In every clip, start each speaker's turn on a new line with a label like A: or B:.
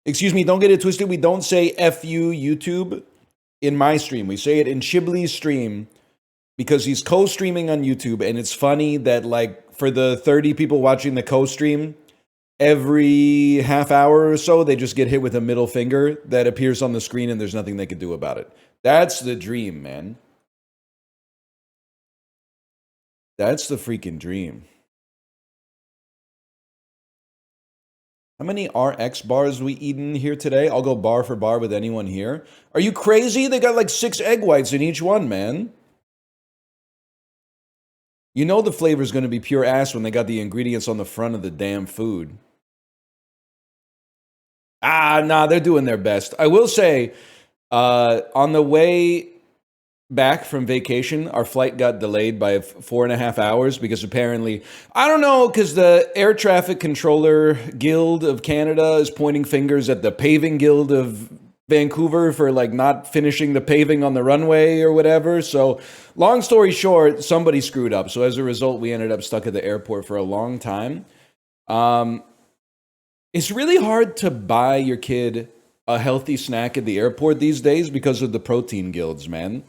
A: Excuse me, don't get it twisted. We don't say F you, YouTube, in my stream. We say it in Chibli's stream because he's co-streaming on YouTube, and it's funny that, like, for the 30 people watching the co-stream, every half hour or so, they just get hit with a middle finger that appears on the screen, and there's nothing they can do about it. That's the dream, man. That's the freaking dream. How many RX bars we eaten here today? I'll go bar for bar with anyone here. Are you crazy? They got like 6 egg whites in each one, man. You know the flavor's going to be pure ass when they got the ingredients on the front of the damn food. Nah, they're doing their best. I will say, on the way back from vacation, our flight got delayed by 4.5 hours because apparently, I don't know, because the Air Traffic Controller Guild of Canada is pointing fingers at the Paving Guild of Vancouver for like not finishing the paving on the runway or whatever. So long story short, somebody screwed up. So as a result, we ended up stuck at the airport for a long time. It's really hard to buy your kid a healthy snack at the airport these days because of the protein guilds, man.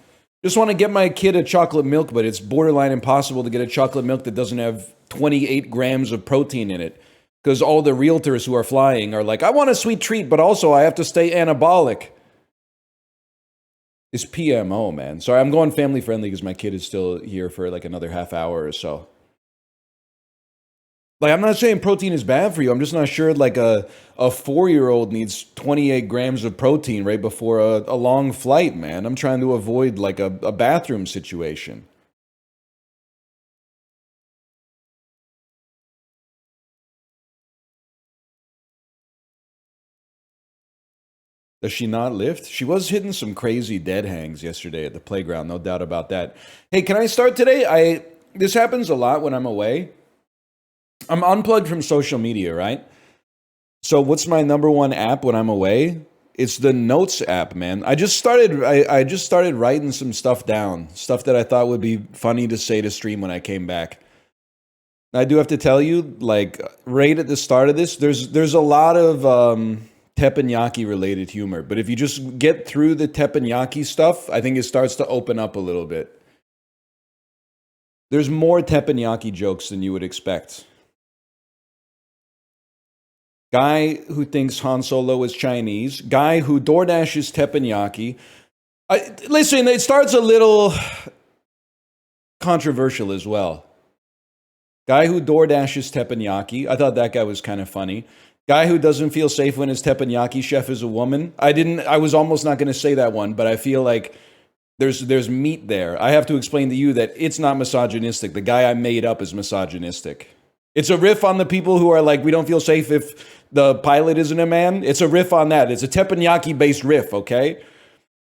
A: Just want to get my kid a chocolate milk, but it's borderline impossible to get a chocolate milk that doesn't have 28 grams of protein in it. Because all the realtors who are flying are like, I want a sweet treat, but also I have to stay anabolic. It's PMO, man. Sorry, I'm going family friendly because my kid is still here for like another half hour or so. Like, I'm not saying protein is bad for you. I'm just not sure, like, a 4-year-old needs 28 grams of protein right before a long flight, man. I'm trying to avoid, like, a bathroom situation. Does she not lift? She was hitting some crazy dead hangs yesterday at the playground, no doubt about that. Hey, can I start today? This happens a lot when I'm away. I'm unplugged from social media, right? So what's my number one app when I'm away? It's the Notes app, man. I just started writing some stuff down, stuff that I thought would be funny to say to stream when I came back. I do have to tell you, like, right at the start of this, there's a lot of teppanyaki related humor, but if you just get through the teppanyaki stuff, I think it starts to open up a little bit. There's more teppanyaki jokes than you would expect. Guy who thinks Han Solo is Chinese. Guy who DoorDashes teppanyaki. Listen, it starts a little controversial as well. Guy who DoorDashes teppanyaki. I thought that guy was kind of funny. Guy who doesn't feel safe when his teppanyaki chef is a woman. I was almost not going to say that one, but I feel like there's meat there. I have to explain to you that it's not misogynistic. The guy I made up is misogynistic. It's a riff on the people who are like, we don't feel safe if the pilot isn't a man. It's a riff on that. It's a teppanyaki-based riff, okay?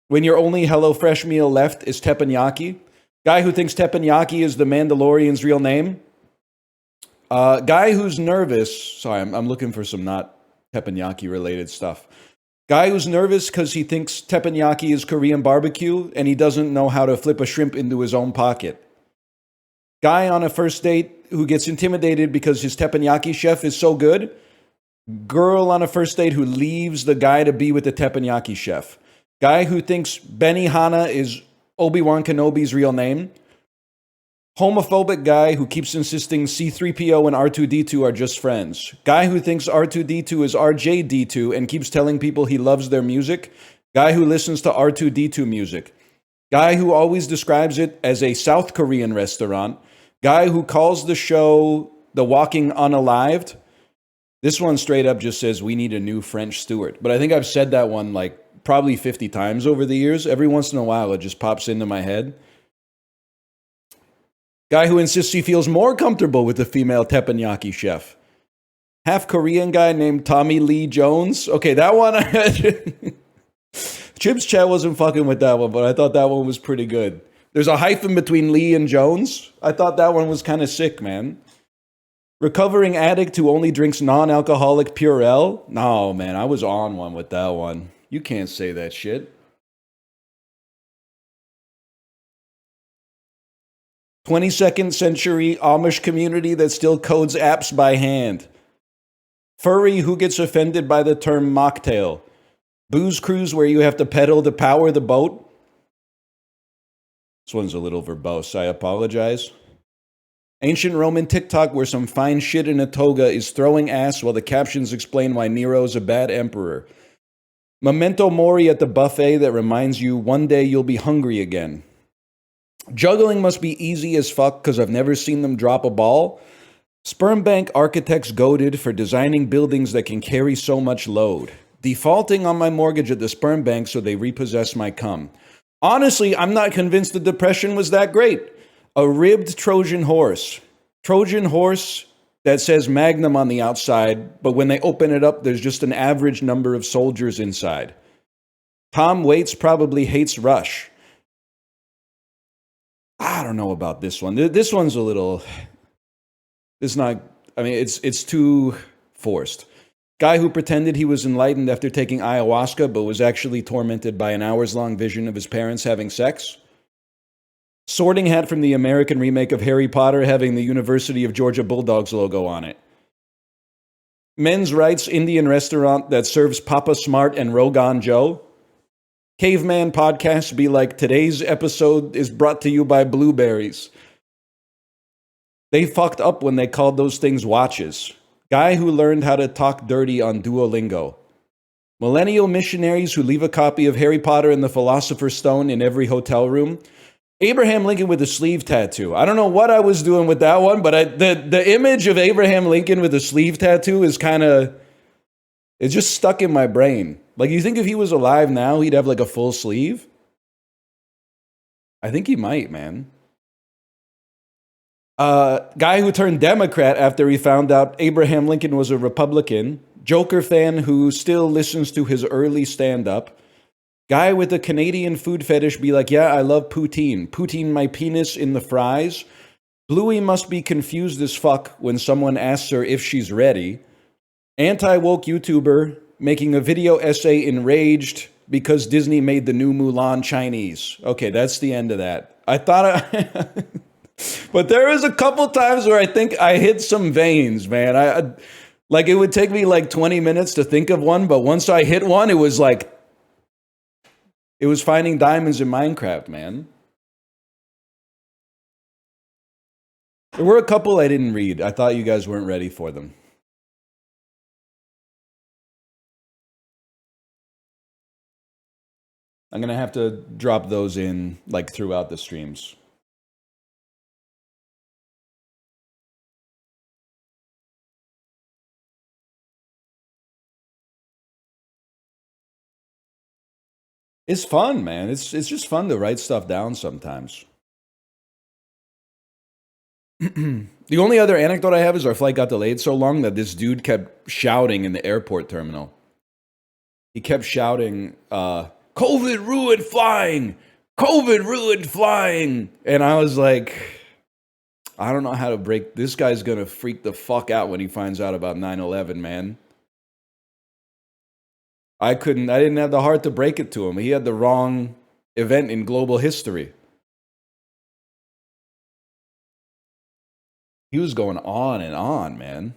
A: When your only HelloFresh meal left is teppanyaki. Guy who thinks teppanyaki is the Mandalorian's real name. Guy who's nervous. Sorry, I'm looking for some not teppanyaki-related stuff. Guy who's nervous because he thinks teppanyaki is Korean barbecue and he doesn't know how to flip a shrimp into his own pocket. Guy on a first date who gets intimidated because his teppanyaki chef is so good. Girl on a first date who leaves the guy to be with the teppanyaki chef. Guy who thinks Benihana is Obi-Wan Kenobi's real name. Homophobic guy who keeps insisting C-3PO and R2-D2 are just friends. Guy who thinks R2-D2 is RJ-D2 and keeps telling people he loves their music. Guy who listens to R2-D2 music. Guy who always describes it as a South Korean restaurant. Guy who calls the show The Walking Unalived. This one straight up just says, we need a new French Stewart. But I think I've said that one like probably 50 times over the years. Every once in a while, it just pops into my head. Guy who insists he feels more comfortable with the female teppanyaki chef. Half Korean guy named Tommy Lee Jones. Okay, that one, Chips Chat wasn't fucking with that one, but I thought that one was pretty good. There's a hyphen between Lee and Jones. I thought that one was kind of sick, man. Recovering addict who only drinks non-alcoholic Purell. No, man, I was on one with that one. You can't say that shit. 22nd century Amish community that still codes apps by hand. Furry who gets offended by the term mocktail. Booze cruise where you have to pedal to power the boat. This one's a little verbose, I apologize. Ancient Roman TikTok where some fine shit in a toga is throwing ass while the captions explain why Nero's a bad emperor. Memento mori at the buffet that reminds you one day you'll be hungry again. Juggling must be easy as fuck because I've never seen them drop a ball. Sperm bank architects goaded for designing buildings that can carry so much load. Defaulting on my mortgage at the sperm bank so they repossess my cum. Honestly, I'm not convinced the depression was that great. A ribbed Trojan horse. Trojan horse that says Magnum on the outside, but when they open it up, there's just an average number of soldiers inside. Tom Waits probably hates Rush. I don't know about this one. This one's a little... It's not... I mean, it's too forced. Guy who pretended he was enlightened after taking ayahuasca, but was actually tormented by an hours-long vision of his parents having sex. Sorting hat from the American remake of Harry Potter having the University of Georgia Bulldogs logo on it. Men's Rights Indian restaurant that serves Papa Smart and Rogan Joe. Caveman podcast be like, today's episode is brought to you by blueberries. They fucked up when they called those things watches. Guy who learned how to talk dirty on Duolingo. Millennial missionaries who leave a copy of Harry Potter and the Philosopher's Stone in every hotel room. Abraham Lincoln with a sleeve tattoo. I don't know what I was doing with that one, but the image of Abraham Lincoln with a sleeve tattoo is kind of... It's just stuck in my brain. Like, you think if he was alive now, he'd have like a full sleeve? I think he might, man. Guy who turned Democrat after he found out Abraham Lincoln was a Republican. Joker fan who still listens to his early stand-up. Guy with a Canadian food fetish be like, yeah, I love poutine. Poutine my penis in the fries. Bluey must be confused as fuck when someone asks her if she's ready. Anti-woke YouTuber making a video essay enraged because Disney made the new Mulan Chinese. Okay, that's the end of that. I thought but there was a couple times where I think I hit some veins, man. I like, it would take me like 20 minutes to think of one, but once I hit one, it was like, it was finding diamonds in Minecraft, man. There were a couple I didn't read. I thought you guys weren't ready for them. I'm going to have to drop those in like throughout the streams. It's fun, man. It's just fun to write stuff down sometimes. The only other anecdote I have is our flight got delayed so long that this dude kept shouting in the airport terminal. He kept shouting, COVID ruined flying! COVID ruined flying! And I was like, I don't know how to break... This guy's gonna freak the fuck out when he finds out about 9/11, man. I didn't have the heart to break it to him. He had the wrong event in global history. He was going on and on, man.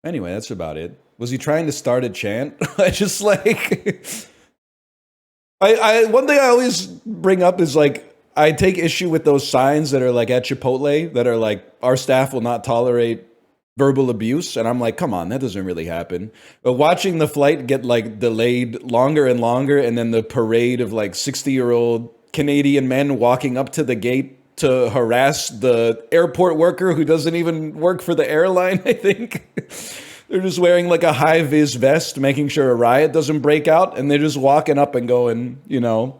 A: Anyway, that's about it. Was he trying to start a chant? I just like... one thing I always bring up is like, I take issue with those signs that are like at Chipotle that are like, our staff will not tolerate verbal abuse. And I'm like, come on, that doesn't really happen. But watching the flight get like delayed longer and longer, and then the parade of like 60-year-old Canadian men walking up to the gate to harass the airport worker who doesn't even work for the airline, I think. They're just wearing like a high-vis vest, making sure a riot doesn't break out. And they're just walking up and going, you know,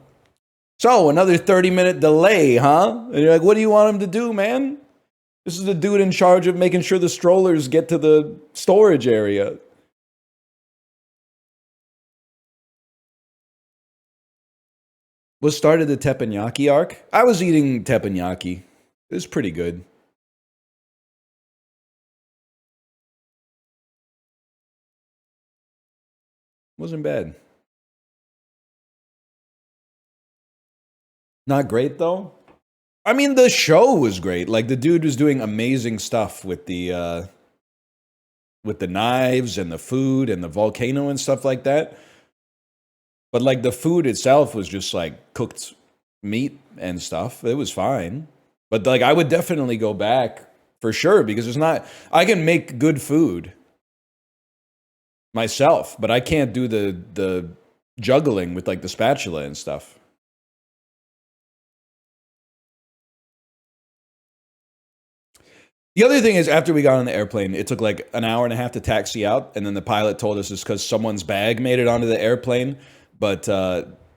A: so another 30-minute delay, huh? And you're like, what do you want him to do, man? This is the dude in charge of making sure the strollers get to the storage area. What started the teppanyaki arc? I was eating teppanyaki. It was pretty good. Wasn't bad. Not great though. I mean, the show was great. Like the dude was doing amazing stuff with the knives and the food and the volcano and stuff like that. But like the food itself was just like cooked meat and stuff. It was fine. But like I would definitely go back for sure because it's not I can make good food myself, but I can't do the juggling with like the spatula and stuff. The other thing is, after we got on the airplane, it took like an hour and a half to taxi out, and then the pilot told us it's because someone's bag made it onto the airplane, but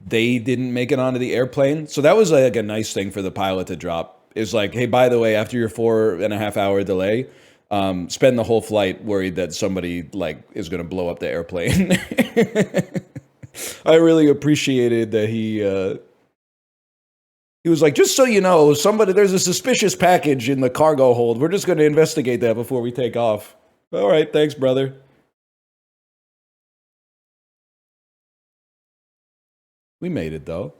A: they didn't make it onto the airplane. So that was like a nice thing for the pilot to drop. Is like, hey, by the way, after your 4.5 hour delay, spend the whole flight worried that somebody like is going to blow up the airplane. I really appreciated that he was like, just so you know, there's a suspicious package in the cargo hold. We're just going to investigate that before we take off. All right, thanks, brother. We made it, though.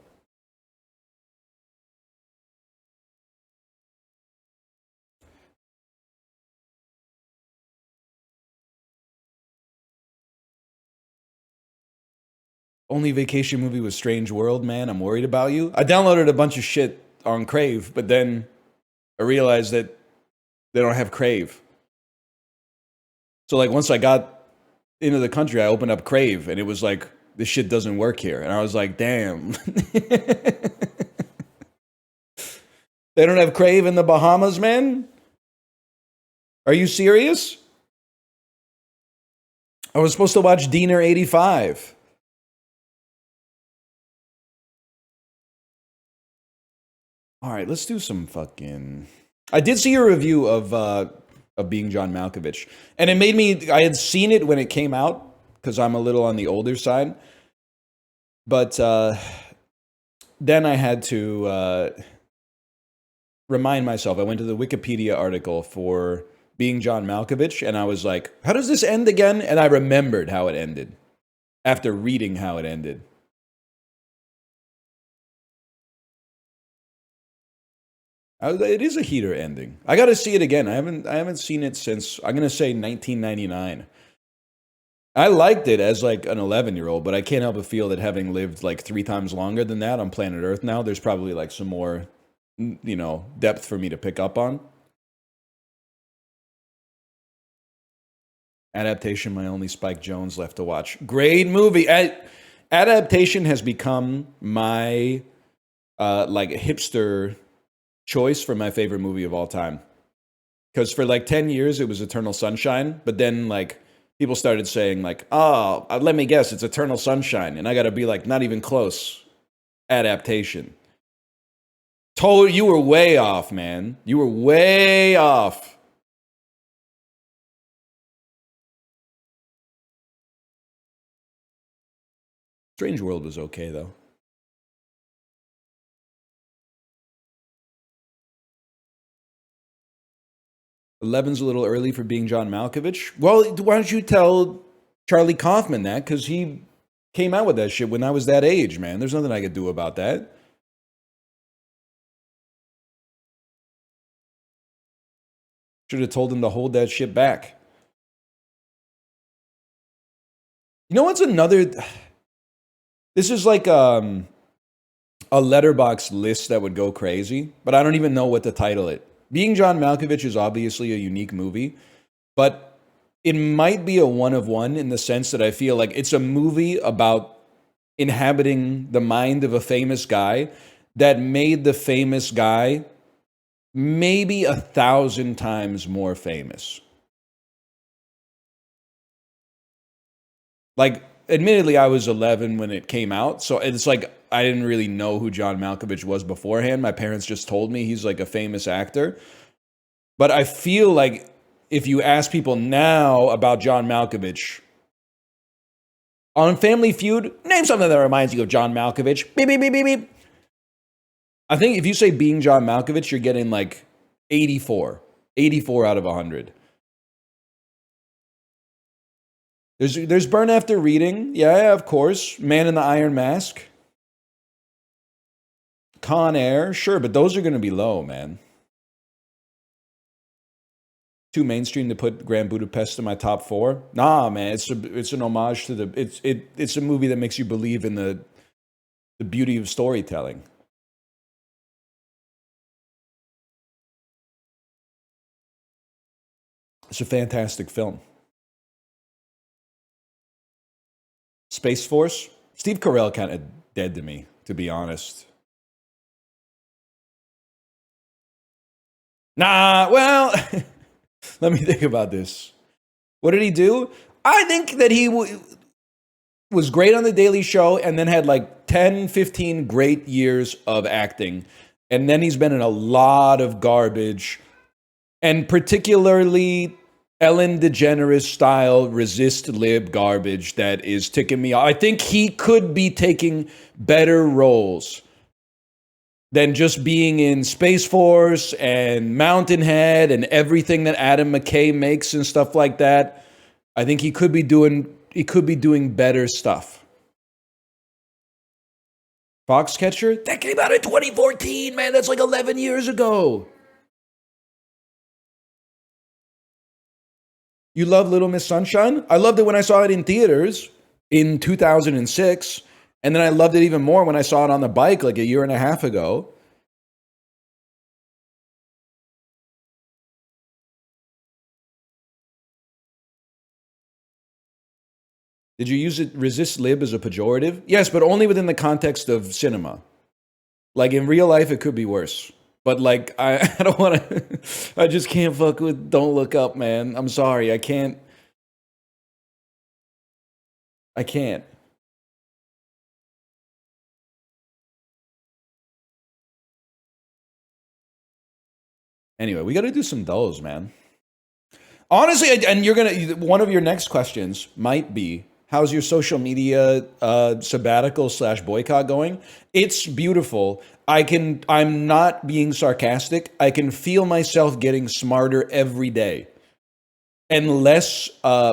A: Only vacation movie was Strange World, man. I'm worried about you. I downloaded a bunch of shit on Crave, but then I realized that they don't have Crave. So, like, once I got into the country, I opened up Crave, and it was like, this shit doesn't work here. And I was like, damn. They don't have Crave in the Bahamas, man? Are you serious? I was supposed to watch Diener 85. All right, let's do some fucking. I did see a review of Being John Malkovich, and it made me. I had seen it when it came out because I'm a little on the older side, but then I had to remind myself. I went to the Wikipedia article for Being John Malkovich, and I was like, "How does this end again?" And I remembered how it ended after reading how it ended. It is a heater ending. I got to see it again. I haven't seen it since I'm gonna say 1999. I liked it as like an 11-year-old, but I can't help but feel that having lived like 3 times longer than that on planet Earth now, there's probably like some more, depth for me to pick up on. Adaptation, my only Spike Jones left to watch. Great movie. Adaptation has become my like hipster choice for my favorite movie of all time. Because for like 10 years it was Eternal Sunshine, but then like people started saying like, oh, let me guess, it's Eternal Sunshine. And I gotta be like, not even close. Adaptation. You were way off, man. You were way off. Strange World was okay though. 11's a little early for Being John Malkovich. Well, why don't you tell Charlie Kaufman that? Because he came out with that shit when I was that age, man. There's nothing I could do about that. Should have told him to hold that shit back. You know what's another? This is like a letterbox list that would go crazy, but I don't even know what to title it. Being John Malkovich is obviously a unique movie, but it might be a one of one in the sense that I feel like it's a movie about inhabiting the mind of a famous guy that made the famous guy maybe 1,000 times more famous. Like, admittedly, I was 11 when it came out, so it's like I didn't really know who John Malkovich was beforehand. My parents just told me he's like a famous actor. But I feel like if you ask people now about John Malkovich, on Family Feud, name something that reminds you of John Malkovich. Beep, beep, beep, beep, beep. I think if you say Being John Malkovich, you're getting like 84. 84 out of 100. There's Burn After Reading. Yeah, of course. Man in the Iron Mask. Con Air, sure, but those are going to be low, man. Too mainstream to put Grand Budapest in my top 4. Nah, man, it's an homage to the it's a movie that makes you believe in the beauty of storytelling. It's a fantastic film. Space Force. Steve Carell kind of dead to me, to be honest. Nah, well, let me think about this. What did he do? I think that he was great on The Daily Show and then had like 10, 15 great years of acting. And then he's been in a lot of garbage, and particularly Ellen DeGeneres style resist lib garbage that is ticking me off. I think he could be taking better roles than just being in Space Force and Mountainhead and everything that Adam McKay makes and stuff like that. I think he could be doing better stuff. Foxcatcher? That came out in 2014, man. That's like 11 years ago. You love Little Miss Sunshine? I loved it when I saw it in theaters in 2006. And then I loved it even more when I saw it on the bike like a year and a half ago. Did you use it, resist lib, as a pejorative? Yes, but only within the context of cinema. Like in real life, it could be worse. But like, I don't want to, I just can't fuck with Don't Look Up, man. I'm sorry, I can't. I can't. Anyway, we got to do some those, man. Honestly, and you're gonna, one of your next questions might be, how's your social media sabbatical / boycott going? It's beautiful. I'm not being sarcastic. I can feel myself getting smarter every day and less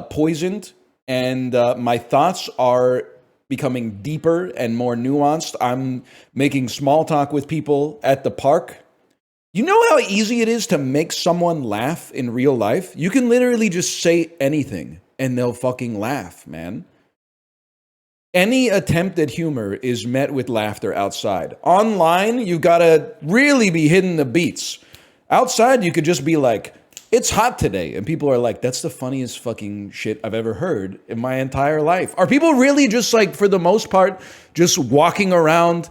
A: poisoned, and my thoughts are becoming deeper and more nuanced. I'm making small talk with people at the park. You know how easy it is to make someone laugh in real life? You can literally just say anything and they'll fucking laugh, man. Any attempt at humor is met with laughter outside. Online, you gotta really be hitting the beats. Outside, you could just be like, it's hot today. And people are like, that's the funniest fucking shit I've ever heard in my entire life. Are people really just like, for the most part, just walking around,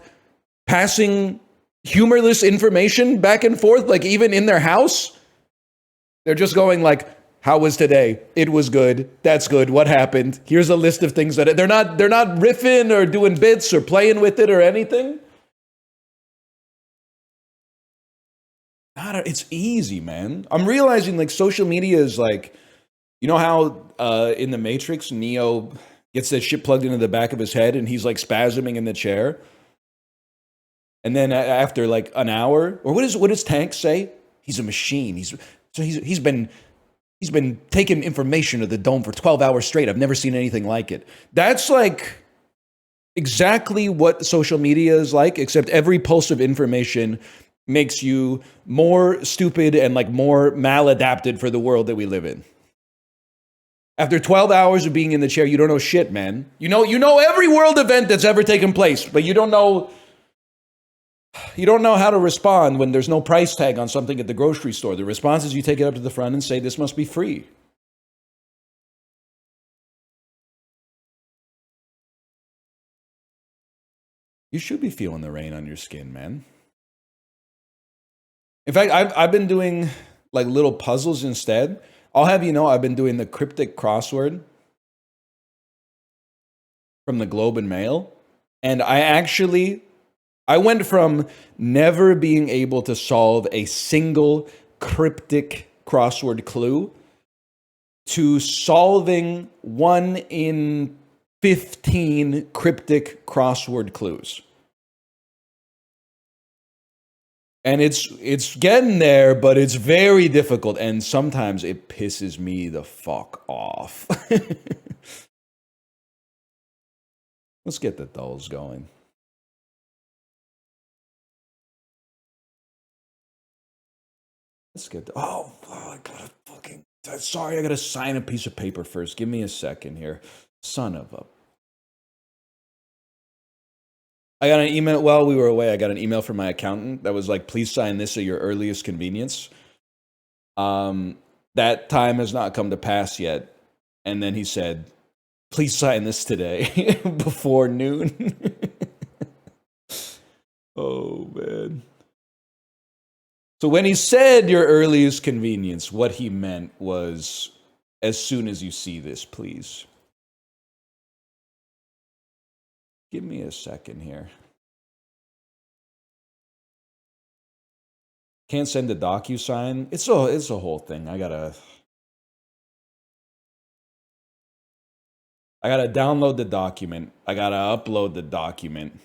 A: passing humorless information back and forth, like even in their house? They're just going like, how was today? It was good. That's good. What happened? Here's a list of things that they're not riffing or doing bits or playing with it or anything. It's easy, man. I'm realizing like social media is like, you know how in the Matrix, Neo gets that shit plugged into the back of his head and he's like spasming in the chair. And then after like an hour, or what does Tank say? He's a machine. He's been taking information to the dome for 12 hours straight. I've never seen anything like it. That's like exactly what social media is like, except every pulse of information makes you more stupid and like more maladapted for the world that we live in. After 12 hours of being in the chair, you don't know shit, man. You know every world event that's ever taken place, but you don't know how to respond when there's no price tag on something at the grocery store. The response is you take it up to the front and say, this must be free. You should be feeling the rain on your skin, man. In fact, I've been doing like little puzzles instead. I'll have you know, I've been doing the cryptic crossword from the Globe and Mail. And I went from never being able to solve a single cryptic crossword clue to solving 1 in 15 cryptic crossword clues. And it's getting there, but it's very difficult, and sometimes it pisses me the fuck off. Let's get the dolls going. Let's get. I gotta fucking. Sorry, I gotta sign a piece of paper first. Give me a second here. Son of a. I got an email while we were away. I got an email from my accountant that was like, "Please sign this at your earliest convenience." That time has not come to pass yet, and then he said, "Please sign this today before noon." Oh man. So when he said your earliest convenience, what he meant was as soon as you see this, please. Give me a second here. Can't send a DocuSign. It's a whole thing. I gotta download the document. I gotta upload the document.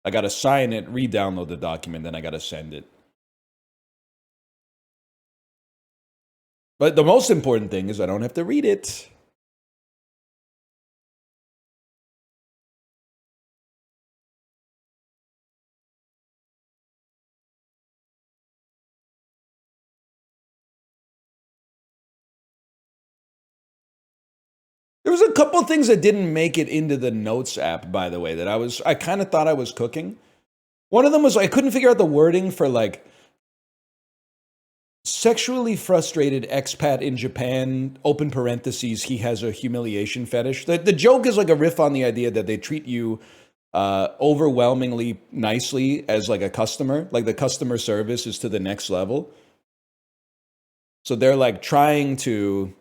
A: I gotta sign it, re-download the document, then I gotta send it. But the most important thing is I don't have to read it. There was a couple things that didn't make it into the Notes app, by the way, that I kind of thought I was cooking. One of them was I couldn't figure out the wording for like sexually frustrated expat in Japan, open parentheses, he has a humiliation fetish. The joke is like a riff on the idea that they treat you overwhelmingly nicely as like a customer. Like the customer service is to the next level. So they're like trying to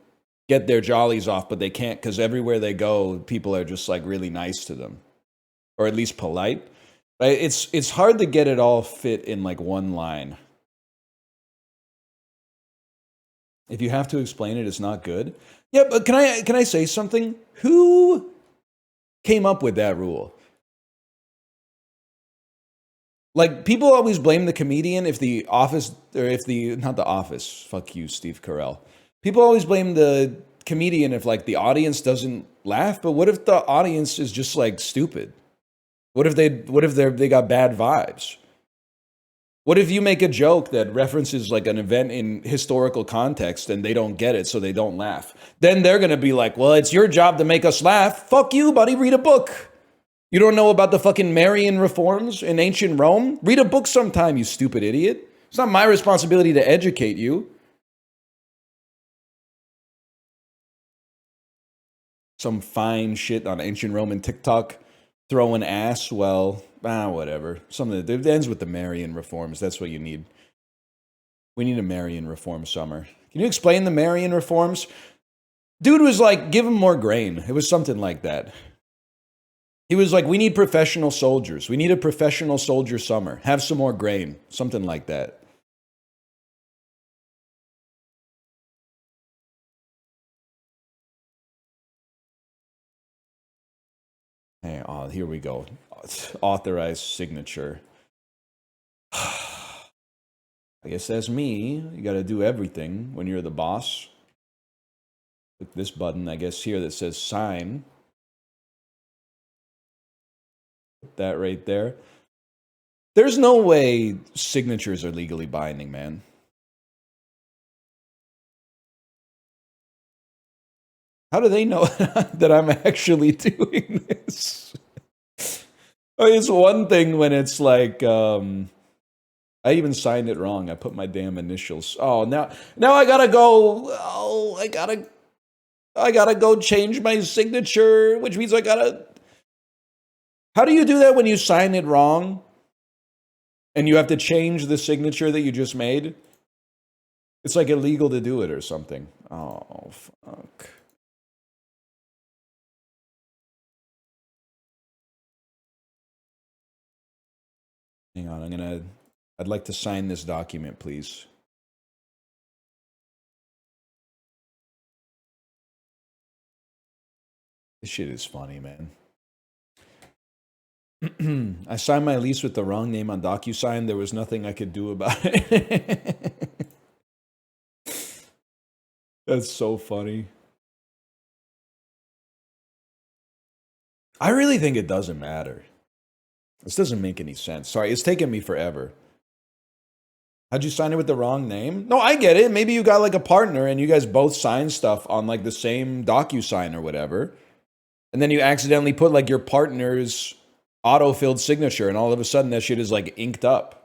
A: get their jollies off, but they can't because everywhere they go, people are just like really nice to them. Or at least polite. It's hard to get it all fit in like one line. If you have to explain it, it's not good. Yeah, but can I say something? Who came up with that rule? Like, people always blame the comedian if the office, or if the, not the office, fuck you, Steve Carell. People always blame the comedian if, like, the audience doesn't laugh, but what if the audience is just, like, stupid? What if they got bad vibes? What if you make a joke that references like an event in historical context and they don't get it, so they don't laugh? Then they're going to be like, well, it's your job to make us laugh. Fuck you, buddy. Read a book. You don't know about the fucking Marian reforms in ancient Rome? Read a book sometime, you stupid idiot. It's not my responsibility to educate you. Some fine shit on ancient Roman TikTok. Throwing ass, well, whatever. Something that ends with the Marian reforms. That's what you need. We need a Marian reform summer. Can you explain the Marian reforms? Dude was like, give him more grain. It was something like that. He was like, we need professional soldiers. We need a professional soldier summer. Have some more grain. Something like that. Hey, here we go. Authorized signature. I guess that's me. You got to do everything when you're the boss. Click this button, I guess, here that says sign. Put that right there. There's no way signatures are legally binding, man. How do they know that I'm actually doing this? It's one thing when it's like, I even signed it wrong. I put my damn initials. Oh, now I gotta go. Oh, I gotta go change my signature, which means I gotta. How do you do that when you sign it wrong? And you have to change the signature that you just made? It's like illegal to do it or something. Oh, fuck. Hang on, I'd like to sign this document, please. This shit is funny, man. I signed my lease with the wrong name on DocuSign. There was nothing I could do about it. That's so funny. I really think it doesn't matter. This doesn't make any sense. Sorry, it's taken me forever. How'd you sign it with the wrong name? No, I get it. Maybe you got like a partner and you guys both sign stuff on like the same DocuSign or whatever. And then you accidentally put like your partner's auto-filled signature and all of a sudden that shit is like inked up.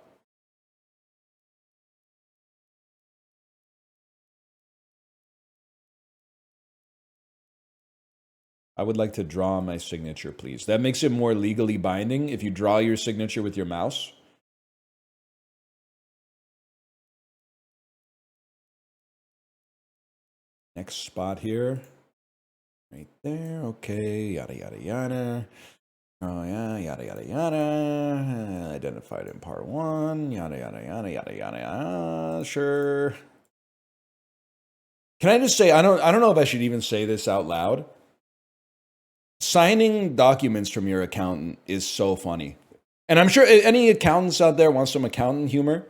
A: I would like to draw my signature, please. That makes it more legally binding if you draw your signature with your mouse. Next spot here. Right there. Okay. Yada, yada, yada. Oh, yeah. Yada, yada, yada. Identified in part 1. Yada, yada, yada, yada, yada, yada. Sure. Can I just say, I don't know if I should even say this out loud. Signing documents from your accountant is so funny. And I'm sure any accountants out there want some accountant humor.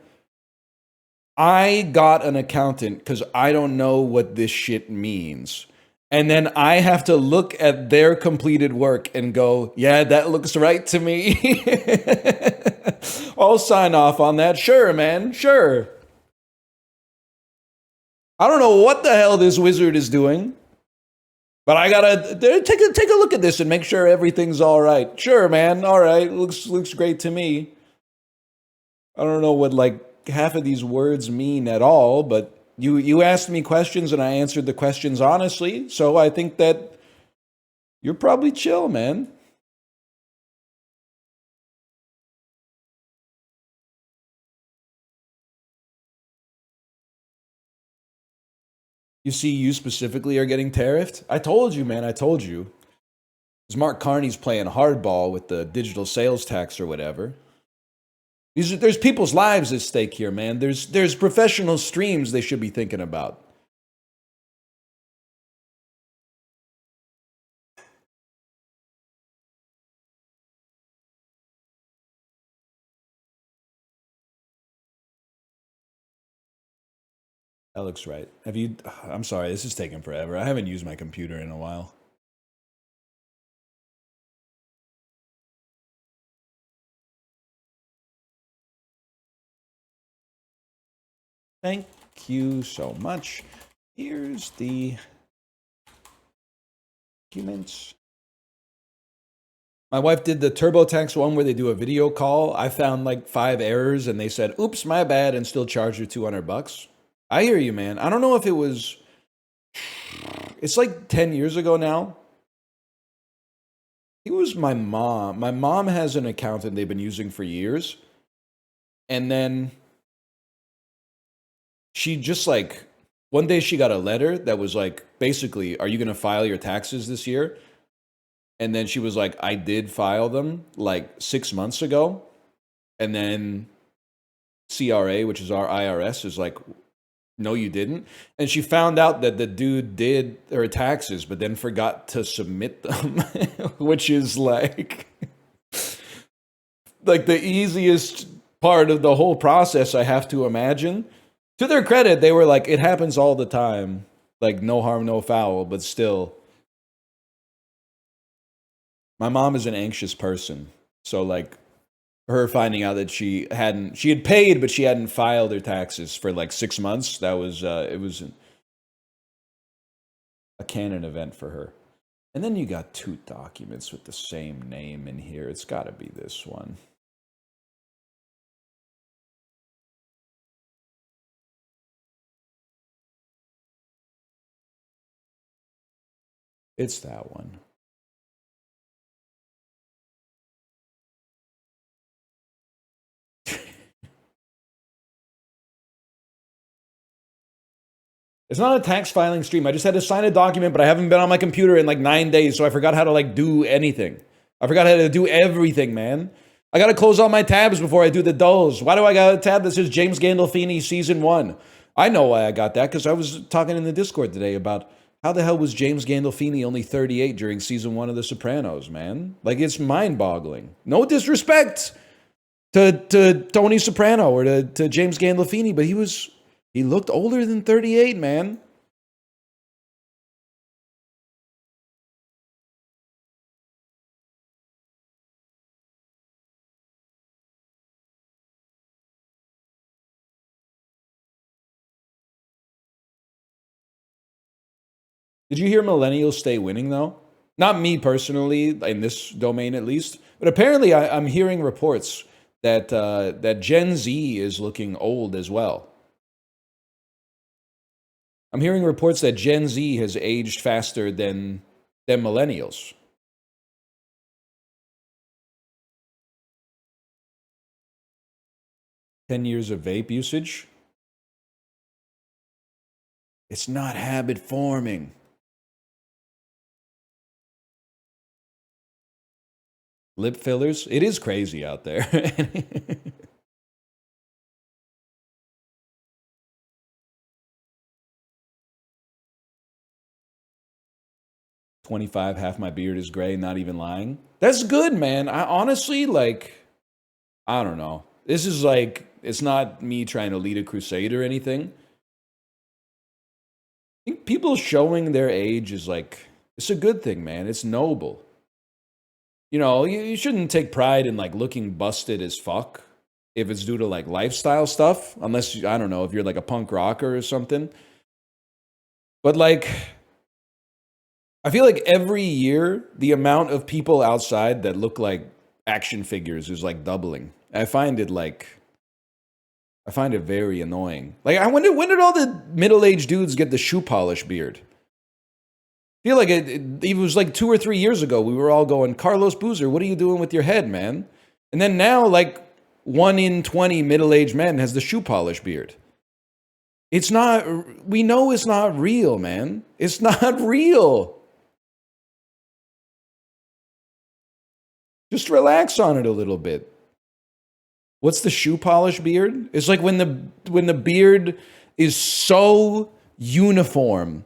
A: I got an accountant because I don't know what this shit means. And then I have to look at their completed work and go, yeah, that looks right to me. I'll sign off on that. Sure, man. Sure. I don't know what the hell this wizard is doing. But I gotta take a look at this and make sure everything's all right. Sure, man. All right, looks great to me. I don't know what like half of these words mean at all, but you asked me questions and I answered the questions honestly. So I think that you're probably chill, man. You see, you specifically are getting tariffed. I told you, man. I told you. Because Mark Carney's playing hardball with the digital sales tax or whatever. There's people's lives at stake here, man. There's professional streams they should be thinking about. That looks right. Have you? I'm sorry, this is taking forever. I haven't used my computer in a while. Thank you so much. Here's the documents. My wife did the TurboTax one where they do a video call. I found like 5 errors and they said, oops, my bad, and still charged her $200. I hear you, man. I don't know if it was, it's like 10 years ago now. It was my mom. My mom has an accountant they've been using for years. And then she just like, one day she got a letter that was like, basically, are you going to file your taxes this year? And then she was like, I did file them like 6 months ago. And then CRA, which is our IRS, is like, no, you didn't. And she found out that the dude did her taxes, but then forgot to submit them, which is like the easiest part of the whole process, I have to imagine. To their credit, they were like, it happens all the time. Like, no harm, no foul, but still. My mom is an anxious person. So, like, her finding out that she had paid, but she hadn't filed her taxes for like 6 months, that was, it was a canon event for her. And then you got 2 documents with the same name in here. It's got to be this one. It's that one. It's not a tax filing stream. I just had to sign a document, but I haven't been on my computer in like 9 days, so I forgot how to like do anything. I forgot how to do everything, man. I gotta close all my tabs before I do the dulls. Why do I got a tab that says James Gandolfini Season 1? I know why I got that, because I was talking in the Discord today about how the hell was James Gandolfini only 38 during Season 1 of The Sopranos, man? Like, it's mind-boggling. No disrespect to Tony Soprano or to James Gandolfini, but he looked older than 38, man. Did you hear millennials stay winning though? Not me personally, in this domain at least, but apparently I'm hearing reports that that Gen Z is looking old as well. I'm hearing reports that Gen Z has aged faster than millennials. 10 years of vape usage. It's not habit forming. Lip fillers. It is crazy out there. 25, half my beard is gray, not even lying. That's good, man. I honestly, like, I don't know. This is like, it's not me trying to lead a crusade or anything. I think people showing their age is like, it's a good thing, man. It's noble. You know, you shouldn't take pride in like looking busted as fuck if it's due to like lifestyle stuff, unless, I don't know, if you're like a punk rocker or something. But like, I feel like every year, the amount of people outside that look like action figures is like doubling. I find it very annoying. Like, I wonder, when did all the middle-aged dudes get the shoe polish beard? I feel like it was like 2 or 3 years ago, we were all going, Carlos Boozer, what are you doing with your head, man? And then now, like, 1 in 20 middle-aged men has the shoe polish beard. It's not, we know it's not real, man. It's not real. Just relax on it a little bit. What's the shoe polish beard? It's like when the beard is so uniform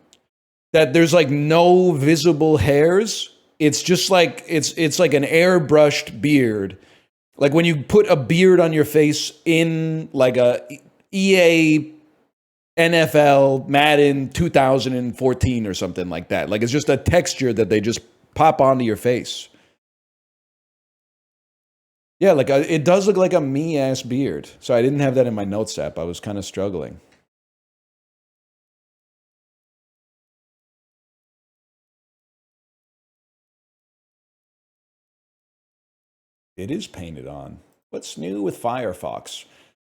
A: that there's like no visible hairs. It's just like it's like an airbrushed beard. Like when you put a beard on your face in like a EA NFL Madden 2014 or something like that. Like it's just a texture that they just pop onto your face. Yeah, like it does look like a me-ass beard. So I didn't have that in my notes app. I was kind of struggling. It is painted on. What's new with Firefox?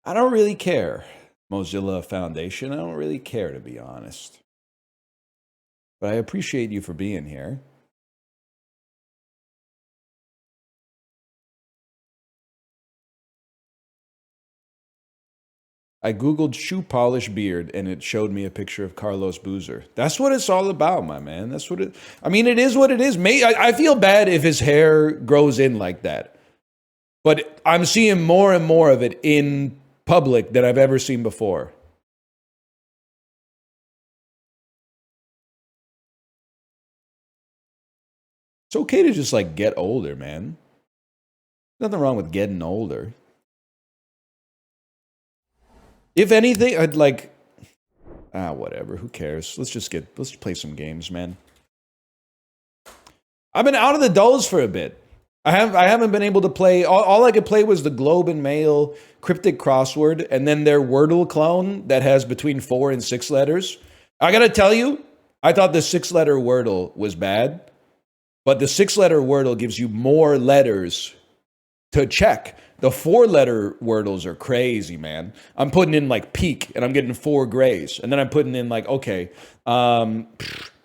A: I don't really care. Mozilla Foundation, I don't really care, to be honest. But I appreciate you for being here. I Googled shoe polish beard and it showed me a picture of Carlos Boozer. That's what it's all about, my man. That's what it, I mean, it is what it is. I feel bad if his hair grows in like that. But I'm seeing more and more of it in public than I've ever seen before. It's okay to just like get older, man. Nothing wrong with getting older. If anything, I'd like, whatever. Who cares? Let's play some games, man. I've been out of the dulls for a bit. I haven't been able to play. All I could play was the Globe and Mail cryptic crossword, and then their Wordle clone that has between 4 and 6 letters. I gotta tell you, I thought the 6-letter Wordle was bad, but the 6-letter Wordle gives you more letters to check. The 4-letter Wordles are crazy, man. I'm putting in like peak, and I'm getting 4 grays, and then I'm putting in like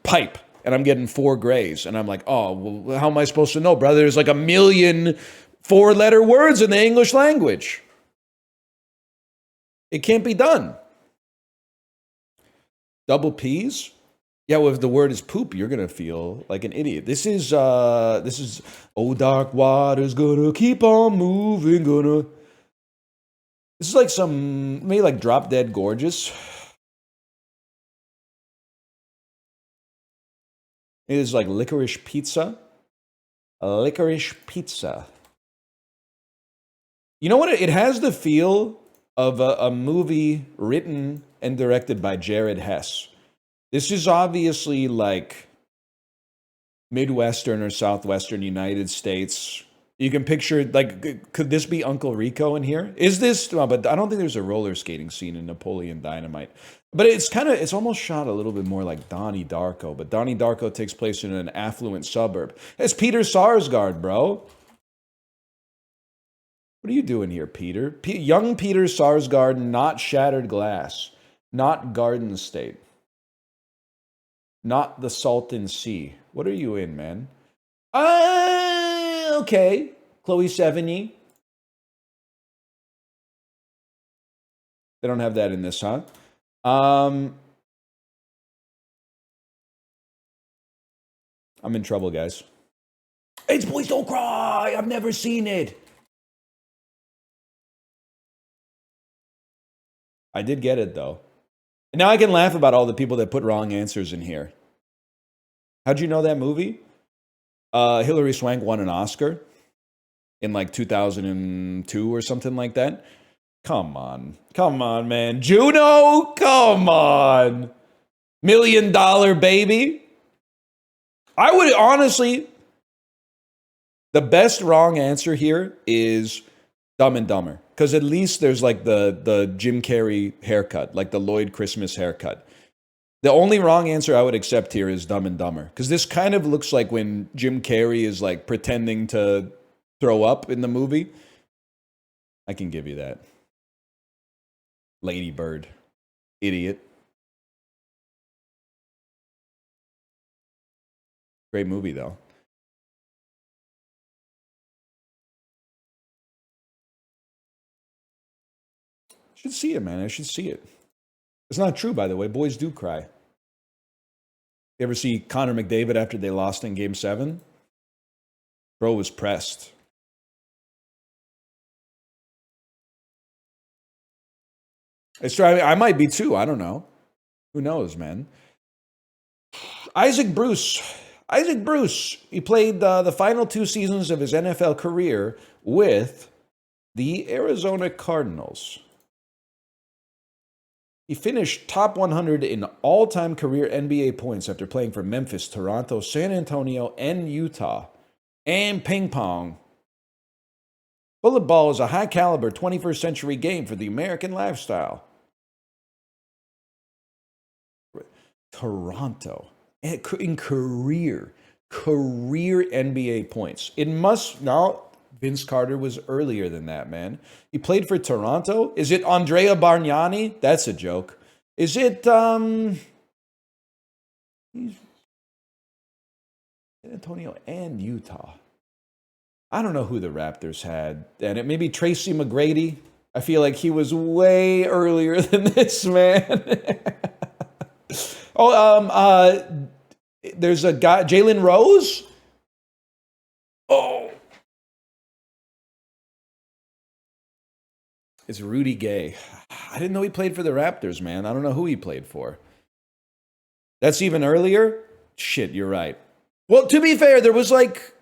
A: pipe, and I'm getting 4 grays, and I'm like, oh, well, how am I supposed to know, brother? There's like a million 4-letter words in the English language. It can't be done. Double P's? Yeah, well, if the word is poop, you're gonna feel like an idiot. This is oh, dark water's gonna keep on moving, gonna. This is like maybe like Drop Dead Gorgeous. It is like licorice pizza. Licorice pizza. You know what? It has the feel of a movie written and directed by Jared Hess. This is obviously like Midwestern or Southwestern United States. You can picture, like, could this be Uncle Rico in here? Is this, but I don't think there's a roller skating scene in Napoleon Dynamite. But it's almost shot a little bit more like Donnie Darko, but Donnie Darko takes place in an affluent suburb. It's Peter Sarsgaard, bro. What are you doing here, Peter? Young Peter Sarsgaard, not Shattered Glass, not Garden State, not the Salton Sea. What are you in, man? Okay. Chloe Sevigny. They don't have that in this, huh? I'm in trouble, guys. It's Boys Don't Cry. I've never seen it. I did get it, though. And now I can laugh about all the people that put wrong answers in here. How'd you know that movie? Hilary Swank won an Oscar in like 2002 or something like that. Come on, man. Juno, come on. $1 Million Baby. I would honestly, the best wrong answer here is Dumb and Dumber. Because at least there's like the Jim Carrey haircut, like the Lloyd Christmas haircut. The only wrong answer I would accept here is Dumb and Dumber. Because this kind of looks like when Jim Carrey is like pretending to throw up in the movie. I can give you that. Lady Bird. Idiot. Great movie, though. Should see it, man. I should see it. It's not true, by the way. Boys do cry. You ever see Connor McDavid after they lost in Game 7? Bro was pressed. It's true. I might be too. I don't know. Who knows, man? Isaac Bruce. He played the final 2 seasons of his NFL career with the Arizona Cardinals. He finished top 100 in all-time career NBA points after playing for Memphis, Toronto, San Antonio, and Utah. And ping pong. Bullet ball is a high-caliber 21st century game for the American lifestyle. Toronto. In career NBA points. It must, now, Vince Carter was earlier than that, man. He played for Toronto. Is it Andrea Bargnani? That's a joke. Is it, San Antonio and Utah? I don't know who the Raptors had. And it may be Tracy McGrady. I feel like he was way earlier than this, man. There's a guy, Jalen Rose. Oh. It's Rudy Gay. I didn't know he played for the Raptors, man. I don't know who he played for. That's even earlier? Shit, you're right. Well, to be fair, there was like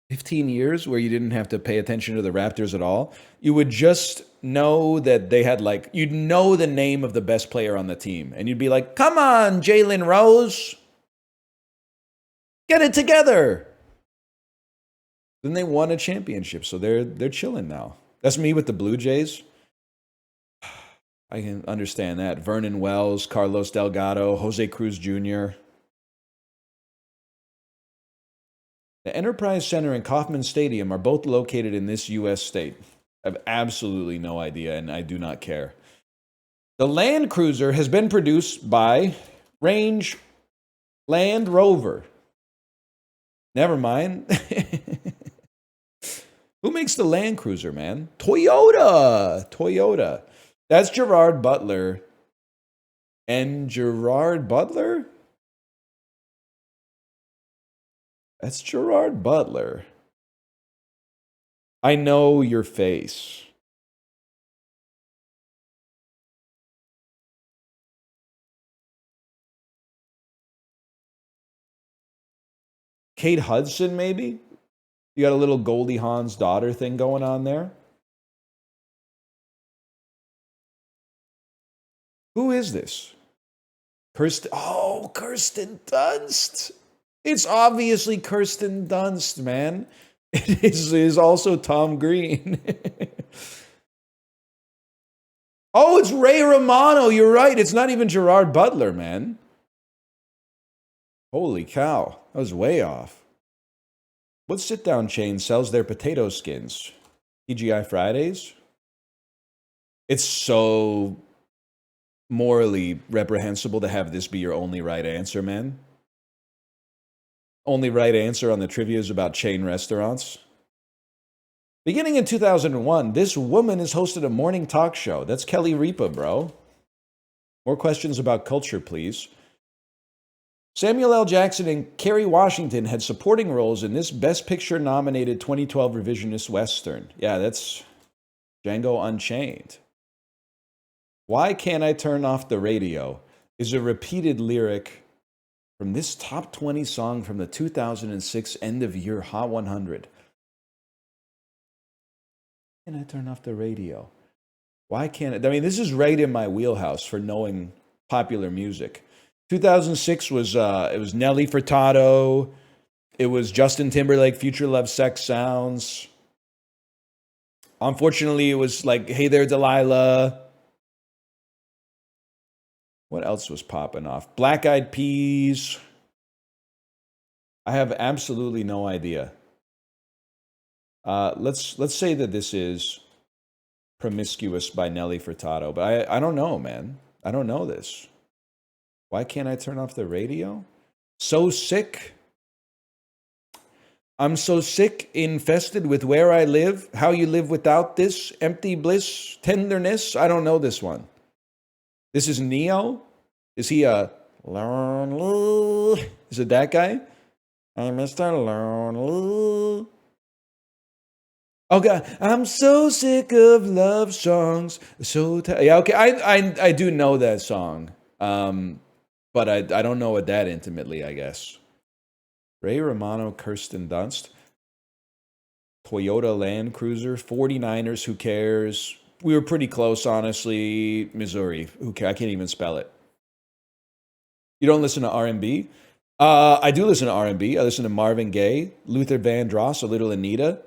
A: 15 years where you didn't have to pay attention to the Raptors at all. You would just know that they had like, you'd know the name of the best player on the team. And you'd be like, come on, Jalen Rose. Get it together. Then they won a championship, so they're chilling now. That's me with the Blue Jays. I can understand that. Vernon Wells, Carlos Delgado, Jose Cruz Jr. The Enterprise Center and Kauffman Stadium are both located in this U.S. state. I have absolutely no idea, and I do not care. The Land Cruiser has been produced by Range Land Rover. Never mind. Who makes the Land Cruiser, man? Toyota. That's Gerard Butler. And Gerard Butler? That's Gerard Butler. I know your face. Kate Hudson, maybe? You got a little Goldie Hawn's daughter thing going on there? Who is this? Kirsten Dunst. It's obviously Kirsten Dunst, man. It is also Tom Green. Oh, it's Ray Romano. You're right. It's not even Gerard Butler, man. Holy cow. That was way off. What sit-down chain sells their potato skins? TGI Fridays? It's so morally reprehensible to have this be your only right answer, man. Only right answer on the trivia is about chain restaurants. Beginning in 2001, this woman has hosted a morning talk show. That's Kelly Ripa, bro. More questions about culture, please. Samuel L. Jackson and Kerry Washington had supporting roles in this Best Picture nominated 2012 revisionist Western. Yeah, that's Django Unchained. Why can't I turn off the radio is a repeated lyric from this top 20 song from the 2006 end of year Hot 100. Can I turn off the radio? Why can't I? I mean, this is right in my wheelhouse for knowing popular music. 2006 was it was Nelly Furtado. It was Justin Timberlake, Future Love, Sex Sounds. Unfortunately, it was like Hey There, Delilah. What else was popping off? Black Eyed Peas. I have absolutely no idea. Let's say that this is Promiscuous by Nelly Furtado, but I don't know, man. I don't know this. Why can't I turn off the radio? So sick. I'm so sick, infested with where I live. How you live without this empty bliss, tenderness. I don't know this one. This is Neo. Is he a lonely? Is it that guy? I'm Mr. Lonely. Oh God, I'm so sick of love songs. Yeah, okay. I do know that song, but I don't know it that intimately, I guess. Ray Romano, Kirsten Dunst, Toyota Land Cruiser, 49ers. Who cares? We were pretty close, honestly. Missouri. Who cares? I can't even spell it. You don't listen to R&B? I do listen to R&B. I listen to Marvin Gaye, Luther Vandross, A Little Anita.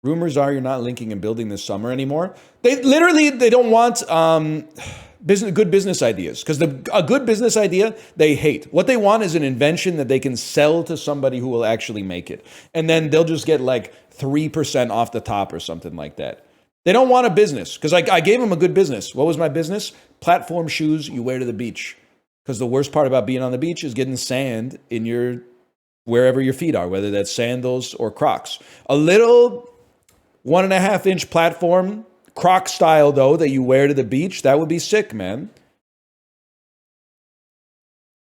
A: Rumors are you're not linking and building this summer anymore. They don't want good business ideas, because a good business idea they hate. What they want is an invention that they can sell to somebody who will actually make it, and then they'll just get like 3% off the top or something like that. They don't want a business, because I gave them a good business. What was my business? Platform shoes you wear to the beach, because the worst part about being on the beach is getting sand in your wherever your feet are, whether that's sandals or Crocs. A little 1.5-inch platform, Croc style though, that you wear to the beach, that would be sick, man.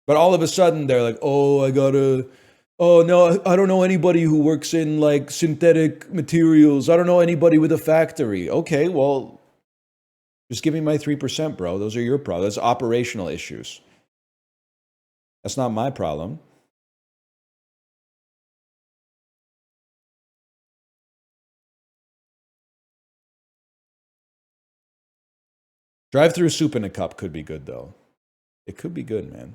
A: But all of a sudden they're like, oh no, I don't know anybody who works in like synthetic materials. I don't know anybody with a factory. Okay, well, just give me my 3%, bro. Those are your problems. That's operational issues. That's not my problem. Drive-through soup in a cup could be good, though. It could be good, man.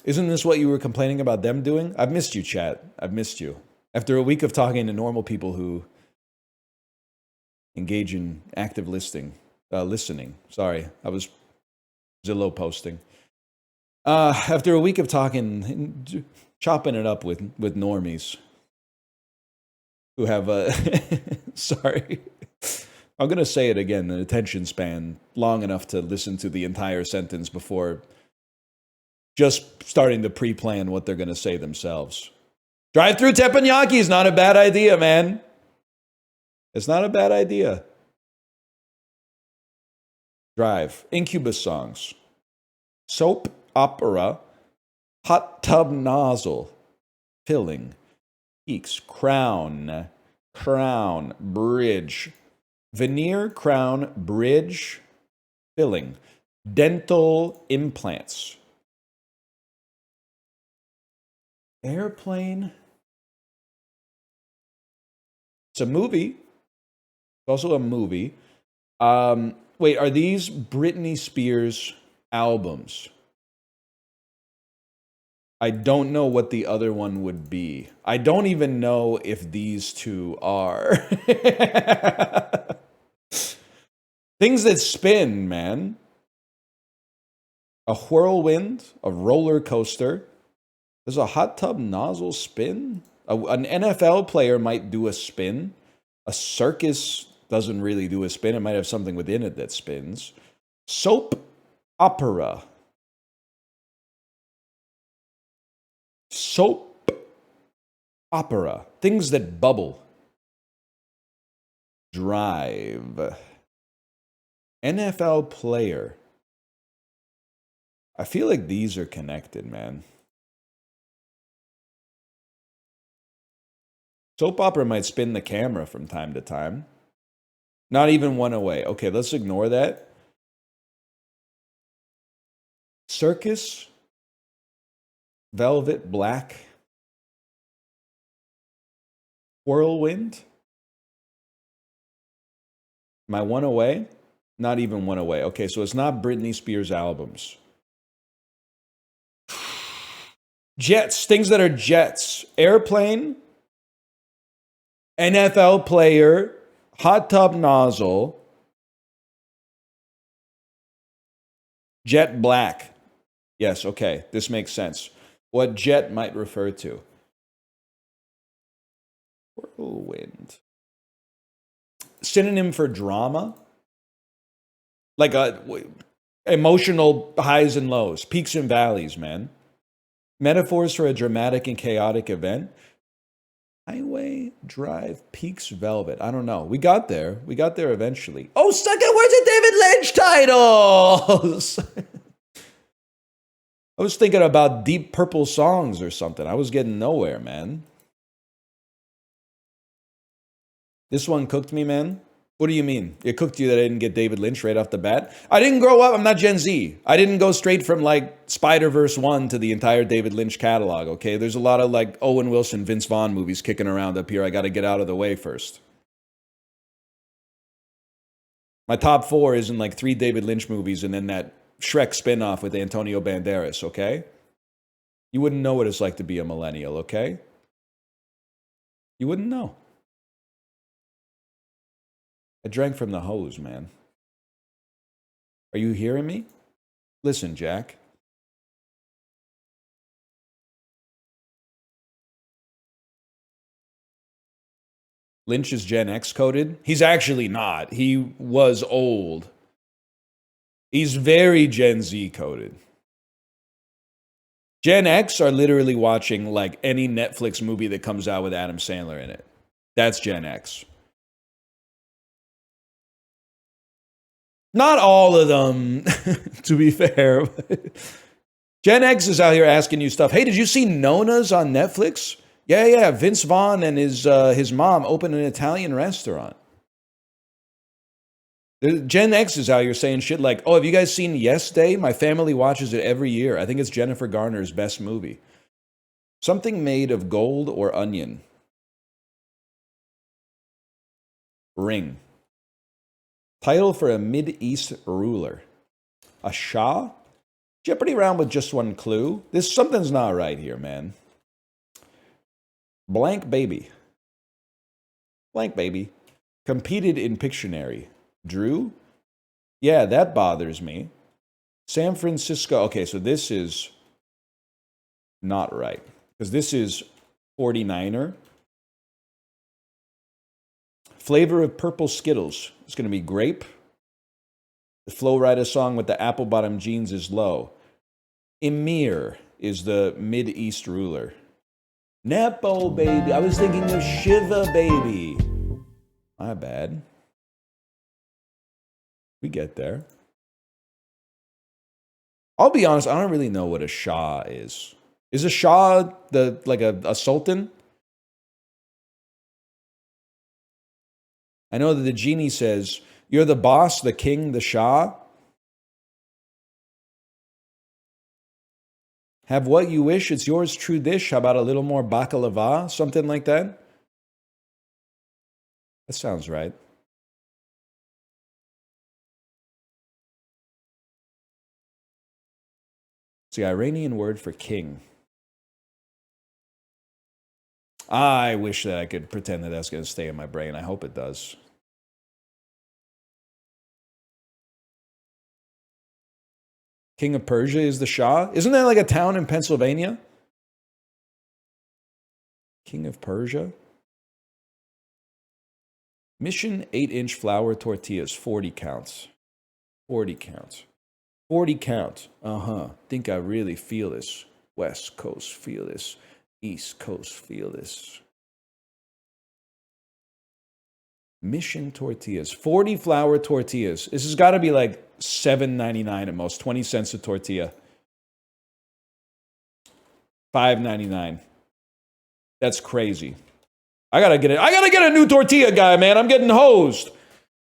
A: Isn't this what you were complaining about them doing? I've missed you, chat. I've missed you. After a week of talking to normal people who engage in active listening. Sorry, I was Zillow posting. After a week of talking, chopping it up with normies who have sorry. I'm going to say it again, an attention span long enough to listen to the entire sentence before just starting to pre-plan what they're going to say themselves. Drive-through teppanyaki is not a bad idea, man. It's not a bad idea. Drive. Incubus songs. Soap opera. Hot tub nozzle. Filling. Peaks. Crown. Bridge. Veneer, crown, bridge, filling, dental implants, airplane. It's a movie. It's also a movie. Wait, are these Britney Spears albums? I don't know what the other one would be. I don't even know if these two are. Things that spin, man. A whirlwind, a roller coaster. Does a hot tub nozzle spin? An NFL player might do a spin. A circus doesn't really do a spin. It might have something within it that spins. Soap opera. Soap opera. Things that bubble. Drive. NFL player. I feel like these are connected, man. Soap opera might spin the camera from time to time. Not even one away. Okay, let's ignore that. Circus. Velvet black. Whirlwind. Am I one away? Not even one away. Okay, so it's not Britney Spears albums. Jets, things that are jets. Airplane, NFL player, hot tub nozzle, jet black. Yes, okay, this makes sense. What jet might refer to. Whirlwind. Synonym for drama? Like emotional highs and lows, peaks and valleys, man. Metaphors for a dramatic and chaotic event. Highway, drive, peaks, velvet. I don't know. We got there. We got there eventually. Oh, second, where's the David Lynch titles? I was thinking about Deep Purple songs or something. I was getting nowhere, man. This one cooked me, man. What do you mean? It cooked you that I didn't get David Lynch right off the bat? I didn't grow up. I'm not Gen Z. I didn't go straight from like Spider-Verse 1 to the entire David Lynch catalog, okay? There's a lot of like Owen Wilson, Vince Vaughn movies kicking around up here. I got to get out of the way first. My top 4 is in like 3 David Lynch movies and then that Shrek spinoff with Antonio Banderas, okay? You wouldn't know what it's like to be a millennial, okay? You wouldn't know. I drank from the hose, man. Are you hearing me? Listen, Jack. Lynch is Gen X coded? He's actually not. He was old. He's very Gen Z coded. Gen X are literally watching like any Netflix movie that comes out with Adam Sandler in it. That's Gen X. Not all of them, to be fair. Gen X is out here asking you stuff. Hey, did you see Nona's on Netflix? Yeah. Vince Vaughn and his mom opened an Italian restaurant. Gen X is out here saying shit like, oh, have you guys seen Yes Day? My family watches it every year. I think it's Jennifer Garner's best movie. Something made of gold or onion. Ring. Title for a Mid-East ruler. A Shah? Jeopardy round with just one clue. Something's not right here, man. Blank baby. Blank baby. Competed in Pictionary. Drew? Yeah, that bothers me. San Francisco. Okay, so this is not right. Because this is 49er. Flavor of purple Skittles. It's going to be grape. The Flo Rida song with the apple bottom jeans is low. Emir is the Mid-East ruler. Nepo baby. I was thinking of Shiva baby. My bad. We get there. I'll be honest, I don't really know what a Shah is. Is a Shah like a sultan? I know that the genie says, you're the boss, the king, the Shah. Have what you wish, it's yours, true dish. How about a little more baklava? Something like that? That sounds right. It's the Iranian word for king. I wish that I could pretend that that's going to stay in my brain. I hope it does. King of Persia is the Shah? Isn't that like a town in Pennsylvania? King of Persia? Mission 8-inch flour tortillas, 40 counts. 40 counts. 40 count. Think I really feel this. West Coast, feel this. East Coast, feel this. Mission tortillas. 40 flour tortillas. This has got to be like $7.99 at most. 20 cents a tortilla. $5.99. That's crazy. I gotta get a new tortilla guy, man. I'm getting hosed.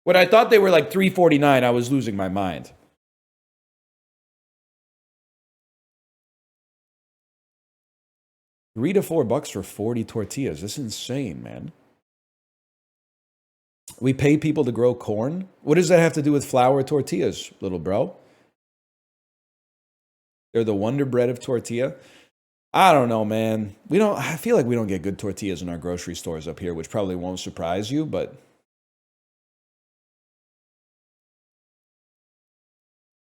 A: When I thought they were like $3.49, I was losing my mind. $3 to $4 for 40 tortillas. That's insane, man. We pay people to grow corn? What does that have to do with flour tortillas, little bro? They're the Wonder Bread of tortilla. I don't know, man. I feel like we don't get good tortillas in our grocery stores up here, which probably won't surprise you, but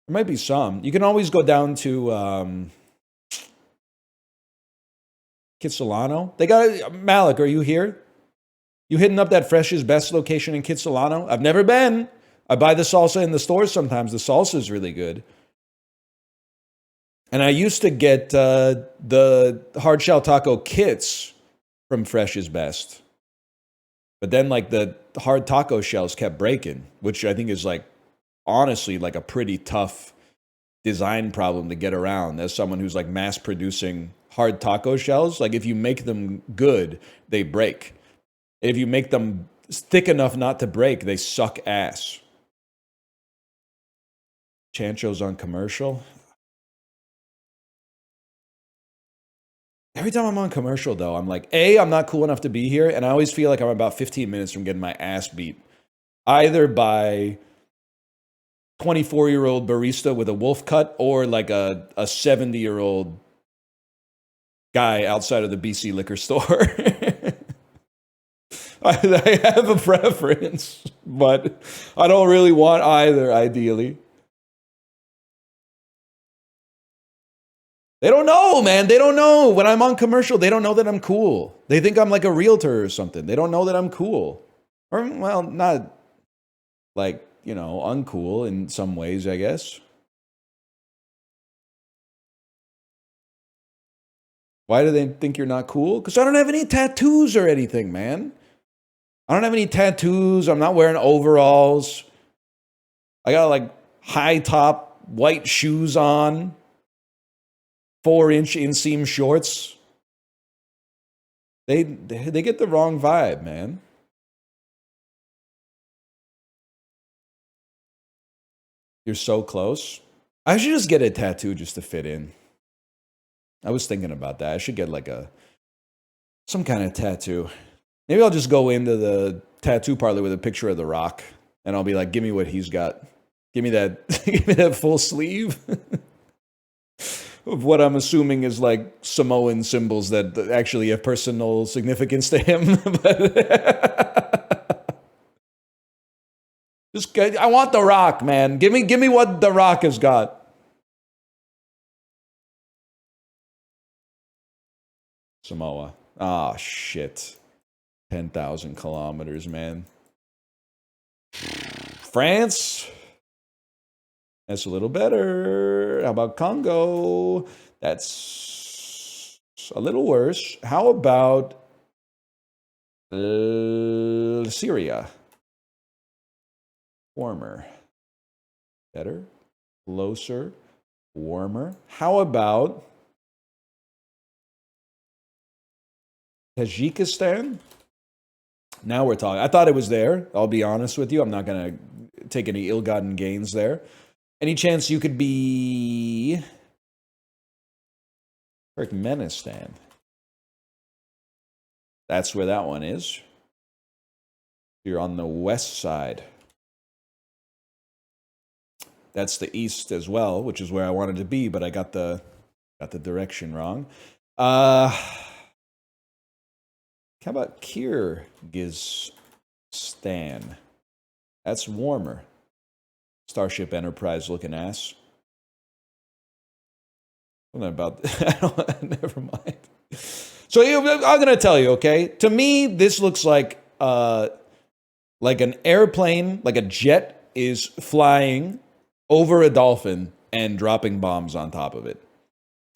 A: there might be some. You can always go down to Kitsilano. They got Malik, are you here? You hitting up that Fresh is Best location in Kitsilano? I've never been. I buy the salsa in the stores sometimes. The salsa is really good. And I used to get the hard shell taco kits from Fresh is Best. But then like the hard taco shells kept breaking, which I think is like honestly like a pretty tough design problem to get around as someone who's like mass producing hard taco shells. Like if you make them good, they break. If you make them thick enough not to break, they suck ass. Chancho's on commercial. Every time I'm on commercial, though, I'm like, A, I'm not cool enough to be here, and I always feel like I'm about 15 minutes from getting my ass beat. Either by 24-year-old barista with a wolf cut or like a 70-year-old guy outside of the BC liquor store. I have a preference, but I don't really want either, ideally. They don't know, man. They don't know. When I'm on commercial, they don't know that I'm cool. They think I'm like a realtor or something. They don't know that I'm cool. Or, well, not like, uncool in some ways, I guess. Why do they think you're not cool? Because I don't have any tattoos or anything, man. I don't have any tattoos. I'm not wearing overalls. I got like high top white shoes on. 4-inch inseam shorts. They get the wrong vibe, man. You're so close. I should just get a tattoo just to fit in. I was thinking about that. I should get like some kind of tattoo. Maybe I'll just go into the tattoo parlor with a picture of The Rock, and I'll be like, "Give me what he's got. Give me that. Give me that full sleeve." Of what I'm assuming is like Samoan symbols that actually have personal significance to him. I want The Rock, man. Give me what The Rock has got. Samoa. Ah, shit. 10,000 kilometers, man. France. That's a little better. How about Congo? That's a little worse. How about Syria? Warmer. Better. Closer. Warmer. How about Tajikistan? Now we're talking. I thought it was there. I'll be honest with you. I'm not going to take any ill-gotten gains there. Any chance you could be Turkmenistan? That's where that one is. You're on the west side. That's the east as well, which is where I wanted to be, but I got the direction wrong. How about Kyrgyzstan? That's warmer. Starship Enterprise looking ass. I don't know about. Never mind. So I'm gonna tell you, okay? To me, this looks like an airplane, like a jet is flying over a dolphin and dropping bombs on top of it.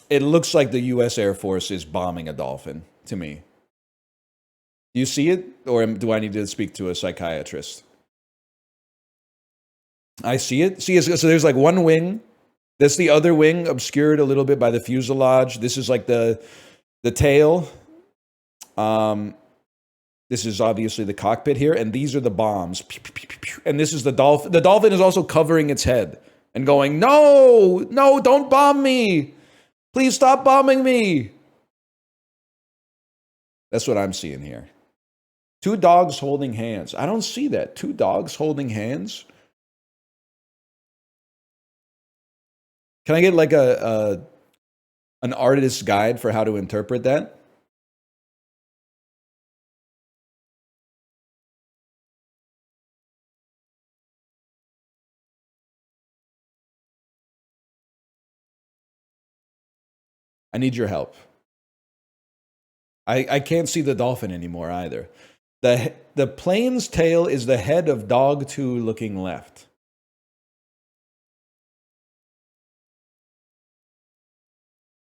A: It looks like the U.S. Air Force is bombing a dolphin to me. Do you see it, or do I need to speak to a psychiatrist? I see it. See, so there's like one wing. That's the other wing, obscured a little bit by the fuselage. This is like the tail. This is obviously the cockpit here, and these are the bombs. And this is the dolphin. The dolphin is also covering its head and going, "No, no, don't bomb me. Please stop bombing me." That's what I'm seeing here. Two dogs holding hands. I don't see that. Two dogs holding hands. Can I get like an artist's guide for how to interpret that? I need your help. I can't see the dolphin anymore either. The plane's tail is the head of dog 2 looking left.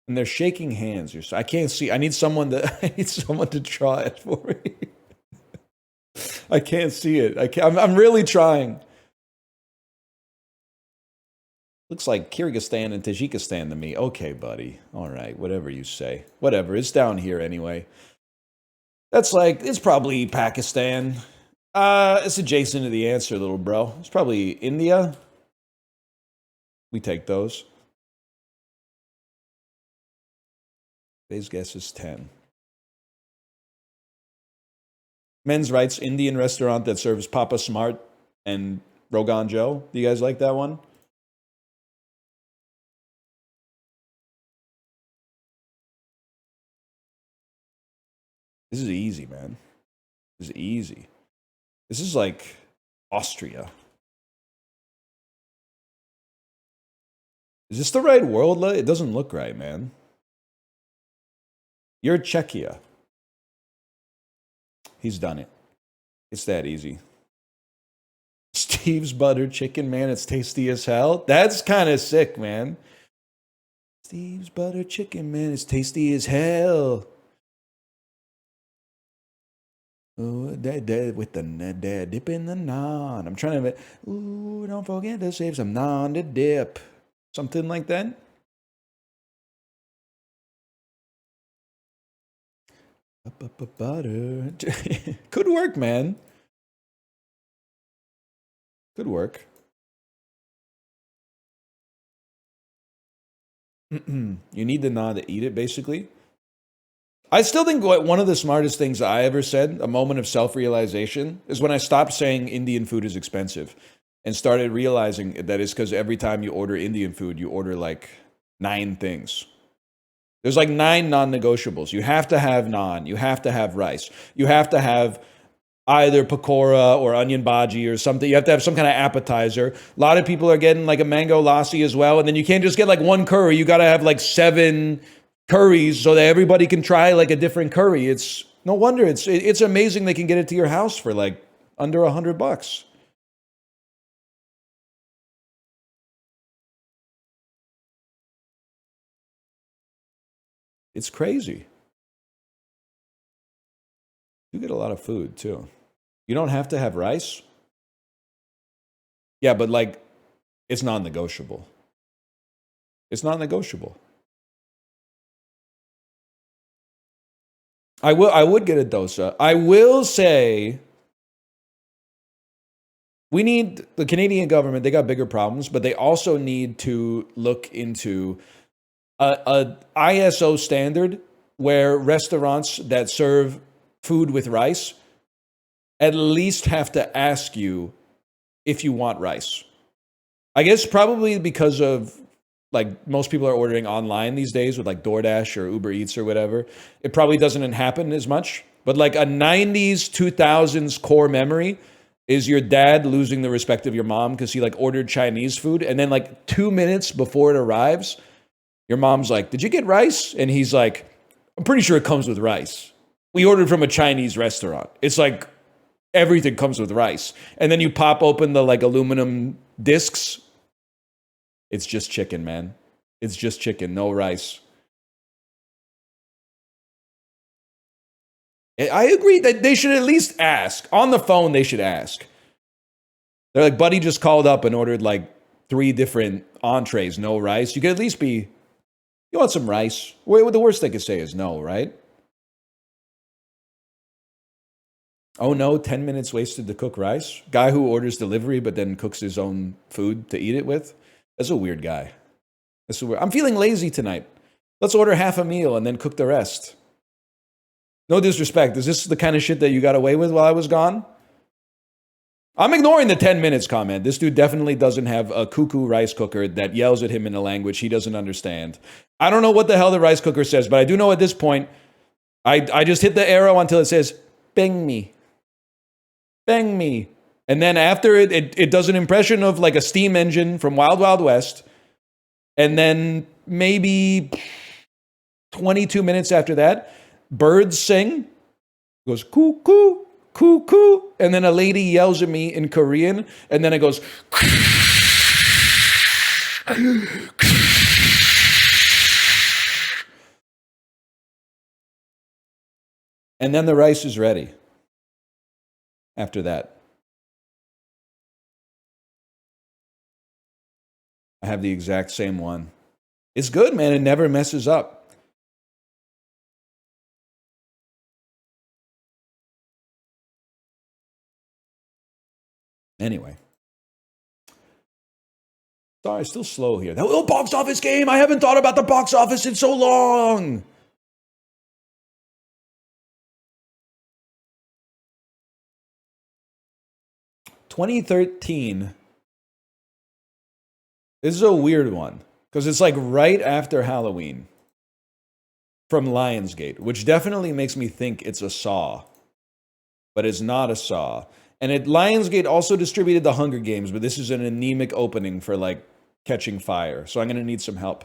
A: And they're shaking hands. I can't see. I need someone to draw it for me. I can't see it. I'm really trying. Looks like Kyrgyzstan and Tajikistan to me. Okay, buddy. All right, whatever you say. Whatever. It's down here anyway. That's like, it's probably Pakistan. It's adjacent to the answer, little bro. It's probably India. We take those. Today's guess is 10. Men's Rights Indian restaurant that serves Papa Smart and Rogan Joe. Do you guys like that one? This is easy, man. This is easy. This is like Austria. Is this the right world? It doesn't look right, man. You're Czechia. He's done it. It's that easy. Steve's butter chicken, man. It's tasty as hell. That's kind of sick, man. Steve's butter chicken, man. It's tasty as hell. Oh, dad with the dad dip in the naan. I'm trying to. Ooh, don't forget to save some naan to dip. Something like that. Butter. Could work, man. Could work. You need the naan to eat it, basically. I still think one of the smartest things I ever said, a moment of self-realization, is when I stopped saying Indian food is expensive and started realizing that it's because every time you order Indian food, you order like 9 things. There's like 9 non-negotiables. You have to have naan. You have to have rice. You have to have either pakora or onion bhaji or something. You have to have some kind of appetizer. A lot of people are getting like a mango lassi as well. And then you can't just get like one curry. You got to have like 7 curries so that everybody can try like a different curry. It's no wonder it's amazing they can get it to your house for like under $100. It's crazy. You get a lot of food too. You don't have to have rice. Yeah, but like it's non-negotiable. It's not negotiable. I would get a dosa. I will say we need the Canadian government, they got bigger problems, but they also need to look into a ISO standard where restaurants that serve food with rice at least have to ask you if you want rice. I guess probably because of like most people are ordering online these days with like DoorDash or Uber Eats or whatever. It probably doesn't happen as much. But like a 90s, 2000s core memory is your dad losing the respect of your mom because he like ordered Chinese food. And then like 2 minutes before it arrives, your mom's like, did you get rice? And he's like, I'm pretty sure it comes with rice. We ordered from a Chinese restaurant. It's like everything comes with rice. And then you pop open the like aluminum discs. It's just chicken, man. It's just chicken, no rice. I agree that they should at least ask. On the phone, they should ask. They're like, buddy just called up and ordered like 3 different entrees, no rice. You could at least be, you want some rice? Well, the worst they could say is no, right? Oh no, 10 minutes wasted to cook rice? Guy who orders delivery but then cooks his own food to eat it with? That's a weird guy. I'm feeling lazy tonight. Let's order half a meal and then cook the rest. No disrespect. Is this the kind of shit that you got away with while I was gone? I'm ignoring the 10 minutes comment. This dude definitely doesn't have a cuckoo rice cooker that yells at him in a language he doesn't understand. I don't know what the hell the rice cooker says, but I do know at this point, I just hit the arrow until it says, bang me. Bang me. And then after it does an impression of like a steam engine from Wild Wild West. And then maybe 22 minutes after that, birds sing. It goes cuckoo, cuckoo. And then a lady yells at me in Korean. And then it goes. And then the rice is ready. After that, I have the exact same one. It's good, man. It never messes up. Anyway. Sorry, still slow here. That little box office game. I haven't thought about the box office in so long. $2013. This is a weird one because it's like right after Halloween from Lionsgate, which definitely makes me think it's a Saw, but it's not a Saw. And Lionsgate also distributed The Hunger Games, but this is an anemic opening for like Catching Fire. So I'm going to need some help.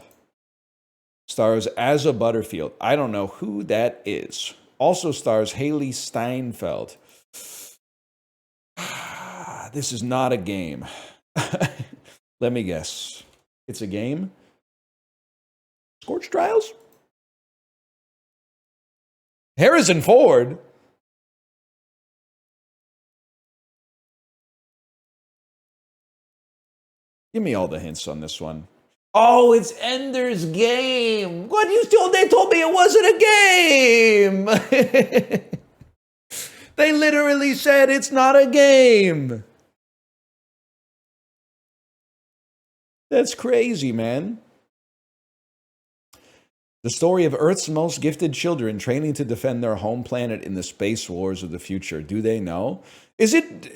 A: Stars Asa Butterfield. I don't know who that is. Also stars Haley Steinfeld. This is not a game. Let me guess. It's a game? Scorch Trials? Harrison Ford? Give me all the hints on this one. Oh, it's Ender's Game. What you told? They told me it wasn't a game. They literally said it's not a game. That's crazy, man. The story of Earth's most gifted children training to defend their home planet in the space wars of the future. Do they know? Is it...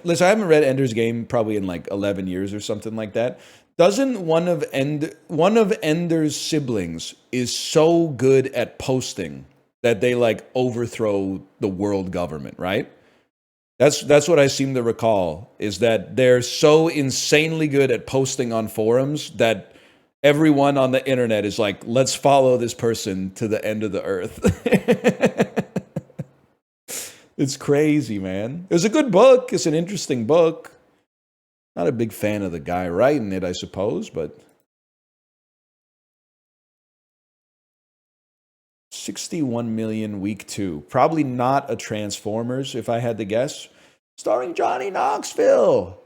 A: Listen, I haven't read Ender's Game probably in like 11 years or something like that. Doesn't one of Ender's siblings is so good at posting that they like overthrow the world government, right? That's what I seem to recall, is that they're so insanely good at posting on forums that everyone on the internet is like, let's follow this person to the end of the earth. It's crazy, man. It was a good book. It's an interesting book. Not a big fan of the guy writing it, I suppose, but 61 million week 2. Probably not a Transformers, if I had to guess. Starring Johnny Knoxville.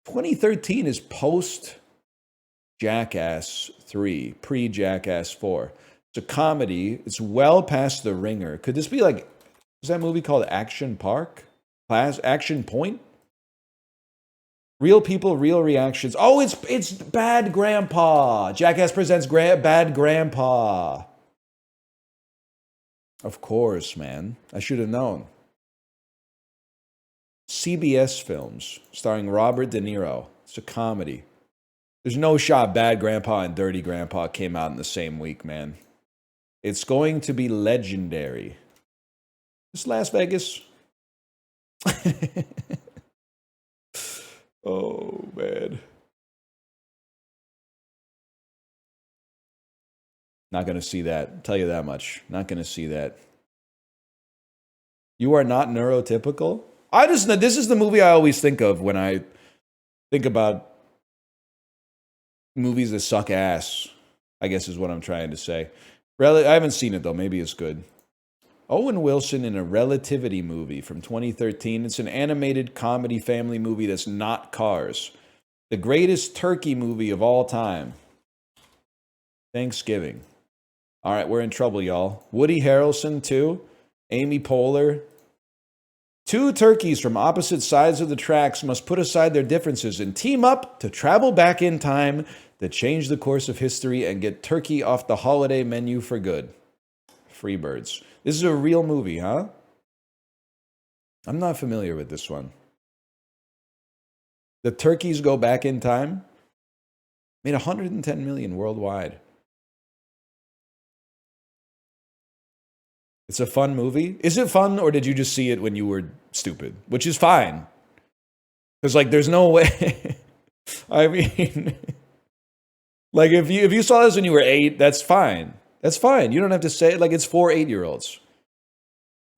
A: 2013 is post Jackass 3, pre-Jackass 4. It's a comedy. It's well past The Ringer. Could this be like, is that movie called Action Park? Action Point? Real people, real reactions. Oh, it's Bad Grandpa. Jackass presents Bad Grandpa. Of course, man. I should have known. CBS Films, starring Robert De Niro. It's a comedy. There's no shot Bad Grandpa and Dirty Grandpa came out in the same week, man. It's going to be legendary. It's Las Vegas. Oh, man. Not going to see that. Tell you that much. Not going to see that. You are not neurotypical? This is the movie I always think of when I think about movies that suck ass, I guess is what I'm trying to say. I haven't seen it, though. Maybe it's good. Owen Wilson in a Relativity movie from 2013. It's an animated comedy family movie that's not Cars. The greatest turkey movie of all time. Thanksgiving. All right, we're in trouble, y'all. Woody Harrelson, too. Amy Poehler. Two turkeys from opposite sides of the tracks must put aside their differences and team up to travel back in time to change the course of history and get turkey off the holiday menu for good. Freebirds. This is a real movie, huh? I'm not familiar with this one. The turkeys go back in time. Made 110 million worldwide. It's a fun movie. Is it fun, or did you just see it when you were stupid? Which is fine. Because, like, there's no way. I mean, like, if you saw this when you were 8, that's fine. That's fine. You don't have to say it. Like, it's for 8-year-olds.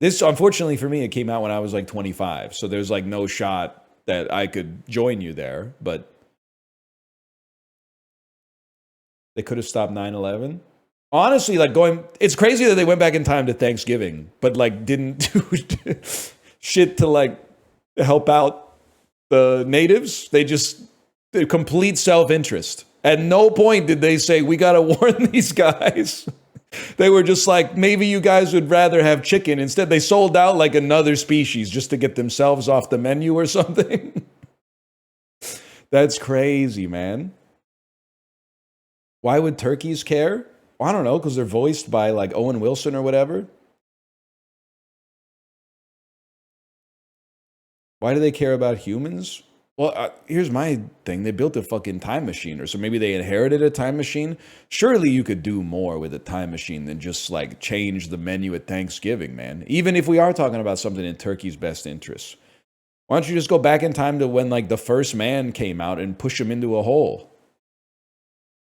A: This, unfortunately for me, it came out when I was like 25. So there's like no shot that I could join you there. But they could have stopped 9/11. Honestly, like it's crazy that they went back in time to Thanksgiving, but like didn't do shit to like help out the natives. They're complete self-interest. At no point did they say, we got to warn these guys. They were just like, maybe you guys would rather have chicken. Instead, they sold out like another species just to get themselves off the menu or something. That's crazy, man. Why would turkeys care? Well, I don't know, because they're voiced by like Owen Wilson or whatever. Why do they care about humans? Well, here's my thing. They built a fucking time machine, or so maybe they inherited a time machine. Surely you could do more with a time machine than just like change the menu at Thanksgiving, man. Even if we are talking about something in Turkey's best interests. Why don't you just go back in time to when like the first man came out and push him into a hole?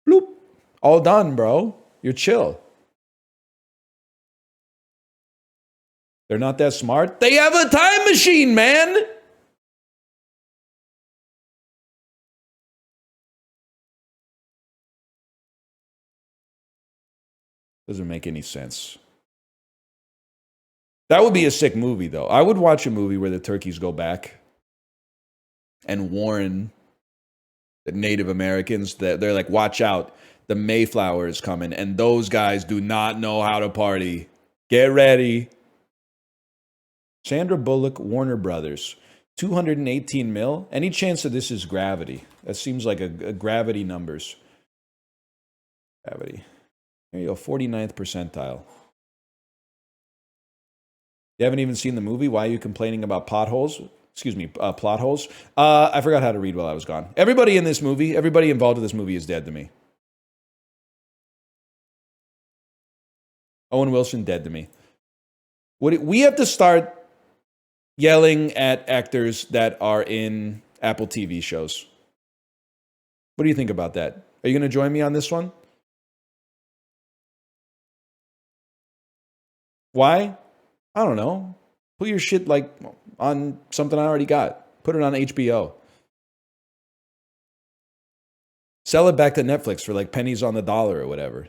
A: Bloop. All done, bro. You're chill. They're not that smart. They have a time machine, man. Doesn't make any sense. That would be a sick movie, though. I would watch a movie where the turkeys go back and warn the Native Americans that they're like, watch out, the Mayflower is coming, and those guys do not know how to party. Get ready. Sandra Bullock, Warner Brothers, 218 mil. Any chance that this is Gravity? That seems like a Gravity numbers. Gravity. There you go, 49th percentile. You haven't even seen the movie? Why are you complaining about potholes? Excuse me, plot holes? I forgot how to read while I was gone. Everybody in this movie, everybody involved in this movie is dead to me. Owen Wilson, dead to me. We have to start yelling at actors that are in Apple TV shows. What do you think about that? Are you going to join me on this one? Why? I don't know. Put your shit like on something I already got. Put it on HBO. Sell it back to Netflix for like pennies on the dollar or whatever.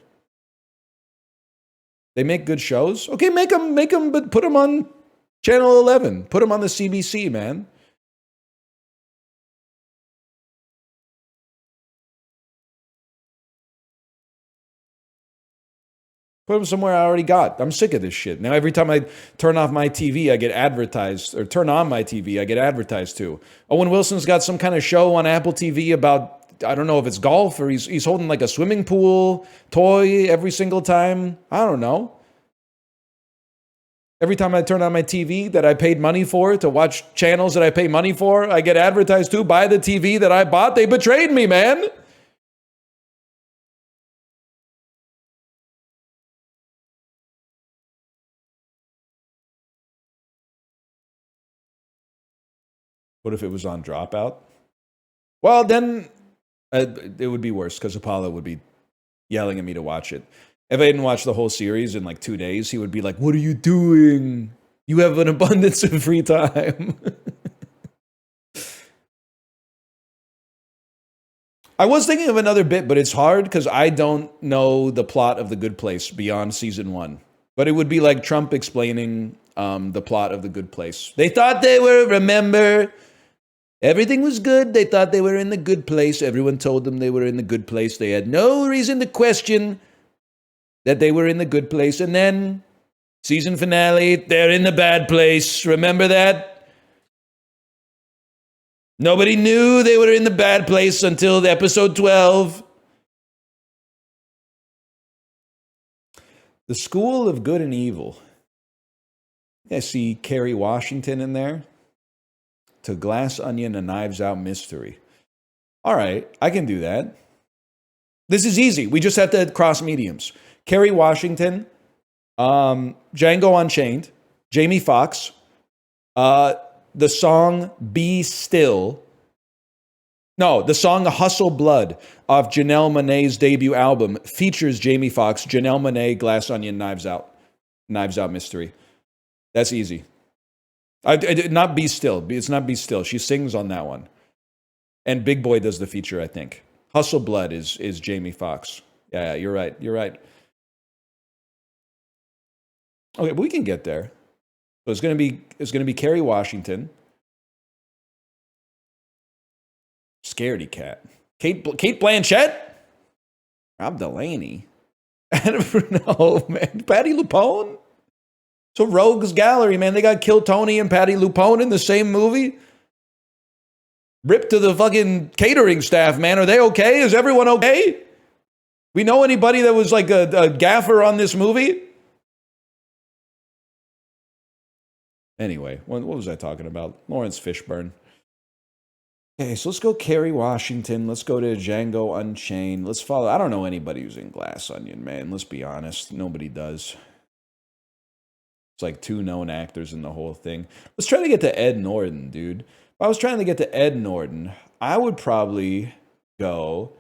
A: They make good shows. Okay, make them, but put them on Channel 11. Put them on the CBC, man. Put them somewhere I already got. I'm sick of this shit. Now, every time I turn off my TV, I get advertised, or turn on my TV, I get advertised to. Owen Wilson's got some kind of show on Apple TV about, I don't know if it's golf, or he's holding like a swimming pool toy every single time. I don't know. Every time I turn on my TV that I paid money for to watch channels that I pay money for, I get advertised to by the TV that I bought. They betrayed me, man. What if it was on Dropout? Well, then it would be worse because Apollo would be yelling at me to watch it. If I didn't watch the whole series in like 2 days, he would be like, "What are you doing? You have an abundance of free time." I was thinking of another bit, but it's hard because I don't know the plot of The Good Place beyond season 1. But it would be like Trump explaining the plot of The Good Place. They thought they were, remember, everything was good. They thought they were in the good place. Everyone told them they were in the good place. They had no reason to question that they were in the good place. And then, season finale, they're in the bad place. Remember that? Nobody knew they were in the bad place until episode 12. The School of Good and Evil. I see Kerry Washington in there. To Glass Onion, a Knives Out Mystery. All right, I can do that. This is easy. We just have to cross mediums. Kerry Washington, Django Unchained, Jamie Foxx, the song Be Still. No, the song Hustle Blood of Janelle Monáe's debut album features Jamie Foxx, Janelle Monáe, Glass Onion, Knives Out Mystery. That's easy. Not Be Still. It's not Be Still. She sings on that one. And Big Boy does the feature, I think. Hustle Blood is Jamie Foxx. Yeah, you're right. You're right. Okay, but we can get there. So it's gonna be Kerry Washington, Scaredy Cat, Kate Blanchett, Rob Delaney. I don't know, man. Patty Lupone. So Rogues Gallery, man. They got Kill Tony and Patty Lupone in the same movie. Rip to the fucking catering staff, man. Are they okay? Is everyone okay? We know anybody that was like a gaffer on this movie? Anyway, what was I talking about? Lawrence Fishburne. Okay, so let's go Kerry Washington. Let's go to Django Unchained. Let's follow. I don't know anybody who's in Glass Onion, man. Let's be honest. Nobody does. It's like 2 known actors in the whole thing. Let's try to get to Ed Norton, dude. If I was trying to get to Ed Norton, I would probably go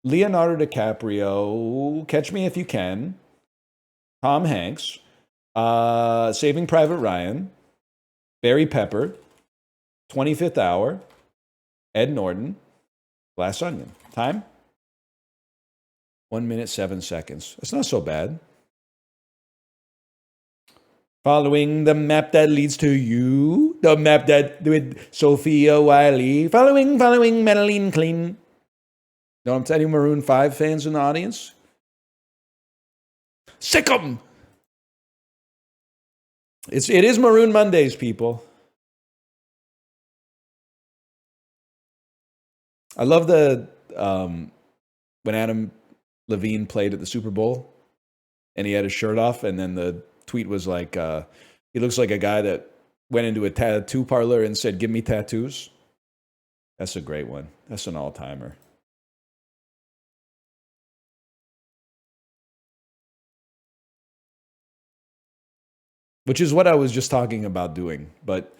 A: Leonardo DiCaprio, Catch Me If You Can, Tom Hanks, Saving Private Ryan, Barry Pepper, 25th Hour, Ed Norton, Glass Onion. Time? 1 minute, 7 seconds. That's not so bad. Following the map that leads to you. The map that with Sophia Wiley. Following Madeline Clean. Know what I'm telling you, Maroon 5 fans in the audience? Sick 'em! It is Maroon Mondays, people. I love the when Adam Levine played at the Super Bowl and he had his shirt off, and then the tweet was like, he looks like a guy that went into a tattoo parlor and said, "Give me tattoos." That's a great one. That's an all-timer. Which is what I was just talking about doing. But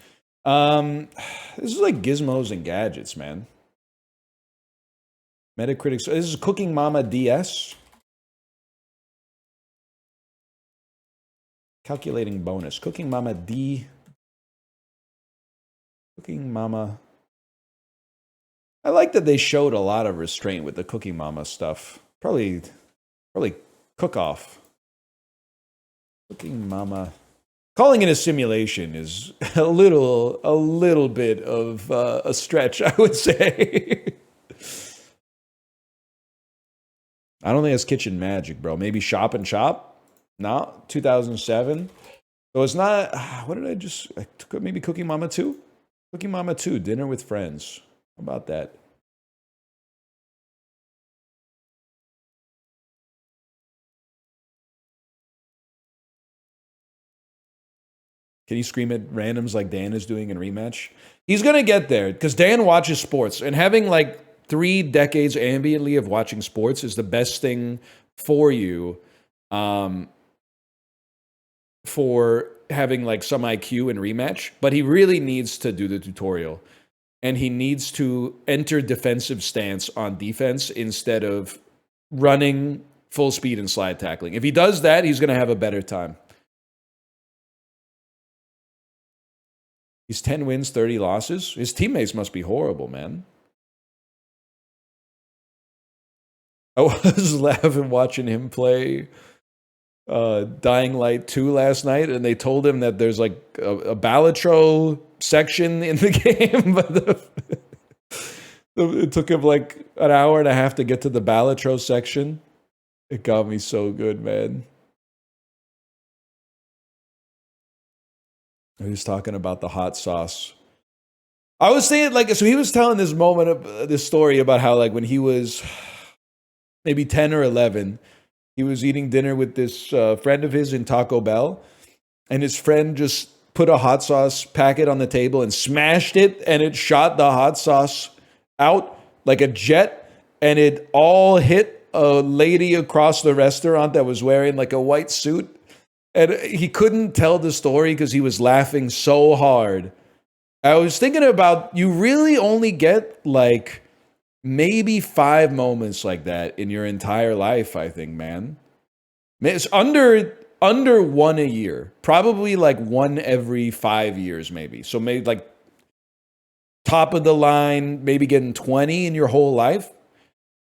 A: this is like gizmos and gadgets, man. Metacritic. This is Cooking Mama DS. Calculating bonus. Cooking Mama D. Cooking Mama. I like that they showed a lot of restraint with the Cooking Mama stuff. Probably cook off. Cooking Mama. Calling it a simulation is a little bit of a stretch, I would say. I don't think it's Kitchen Magic, bro. Maybe Shop and Shop? No, 2007. So it's not, what did I just, maybe Cooking Mama 2? Cooking Mama 2, Dinner with Friends. How about that? Can you scream at randoms like Dan is doing in Rematch? He's going to get there because Dan watches sports, and having like 3 decades ambiently of watching sports is the best thing for you for having like some IQ in Rematch. But he really needs to do the tutorial and he needs to enter defensive stance on defense instead of running full speed and slide tackling. If he does that, he's going to have a better time. He's 10 wins, 30 losses. His teammates must be horrible, man. I was laughing watching him play Dying Light 2 last night, and they told him that there's like a Balatro section in the game, but it took him like an hour and a half to get to the Balatro section. It got me so good, man. He was talking about the hot sauce. I was saying, like, so he was telling this this story about how, like, when he was maybe 10 or 11, he was eating dinner with this friend of his in Taco Bell, and his friend just put a hot sauce packet on the table and smashed it, and it shot the hot sauce out like a jet, and it all hit a lady across the restaurant that was wearing like a white suit. And he couldn't tell the story because he was laughing so hard. I was thinking about, you really only get like maybe 5 moments like that in your entire life, I think, man. It's under 1 a year. Probably like 1 every 5 years, maybe. So maybe like top of the line, maybe getting 20 in your whole life.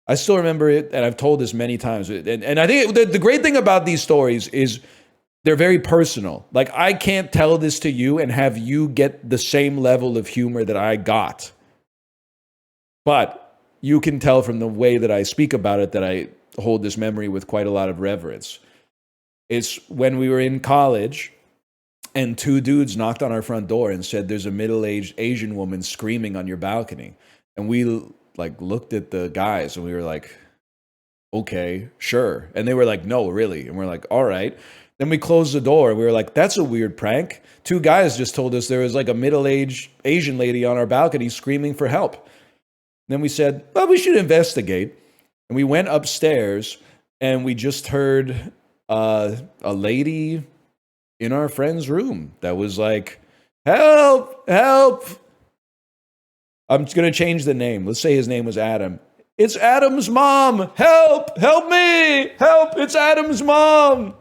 A: I still remember it, and I've told this many times. And I think the great thing about these stories is they're very personal. Like, I can't tell this to you and have you get the same level of humor that I got. But you can tell from the way that I speak about it that I hold this memory with quite a lot of reverence. It's when we were in college and 2 dudes knocked on our front door and said, there's a middle-aged Asian woman screaming on your balcony. And we like looked at the guys and we were like, okay, sure. And they were like, no, really. And we're like, all right. Then we closed the door and we were like, that's a weird prank. 2 guys just told us there was like a middle-aged Asian lady on our balcony screaming for help. Then we said, well, we should investigate. And we went upstairs and we just heard a lady in our friend's room that was like, help, help. I'm just going to change the name. Let's say his name was Adam. It's Adam's mom. Help, help me. Help, it's Adam's mom.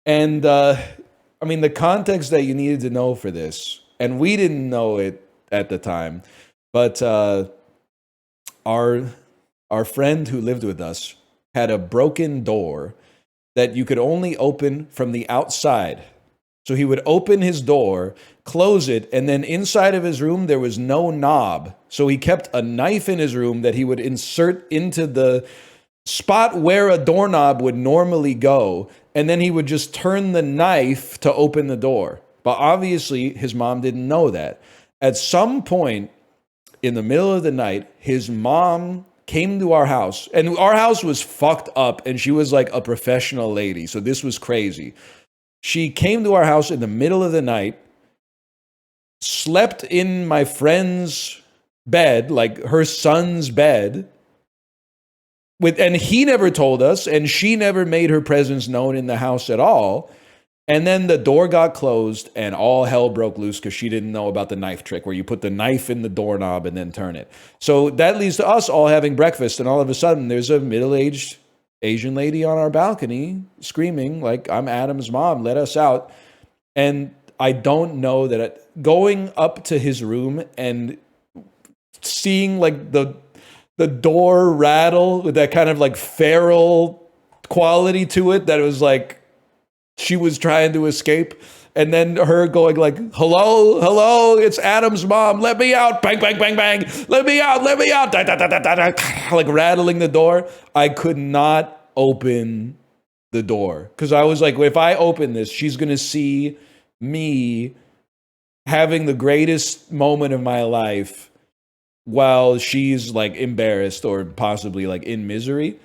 A: And, I mean, the context that you needed to know for this, and we didn't know it at the time, but our friend who lived with us had a broken door that you could only open from the outside. So he would open his door, close it, and then inside of his room, there was no knob. So he kept a knife in his room that he would insert into the spot where a doorknob would normally go, and then he would just turn the knife to open the door. But obviously, his mom didn't know that. At some point in the middle of the night, his mom came to our house, and our house was fucked up, and she was like a professional lady, so this was crazy. She came to our house in the middle of the night, slept in my friend's bed, like her son's bed, and he never told us, and she never made her presence known in the house at all. And then the door got closed and all hell broke loose because she didn't know about the knife trick where you put the knife in the doorknob and then turn it. So that leads to us all having breakfast, and all of a sudden there's a middle-aged Asian lady on our balcony screaming like, I'm Adam's mom, let us out. And I don't know that going up to his room and seeing like the door rattle with that kind of like feral quality to it, that it was like she was trying to escape, and then her going like, hello, hello, it's Adam's mom, let me out, bang, bang, bang, bang, let me out, da, da, da, da, da, da, like rattling the door. I could not open the door because I was like, if I open this, she's going to see me having the greatest moment of my life while she's like embarrassed or possibly like in misery.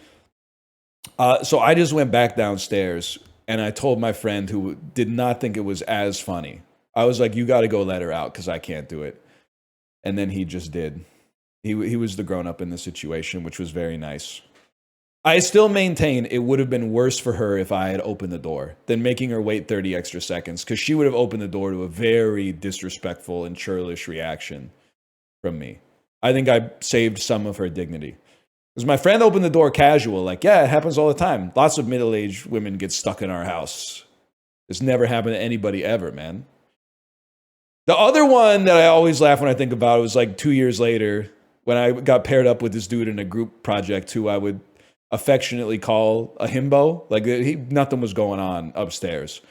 A: So I just went back downstairs and I told my friend, who did not think it was as funny, I was like, you got to go let her out because I can't do it. And then he just did. He was the grown up in the situation, which was very nice. I still maintain it would have been worse for her if I had opened the door than making her wait 30 extra seconds, because she would have opened the door to a very disrespectful and churlish reaction from me. I think I saved some of her dignity. Because my friend opened the door casual, like, yeah, it happens all the time. Lots of middle-aged women get stuck in our house. It's never happened to anybody ever, man. The other one that I always laugh when I think about it was like 2 years later when I got paired up with this dude in a group project who I would affectionately call a himbo. Like, nothing was going on upstairs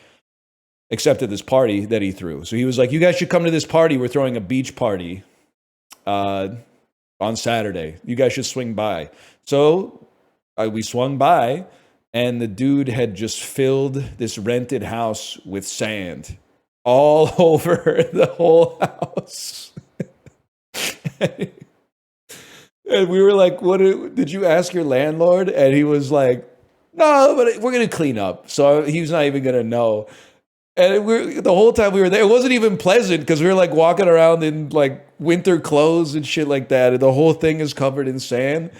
A: except at this party that he threw. So he was like, you guys should come to this party. We're throwing a beach party on Saturday. You guys should swing by. So we swung by, and the dude had just filled this rented house with sand all over the whole house. And we were like, "What did you ask your landlord?" And he was like, "No, but we're going to clean up." So he was not even going to know. And the whole time we were there, it wasn't even pleasant because we were like walking around in like winter clothes and shit like that. And the whole thing is covered in sand.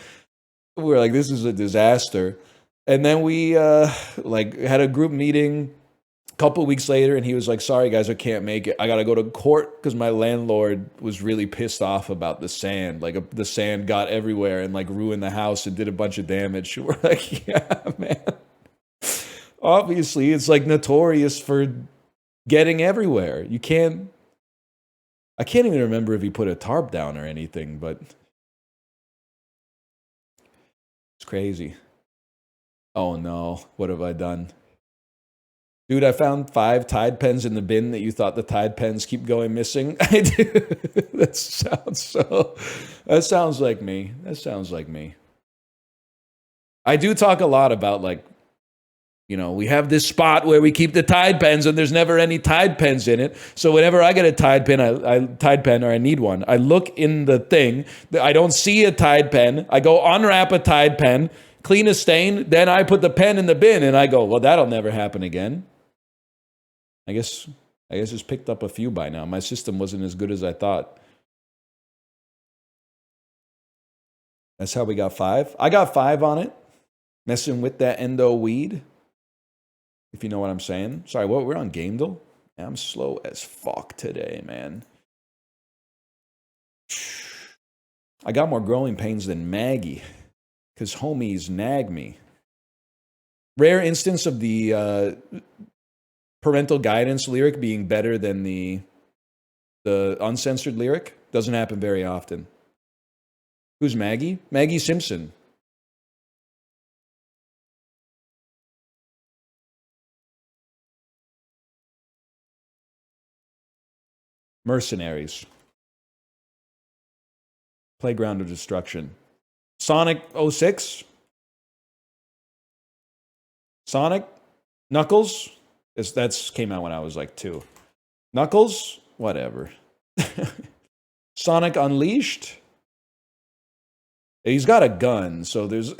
A: We were like, this is a disaster. And then we like had a group meeting a couple weeks later, and he was like, sorry guys, I can't make it. I got to go to court because my landlord was really pissed off about the sand. Like the sand got everywhere and like ruined the house and did a bunch of damage. We're like, yeah, man. Obviously, it's like notorious for getting everywhere. I can't even remember if he put a tarp down or anything, but it's crazy. Oh no, what have I done? Dude, I found 5 Tide pens in the bin that you thought the Tide pens keep going missing. I do. That sounds like me. That sounds like me. I do talk a lot about like, you know, we have this spot where we keep the Tide pens and there's never any Tide pens in it. So whenever I get a Tide pen, Tide pen or I need one, I look in the thing. I don't see a Tide pen. I go unwrap a Tide pen, clean a stain, then I put the pen in the bin and I go, well, that'll never happen again. I guess it's picked up a few by now. My system wasn't as good as I thought. That's how we got 5. I got 5 on it. Messing with that endo weed. If you know what I'm saying. Sorry, what? We're on Gamedel? Yeah, I'm slow as fuck today, man. I got more growing pains than Maggie. Because homies nag me. Rare instance of the parental guidance lyric being better than the uncensored lyric. Doesn't happen very often. Who's Maggie? Maggie Simpson. Mercenaries. Playground of Destruction. Sonic 06? Sonic? Knuckles? That's came out when I was like 2. Knuckles? Whatever. Sonic Unleashed? He's got a gun, so there's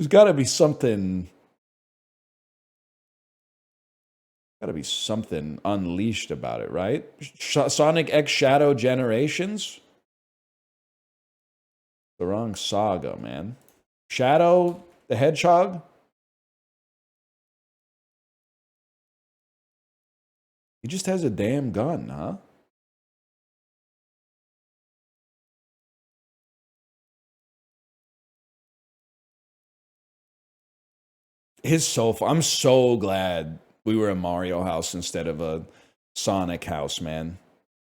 A: got to be something. Got to be something unleashed about it, right? Sonic X Shadow Generations? The wrong saga, man. Shadow the Hedgehog? He just has a damn gun, huh? I'm so glad we were a Mario house instead of a Sonic house, man.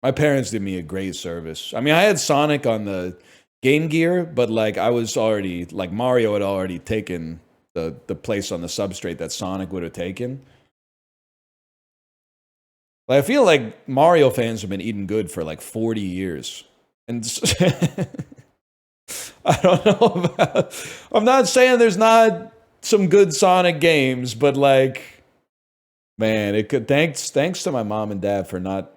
A: My parents did me a great service. I mean, I had Sonic on the Game Gear, but like I was already, like Mario had already taken the place on the substrate that Sonic would have taken. Like, I feel like Mario fans have been eating good for like 40 years. And I don't know about, I'm not saying there's not some good Sonic games, but like, man, it could, thanks to my mom and dad for not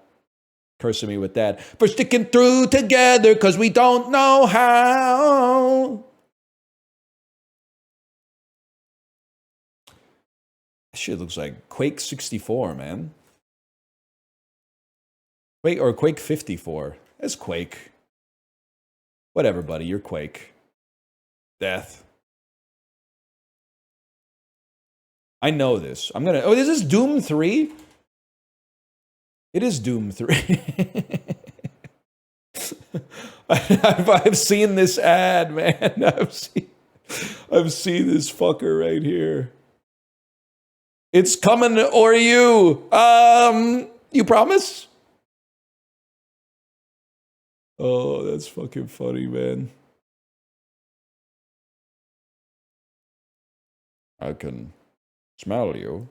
A: cursing me with that. For sticking through together because we don't know how. Shit looks like Quake 64, man. Quake 54. That's Quake. Whatever, buddy. You're Quake. Death. I know this. I'm gonna. Oh, is this Doom 3? It is Doom 3. I've seen this ad, man. I've seen this fucker right here. It's coming, or you? You promise? Oh, that's fucking funny, man. I can smell you.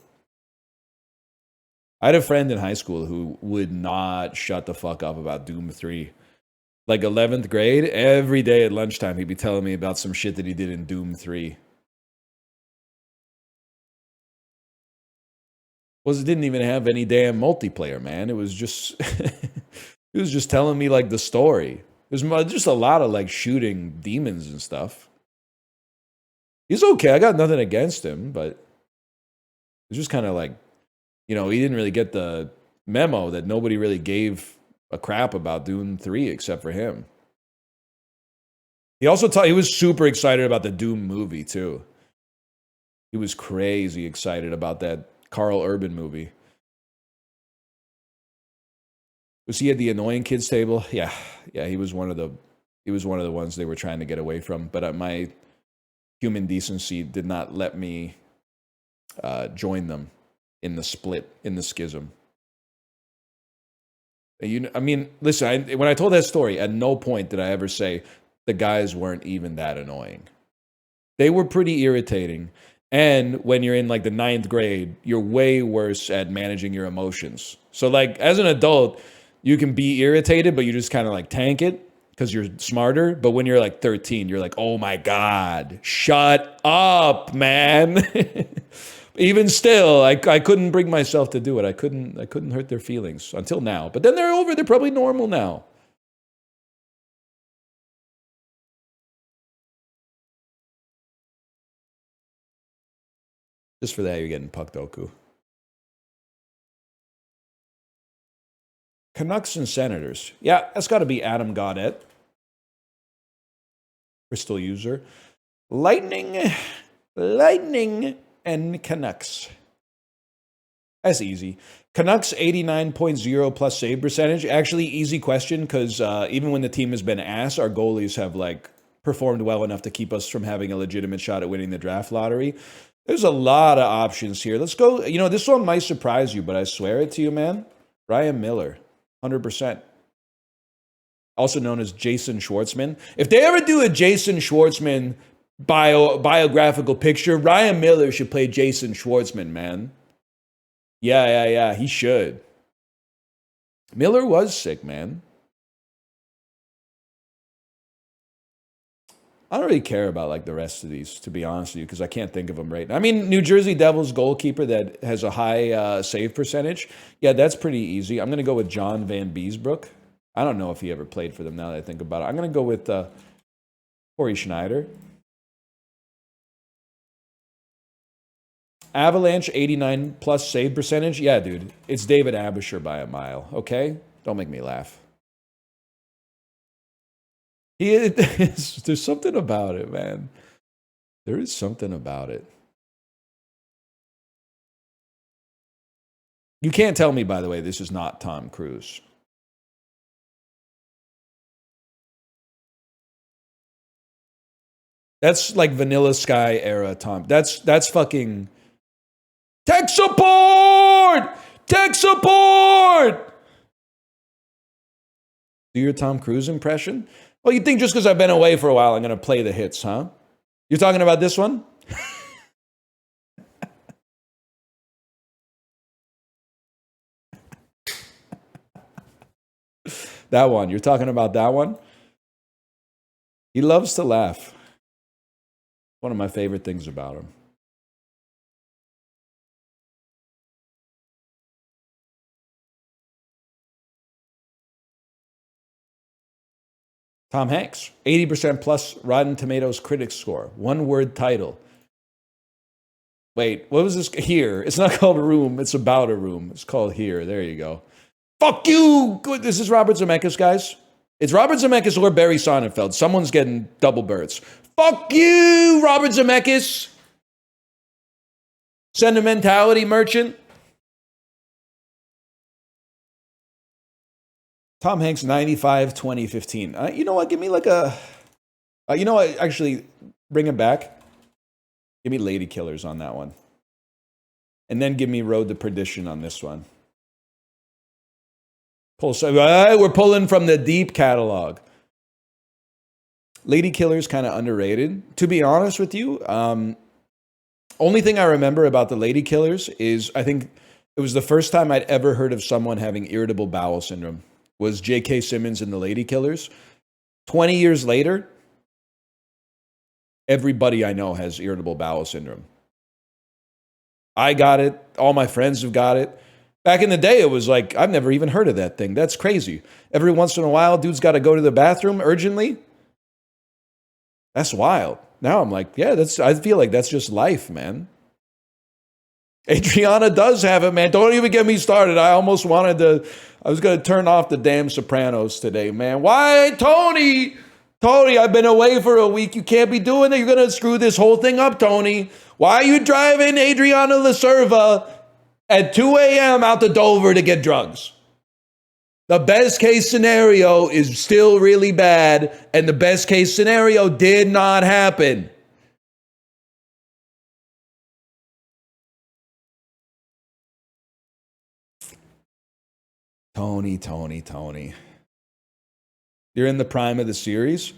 A: I had a friend in high school who would not shut the fuck up about Doom 3. Like 11th grade, every day at lunchtime, he'd be telling me about some shit that he did in Doom 3. It didn't even have any damn multiplayer, man. It was just, he was just telling me like the story. There's just a lot of like shooting demons and stuff. He's okay. I got nothing against him, but it's just kind of like, you know, he didn't really get the memo that nobody really gave a crap about Doom 3 except for him. He also he was super excited about the Doom movie too. He was crazy excited about that Carl Urban movie. Was he at the annoying kids table? Yeah, he was one of the ones they were trying to get away from. But my human decency did not let me join them in the split, in the schism. I mean, listen, when I told that story, at no point did I ever say the guys weren't even that annoying. They were pretty irritating. And when you're in like the 9th grade, you're way worse at managing your emotions. So like as an adult, you can be irritated, but you just kind of like tank it because you're smarter. But when you're like 13, you're like, oh my God, shut up, man. Even still, I couldn't bring myself to do it. I couldn't hurt their feelings until now. But then they're over. They're probably normal now. Just for that, you're getting Puck Doku. Canucks and Senators. Yeah, that's got to be Adam Gaudette. Crystal user. Lightning and Canucks. That's easy. Canucks 89.0 plus save percentage. Actually, easy question because even when the team has been ass, our goalies have like performed well enough to keep us from having a legitimate shot at winning the draft lottery. There's a lot of options here. Let's go. You know, this one might surprise you, but I swear it to you, man. Ryan Miller, 100%. Also known as Jason Schwartzman. If they ever do a Jason Schwartzman biographical picture, Ryan Miller should play Jason Schwartzman, man. Yeah, he should. Miller was sick, man. I don't really care about like the rest of these, to be honest with you, because I can't think of them right now. I mean, New Jersey Devils goalkeeper that has a high save percentage. Yeah, that's pretty easy. I'm going to go with John Van Beesbrook. I don't know if he ever played for them now that I think about it. I'm going to go with Corey Schneider. Avalanche, 89 plus save percentage. Yeah, dude. It's David Abisher by a mile, okay? Don't make me laugh. There's something about it, man. There is something about it. You can't tell me, by the way, this is not Tom Cruise. That's like Vanilla Sky era Tom. That's fucking tech support! Tech support! Do your Tom Cruise impression? Well, you think just because I've been away for a while, I'm going to play the hits, huh? You're talking about this one? That one. You're talking about that one? He loves to laugh. One of my favorite things about him. Tom Hanks, 80% plus Rotten Tomatoes critics score. One word title. Wait, what was this? Here. It's not called Room. It's about a room. It's called Here. There you go. Fuck you! Good. This is Robert Zemeckis, guys. It's Robert Zemeckis or Barry Sonnenfeld. Someone's getting double birds. Fuck you, Robert Zemeckis! Sentimentality merchant. Tom Hanks, 95, 2015. You know what? Give me like a... you know what? Actually, bring it back. Give me Lady Killers on that one. And then give me Road to Perdition on this one. We're pulling from the deep catalog. Lady Killers kind of underrated. To be honest with you, only thing I remember about the Lady Killers is I think it was the first time I'd ever heard of someone having irritable bowel syndrome. Was J.K. Simmons in the Lady Killers. 20 years later, everybody I know has irritable bowel syndrome. I got it. All my friends have got it. Back in the day, it was like, I've never even heard of that thing. That's crazy. Every once in a while, dude's got to go to the bathroom urgently. That's wild. Now I'm like, yeah, I feel like that's just life, man. Adriana does have it, man. Don't even get me started. I was going to turn off the damn Sopranos today, man. Why, Tony? Tony, I've been away for a week. You can't be doing that. You're going to screw this whole thing up, Tony. Why are you driving Adriana Lacerva at 2 a.m. out to Dover to get drugs? The best case scenario is still really bad, and the best case scenario did not happen. Tony. You're in the prime of the series.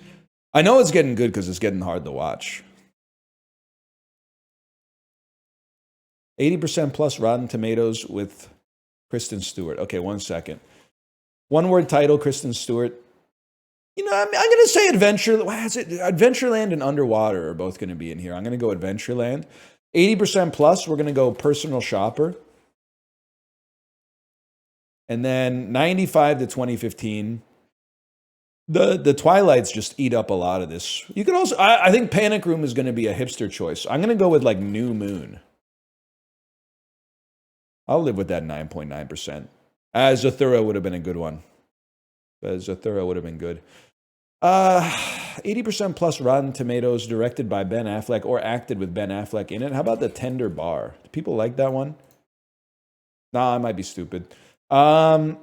A: I know it's getting good because it's getting hard to watch. 80% plus Rotten Tomatoes with Kristen Stewart. Okay, 1 second. One word title, Kristen Stewart. You know, I'm going to say Adventureland and Underwater are both going to be in here. I'm going to go Adventureland. 80% plus, we're going to go Personal Shopper. And then 95 to 2015. The Twilights just eat up a lot of this. You could also, I think Panic Room is going to be a hipster choice. I'm going to go with like New Moon. I'll live with that 9.9%. Zathura would have been a good one. Zathura would have been good. 80% plus Rotten Tomatoes, directed by Ben Affleck or acted with Ben Affleck in it. How about The Tender Bar? Do people like that one? Nah, I might be stupid. 80%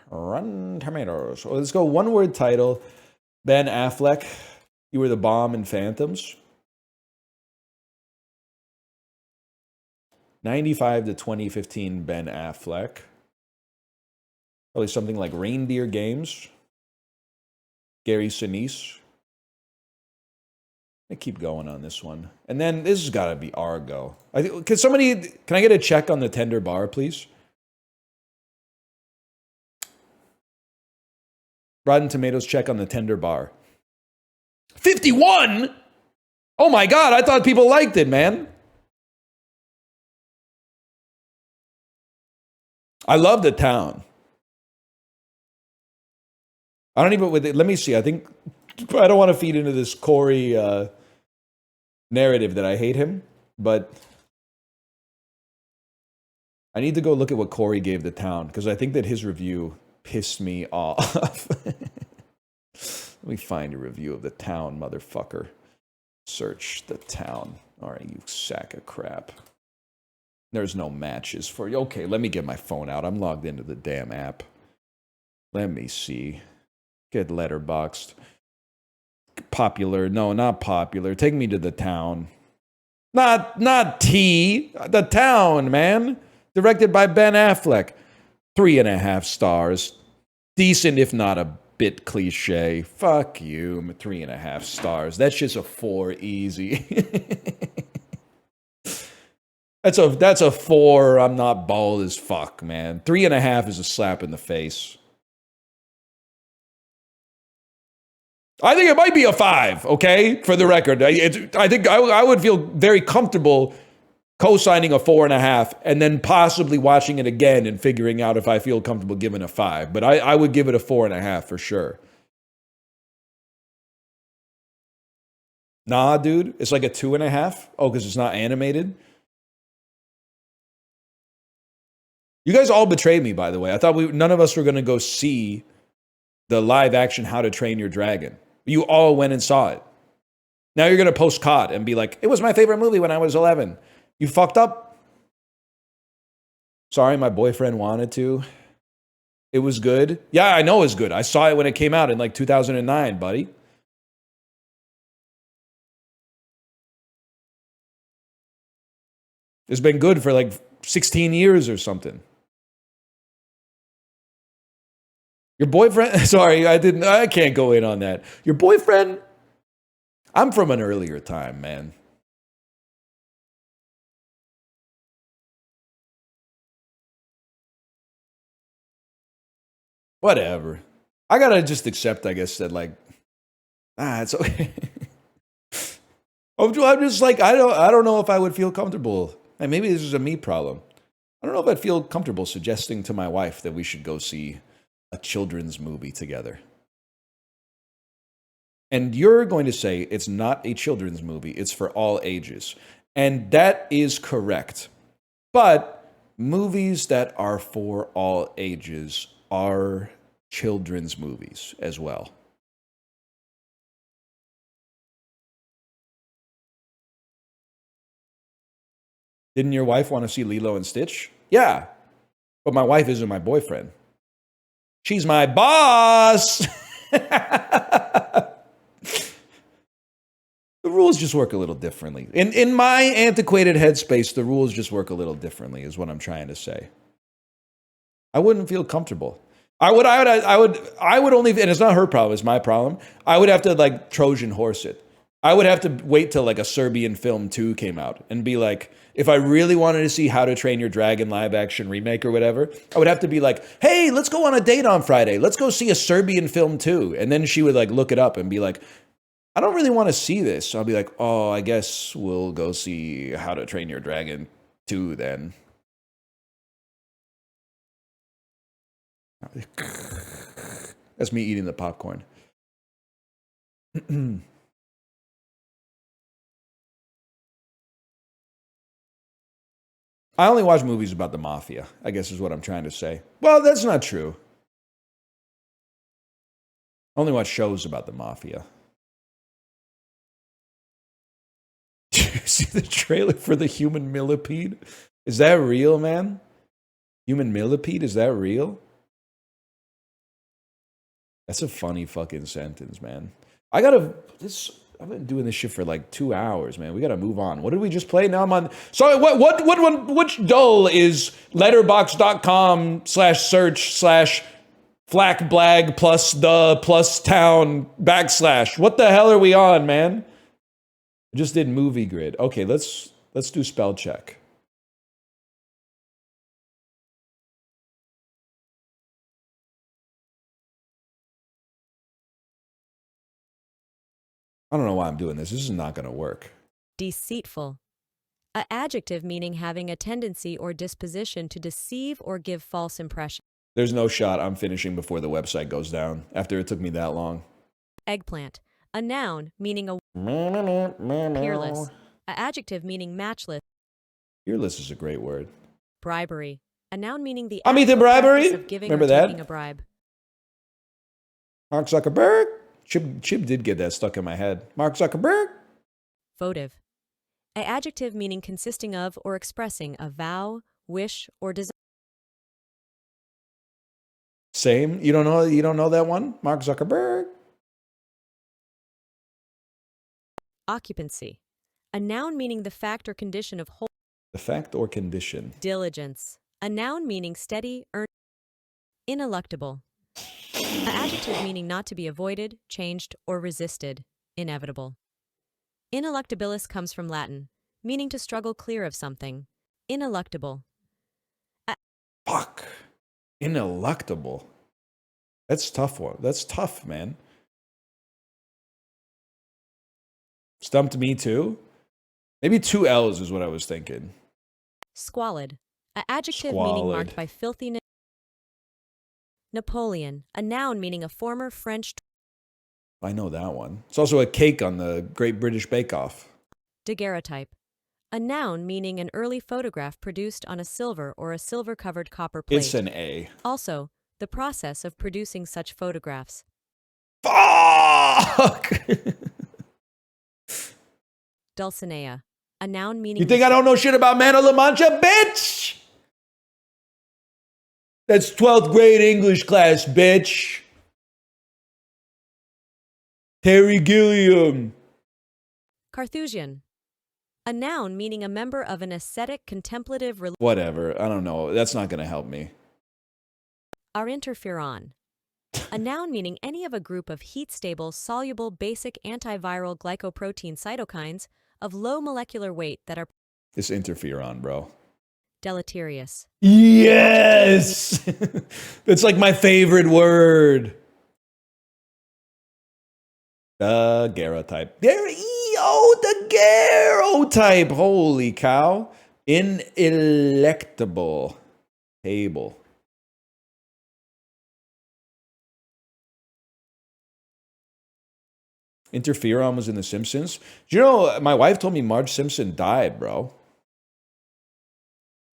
A: Rotten Tomatoes. Well, let's go one word title. Ben Affleck. You were the bomb in Phantoms. 95 to 2015 Ben Affleck. Probably something like Reindeer Games. Gary Sinise. I keep going on this one. And then this has got to be Argo. Can I get a check on The Tender Bar, please? Rotten Tomatoes check on The Tender Bar. 51? Oh my God, I thought people liked it, man. I love The Town. Let me see. I don't want to feed into this Corey narrative that I hate him, but I need to go look at what Corey gave The Town, because I think that his review pissed me off. Let me find a review of The Town, motherfucker. Search The Town. All right, you sack of crap. There's no matches for you. Okay, let me get my phone out. I'm logged into the damn app. Let me see. Get Letterboxd. Popular. No, not popular. Take me to The Town. Not T. The Town, man. Directed by Ben Affleck. 3.5 stars. Decent, if not a bit cliche. Fuck you. 3.5 stars. That's just a 4 easy. That's a 4. I'm not bald as fuck, man. 3.5 is a slap in the face. I think it might be a 5, okay? For the record. I think I would feel very comfortable co-signing a 4.5 and then possibly watching it again and figuring out if I feel comfortable giving a 5. But I would give it a 4.5 for sure. Nah, dude. It's like a 2.5. Oh, because it's not animated? You guys all betrayed me, by the way. I thought none of us were going to go see the live action How to Train Your Dragon. You all went and saw it. Now you're going to post COD and be like, it was my favorite movie when I was 11. You fucked up. Sorry, my boyfriend wanted to. It was good. Yeah, I know it was good. I saw it when it came out in like 2009, buddy. It's been good for like 16 years or something. Your boyfriend, sorry, I can't go in on that. Your boyfriend, I'm from an earlier time, man. Whatever. I gotta just accept, I guess, that like, it's okay. I'm just like, I don't know if I would feel comfortable. And maybe this is a me problem. I don't know if I'd feel comfortable suggesting to my wife that we should go see a children's movie together. And you're going to say it's not a children's movie, it's for all ages. And that is correct. But movies that are for all ages are children's movies as well. Didn't your wife want to see Lilo and Stitch? Yeah. But my wife isn't my boyfriend. She's my boss. The rules just work a little differently. In my antiquated headspace, the rules just work a little differently, is what I'm trying to say. I wouldn't feel comfortable. I would only, and it's not her problem, it's my problem. I would have to like Trojan horse it. I would have to wait till like a Serbian film 2 came out and be like, if I really wanted to see How to Train Your Dragon live action remake or whatever, I would have to be like, hey, let's go on a date on Friday. Let's go see a Serbian film 2. And then she would like look it up and be like, I don't really want to see this. So I'll be like, oh, I guess we'll go see How to Train Your Dragon 2 then. That's me eating the popcorn. I only watch movies about the mafia, I guess is what I'm trying to say. Well, that's not true. I only watch shows about the mafia. Did you see the trailer for the human millipede? Is that real, man? Human millipede, is that real? That's a funny fucking sentence, man. I've been doing this shit for like 2 hours, man. We gotta move on. What did we just play? Now I'm on. Sorry, which dull is letterbox.com/search/flackblag plus the plus town / What the hell are we on, man? I just did movie grid. Okay, let's do spell check. I don't know why I'm doing this. This is not going to work.
B: Deceitful. An adjective meaning having a tendency or disposition to deceive or give false impressions.
A: There's no shot I'm finishing before the website goes down, after it took me that long.
B: Eggplant. A noun meaning a peerless. An adjective meaning matchless.
A: Peerless is a great word.
B: Bribery. A noun meaning the
A: I'm Ethan Bribery.
B: Of giving
A: Remember
B: or
A: that?
B: taking a bribe.
A: Mark Zuckerberg. Chip did get that stuck in my head. Mark Zuckerberg.
B: Votive. An adjective meaning consisting of or expressing a vow, wish, or desire.
A: Same. You don't know that one? Mark Zuckerberg.
B: Occupancy. A noun meaning the fact or condition of whole.
A: The fact or condition.
B: Diligence. A noun meaning steady, earnest. Ineluctable. An adjective meaning not to be avoided, changed, or resisted. Inevitable. Ineluctabilis comes from Latin, meaning to struggle clear of something. Ineluctable.
A: Fuck. Ineluctable. That's tough one. That's tough, man. Stumped me too? Maybe 2 L's is what I was thinking.
B: Squalid. An adjective meaning marked by filthiness. Napoleon. A noun meaning a former French.
A: I know that one. It's also a cake on the Great British Bake Off.
B: Daguerreotype. A noun meaning an early photograph produced on a silver or a silver-covered copper plate.
A: It's an A.
B: Also, the process of producing such photographs.
A: Fuck!
B: Dulcinea. A noun meaning...
A: You think I don't know shit about Man of La Mancha, bitch? That's 12th grade English class, bitch. Terry Gilliam.
B: Carthusian. A noun meaning a member of an ascetic, contemplative...
A: Whatever. I don't know. That's not going to help me.
B: Are interferon. A noun meaning any of a group of heat-stable, soluble, basic antiviral glycoprotein cytokines of low molecular weight that are...
A: It's interferon, bro.
B: Deleterious.
A: Yes! That's like my favorite word. Daguerreotype. The daguerreotype. Holy cow. Inelectable. Table. Interferon was in The Simpsons. Do you know, my wife told me Marge Simpson died, bro.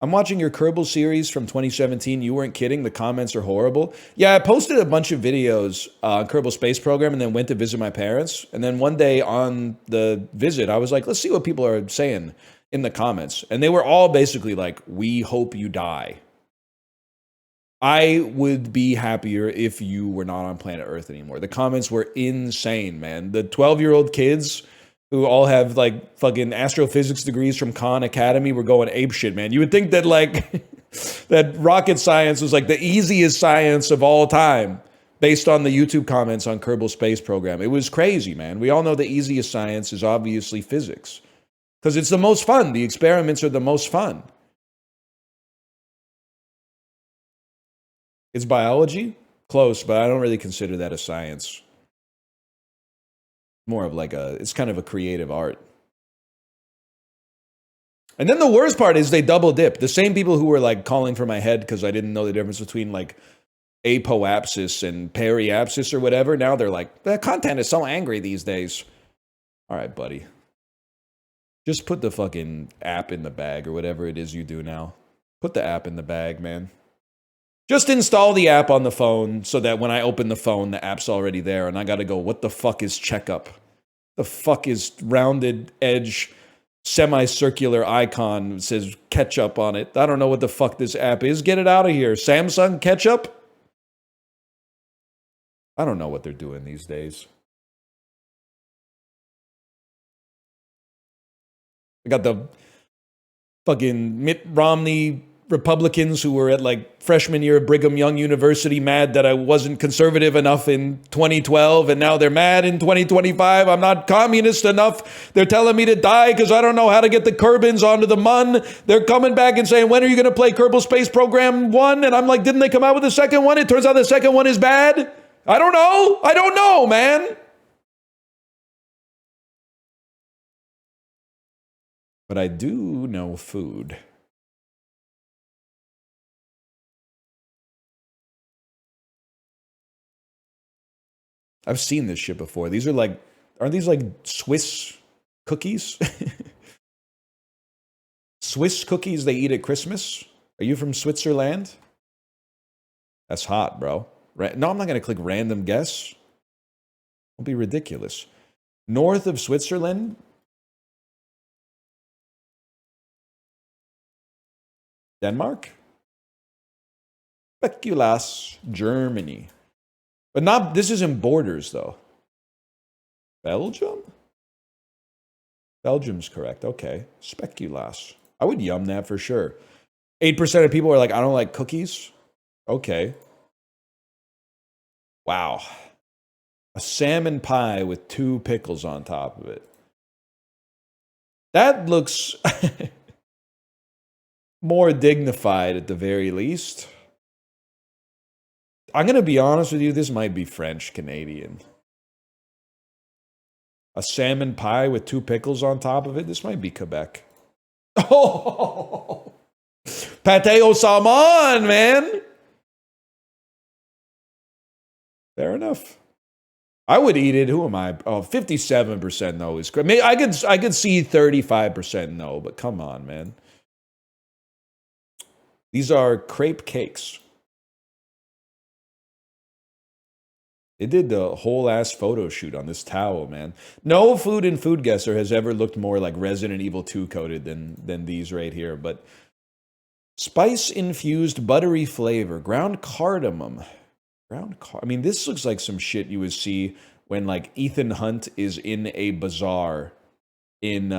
A: I'm watching your Kerbal series from 2017. You weren't kidding. The comments are horrible. Yeah, I posted a bunch of videos on Kerbal Space Program and then went to visit my parents. And then one day on the visit, I was like, let's see what people are saying in the comments. And they were all basically like, we hope you die. I would be happier if you were not on planet Earth anymore. The comments were insane, man. The 12-year-old kids who all have like fucking astrophysics degrees from Khan Academy were going apeshit, man. You would think that like that rocket science was like the easiest science of all time based on the YouTube comments on Kerbal Space Program. It was crazy, man. We all know the easiest science is obviously physics because it's the most fun. The experiments are the most fun. It's biology? Close, but I don't really consider that a science. More of like it's kind of a creative art. And then the worst part is they double dip. The same people who were like calling for my head because I didn't know the difference between like apoapsis and periapsis or whatever. Now they're like, the content is so angry these days. All right, buddy. Just put the fucking app in the bag or whatever it is you do now. Put the app in the bag, man. Just install the app on the phone so that when I open the phone, the app's already there. And I got to go, what the fuck is checkup? The fuck is rounded edge semicircular icon that says ketchup on it? I don't know what the fuck this app is. Get it out of here. Samsung ketchup? I don't know what they're doing these days. I got the fucking Mitt Romney Republicans who were at like freshman year of Brigham Young University mad that I wasn't conservative enough in 2012 and now they're mad in 2025. I'm not communist enough. They're telling me to die because I don't know how to get the Kerbins onto the MUN. They're coming back and saying, when are you going to play Kerbal Space Program 1? And I'm like, didn't they come out with the second one? It turns out the second one is bad. I don't know, man. But I do know food. I've seen this shit before. These are like, aren't these like Swiss cookies? Swiss cookies they eat at Christmas? Are you from Switzerland? That's hot, bro. No, I'm not going to click random guess. Don't be ridiculous. North of Switzerland? Denmark? Speculas, Germany. But not, this isn't borders, though. Belgium? Belgium's correct. Okay. Speculas. I would yum that for sure. 8% of people are like, I don't like cookies. Okay. Wow. A salmon pie with 2 pickles on top of it. That looks more dignified at the very least. I'm going to be honest with you, this might be French-Canadian. A salmon pie with 2 pickles on top of it? This might be Quebec. Oh! Pâté au salmon, man! Fair enough. I would eat it. Who am I? Oh, 57% no is great. I could see 35% no, but come on, man. These are crepe cakes. It did the whole ass photo shoot on this towel, man. No food and food guesser has ever looked more like Resident Evil 2 coated than these right here. But spice infused buttery flavor, ground cardamom. I mean, this looks like some shit you would see when like Ethan Hunt is in a bazaar in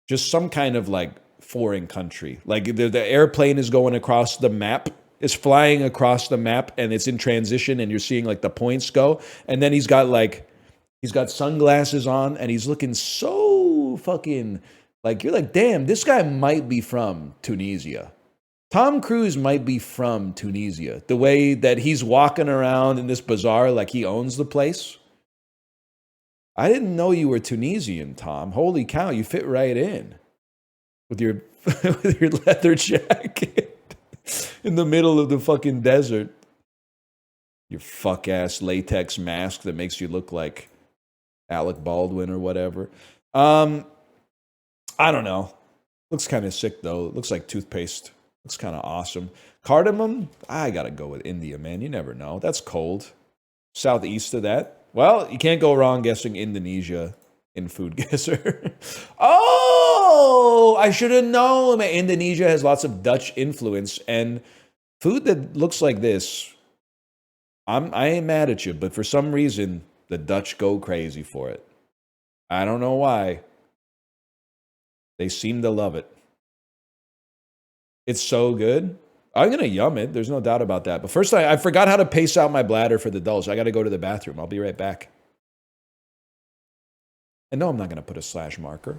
A: just some kind of like foreign country. Like the airplane is going across the map. It's flying across the map and it's in transition and you're seeing like the points go. And then he's got sunglasses on and he's looking so fucking like, you're like, damn, this guy might be from Tunisia. Tom Cruise might be from Tunisia. The way that he's walking around in this bazaar like he owns the place. I didn't know you were Tunisian, Tom. Holy cow, you fit right in with your with your leather jacket in the middle of the fucking desert. Your fuck ass latex mask that makes you look like Alec Baldwin or whatever. I don't know. Looks kind of sick though. It looks like toothpaste. Looks kind of awesome. Cardamom, I gotta go with India, man. You never know. That's cold. Southeast of that. Well, you can't go wrong guessing Indonesia in Food Guesser. Oh, I should have known. Indonesia has lots of Dutch influence and food that looks like this. I ain't mad at you, but for some reason, the Dutch go crazy for it. I don't know why. They seem to love it. It's so good. I'm going to yum it. There's no doubt about that. But first, I forgot how to pace out my bladder for the dulse. I got to go to the bathroom. I'll be right back. And no, I'm not going to put a slash marker.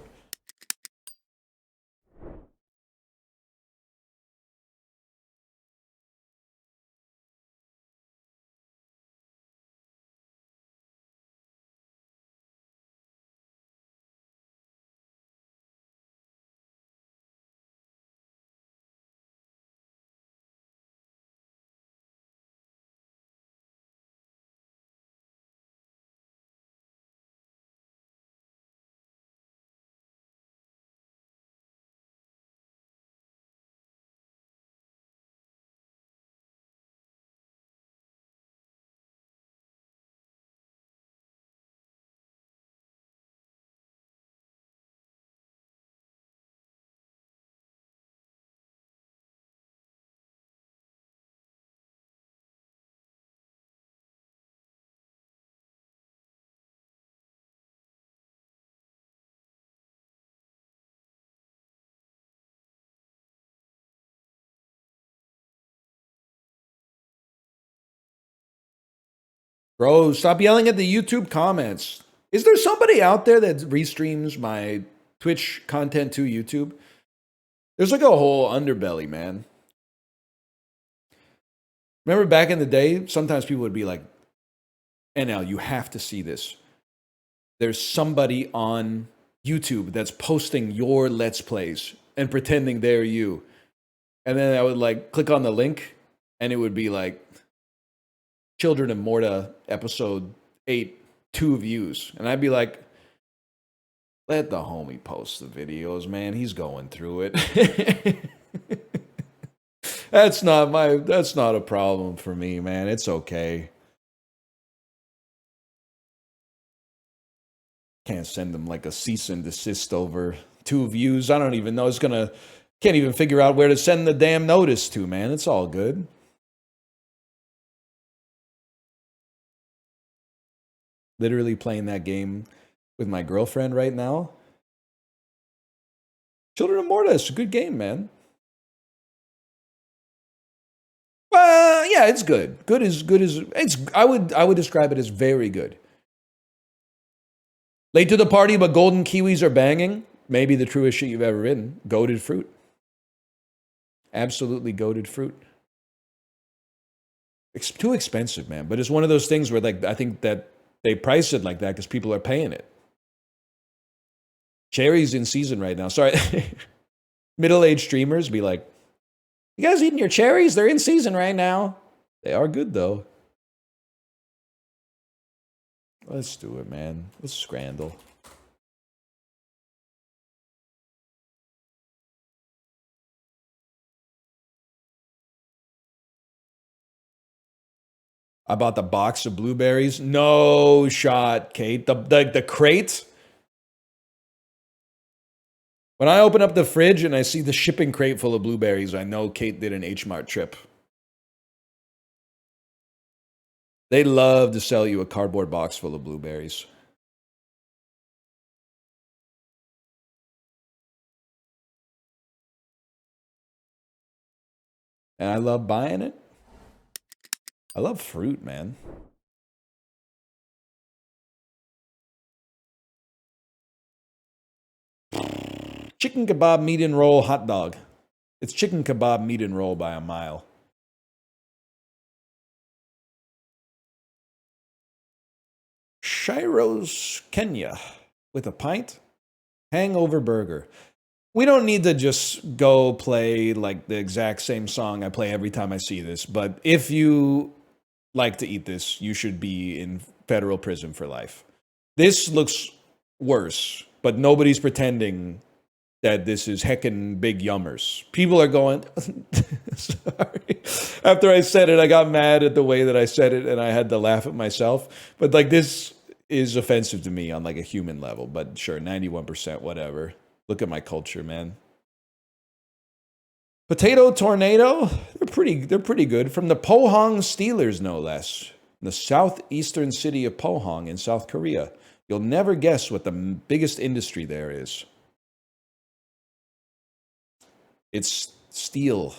A: Bro, stop yelling at the YouTube comments. Is there somebody out there that restreams my Twitch content to YouTube? There's like a whole underbelly, man. Remember back in the day, sometimes people would be like, NL, you have to see this. There's somebody on YouTube that's posting your Let's Plays and pretending they're you. And then I would like click on the link and it would be like Children of Morta episode 8, 2 views. And I'd be like, let the homie post the videos, man. He's going through it. That's not a problem for me, man. It's okay. Can't send them like a cease and desist over 2 views. I don't even know. Can't even figure out where to send the damn notice to, man. It's all good. Literally playing that game with my girlfriend right now. Children of Morta is a good game, man. Yeah, it's good. Good is I would describe it as very good. Late to the party, but golden kiwis are banging. Maybe the truest shit you've ever written. Goated fruit. Absolutely goated fruit. It's too expensive, man. But it's one of those things where like I think that they price it like that because people are paying it. Cherry's in season right now. Sorry. Middle-aged streamers be like, you guys eating your cherries? They're in season right now. They are good, though. Let's do it, man. Let's scrandle. I bought the box of blueberries. No shot, Kate. The crate. When I open up the fridge and I see the shipping crate full of blueberries, I know Kate did an H-Mart trip. They love to sell you a cardboard box full of blueberries. And I love buying it. I love fruit, man. Chicken kebab meat and roll hot dog. It's chicken kebab meat and roll by a mile. Shiro's Kenya with a pint. Hangover burger. We don't need to just go play like the exact same song I play every time I see this, but if you like to eat this, you should be in federal prison for life. This looks worse, but nobody's pretending that this is heckin' big yummers. People are going, sorry. After I said it, I got mad at the way that I said it, and I had to laugh at myself. But like, this is offensive to me on like a human level. But sure, 91%, whatever. Look at my culture, man. Potato Tornado, they're pretty good. From the Pohang Steelers, no less. In the southeastern city of Pohang in South Korea. You'll never guess what the biggest industry there is. It's steel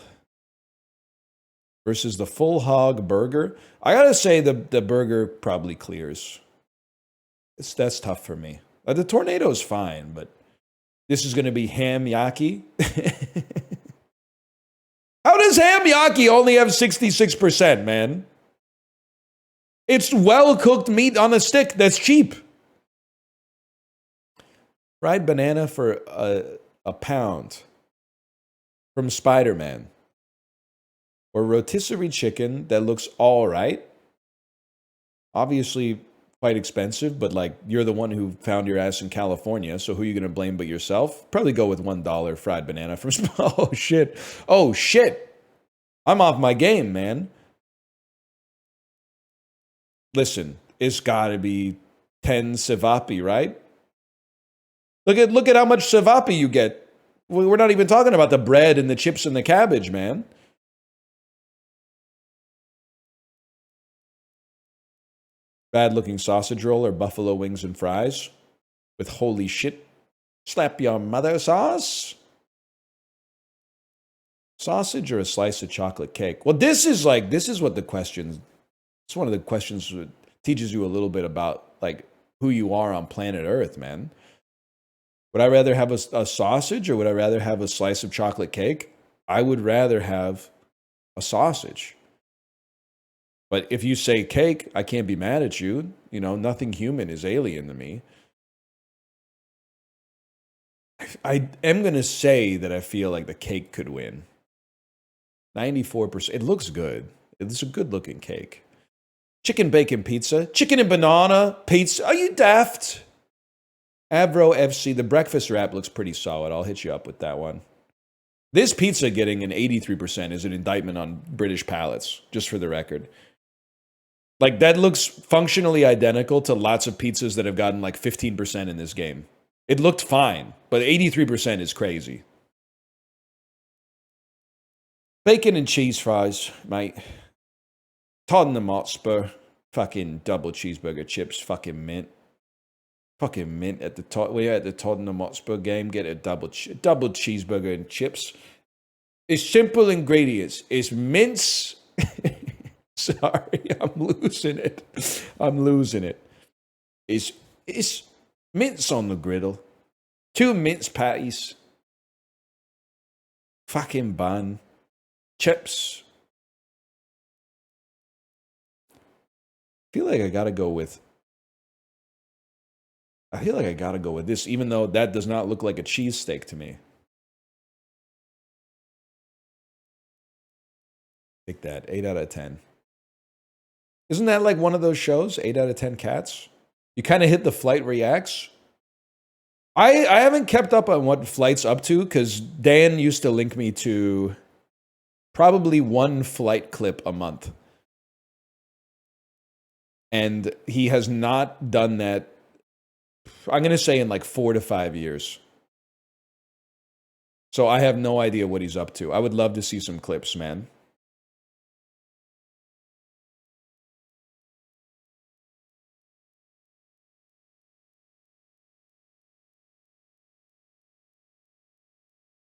A: versus the full hog burger. I gotta say the burger probably clears. That's tough for me. The tornado's fine, but this is gonna be ham yaki. How does ham yaki only have 66%, man? It's well-cooked meat on a stick that's cheap. Fried banana for a pound. From Spider-Man. Or rotisserie chicken that looks all right. Obviously quite expensive, but like you're the one who found your ass in California, so who are you going to blame but yourself? Probably go with $1 fried banana from Oh shit. Oh shit. I'm off my game, man. Listen, it's got to be 10 cevapi, right? Look at how much cevapi you get. We're not even talking about the bread and the chips and the cabbage, man. Bad-looking sausage roll or buffalo wings and fries with holy shit. Slap your mother sauce. Sausage or a slice of chocolate cake? Well, this is what the questions. It's one of the questions that teaches you a little bit about like who you are on planet Earth, man. Would I rather have a sausage or would I rather have a slice of chocolate cake? I would rather have a sausage. But if you say cake, I can't be mad at you. You know, nothing human is alien to me. I am going to say that I feel like the cake could win. 94%. It looks good. It's a good looking cake. Chicken bacon pizza. Chicken and banana pizza. Are you daft? Avro FC, the breakfast wrap looks pretty solid. I'll hit you up with that one. This pizza getting an 83% is an indictment on British palates, just for the record. Like, that looks functionally identical to lots of pizzas that have gotten like 15% in this game. It looked fine, but 83% is crazy. Bacon and cheese fries, mate. Tottenham Hotspur, fucking double cheeseburger chips, fucking mint. Fucking mint at the top. We're at the Tottenham Hotspur game. Get a double cheeseburger and chips. It's simple ingredients. It's mince. Sorry, I'm losing it. It's mince on the griddle. 2 mince patties. Fucking bun. Chips. I feel like I gotta go with this, even though that does not look like a cheesesteak to me. Take that. 8 out of 10. Isn't that like one of those shows? 8 out of 10 cats? You kind of hit the Flight Reacts. I haven't kept up on what Flight's up to because Dan used to link me to probably one Flight clip a month. And he has not done that, I'm going to say, in like 4 to 5 years. So I have no idea what he's up to. I would love to see some clips, man.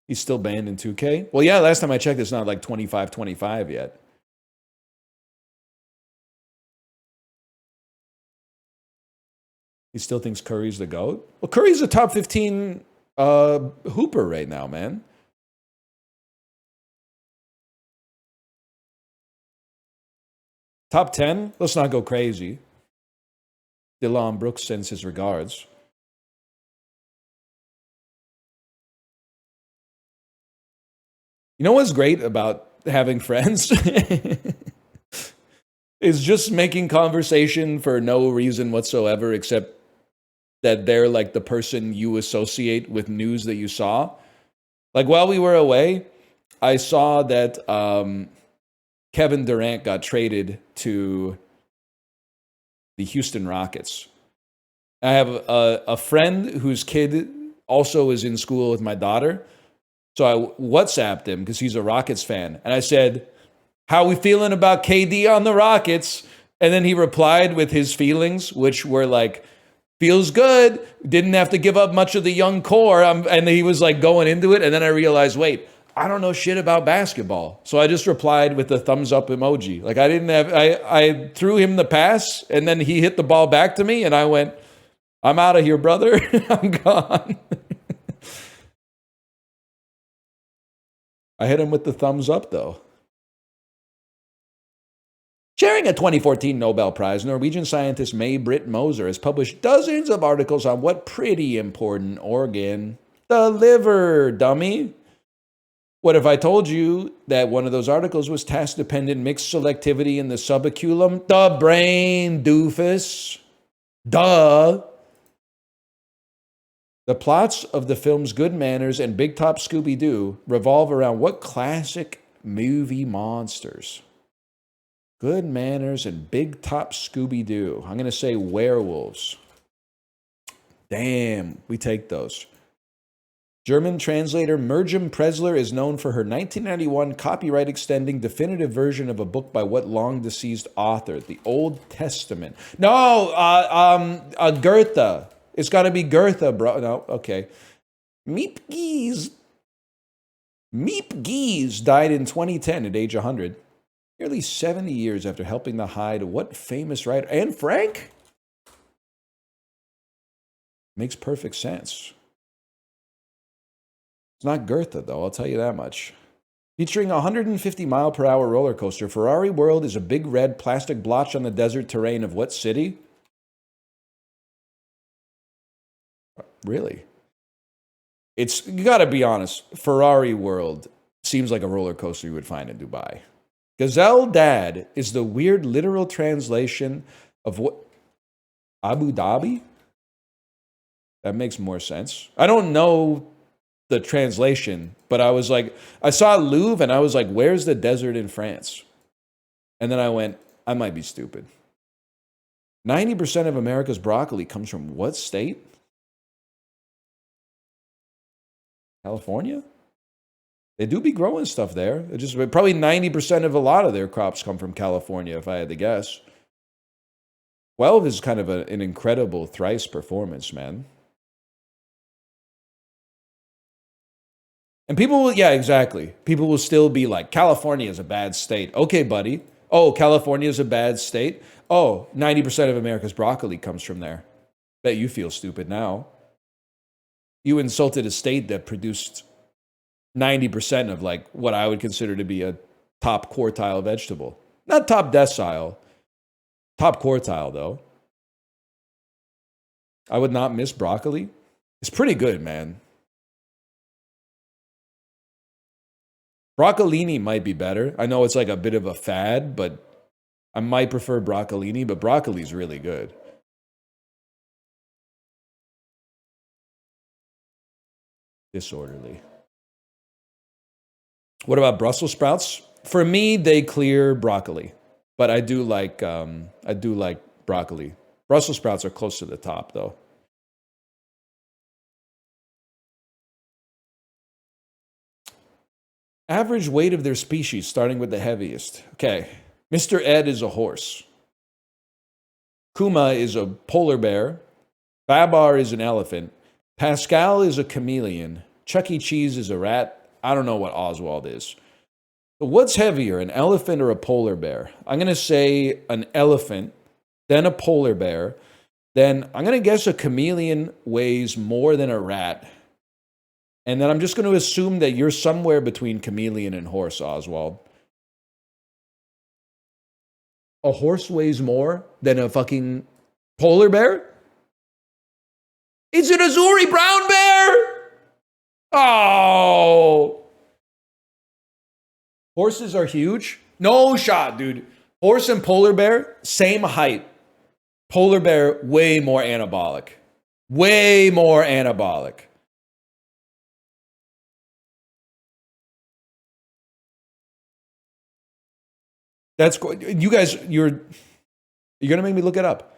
A: He's still banned in 2K? Well, yeah, last time I checked, it's not like 25-25 yet. He still thinks Curry's the GOAT? Well, Curry's a top 15 hooper right now, man. Top 10? Let's not go crazy. Dylan Brooks sends his regards. You know what's great about having friends? Is just making conversation for no reason whatsoever except that they're like the person you associate with news that you saw. Like while we were away, I saw that Kevin Durant got traded to the Houston Rockets. I have a friend whose kid also is in school with my daughter. So I WhatsApped him because he's a Rockets fan. And I said, how we feeling about KD on the Rockets? And then he replied with his feelings, which were like, feels good. Didn't have to give up much of the young core. And he was like going into it. And then I realized, wait, I don't know shit about basketball. So I just replied with the thumbs up emoji. Like I threw him the pass and then he hit the ball back to me. And I went, I'm out of here, brother. I'm gone. I hit him with the thumbs up, though. Sharing a 2014 Nobel Prize, Norwegian scientist May-Britt Moser has published dozens of articles on what pretty important organ? The liver, dummy. What if I told you that one of those articles was task-dependent mixed selectivity in the subaculum? The brain, doofus. Duh. The plots of the films Good Manners and Big Top Scooby-Doo revolve around what classic movie monsters? Good Manners and Big Top Scooby-Doo. I'm going to say werewolves. Damn, we take those. German translator Mirjam Presler is known for her 1991 copyright-extending definitive version of a book by what long-deceased author? The Old Testament. No, Goethe. It's got to be Goethe, bro. No, okay. Miep Gies died in 2010 at age 100, nearly 70 years after helping to hide what famous writer? Anne Frank? Makes perfect sense. It's not Goethe, though, I'll tell you that much. Featuring a 150-mile-per-hour roller coaster, Ferrari World is a big red plastic blotch on the desert terrain of what city? Really? You got to be honest. Ferrari World seems like a roller coaster you would find in Dubai. Gazelle Dad is the weird literal translation of what? Abu Dhabi? That makes more sense. I don't know the translation, but I was like, I saw Louvre and I was like, where's the desert in France? And then I went, I might be stupid. 90% of America's broccoli comes from what state? California? They do be growing stuff there. It just probably 90% of a lot of their crops come from California, if I had to guess. 12 is kind of an incredible thrice performance, man. And people will, yeah, exactly. People will still be like, California is a bad state. Okay, buddy. Oh, California is a bad state? Oh, 90% of America's broccoli comes from there. Bet you feel stupid now. You insulted a state that produced 90% of like what I would consider to be a top quartile vegetable. Not top decile. Top quartile, though. I would not miss broccoli. It's pretty good, man. Broccolini might be better. I know it's like a bit of a fad, but I might prefer broccolini, but broccoli's really good. Disorderly. What about Brussels sprouts? For me, they clear broccoli, but I do like broccoli. Brussels sprouts are close to the top, though. Average weight of their species, starting with the heaviest. Okay. Mr. Ed is a horse. Kuma is a polar bear. Babar is an elephant. Pascal is a chameleon. Chuck E. Cheese is a rat. I don't know what Oswald is. But what's heavier, an elephant or a polar bear? I'm going to say an elephant, then a polar bear. Then I'm going to guess a chameleon weighs more than a rat. And then I'm just going to assume that you're somewhere between chameleon and horse, Oswald. A horse weighs more than a fucking polar bear? It's an Azuri brown bear! Oh! Horses are huge? No shot, dude. Horse and polar bear, same height. Polar bear, way more anabolic. Way more anabolic. That's you guys. You're gonna make me look it up.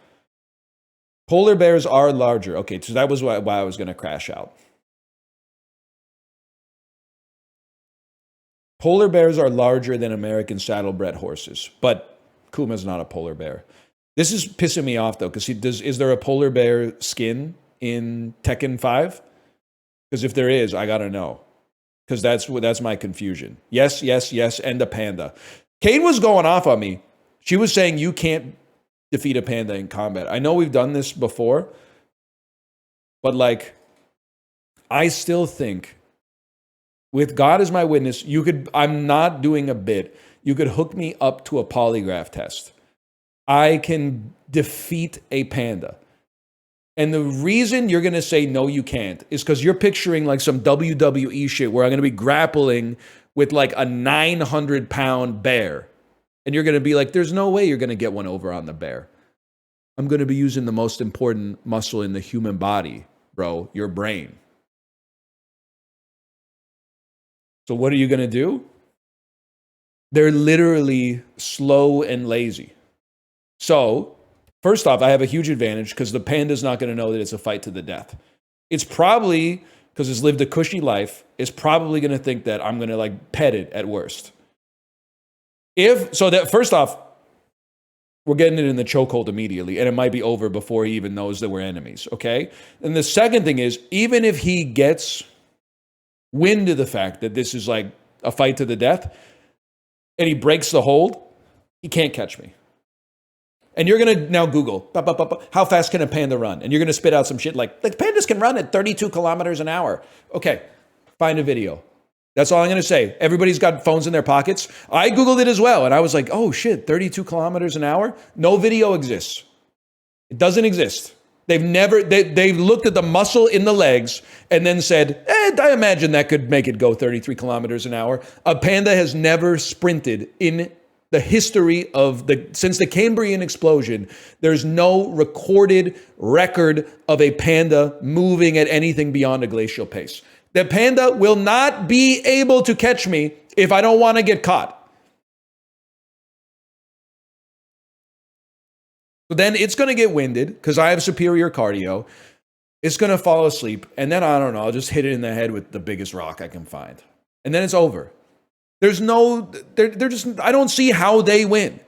A: Polar bears are larger. Okay, so that was why I was gonna crash out. Polar bears are larger than American saddlebred horses, but Kuma's not a polar bear. This is pissing me off though, because is there a polar bear skin in Tekken 5? Because if there is, I gotta know. Because that's my confusion. Yes, and a panda. Kate was going off on me. She was saying you can't defeat a panda in combat. I know we've done this before, but like, I still think, with God as my witness, I'm not doing a bit. You could hook me up to a polygraph test. I can defeat a panda. And the reason you're going to say no, you can't, is because you're picturing like some WWE shit where I'm going to be grappling with like a 900-pound bear. And you're going to be like, there's no way you're going to get one over on the bear. I'm going to be using the most important muscle in the human body, bro, your brain. So what are you going to do? They're literally slow and lazy. So, first off, I have a huge advantage because the panda's not going to know that it's a fight to the death. It's probably, because it's lived a cushy life, it's probably going to think that I'm going to like pet it at worst. First off, we're getting it in the chokehold immediately, and it might be over before he even knows that we're enemies, okay? And the second thing is, even if he gets wind of the fact that this is like a fight to the death, and he breaks the hold, he can't catch me. And you're going to now Google, how fast can a panda run? And you're going to spit out some shit like pandas can run at 32 kilometers an hour. Okay, find a video. That's all I'm going to say. Everybody's got phones in their pockets. I Googled it as well, and I was like, oh shit, 32 kilometers an hour? No video exists. It doesn't exist. They've looked at the muscle in the legs and then said, I imagine that could make it go 33 kilometers an hour. A panda has never sprinted in the history since the Cambrian explosion. There's no recorded record of a panda moving at anything beyond a glacial pace. The panda will not be able to catch me if I don't want to get caught. So then it's going to get winded because I have superior cardio. It's going to fall asleep. And then, I don't know, I'll just hit it in the head with the biggest rock I can find. And then it's over. There's I don't see how they win.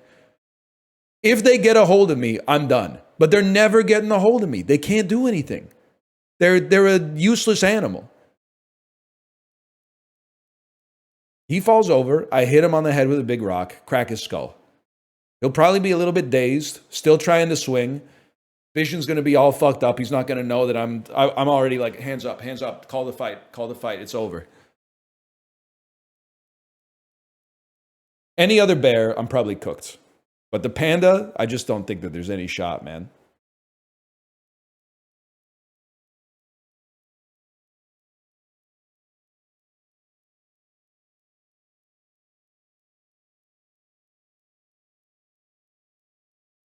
A: If they get a hold of me, I'm done. But they're never getting a hold of me. They can't do anything. They're a useless animal. He falls over. I hit him on the head with a big rock, crack his skull. He'll probably be a little bit dazed, still trying to swing. Vision's going to be all fucked up. He's not going to know that I'm already like, hands up, call the fight, it's over. Any other bear, I'm probably cooked. But the panda, I just don't think that there's any shot, man.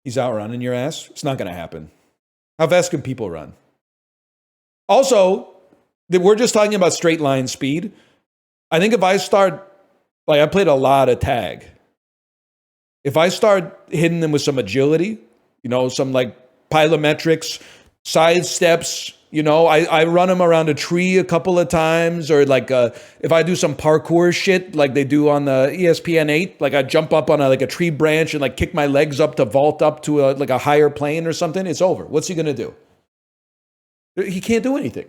A: He's outrunning your ass. It's not going to happen. How fast can people run? Also, we're just talking about straight line speed. I think if I start, I played a lot of tag. If I start hitting them with some agility, You know, some like plyometrics, side steps. You know, I run them around a tree a couple of times, or like if I do some parkour shit like they do on the ESPN 8, like I jump up on a tree branch and like kick my legs up to vault up to a higher plane or something, it's over. What's he gonna do? He can't do anything.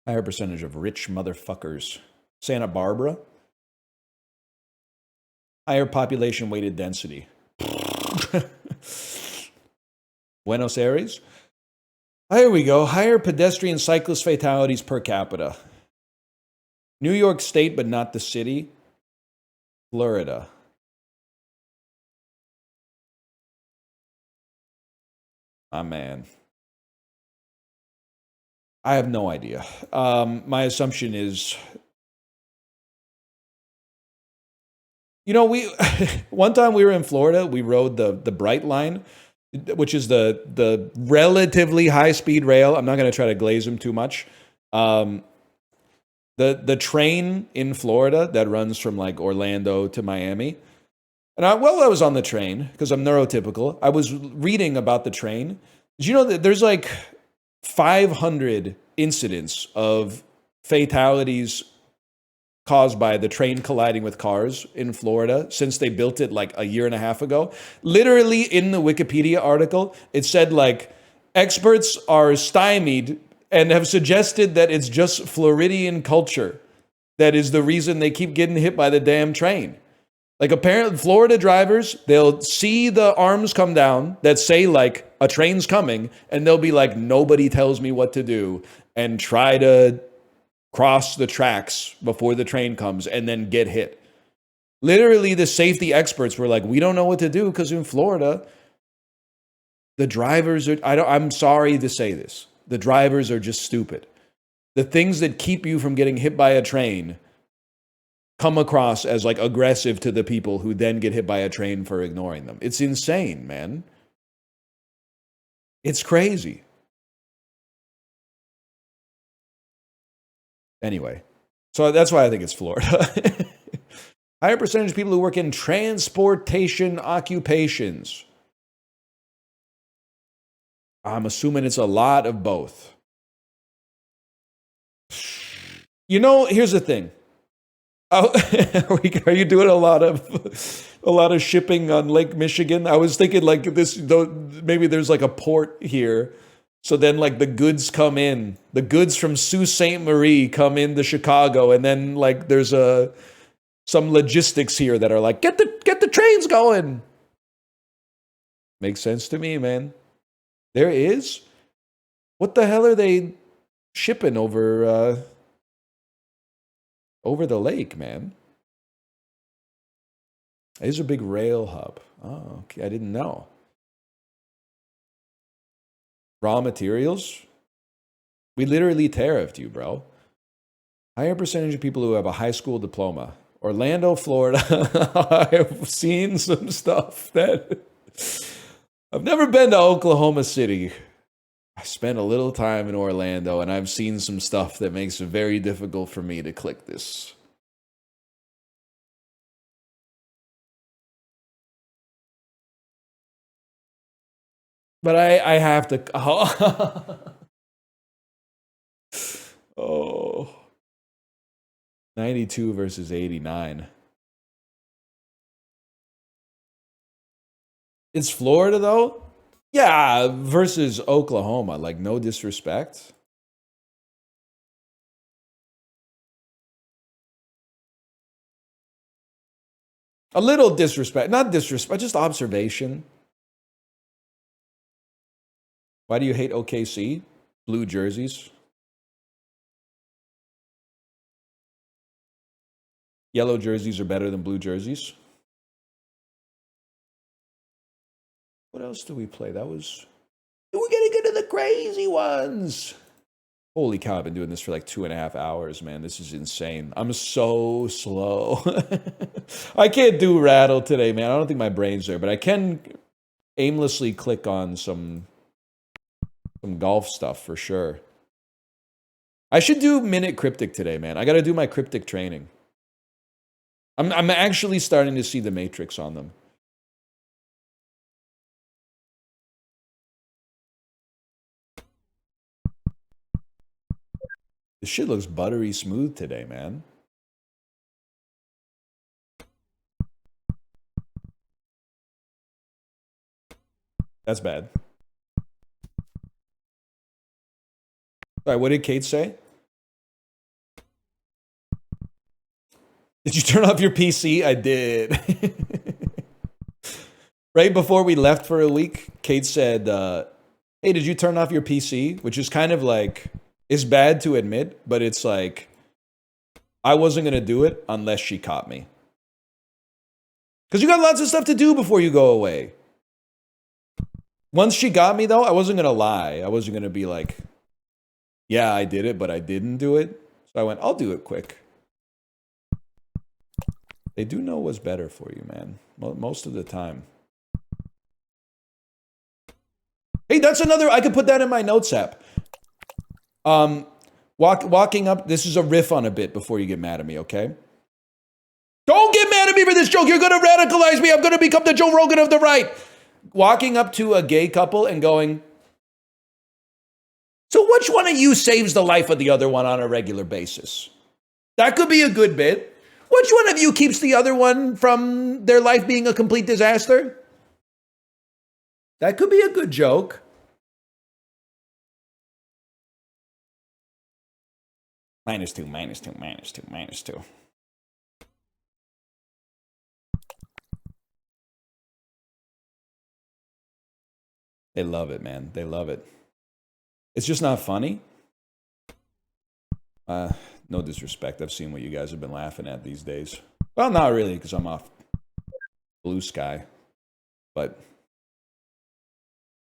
A: Higher percentage of rich motherfuckers. Santa Barbara. Higher population weighted density. Buenos Aires. Here we go. Higher pedestrian cyclist fatalities per capita. New York State, but not the city. Florida. Ah, man. I have no idea. My assumption is, you know, one time we were in Florida, we rode the Bright Line, which is the relatively high speed rail. I'm not going to try to glaze them too much. The train in Florida that runs from like Orlando to Miami. And while I was on the train, because I'm neurotypical, I was reading about the train. Did you know that there's like 500 incidents of fatalities caused by the train colliding with cars in Florida since they built it like a year and a half ago? Literally in the Wikipedia article, it said like experts are stymied and have suggested that it's just Floridian culture that is the reason they keep getting hit by the damn train. Like apparently Florida drivers, they'll see the arms come down that say like a train's coming, and they'll be like, nobody tells me what to do, and try to cross the tracks before the train comes and then get hit. Literally the safety experts were like, we don't know what to do because in Florida, the drivers are, I'm sorry to say this, the drivers are just stupid. The things that keep you from getting hit by a train come across as like aggressive to the people who then get hit by a train for ignoring them. It's insane, man. It's crazy. Anyway, so that's why I think it's Florida. Higher percentage of people who work in transportation occupations. I'm assuming it's a lot of both. You know, here's the thing. Oh, are you doing a lot of shipping on Lake Michigan? I was thinking like this, maybe there's like a port here. So then like the goods come in. The goods from Sault Ste. Marie come into Chicago, and then like there's some logistics here that are like, get the trains going. Makes sense to me, man. There is? What the hell are they shipping over the lake, man? It is a big rail hub. Oh, okay. I didn't know. Raw materials? We literally tariffed you, bro. Higher percentage of people who have a high school diploma. Orlando, Florida. I've seen some stuff that... I've never been to Oklahoma City. I spent a little time in Orlando, and I've seen some stuff that makes it very difficult for me to click this. But I have to... Oh. 92 versus 89. It's Florida, though? Yeah, versus Oklahoma. Like, no disrespect. A little disrespect. Not disrespect, just observation. Why do you hate OKC? Blue jerseys. Yellow jerseys are better than blue jerseys. What else do we play? We're getting into the crazy ones. Holy cow, I've been doing this for like 2.5 hours, man. This is insane. I'm so slow. I can't do rattle today, man. I don't think my brain's there, but I can aimlessly click on some golf stuff for sure. I should do minute cryptic today, man. I got to do my cryptic training. I'm actually starting to see the matrix on them. This shit looks buttery smooth today, man. That's bad. Sorry, what did Kate say? Did you turn off your PC? I did. Right before we left for a week, Kate said, hey, did you turn off your PC? Which is kind of like, it's bad to admit, but it's like, I wasn't going to do it unless she caught me. Because you got lots of stuff to do before you go away. Once she got me, though, I wasn't going to lie. I wasn't going to be like, yeah, I did it, but I didn't do it. So I went, I'll do it quick. They do know what's better for you, man. Most of the time. Hey, that's another, I could put that in my notes app. Walking up, this is a riff on a bit before you get mad at me, okay? Don't get mad at me for this joke. You're going to radicalize me. I'm going to become the Joe Rogan of the right. Walking up to a gay couple and going, so which one of you saves the life of the other one on a regular basis? That could be a good bit. Which one of you keeps the other one from their life being a complete disaster? That could be a good joke. -2, -2, -2, -2. They love it, man. They love it. It's just not funny. No disrespect. I've seen what you guys have been laughing at these days. Well, not really, because I'm off Blue Sky. But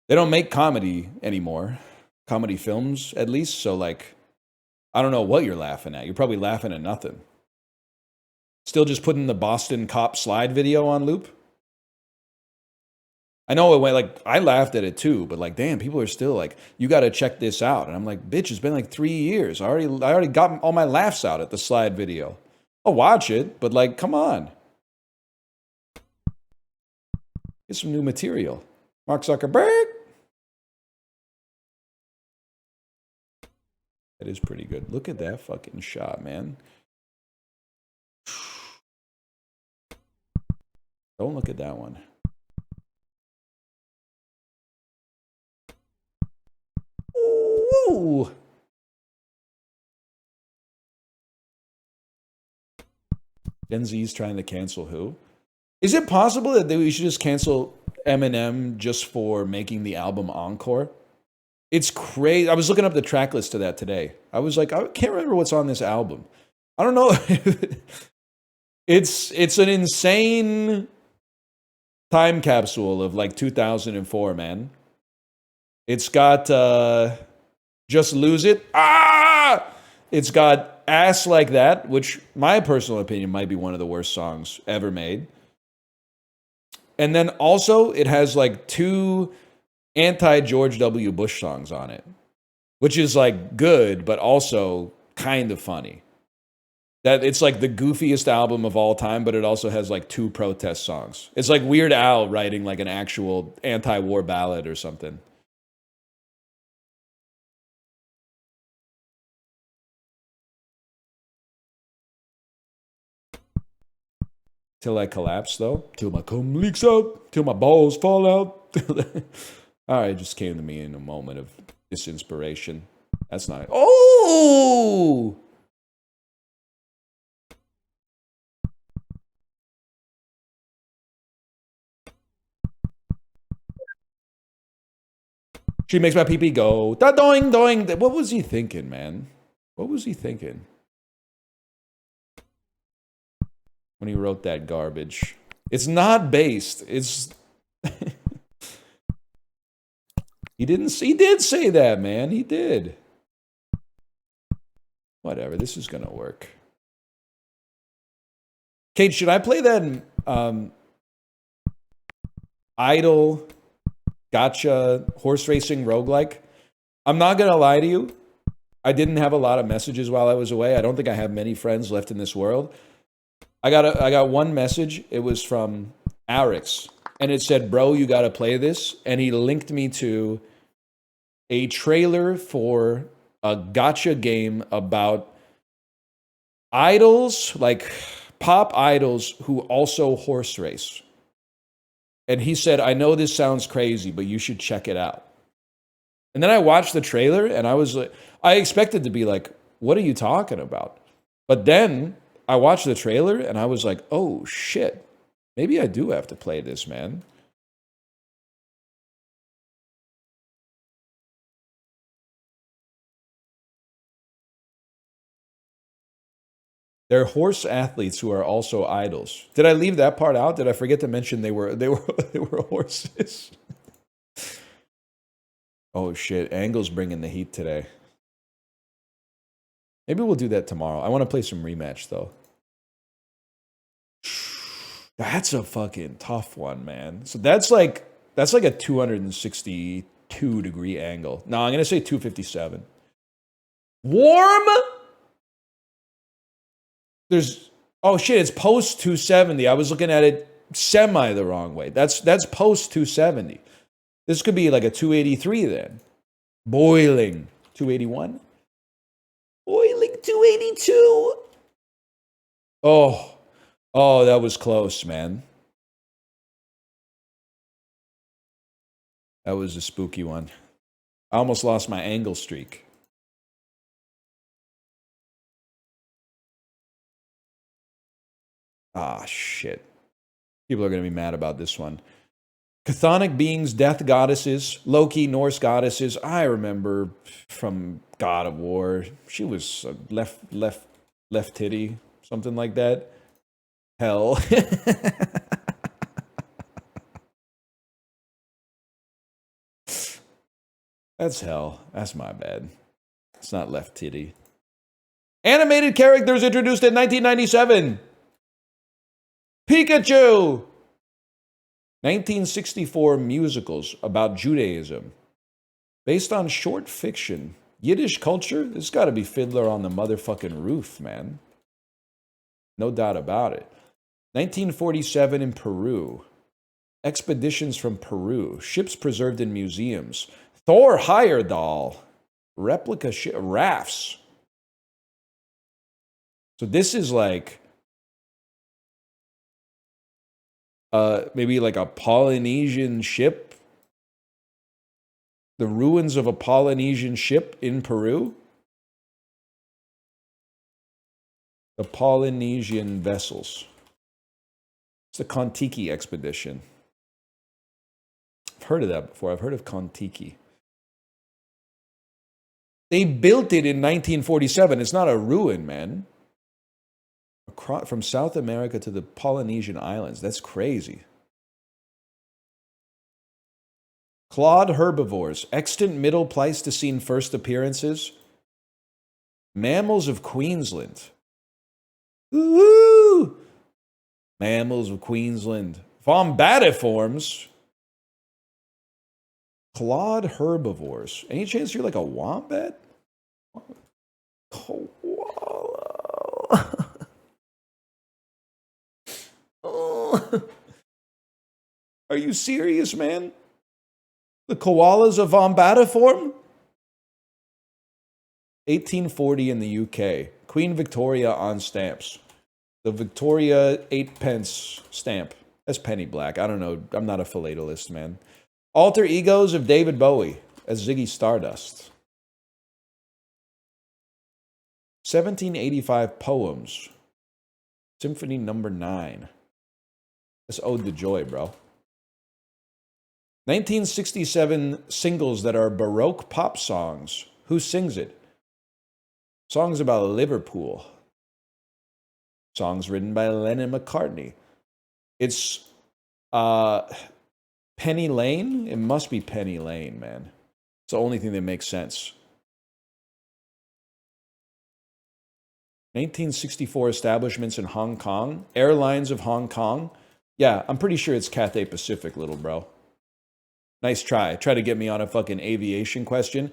A: they don't make comedy anymore. Comedy films, at least. So, like, I don't know what you're laughing at. You're probably laughing at nothing. Still just putting the Boston cop slide video on loop? I know it went, like, I laughed at it too, but like, damn, people are still like, you got to check this out. And I'm like, bitch, it's been like 3 years. I already got all my laughs out at the slide video. I'll watch it, but like, come on. Get some new material. Mark Zuckerberg. That is pretty good. Look at that fucking shot, man. Don't look at that one. Ooh. Gen Z's trying to cancel who? Is it possible that we should just cancel Eminem just for making the album Encore? It's crazy. I was looking up the track list to that today. I was like, I can't remember what's on this album. I don't know. It's an insane time capsule of like 2004, man. It's got Just Lose It. Ah! It's got Ass Like That, which my personal opinion might be one of the worst songs ever made. And then also it has like 2 anti-George W. Bush songs on it, which is like good, but also kind of funny. That it's like the goofiest album of all time, but it also has like 2 protest songs. It's like Weird Al writing like an actual anti-war ballad or something. Till I collapse, though. Till my cum leaks out. Till my balls fall out. All right, it just came to me in a moment of disinspiration. That's not... Oh! She makes my pee-pee go. Da-doing, doing. What was he thinking, man? What was he thinking? When he wrote that garbage. It's not based. It's... He did say that, man. He did. Whatever. This is going to work. Kate, should I play that Idle Gotcha horse racing roguelike? I'm not going to lie to you. I didn't have a lot of messages while I was away. I don't think I have many friends left in this world. I got one message. It was from Arix, and it said, "Bro, you got to play this." And he linked me to a trailer for a gacha game about idols, like pop idols who also horse race. And he said, "I know this sounds crazy, but you should check it out." And then I watched the trailer, and I was like, I expected to be like, "What are you talking about?" But then I watched the trailer, and I was like, "Oh shit, maybe I do have to play this, man." They're horse athletes who are also idols. Did I leave that part out? Did I forget to mention they were they were horses? Oh shit, Angle's bringing the heat today. Maybe we'll do that tomorrow. I want to play some rematch though. That's a fucking tough one, man. So that's like a 262-degree angle. No, I'm gonna say 257. Warm? There's oh shit, it's post 270. I was looking at it semi the wrong way. That's post 270. This could be like a 283 then. Boiling 281. Boiling 282. Oh, that was close, man. That was a spooky one. I almost lost my angle streak. Ah, shit. People are going to be mad about this one. Chthonic beings, death goddesses, Loki, Norse goddesses. I remember from God of War. She was left titty, something like that. Hell. That's hell. That's my bad. It's not left titty. Animated characters introduced in 1997. Pikachu! 1964 musicals about Judaism. Based on short fiction. Yiddish culture? This has got to be Fiddler on the motherfucking Roof, man. No doubt about it. 1947 in Peru. Expeditions from Peru. Ships preserved in museums. Thor Heyerdahl. Replica rafts. So this is like maybe like a Polynesian ship. The ruins of a Polynesian ship in Peru. The Polynesian vessels. It's the Kon-Tiki expedition. I've heard of that before. I've heard of Kon-Tiki. They built it in 1947. It's not a ruin, man. From South America to the Polynesian islands. That's crazy. Clawed herbivores. Extant Middle Pleistocene first appearances. Mammals of Queensland. Woo! Mammals of Queensland. Vombatiforms. Clawed herbivores. Any chance you're like a wombat? Koala. Oh. Are you serious, man? The koalas of Vombatiform? 1840 in the UK. Queen Victoria on stamps. The Victoria 8p stamp. That's penny black. I don't know. I'm not a philatelist, man. Alter egos of David Bowie as Ziggy Stardust. 1785 poems. Symphony number 9. That's Ode to Joy, bro. 1967 singles that are Baroque pop songs. Who sings it? Songs about Liverpool. Songs written by Lennon McCartney. It's Penny Lane? It must be Penny Lane, man. It's the only thing that makes sense. 1964 establishments in Hong Kong. Airlines of Hong Kong. Yeah, I'm pretty sure it's Cathay Pacific, little bro. Nice try. Try to get me on a fucking aviation question.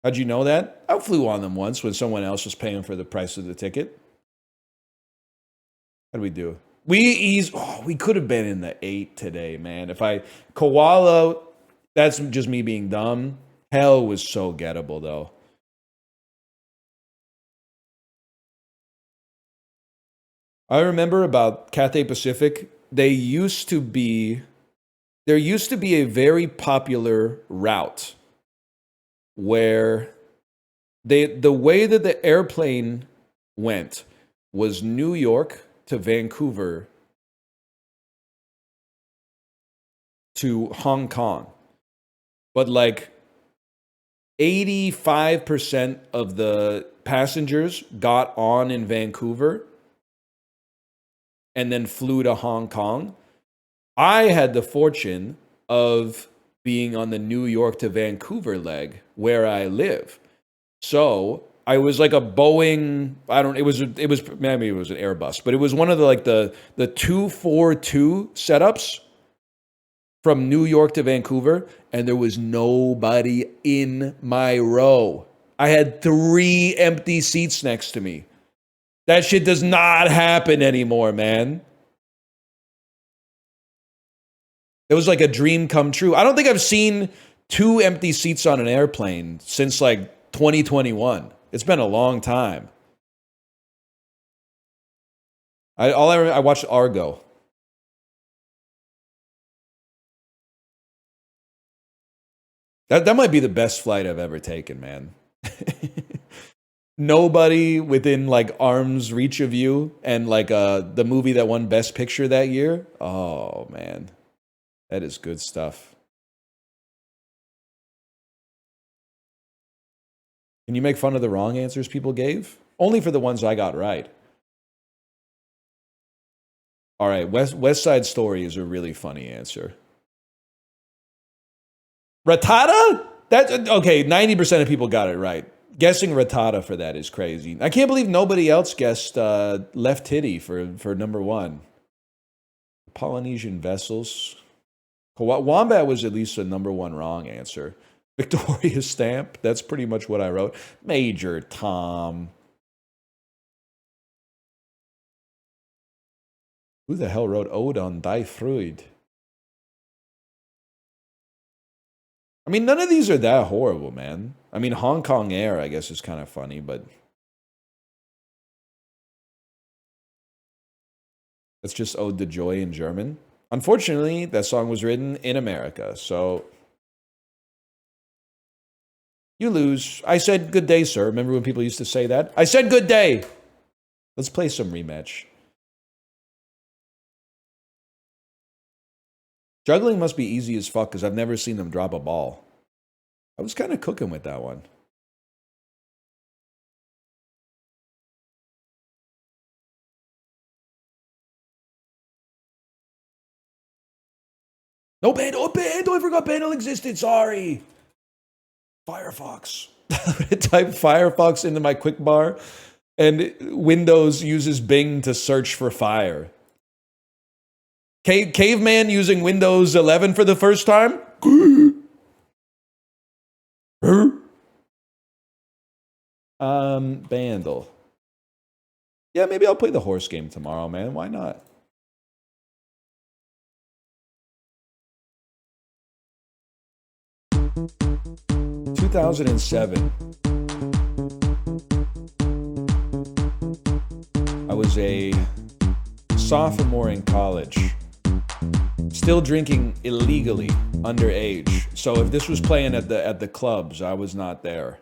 A: How'd you know that? I flew on them once when someone else was paying for the price of the ticket. How'd we do? We could have been in the 8 today, man. Koala, that's just me being dumb. Hell was so gettable, though. I remember about Cathay Pacific, there used to be a very popular route where the way that the airplane went was New York to Vancouver to Hong Kong. But like 85% of the passengers got on in Vancouver and then flew to Hong Kong. I had the fortune of being on the New York to Vancouver leg where I live. So I was like a Boeing, maybe it was an Airbus, but it was one of the 242 setups from New York to Vancouver, and there was nobody in my row. I had 3 empty seats next to me. That shit does not happen anymore, man. It was like a dream come true. I don't think I've seen 2 empty seats on an airplane since like 2021. It's been a long time. I watched Argo. That might be the best flight I've ever taken, man. Nobody within like arm's reach of you, and like the movie that won Best Picture that year. Oh man, that is good stuff. Can you make fun of the wrong answers people gave? Only for the ones I got right. All right, West Side Story is a really funny answer. Rattata? That's okay. 90% of people got it right. Guessing Rattata for that is crazy. I can't believe nobody else guessed Left Titty for number 1. Polynesian vessels. Wombat was at least a number 1 wrong answer. Victoria Stamp. That's pretty much what I wrote. Major Tom. Who the hell wrote Ode on Die Freud? I mean, none of these are that horrible, man. I mean, Hong Kong Air, I guess, is kind of funny, but it's just Ode to Joy in German. Unfortunately, that song was written in America, so you lose. I said good day, sir. Remember when people used to say that? I said good day. Let's play some rematch. Juggling must be easy as fuck because I've never seen them drop a ball. I was kind of cooking with that one. No Pandle, I forgot Pandle existed, sorry. Firefox. Type Firefox into my quick bar, and Windows uses Bing to search for fire. Caveman using Windows 11 for the first time? Bandle. Yeah, maybe I'll play the horse game tomorrow, man. Why not? ...2007. I was a sophomore in college. Still drinking illegally, underage. So if this was playing at the clubs, I was not there.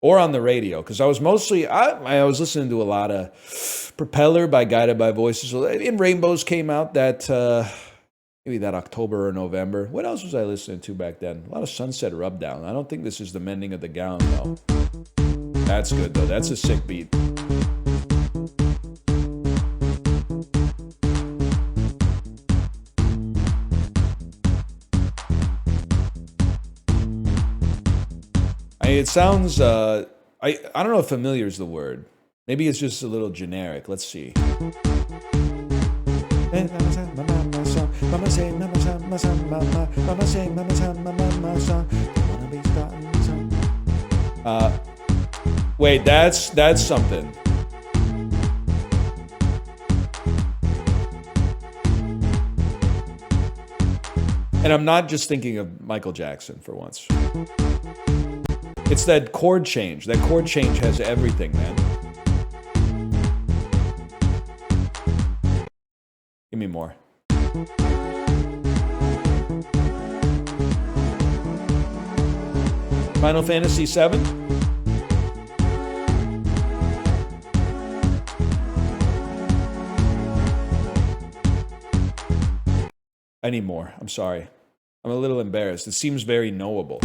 A: Or on the radio, because I was mostly, I was listening to a lot of Propeller by Guided by Voices. And Rainbows came out that, maybe that October or November. What else was I listening to back then? A lot of Sunset Rubdown. I don't think this is the Mending of the Gown, though. That's good, though. That's a sick beat. It sounds, I don't know if familiar is the word. Maybe it's just a little generic. Let's see. Wait, that's something. And I'm not just thinking of Michael Jackson for once. It's that chord change. That chord change has everything, man. Give me more. Final Fantasy VII? I need more. I'm sorry. I'm a little embarrassed. It seems very knowable.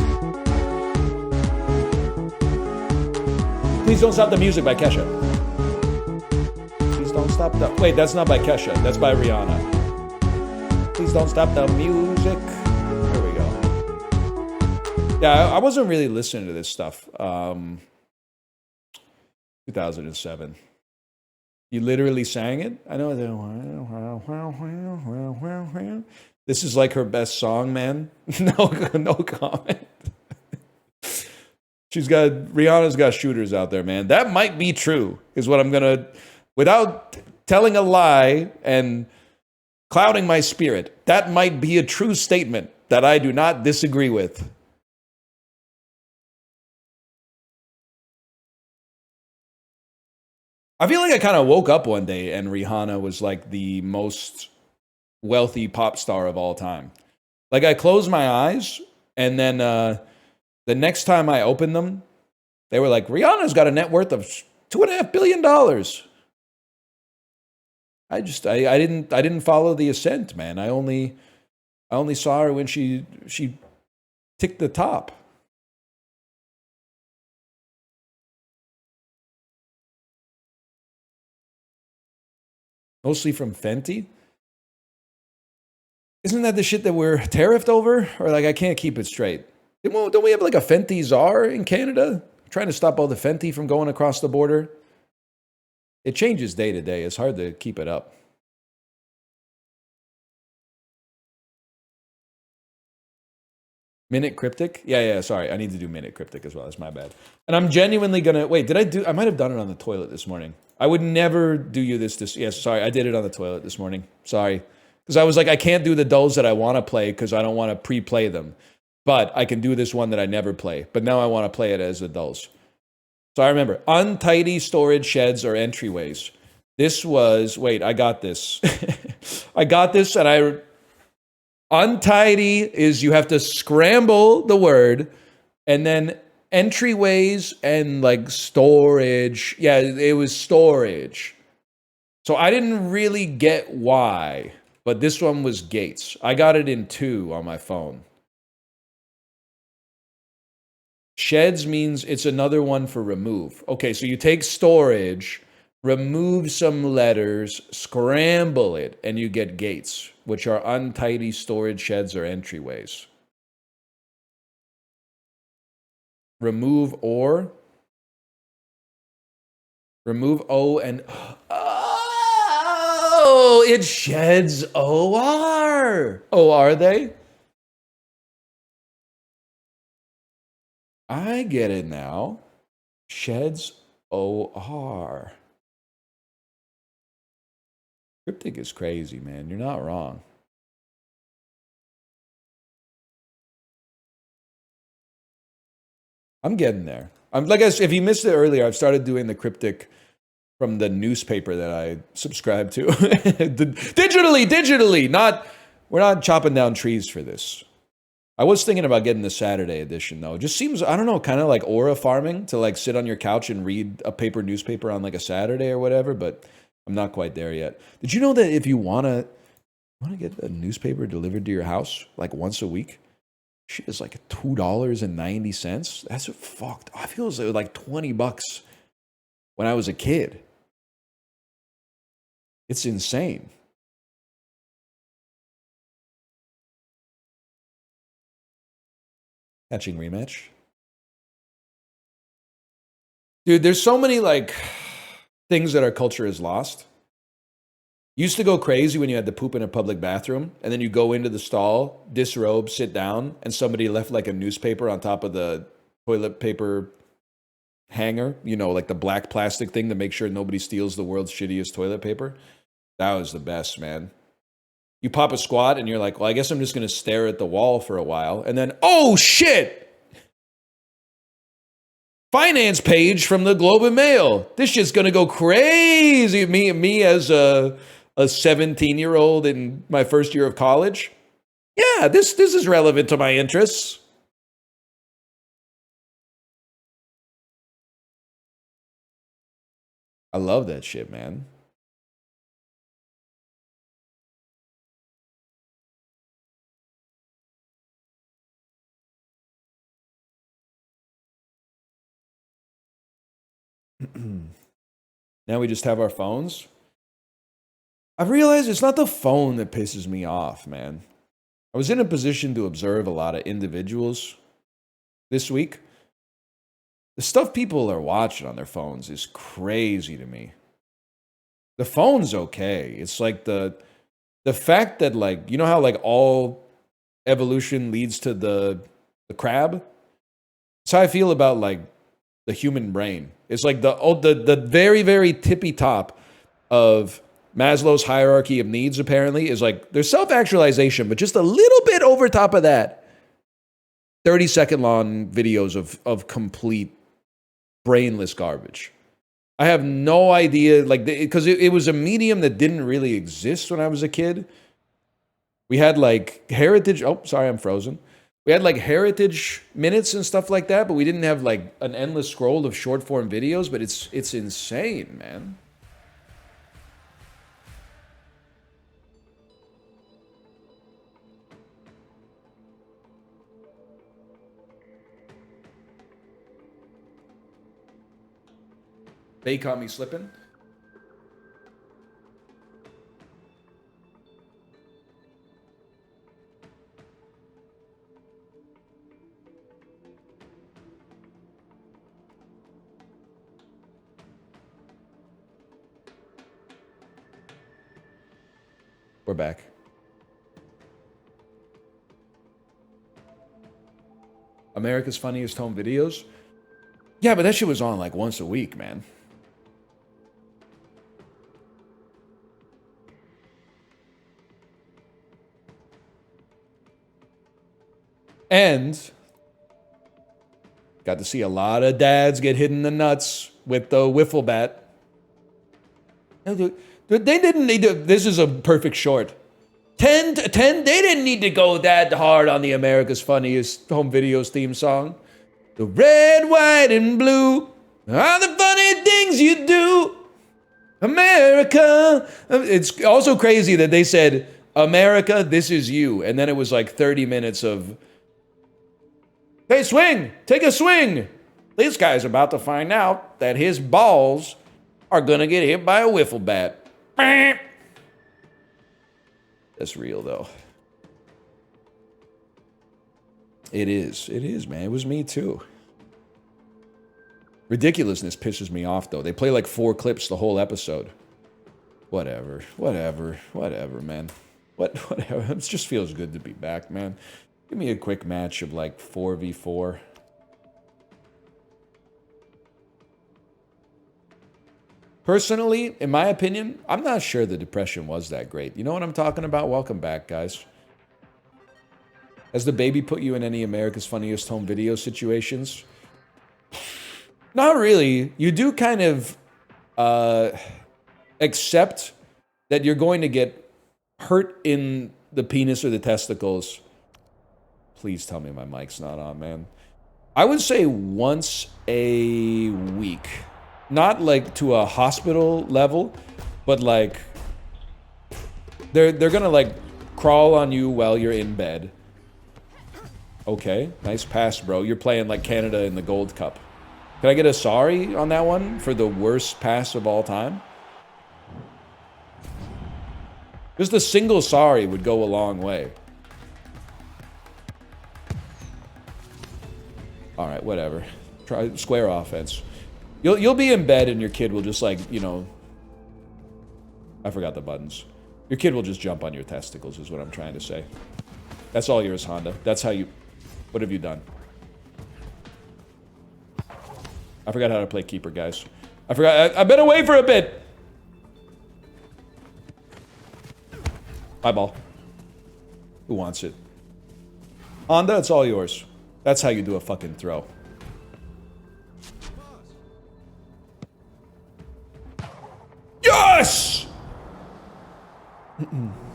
A: Please Don't Stop the Music by Kesha. Please don't stop the... Wait, that's not by Kesha. That's by Rihanna. Please don't stop the music. There we go. Yeah, I wasn't really listening to this stuff. 2007. You literally sang it? I know. This is like her best song, man. No comment. Rihanna's got shooters out there, man. That might be true, is what I'm gonna, without telling a lie and clouding my spirit, that might be a true statement that I do not disagree with. I feel like I kind of woke up one day and Rihanna was like the most wealthy pop star of all time. Like I closed my eyes and then the next time I opened them, they were like, Rihanna's got a net worth of $2.5 billion. I didn't follow the ascent, man. I only saw her when she ticked the top. Mostly from Fenty. Isn't that the shit that we're tariffed over? Or like, I can't keep it straight. Don't we have like a Fenty czar in Canada? Trying to stop all the Fenty from going across the border? It changes day to day. It's hard to keep it up. Minute Cryptic? Yeah, sorry. I need to do Minute Cryptic as well. That's my bad. And I'm genuinely gonna... Wait, I might have done it on the toilet this morning. I would never do you this... Yes, sorry. I did it on the toilet this morning. Sorry. Because I was like, I can't do the dulls that I want to play because I don't want to pre-play them. But I can do this one that I never play. But now I want to play it as the dulls. So I remember, untidy storage sheds or entryways. This was... Wait, I got this. I got this and untidy is you have to scramble the word, and then entryways and like storage. Yeah, it was storage. So I didn't really get why, but this one was gates. I got it in 2 on my phone. Sheds means it's another one for remove. Okay, so you take storage, remove some letters, scramble it, and you get gates, which are untidy storage sheds or entryways. Remove or. Remove O and... Oh, it sheds OR. Oh, are they? I get it now. Sheds OR. Cryptic is crazy, man. You're not wrong. I'm getting there. If you missed it earlier, I've started doing the cryptic from the newspaper that I subscribe to. Digitally. We're not chopping down trees for this. I was thinking about getting the Saturday edition, though. It just seems, I don't know, kind of like aura farming to like sit on your couch and read a paper newspaper on like a Saturday or whatever, but I'm not quite there yet. Did you know that if you want to get a newspaper delivered to your house like once a week, shit is like $2.90? That's fucked. I feel it was like $20 when I was a kid. It's insane. Catching rematch. Dude, there's so many like things that our culture has lost. Used to go crazy when you had to poop in a public bathroom and then you go into the stall, disrobe, sit down, and somebody left like a newspaper on top of the toilet paper hanger, you know, like the black plastic thing to make sure nobody steals the world's shittiest toilet paper. That was the best, man. You pop a squat and you're like, well, I guess I'm just going to stare at the wall for a while. And then, oh shit! Finance page from the Globe and Mail. This shit's going to go crazy. Me as a 17-year-old in my first year of college. Yeah, this is relevant to my interests. I love that shit, man. Now we just have our phones. I've realized it's not the phone that pisses me off, man. I was in a position to observe a lot of individuals this week. The stuff people are watching on their phones is crazy to me. The phone's okay. It's like the fact that, like, you know how like all evolution leads to the crab? That's how I feel about like the human brain. It's like the very, very tippy top of Maslow's hierarchy of needs, apparently, is like there's self-actualization, but just a little bit over top of that, 30-second long videos of complete brainless garbage. I have no idea, like, because it was a medium that didn't really exist when I was a kid. We had like heritage. Oh, sorry, I'm frozen. We had like heritage minutes and stuff like that, but we didn't have like an endless scroll of short form videos. But it's insane, man. They caught me slipping. We're back. America's Funniest Home Videos. Yeah, but that shit was on like once a week, man. And got to see a lot of dads get hit in the nuts with the wiffle bat. They didn't need to. This is a perfect short. 10, they didn't need to go that hard on the America's Funniest Home Videos theme song. The red, white, and blue are the funny things you do. America. It's also crazy that they said, America, this is you. And then it was like 30 minutes of, hey, swing, take a swing. This guy's about to find out that his balls are going to get hit by a wiffle bat. That's real, though. It is, man. It was me, too. Ridiculousness pisses me off, though. They play like 4 clips the whole episode. Whatever, man. Whatever. It just feels good to be back, man. Give me a quick match of like 4v4. Personally, in my opinion, I'm not sure the depression was that great. You know what I'm talking about? Welcome back, guys. Has the baby put you in any America's Funniest Home Video situations? Not really. You do kind of accept that you're going to get hurt in the penis or the testicles. Please tell me my mic's not on, man. I would say once a week. Not like to a hospital level, but like they're gonna like crawl on you while you're in bed. Okay, nice pass, bro. You're playing like Canada in the Gold Cup. Can I get a sorry on that one for the worst pass of all time? Just a single sorry would go a long way. All right, whatever. Try square offense. You'll be in bed and your kid will just like, you know, I forgot the buttons. Your kid will just jump on your testicles is what I'm trying to say. That's all yours, Honda. That's how you, what have you done? I forgot how to play keeper, guys. I forgot. I've been away for a bit. High ball. Who wants it? Honda, it's all yours. That's how you do a fucking throw. Yes! $19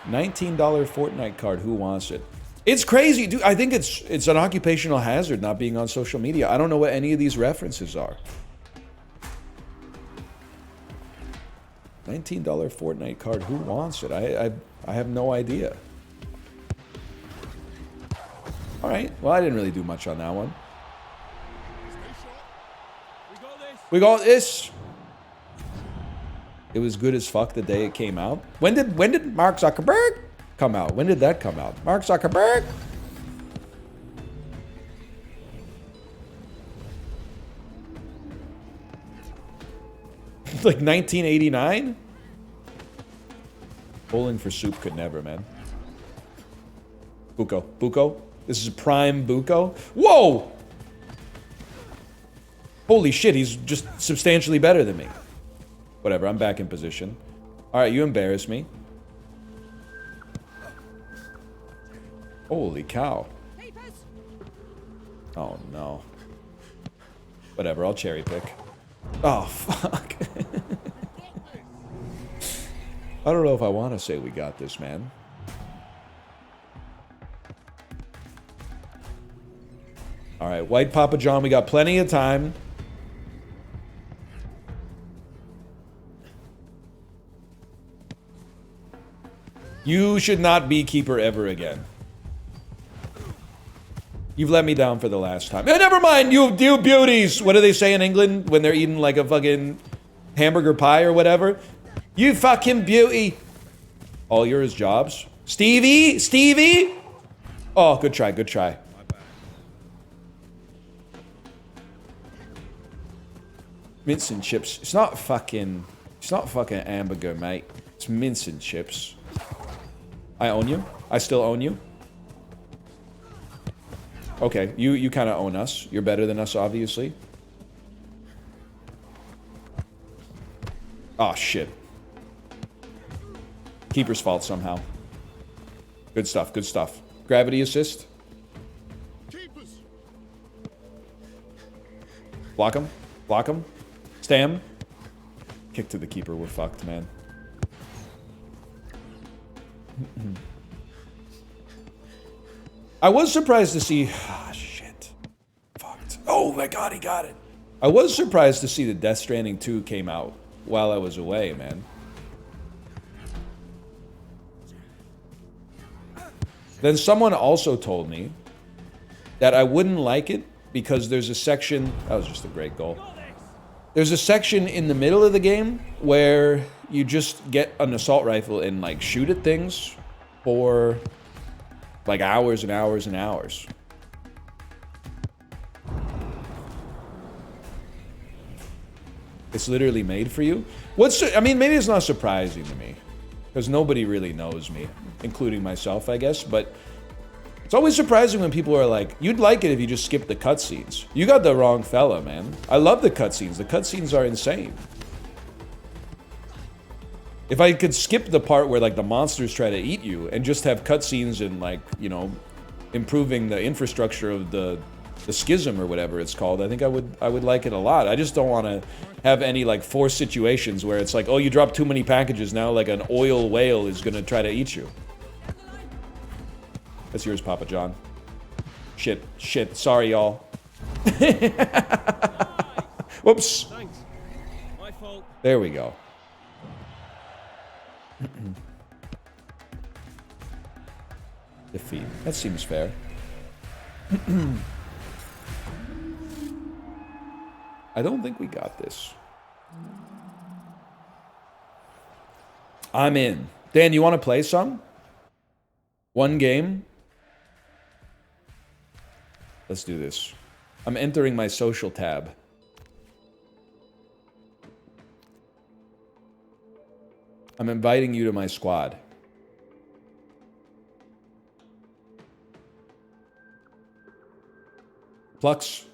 A: Fortnite card. Who wants it? It's crazy, dude. I think it's an occupational hazard not being on social media. I don't know what any of these references are. $19 Fortnite card. Who wants it? I have no idea. All right. Well, I didn't really do much on that one. We got this. It was good as fuck the day it came out. When did Mark Zuckerberg come out? When did that come out? Mark Zuckerberg? Like 1989? Bowling for soup could never, man. Buko. Buko? This is prime Buko? Whoa! Holy shit, he's just substantially better than me. Whatever, I'm back in position. Alright, you embarrass me. Holy cow. Oh no. Whatever, I'll cherry pick. Oh, fuck. I don't know if I want to say we got this, man. Alright, White Papa John, we got plenty of time. You should not be keeper ever again. You've let me down for the last time. Never mind, you beauties! What do they say in England when they're eating like a fucking hamburger pie or whatever? You fucking beauty! All yours jobs. Stevie? Stevie? Oh, good try, good try. Mince and chips. It's not fucking hamburger, mate. It's mince and chips. I own you. I still own you. Okay, you kind of own us. You're better than us, obviously. Oh, shit. Keeper's fault somehow. Good stuff, good stuff. Gravity assist. Block him. Block him. Stam. Kick to the keeper. We're fucked, man. I was surprised to see... Ah, shit. Fucked. Oh my god, he got it. I was surprised to see that Death Stranding 2 came out while I was away, man. Then someone also told me that I wouldn't like it because there's a section... That was just a great goal. There's a section in the middle of the game where you just get an assault rifle and, like, shoot at things for, like, hours and hours and hours. It's literally made for you. I mean, maybe it's not surprising to me, because nobody really knows me, including myself, I guess, but it's always surprising when people are like, you'd like it if you just skipped the cutscenes. You got the wrong fella, man. I love the cutscenes. The cutscenes are insane. If I could skip the part where, like, the monsters try to eat you and just have cutscenes and, like, you know, improving the infrastructure of the schism or whatever it's called, I think I would like it a lot. I just don't want to have any, like, forced situations where it's like, oh, you dropped too many packages, now, like, an oil whale is gonna try to eat you. That's yours, Papa John. Shit, shit, sorry, y'all. Whoops.
C: Thanks. My fault.
A: There we go. Defeat. That seems fair. I don't think we got this. I'm in. Dan, you want to play some? One game? Let's do this. I'm entering my social tab. I'm inviting you to my squad. Flux,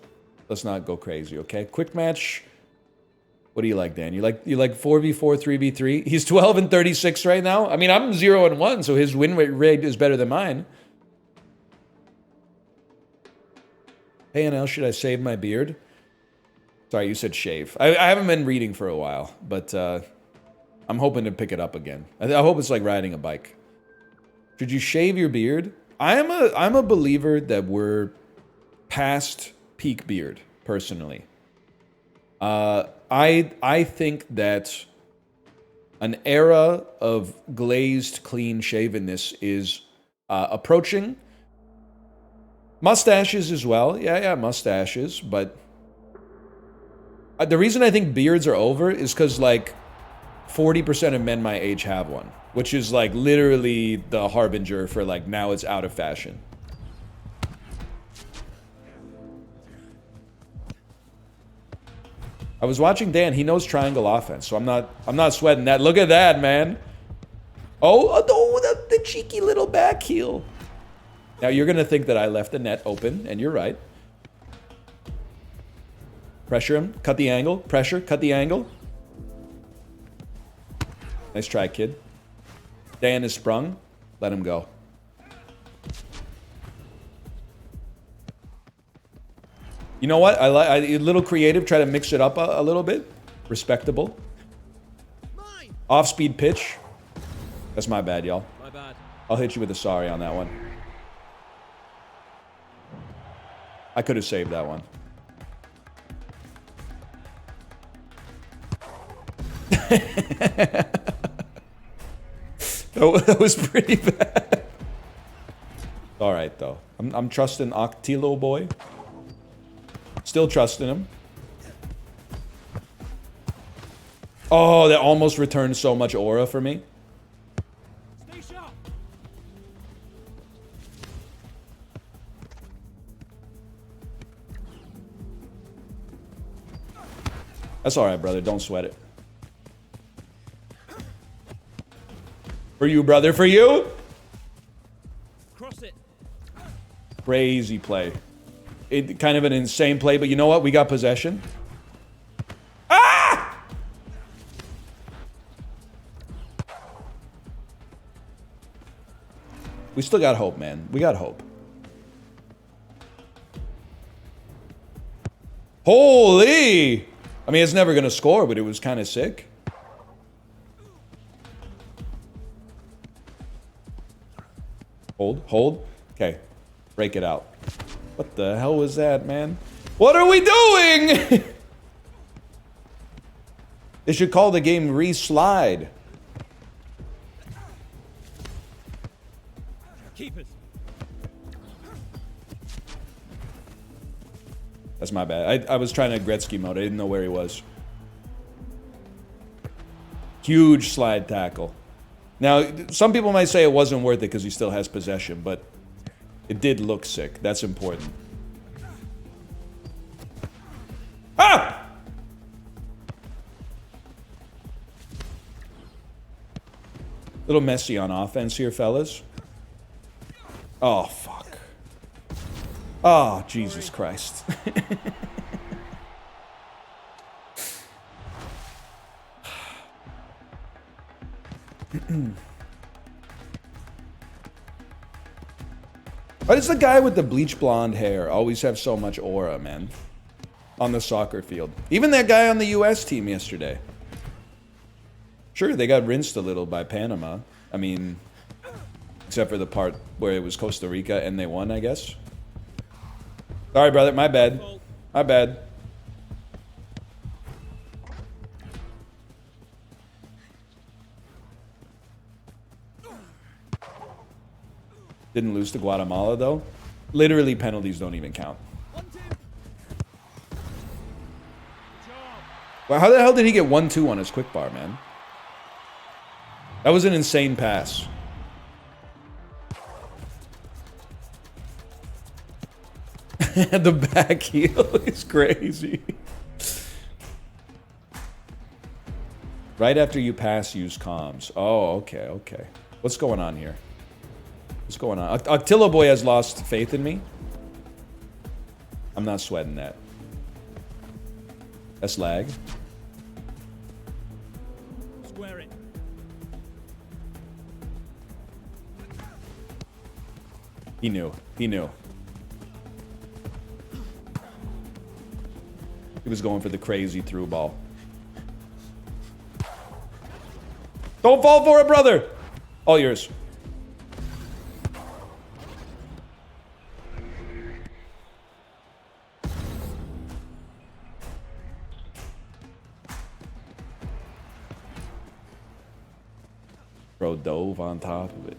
A: let's not go crazy, okay? Quick match. What do you like, Dan? You like 4v4, 3v3? He's 12 and 36 right now. I mean, I'm 0 and 1, so his win rate is better than mine. Hey, NL, should I shave my beard? Sorry, you said shave. I haven't been reading for a while, but I'm hoping to pick it up again. I hope it's like riding a bike. Should you shave your beard? I'm a believer that we're past peak beard, personally. I think that an era of glazed, clean shavenness is approaching. Mustaches as well. Yeah, mustaches. But the reason I think beards are over is because, like, 40% of men my age have one. Which is, like, literally the harbinger for, like, now it's out of fashion. I was watching Dan. He knows triangle offense, so I'm not sweating that. Look at that, man. Oh, the cheeky little back heel. Now, you're going to think that I left the net open, and you're right. Pressure him. Cut the angle. Pressure. Cut the angle. Nice try, kid. Dan is sprung. Let him go. You know what? I like a little creative. Try to mix it up a little bit. Respectable. Off-speed pitch. That's my bad, y'all.
C: My bad.
A: I'll hit you with a sorry on that one. I could have saved that one. That was pretty bad. All right, though. I'm trusting Octilo boy. Still trusting him. Oh, that almost returned so much aura for me.
C: Stay sharp.
A: That's all right, brother. Don't sweat it. For you, brother. For you.
C: Cross it.
A: Crazy play. Kind of an insane play, but you know what? We got possession. Ah! We still got hope, man. We got hope. Holy! I mean, it's never going to score, but it was kind of sick. Hold. Okay. Break it out. What the hell was that, man? What are we doing? They should call the game Re-Slide.
C: Keepers.
A: That's my bad. I was trying to Gretzky mode. I didn't know where he was. Huge slide tackle. Now, some people might say it wasn't worth it because he still has possession, but it did look sick. That's important. Ah! Little messy on offense here, fellas. Oh, fuck. Oh, Jesus Christ. Why does the guy with the bleach blonde hair always have so much aura, man? On the soccer field. Even that guy on the US team yesterday. Sure, they got rinsed a little by Panama. I mean, except for the part where it was Costa Rica and they won, I guess. Sorry, brother. My bad. My bad. Didn't lose to Guatemala, though. Literally, penalties don't even count. Well, how the hell did he get 1-2 on his quick bar, man? That was an insane pass. The back heel is crazy. Right after you pass, use comms. Oh, okay, okay. What's going on here? What's going on? Octillo boy has lost faith in me. I'm not sweating that. That's lag.
C: Square it.
A: He knew. He knew. He was going for the crazy through ball. Don't fall for it, brother! All yours. Bro dove on top of it.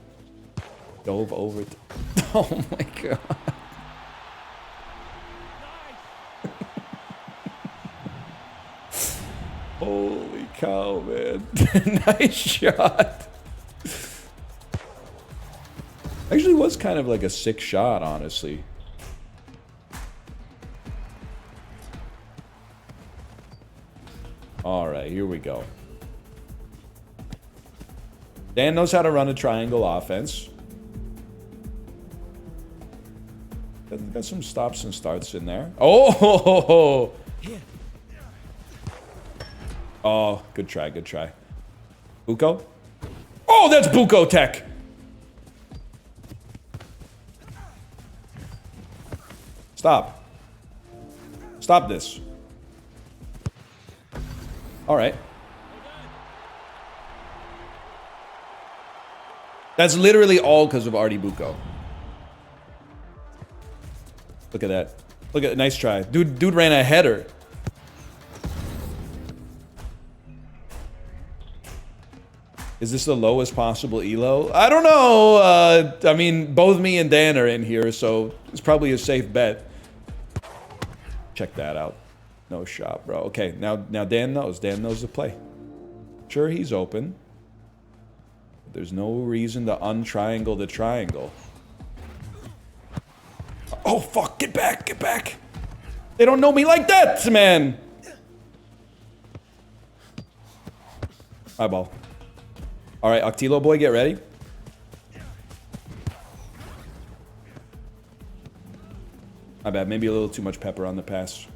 A: Dove over it. Oh my god. Holy cow, man. Nice shot. Actually was kind of like a sick shot, honestly. All right, here we go. Dan knows how to run a triangle offense. Got some stops and starts in there. Oh! Oh, good try, good try. Buko? Oh, that's Buko tech! Stop. Stop this. All right. That's literally all because of Artie Buko. Look at that. Look at nice try. Dude ran a header. Is this the lowest possible elo? I don't know. I mean, both me and Dan are in here, so it's probably a safe bet. Check that out. No shot, bro. Okay, now Dan knows. Dan knows the play. Sure, he's open. There's no reason to untriangle the triangle. Oh, fuck. Get back. Get back. They don't know me like that, man. Eyeball. All right, Octilo boy, get ready. My bad. Maybe a little too much pepper on the pass.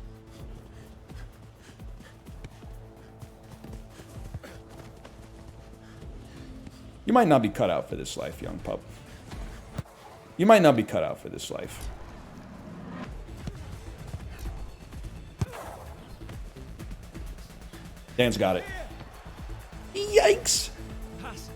A: You might not be cut out for this life, young pup. You might not be cut out for this life. Dan's got it. Yikes!
C: Pass.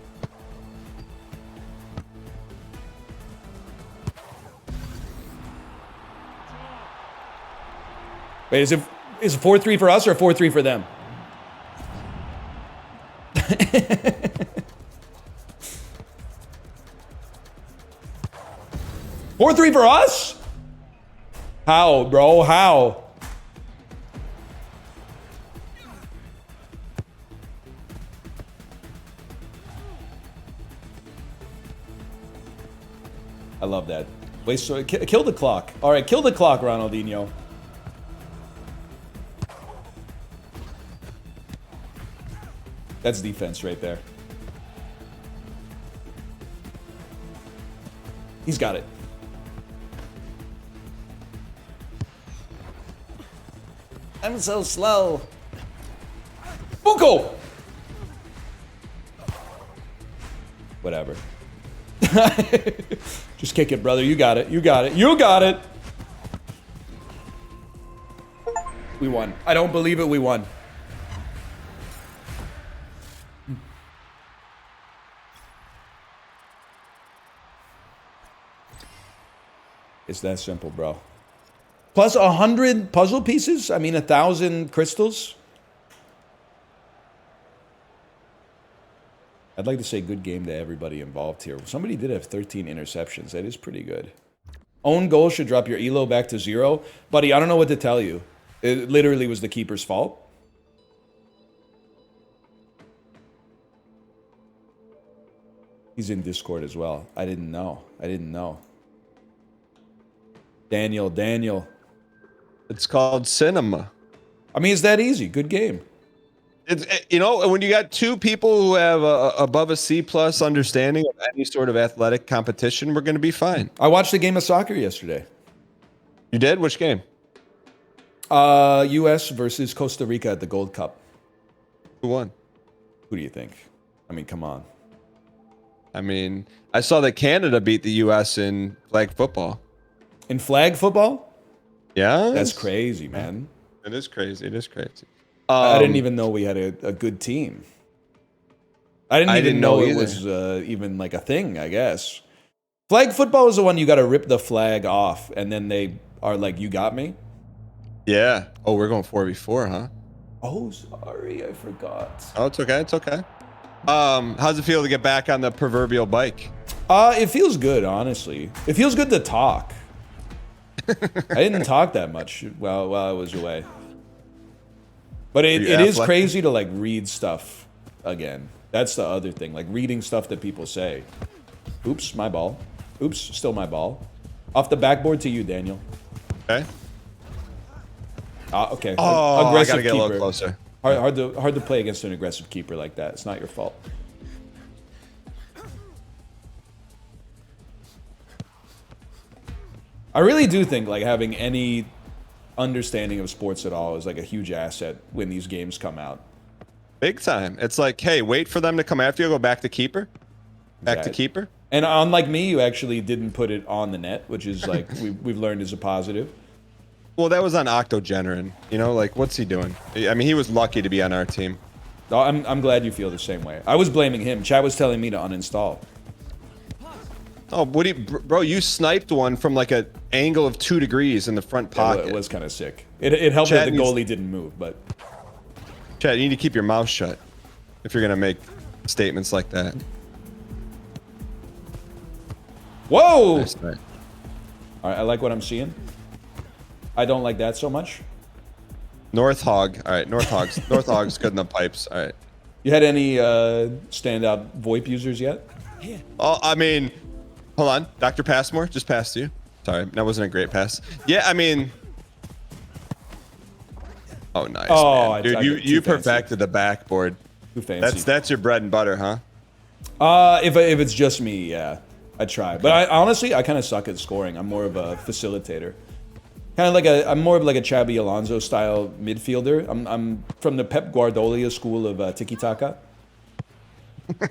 A: Wait, is it 4-3 for us or 4-3 for them? 4-3 for us? How, bro? How? I love that. Wait, so kill the clock. All right, kill the clock, Ronaldinho. That's defense right there. He's got it. I'm so slow. Buko! Whatever. Just kick it, brother. You got it. You got it. You got it. We won. I don't believe it. We won. It's that simple, bro. Plus 100 puzzle pieces? I mean, 1,000 crystals? I'd like to say good game to everybody involved here. Somebody did have 13 interceptions. That is pretty good. Own goal should drop your elo back to 0. Buddy, I don't know what to tell you. It literally was the keeper's fault. He's in Discord as well. I didn't know. I didn't know. Daniel.
D: It's called cinema.
A: I mean, it's that easy. Good game.
D: It's, you know, when you got two people who have above a C+ understanding of any sort of athletic competition, we're going to be fine.
A: I watched a game of soccer yesterday.
D: You did? Which game?
A: U.S. versus Costa Rica at the Gold Cup.
D: Who won?
A: Who do you think? I mean, come on.
D: I mean, I saw that Canada beat the U.S. in flag football.
A: In flag football?
D: Yeah,
A: That's crazy, man.
D: It is crazy. It is crazy.
A: I didn't even know we had a good team. I didn't even know it was even like a thing, I guess. Flag football is the one you got to rip the flag off, and then they are like, you got me?
D: Yeah. Oh, we're going 4v4, huh?
A: Oh, sorry, I forgot.
D: Oh, it's okay. It's okay. How's it feel to get back on the proverbial bike?
A: It feels good, honestly. It feels good to talk. I didn't talk that much while I was away. But it is crazy to like read stuff again. That's the other thing, like reading stuff that people say. Oops, my ball. Oops, still my ball. Off the backboard to you, Daniel.
D: Okay.
A: Okay.
D: Oh,
A: aggressive
D: I gotta get
A: keeper.
D: a little closer.
A: Hard to play against an aggressive keeper like that. It's not your fault. I really do think like having any understanding of sports at all is like a huge asset when these games come out.
D: Big time. It's like, hey, wait for them to come after you. Go back to keeper. Back to keeper.
A: And unlike me, you actually didn't put it on the net, which is like we've learned is a positive.
D: Well, that was on Octogenerin. You know, like what's he doing? I mean, he was lucky to be on our team.
A: Oh, I'm glad you feel the same way. I was blaming him. Chad was telling me to uninstall.
D: Oh, bro, you sniped one from like an angle of 2 degrees in the front pocket.
A: It was kind of sick. It helped
D: Chad
A: that the goalie didn't move, but
D: Chad, you need to keep your mouth shut if you're gonna make statements like that.
A: whoa!
D: Nice.
A: All right, I like what I'm seeing. I don't like that so much.
D: North Hog. All right, North Hog's good in the pipes. All right.
A: You had any standout VoIP users yet?
D: Oh, I mean, hold on. Dr. Passmore just passed you. Sorry, that wasn't a great pass. Yeah, I mean. Oh, nice.
A: Oh,
D: man. Dude, you perfected the backboard.
A: Too fancy.
D: That's your bread and butter, huh?
A: If it's just me, yeah, I try. But I honestly, I kind of suck at scoring. I'm more of a facilitator. I'm more of like a Xabi Alonso style midfielder. I'm from the Pep Guardiola school of tiki taka.
D: I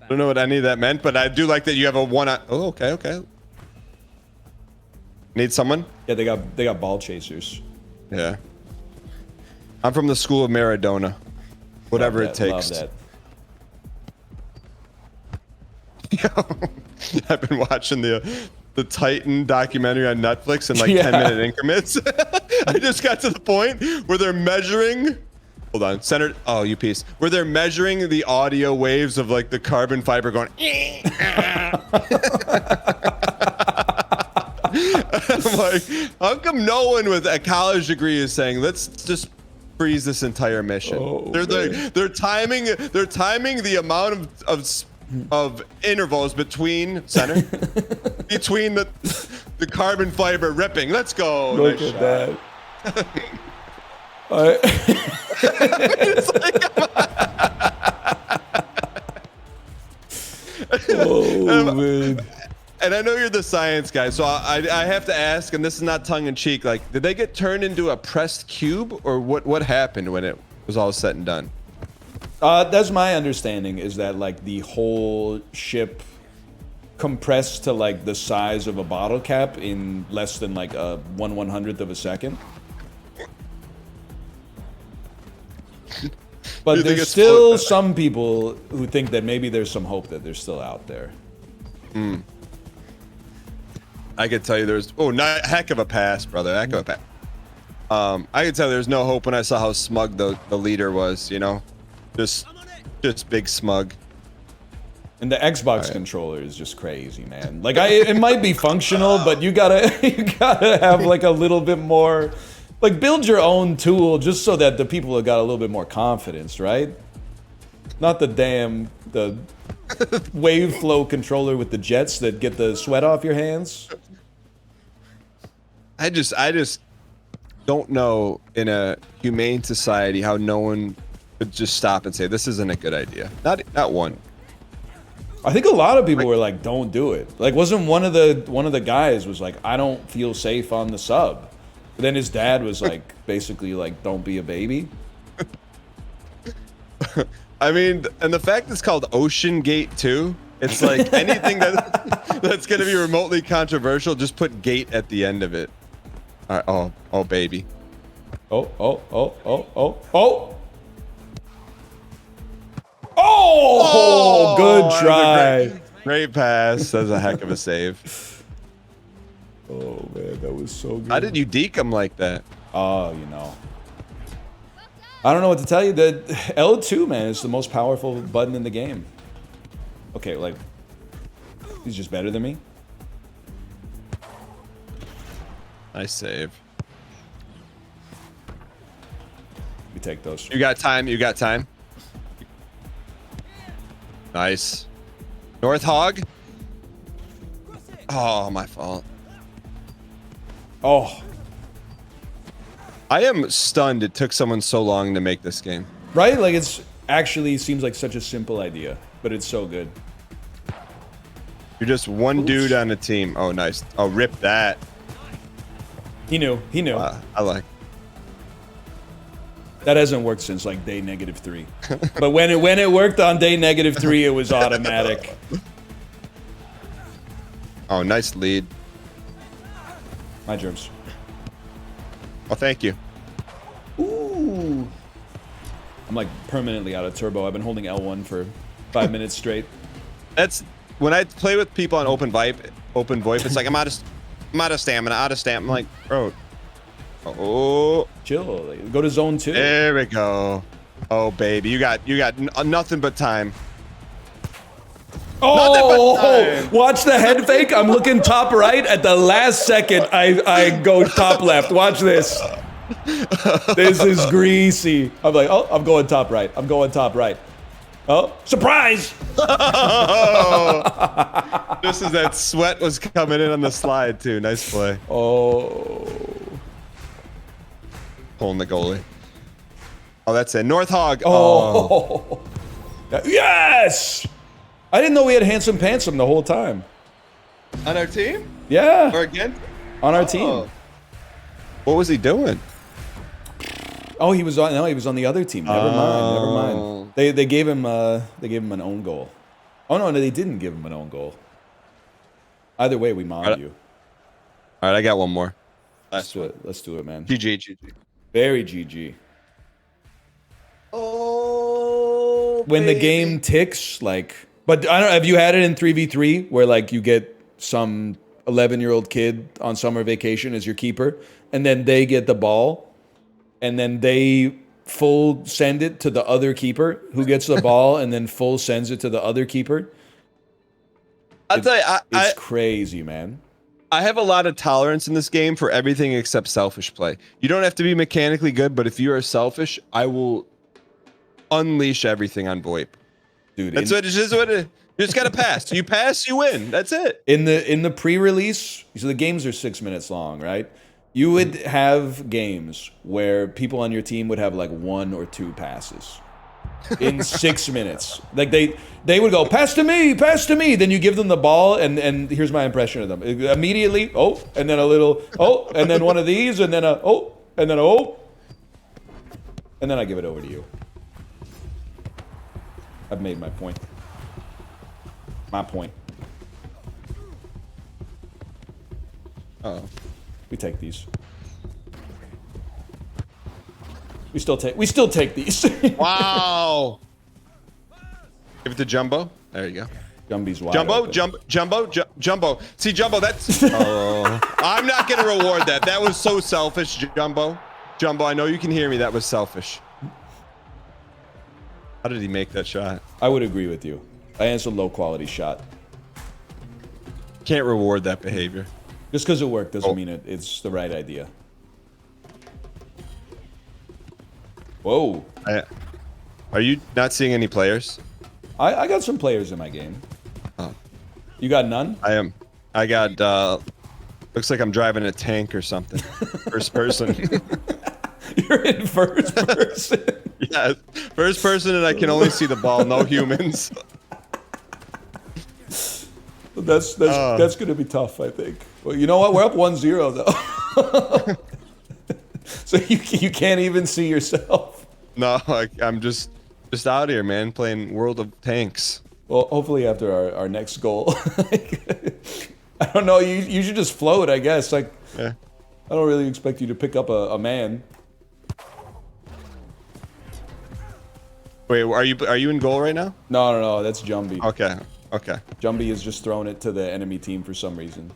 D: don't know what any of that meant, but I do like that you have a one. Oh, okay. Need someone?
A: Yeah, they got ball chasers.
D: Yeah. I'm from the school of Maradona. Whatever it takes.
A: Love
D: that. I've been watching the Titan documentary on Netflix in like 10-minute increments. I just got to the point where they're measuring. Hold on, centered. Oh, you piece. Where they're measuring the audio waves of like the carbon fiber going. I'm like, how come no one with a college degree is saying, let's just freeze this entire mission?
A: Oh,
D: they're timing the amount of intervals between between the carbon fiber ripping. Let's go.
A: Look at that.
D: It's like,
A: oh man.
D: and I know you're the science guy, so I have to ask, and this is not tongue in cheek, like, did they get turned into a pressed cube, or what happened when it was all said and done?
A: That's my understanding, is that like the whole ship compressed to like the size of a bottle cap in less than like a 1/100th of a second. But there's still some people who think that maybe there's some hope that they're still out there.
D: I could tell you there's heck of a pass, brother. Heck of a pass. I could tell there's no hope when I saw how smug the leader was, you know? Just big smug.
A: And the Xbox controller is just crazy, man. Like it might be functional, but you gotta have like a little bit more, like build your own tool just so that the people have got a little bit more confidence, right? Not the wave flow controller with the jets that get the sweat off your hands.
D: I just don't know in a humane society how no one could just stop and say this isn't a good idea. Not one.
A: I think a lot of people were like, "Don't do it." Like, wasn't one of the guys was like, "I don't feel safe on the sub." But then his dad was like, basically like, don't be a baby.
D: I mean, and the fact it's called Ocean Gate 2, it's like anything that's going to be remotely controversial, just put gate at the end of it. All right, oh, baby.
A: Oh. Oh, good try.
D: Great pass. That was a heck of a save.
A: Oh, man, that was so good.
D: How did you deke him like that?
A: Oh, you know. I don't know what to tell you. The L2, man, is the most powerful button in the game. Okay, like, he's just better than me.
D: Nice save.
A: We take those.
D: You got time. You got time. Nice. North Hog. Oh, my fault.
A: Oh.
D: I am stunned it took someone so long to make this game.
A: Right? Like, it's actually seems like such a simple idea, but it's so good.
D: You're just one dude on a team. Oh, nice. Oh, rip that.
A: He knew. He knew.
D: I like.
A: That hasn't worked since like day -3. But when it worked on day -3, it was automatic.
D: Oh, nice lead.
A: My germs.
D: Oh, thank you.
A: Ooh. I'm like permanently out of turbo. I've been holding L1 for 5 minutes straight.
D: That's when I play with people on open VoIP. It's like I'm out of stamina. I'm like, bro. Oh,
A: Chill. Go to zone 2.
D: there we go. Oh, baby, you got nothing but time.
A: Oh, watch the head fake. I'm looking top right. At the last second, I go top left. Watch this. This is greasy. I'm like, oh, I'm going top right. I'm going top right. Oh, surprise!
D: Oh, just as that sweat was coming in on the slide, too. Nice play.
A: Oh.
D: Pulling the goalie. Oh, that's it. North Hog.
A: Oh. Yes! I didn't know we had Handsome Pantsome the whole time.
D: On our team?
A: Yeah.
D: Or again?
A: On our team.
D: What was he doing?
A: Oh, he was on. No, he was on the other team. Never mind. They gave him an own goal. Oh no, they didn't give him an own goal. Either way, we mobbed you.
D: All right, I got one more.
A: Let's do it. Let's do it, man.
D: GG.
A: Very GG.
D: Oh.
A: When the game ticks, like, but I don't. Have you had it in 3v3 where like you get some 11-year-old kid on summer vacation as your keeper, and then they get the ball, and then they full send it to the other keeper who gets the ball, and then full sends it to the other keeper?
D: I'll tell you,
A: It's crazy, man.
D: I have a lot of tolerance in this game for everything except selfish play. You don't have to be mechanically good, but if you are selfish, I will unleash everything on VoIP.
A: Dude,
D: That's what it is. What it, you just gotta pass. You pass, you win. That's it.
A: in the pre-release, so the games are 6 minutes long, right? You would have games where people on your team would have like 1 or 2 passes in 6 minutes. Like they would go, pass to me. Then you give them the ball, and here's my impression of them. Immediately, oh, and then a little, oh, and then one of these, and then a, oh, and then a, oh, and then I give it over to you. I've made my point. My point.
D: Uh-oh.
A: We take these. We still take these.
D: Wow. Give it to Jumbo. There you go.
A: Gumby's wide
D: Jumbo,
A: open.
D: Jumbo. See, Jumbo, that's... Oh. I'm not going to reward that. That was so selfish, Jumbo. Jumbo, I know you can hear me. That was selfish. How did he make that shot?
A: I would agree with you. I answered low quality shot.
D: Can't reward that behavior.
A: Just because it worked doesn't mean it's the right idea. Whoa.
D: Are you not seeing any players?
A: I got some players in my game.
D: Oh.
A: You got none?
D: I am. I got, looks like I'm driving a tank or something. First person.
A: You're in first person.
D: Yeah, first person, and I can only see the ball, no humans.
A: That's going to be tough, I think. Well, you know what? We're up 1-0 though. So you can't even see yourself.
D: No, I'm just out here, man, playing World of Tanks.
A: Well, hopefully after our next goal. I don't know. You should just float, I guess. Like,
D: Yeah.
A: I don't really expect you to pick up a man.
D: Wait, are you in goal right now?
A: No. That's Jumbie.
D: Okay. Okay.
A: Jumbie is just throwing it to the enemy team for some reason.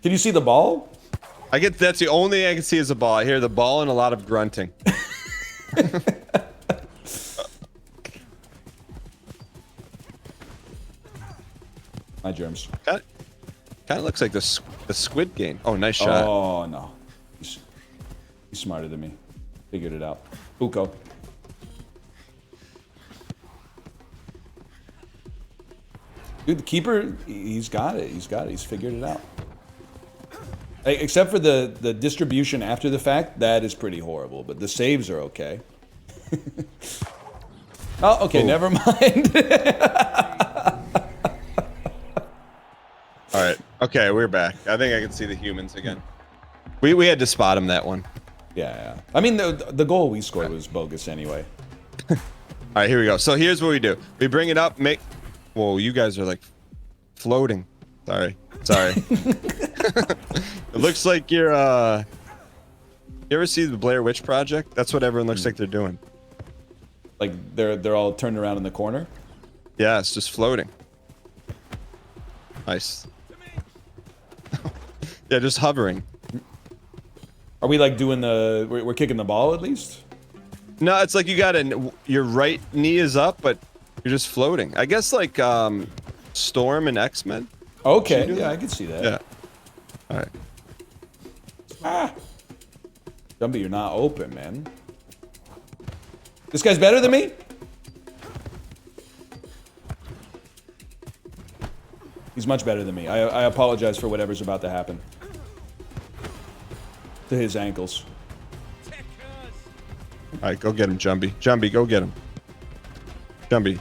A: Can you see the ball?
D: That's the only thing I can see is the ball. I hear the ball and a lot of grunting.
A: My germs.
D: Kind of looks like the Squid Game. Oh, nice shot.
A: Oh no, he's smarter than me. Figured it out. Buko. Dude, the keeper, he's got it. He's figured it out. Except for the distribution after the fact, that is pretty horrible. But the saves are okay. Oh, okay, never mind.
D: All right. Okay, we're back. I think I can see the humans again. We had to spot him that one.
A: Yeah. I mean, the goal we scored was bogus anyway.
D: All right, here we go. So here's what we do. We bring it up, Whoa, you guys are like floating. Sorry. It looks like you're, you ever see the Blair Witch Project? That's what everyone looks like they're doing.
A: Like, they're all turned around in the corner?
D: Yeah, it's just floating. Nice. Yeah, just hovering.
A: Are we like doing we're kicking the ball at least?
D: No, it's like you got your right knee is up, but you're just floating. I guess like Storm and X-Men.
A: Okay, yeah, I can see that.
D: Yeah. All right.
A: Ah. Jumbie, you're not open, man. This guy's better than me? He's much better than me. I apologize for whatever's about to happen. To his ankles.
D: All right, go get him, Jumbie. Jumbie, go get him. Jumbie.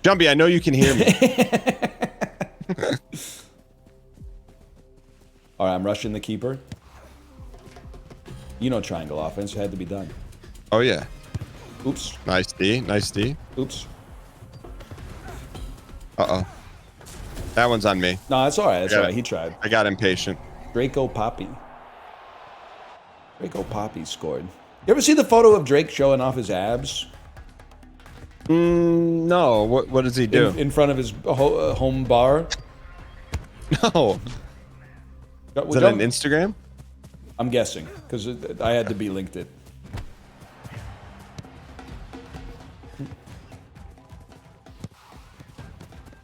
D: Jumbie, I know you can hear me.
A: All right, I'm rushing the keeper. You know triangle offense had to be done.
D: Oh, yeah.
A: Oops.
D: Nice D. Nice D.
A: Oops.
D: Uh-oh. That one's on me.
A: No, that's all right. That's all right. He tried.
D: I got impatient.
A: Draco Poppy. Draco Poppy scored. You ever see the photo of Drake showing off his abs?
D: No. What does he do?
A: In front of his home bar?
D: No. Is that on Instagram?
A: I'm guessing, because I had to be linked it.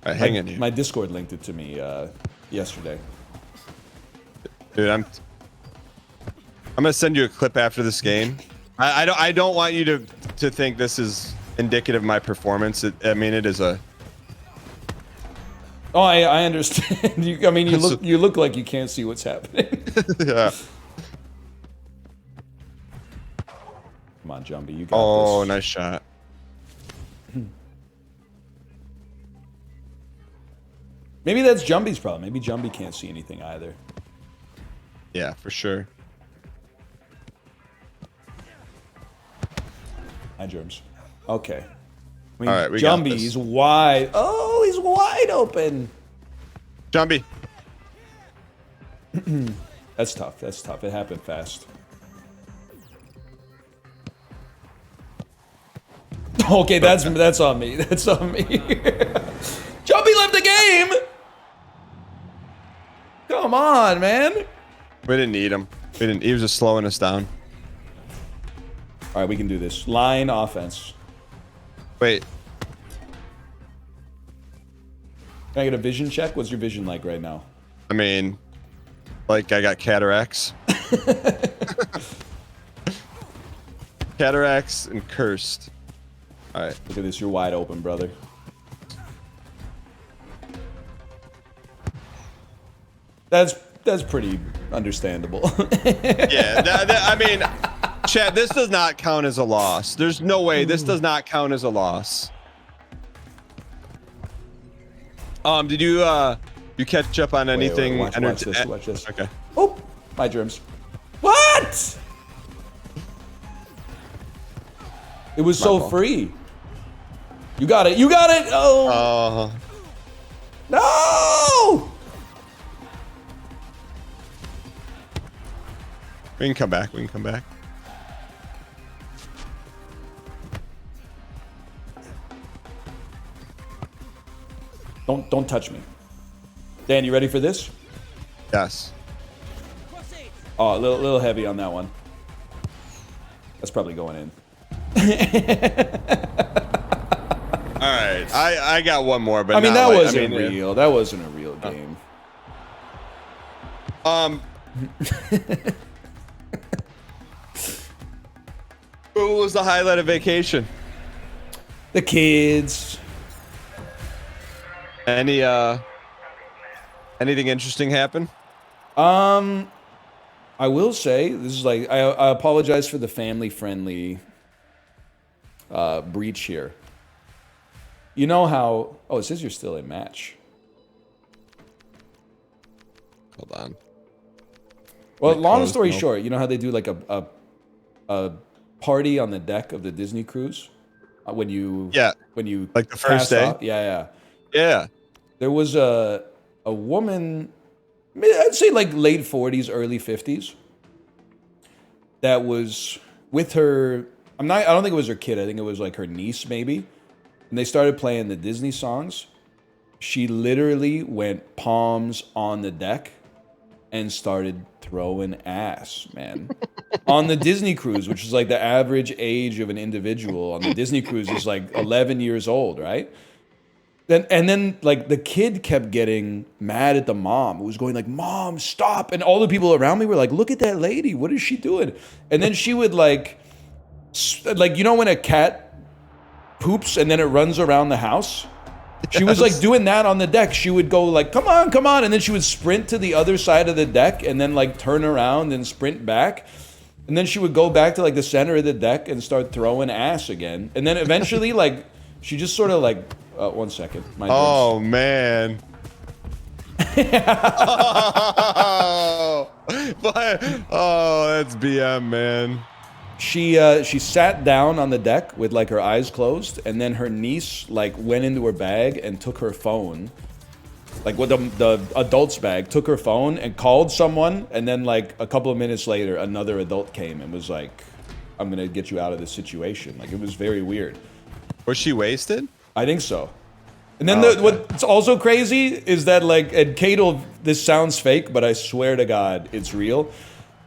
D: All right, hang in here.
A: My Discord linked it to me yesterday.
D: Dude, I'm gonna send you a clip after this game. I don't want you to think this is indicative of my performance. I mean, it is a.
A: Oh, I understand. You look like you can't see what's happening.
D: Yeah.
A: Come on, Jumbie, you got this.
D: Oh, nice shot.
A: Maybe that's Jumbie's problem. Maybe Jumbie can't see anything either.
D: Yeah, for sure.
A: Hi, Germs. Okay. I mean,
D: All right, we got this.
A: Jumbie's wide. Oh, he's wide open.
D: Jumbie.
A: That's tough. That's tough. It happened fast. Okay, that's on me. That's on me. Jumbie left the game. Come on, man.
D: We didn't need him. He was just slowing us down.
A: All right, we can do this. Line offense.
D: Wait.
A: Can I get a vision check? What's your vision like right now?
D: I mean, like I got cataracts. Cataracts and cursed. All right.
A: Look at this. You're wide open, brother. That's pretty understandable.
D: Yeah, I mean, Chad, this does not count as a loss. There's no way this does not count as a loss. Did you catch up on anything?
A: Watch this. Watch this.
D: Okay.
A: Oh, My germs. What? It was so
D: fault.
A: free. You got it. You got it. Oh. No!
D: We can come back. We can come back.
A: Don't touch me. Dan, you ready for this?
D: Yes.
C: Cross it.
A: Oh, a little heavy on that one. That's probably going in.
D: All right. I got one more, but
A: I mean,
D: not
A: that
D: like-
A: wasn't real. That wasn't a real game.
D: What was the highlight of vacation?
A: The kids.
D: Anything interesting happen?
A: I will say this is like I apologize for the family-friendly breach here. You know how? Oh, it says you're still in match.
D: Hold on.
A: Well,
D: Like
A: long
D: closed,
A: story
D: no.
A: short, you know how they do like a party on the deck of the Disney cruise when you
D: Like the first
A: cast
D: day?
A: off? Yeah.
D: Yeah.
A: There was a woman, I'd say like late 40s, early 50s, that was with her. I don't think it was her kid. I think it was like her niece maybe. And they started playing the Disney songs. She literally went palms on the deck and started throwing ass, man. On the Disney cruise, which is like the average age of an individual on the Disney cruise is like 11 years old, right? Then like the kid kept getting mad at the mom, who was going like, "Mom, stop!" And all the people around me were like, "Look at that lady! What is she doing?" And then she would like you know when a cat poops and then it runs around the house. She was like doing that on the deck. She would go like, "Come on, come on," and then she would sprint to the other side of the deck and then like turn around and sprint back. And then she would go back to like the center of the deck and start throwing ass again. And then eventually like she just sort of like 1 second. My
D: Oh man. Oh, that's BM, man.
A: She sat down on the deck with like her eyes closed, and then her niece like went into her bag and took her phone, like with the adult's bag, took her phone and called someone, and then like a couple of minutes later, another adult came and was like, "I'm gonna get you out of this situation." Like it was very weird.
D: Was she wasted?
A: I think so. And then
D: Oh, okay.
A: what's also crazy is that like, and Kate, this sounds fake, but I swear to God, it's real.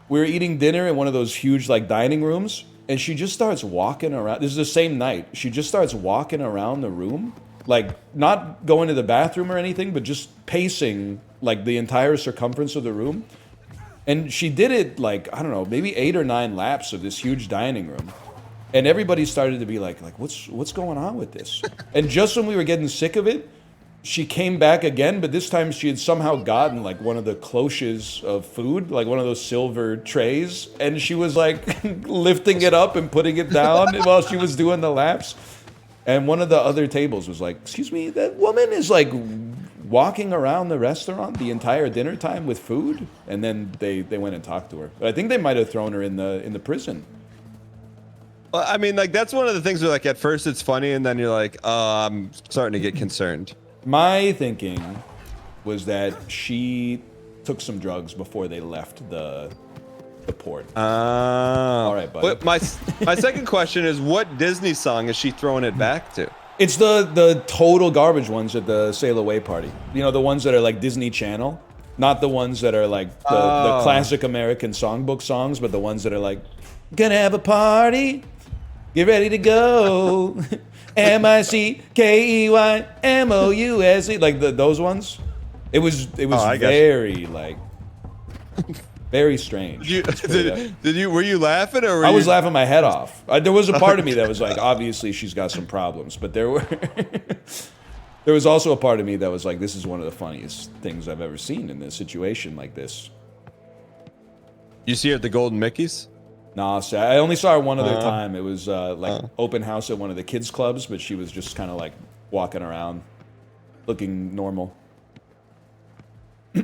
A: We were eating dinner in one of those huge like dining rooms, and she just starts walking around. This is the same night. She just starts walking around the room, like not going to the bathroom or anything, but just pacing like the entire circumference of the room. And she did it like, I don't know, maybe 8 or 9 laps of this huge dining room. And everybody started to be like what's going on with this? And just when we were getting sick of it, she came back again, but this time she had somehow gotten like one of the cloches of food, like one of those silver trays, and she was like lifting it up and putting it down while she was doing the laps. And one of the other tables was like, "Excuse me, that woman is like walking around the restaurant the entire dinner time with food?" And then they went and talked to her. But I think they might have thrown her in the prison.
D: Well, I mean, like that's one of the things where like at first it's funny, and then you're like, I'm starting to get concerned.
A: My thinking was that she took some drugs before they left the port.
D: All
A: right, buddy.
D: But my second question is, what Disney song is she throwing it back to?
A: It's the total garbage ones at the Sail Away party. You know, the ones that are like Disney Channel, not the ones that are like the classic American songbook songs, but the ones that are like, "Gonna have a party, get ready to go." MICKEYMOUSE, like those ones. It was very like very strange.
D: Were you laughing or were
A: I
D: you...
A: was laughing my head off. There was a part of me that was like, obviously she's got some problems, but there was also a part of me that was like, this is one of the funniest things I've ever seen in a situation like this.
D: You see her at the Golden Mickeys?
A: Nah, so I only saw her one other time. It was open house at one of the kids' clubs, but she was just kind of like walking around, looking normal.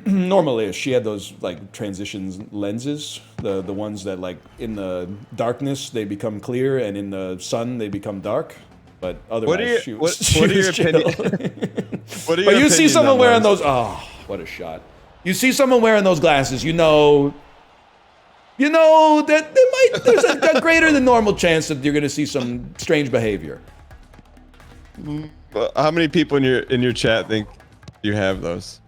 A: Normal-ish. She had those like transitions lenses, the ones that like in the darkness they become clear and in the sun they become dark. But otherwise, she was.
D: What are your opinions? What are your
A: But you see
D: opinions
A: someone
D: on
A: wearing
D: those?
A: those. Oh, what a shot! You see someone wearing those glasses, you know that there's a greater than normal chance that you're going to see some strange behavior.
D: How many people in your chat think you have those?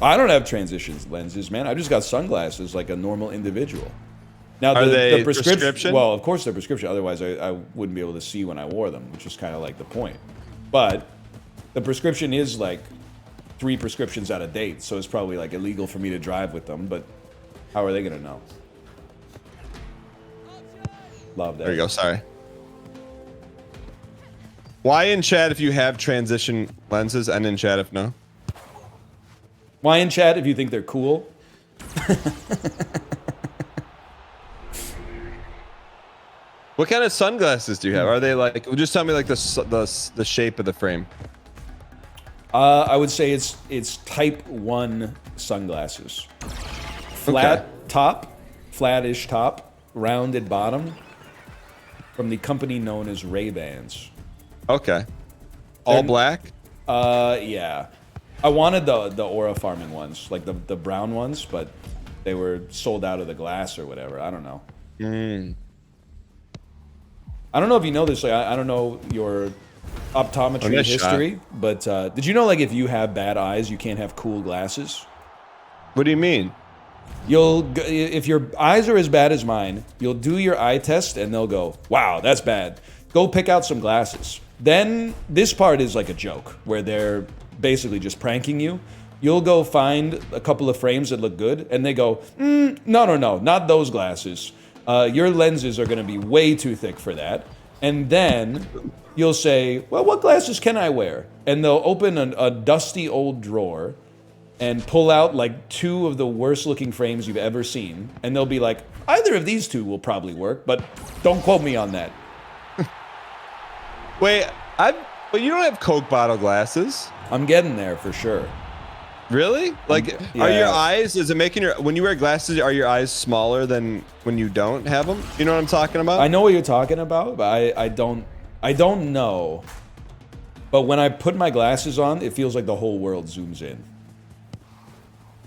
A: I don't have transitions lenses, man. I just got sunglasses like a normal individual. Now,
D: Are they
A: the
D: prescription?
A: Well, of course they're prescription. Otherwise, I wouldn't be able to see when I wore them, which is kind of like the point. But the prescription is like 3 prescriptions out of date, so it's probably like illegal for me to drive with them. But how are they gonna know? Love that.
D: There you go. Sorry. Why in chat if you have transition lenses, and in chat if no?
A: Why in chat if you think they're cool?
D: What kind of sunglasses do you have? Are they like? Just tell me like the shape of the frame.
A: I would say it's type 1 sunglasses. Flat top, flattish top, rounded bottom. From the company known as Ray-Bans.
D: Okay. All black?
A: Yeah. I wanted the Aura farming ones, like the brown ones, but they were sold out of the glass or whatever. I don't know. I don't know if you know this. Like, I don't know your optometry history, but did you know like if you have bad eyes, you can't have cool glasses?
D: What do you mean?
A: If your eyes are as bad as mine, you'll do your eye test and they'll go, wow, that's bad. Go pick out some glasses. Then this part is like a joke where they're basically just pranking you. You'll go find a couple of frames that look good and they go, no, not those glasses. Your lenses are going to be way too thick for that. And then you'll say, well, what glasses can I wear? And they'll open a dusty old drawer and pull out like 2 of the worst looking frames you've ever seen. And they'll be like, either of these 2 will probably work, but don't quote me on that.
D: Wait, but you don't have Coke bottle glasses.
A: I'm getting there for sure.
D: Really? Like,
A: Yeah.
D: Are your eyes, is it making when you wear glasses, are your eyes smaller than when you don't have them? You know what I'm talking about?
A: I know what you're talking about, but I don't know. But when I put my glasses on, it feels like the whole world zooms in.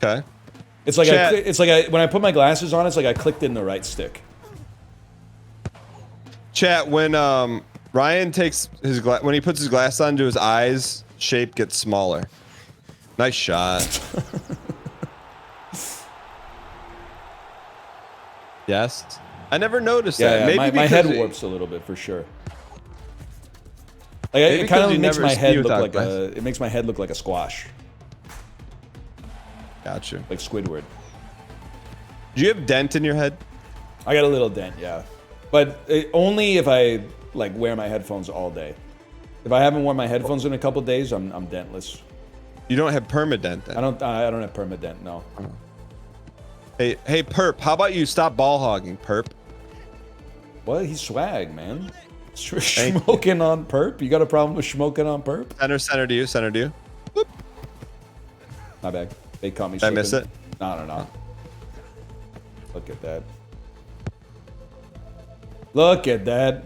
D: Okay.
A: It's like when I put my glasses on, it's like I clicked in the right stick.
D: Chat, when Ryan takes when he puts his glass on, do his eyes shape gets smaller. Nice shot. Yes. I never noticed that.
A: Yeah,
D: Maybe
A: my head warps a little bit for sure. Like it kind of makes my head look like it makes my head look like a squash.
D: Gotcha.
A: Like Squidward.
D: Do you have dent in your head?
A: I got a little dent, yeah. But only if I like wear my headphones all day. If I haven't worn my headphones in a couple days, I'm dentless.
D: You don't have permadent then?
A: I don't have permadent, no.
D: Hey, Perp, how about you stop ball hogging, Perp?
A: What? He's swag, man. Smoking on Perp? You got a problem with smoking on Perp?
D: Center to you. Whoop.
A: My bad. They caught me
D: Did I
A: slipping.
D: miss it?
A: No. Look at that. Look at that.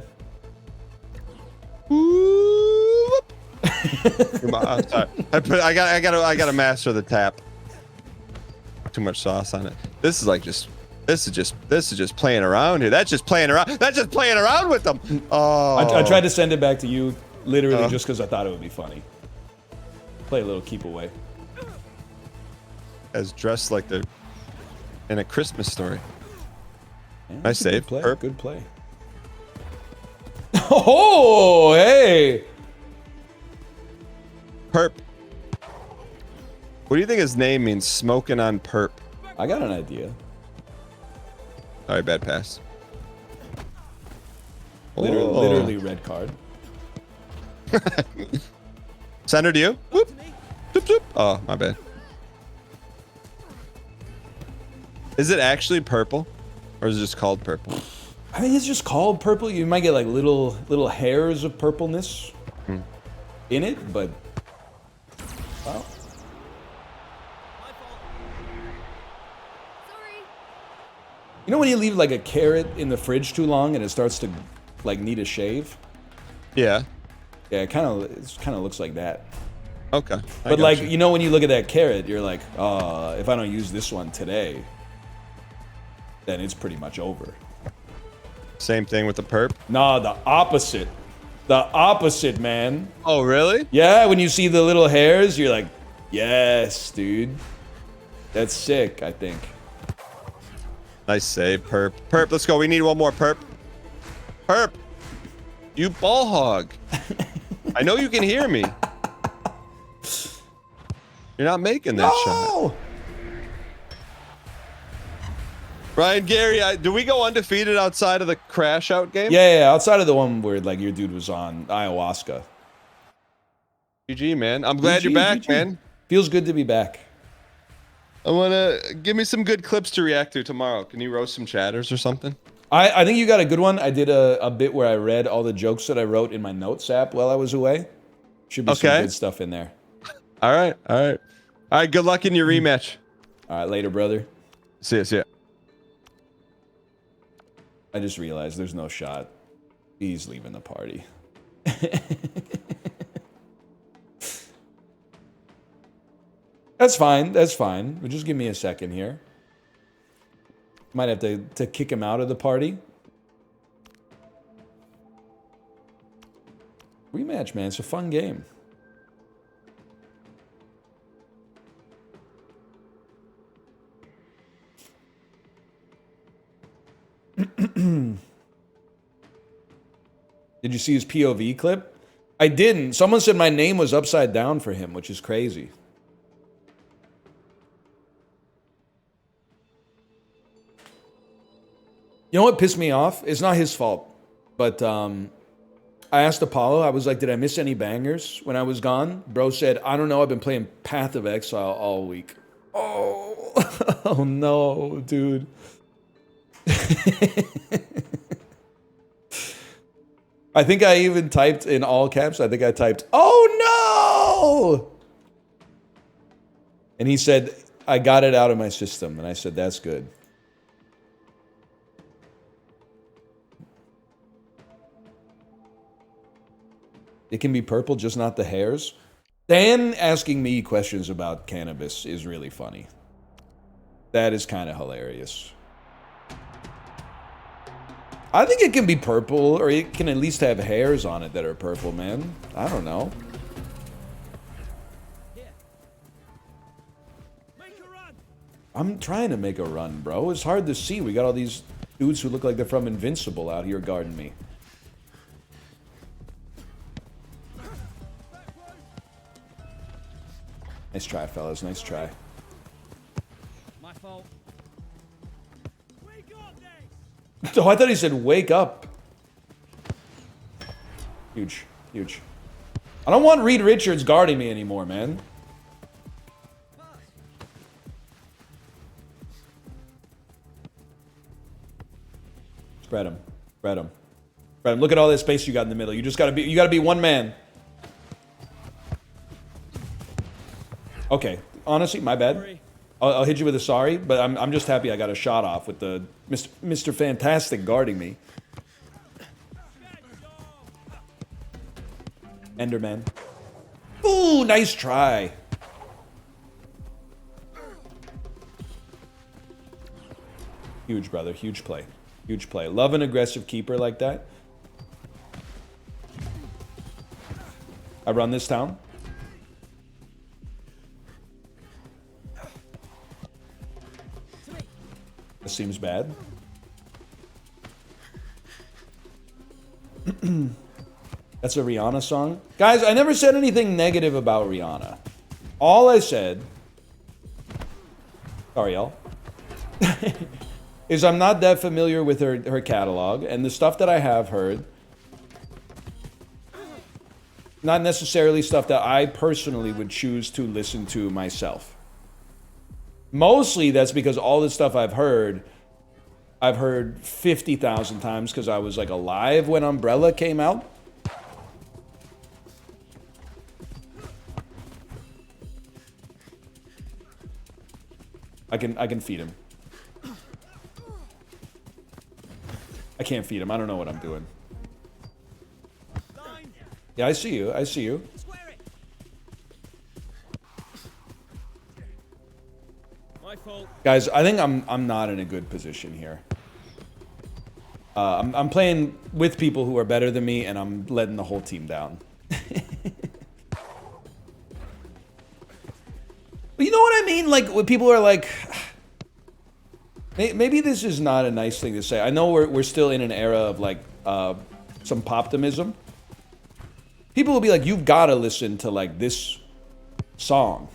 D: Whoop. Come on, sorry. I gotta master the tap. Too much sauce on it. This is just playing around here. That's just playing around. That's just playing around with them. Oh.
A: I tried to send it back to you literally just because I thought it would be funny. Play a little keep away.
D: As dressed like they're in a Christmas story.
A: Yeah,
D: Nice save.
A: Good play.
D: Perp.
A: Good play. Oh, hey.
D: Perp. What do you think his name means? Smoking on Perp.
A: I got an idea.
D: All right, bad pass.
A: Literally red card.
D: Center to you. Whoop. Zoop, zoop. Oh, my bad. Is it actually purple? Or is it just called purple?
A: I think it's just called purple. You might get like little hairs of purpleness in it, but well. You know when you leave like a carrot in the fridge too long and it starts to like need a shave?
D: Yeah.
A: Yeah, it kind of looks like that.
D: Okay.
A: But like, you know when you look at that carrot, you're like, if I don't use this one today, then it's pretty much over.
D: Same thing with the perp?
A: Nah, the opposite. The opposite, man.
D: Oh, really?
A: Yeah, when you see the little hairs, you're like, yes, dude. That's sick, I think.
D: Nice save, perp. Perp, let's go. We need one more, perp. Perp! You ball hog. I know you can hear me. You're not making that shot. Ryan, Gary, do we go undefeated outside of the crash out game?
A: Yeah, outside of the one where like your dude was on ayahuasca.
D: GG, man. I'm glad you're back,
A: GG.
D: man.
A: Feels good to be back.
D: I want to give me some good clips to react to tomorrow. Can you roast some chatters or something?
A: I think you got a good one. I did a bit where I read all the jokes that I wrote in my notes app while I was away. Should be some good stuff in there.
D: All right. Good luck in your rematch.
A: All right, later, brother.
D: See ya.
A: I just realized there's no shot. He's leaving the party. That's fine. But just give me a second here. Might have to kick him out of the party. Rematch, man. It's a fun game. Did you see his POV clip? I didn't. Someone said my name was upside down for him, which is crazy. You know what pissed me off? It's not his fault. But I asked Apollo, I was like, did I miss any bangers when I was gone? Bro said, I don't know, I've been playing Path of Exile all week. Oh, oh no, dude. I think I even typed in all caps. I think I typed, oh no! And he said, I got it out of my system. And I said, that's good. It can be purple, just not the hairs. Dan asking me questions about cannabis is really funny. That is kind of hilarious. I think it can be purple, or it can at least have hairs on it that are purple, man. I don't know. I'm trying to make a run, bro. It's hard to see. We got all these dudes who look like they're from Invincible out here guarding me. Nice try, fellas. Nice try.
C: My fault. We got this.
A: Oh, I thought he said wake up. Huge. Huge. I don't want Reed Richards guarding me anymore, man. Spread him. Spread him. Spread him. Look at all that space you got in the middle. You just gotta be one man. Okay. Honestly, my bad. I'll hit you with a sorry, but I'm just happy I got a shot off with the Mr. Fantastic guarding me. Enderman. Ooh, nice try. Huge, brother. Huge play. Huge play. Love an aggressive keeper like that. I run this town. This seems bad. That's a Rihanna song. Guys, I never said anything negative about Rihanna. All I said... Sorry, y'all. Is I'm not that familiar with her catalog, and the stuff that I have heard, not necessarily stuff that I personally would choose to listen to myself. Mostly that's because all the stuff I've heard 50,000 times because I was like alive when Umbrella came out. I can feed him. can't feed him. I don't know what I'm doing.
C: Line.
A: Yeah, I see you. I see you.
C: Square it. My fault.
A: Guys, I think I'm not in a good position here. I'm playing with people who are better than me, and I'm letting the whole team down. But you know what I mean? Like, when people are like... Maybe this is not a nice thing to say. I know we're still in an era of, like, some poptimism. People will be like, you've got to listen to, like, this song.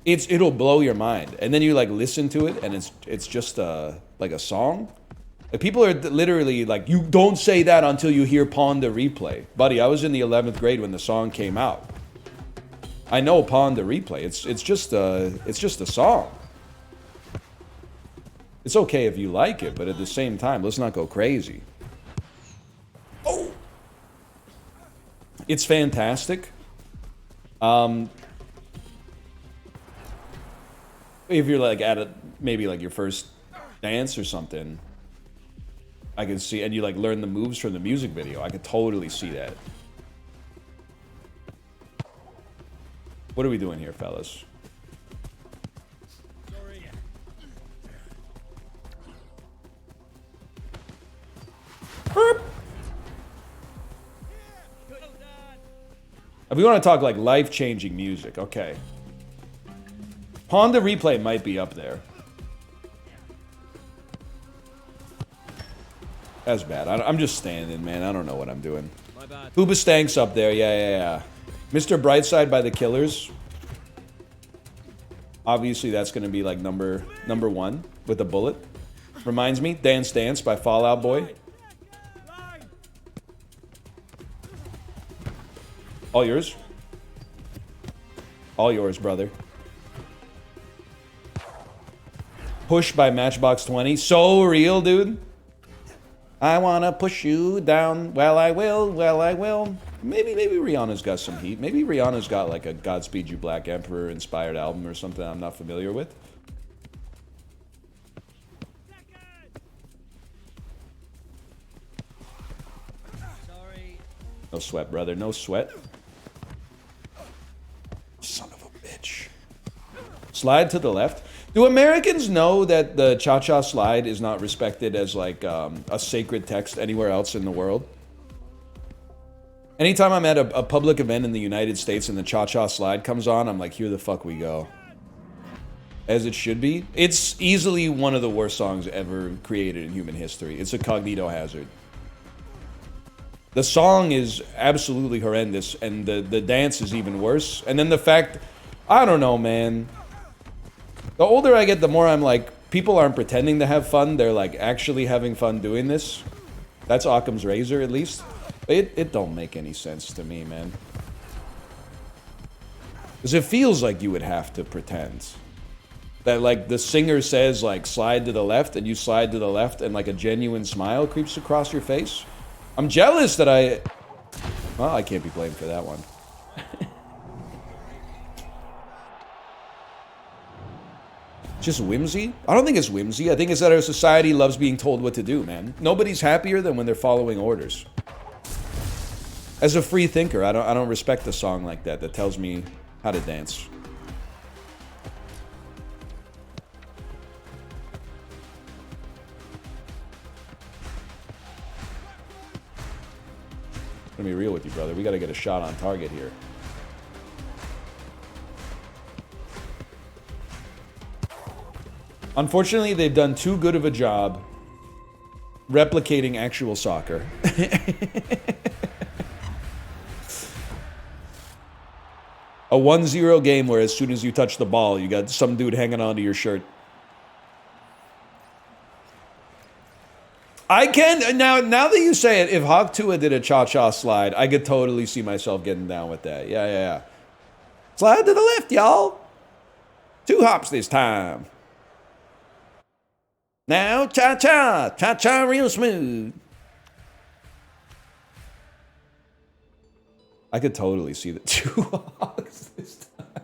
A: It'll blow your mind. And then you, like, listen to it, and it's just, like, a song. Like, people are literally like, you don't say that until you hear Pawn the Replay. Buddy, I was in the 11th grade when the song came out. I know Pawn the Replay. It's just a song. It's okay if you like it, but at the same time, let's not go crazy. Oh! It's fantastic. If you're like at maybe like your first dance or something, I can see, and you like learn the moves from the music video, I could totally see that. What are we doing here, fellas?
C: Sorry.
A: Burp.
C: Well done.
A: If we want to talk like life-changing music, okay. Pawn the Replay might be up there. That's bad. I'm just standing, man. I don't know what I'm doing.
C: My bad.
A: Hoobastank's up there. Yeah. Mr. Brightside by the Killers. Obviously, that's going to be like number one with a bullet. Reminds me, Dance Dance by Fall Out Boy.
C: Line.
A: All yours. All yours, brother. Push by Matchbox 20. So real, dude. I wanna push you down. Well, I will. Well, I will. Maybe Rihanna's got some heat. Maybe Rihanna's got like a Godspeed You Black Emperor inspired album or something I'm not familiar with.
C: Sorry.
A: No sweat, brother. No sweat. Son of a bitch. Slide to the left. Do Americans know that the cha-cha slide is not respected as like a sacred text anywhere else in the world? Anytime I'm at a public event in the United States and the cha-cha slide comes on, I'm like, here the fuck we go. As it should be. It's easily one of the worst songs ever created in human history. It's a cognito hazard. The song is absolutely horrendous, and the dance is even worse. And then the fact, I don't know, man. The older I get, the more I'm like, people aren't pretending to have fun. They're like actually having fun doing this. That's Occam's razor, at least. It don't make any sense to me, man. Because it feels like you would have to pretend. That like the singer says like slide to the left, and you slide to the left, and like a genuine smile creeps across your face. I'm jealous that well, I can't be blamed for that one. Just whimsy? I don't think it's whimsy. I think it's that our society loves being told what to do, man. Nobody's happier than when they're following orders. As a free thinker, I don't respect a song like that tells me how to dance. I'm gonna be real with you, brother. We gotta get a shot on target here. Unfortunately, they've done too good of a job replicating actual soccer. A 1-0 game where as soon as you touch the ball, you got some dude hanging onto your shirt. I can now that you say it, if Hawk Tua did a cha-cha slide, I could totally see myself getting down with that. Yeah. Slide to the left, y'all. 2 hops this time. Now, cha-cha. Cha-cha real smooth. I could totally see the 2 hops this time.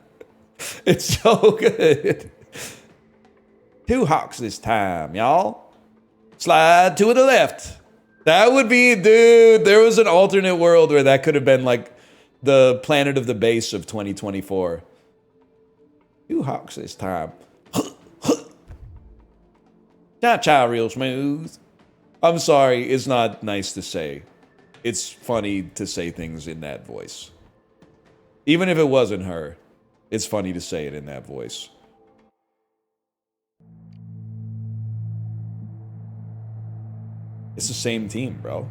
A: It's so good. 2 hops this time, y'all. Slide to the left. That would be, dude. There was an alternate world where that could have been like the planet of the base of 2024. 2 hawks this time. Cha-cha real smooth. I'm sorry, it's not nice to say. It's funny to say things in that voice. Even if it wasn't her, it's funny to say it in that voice. It's the same team, bro.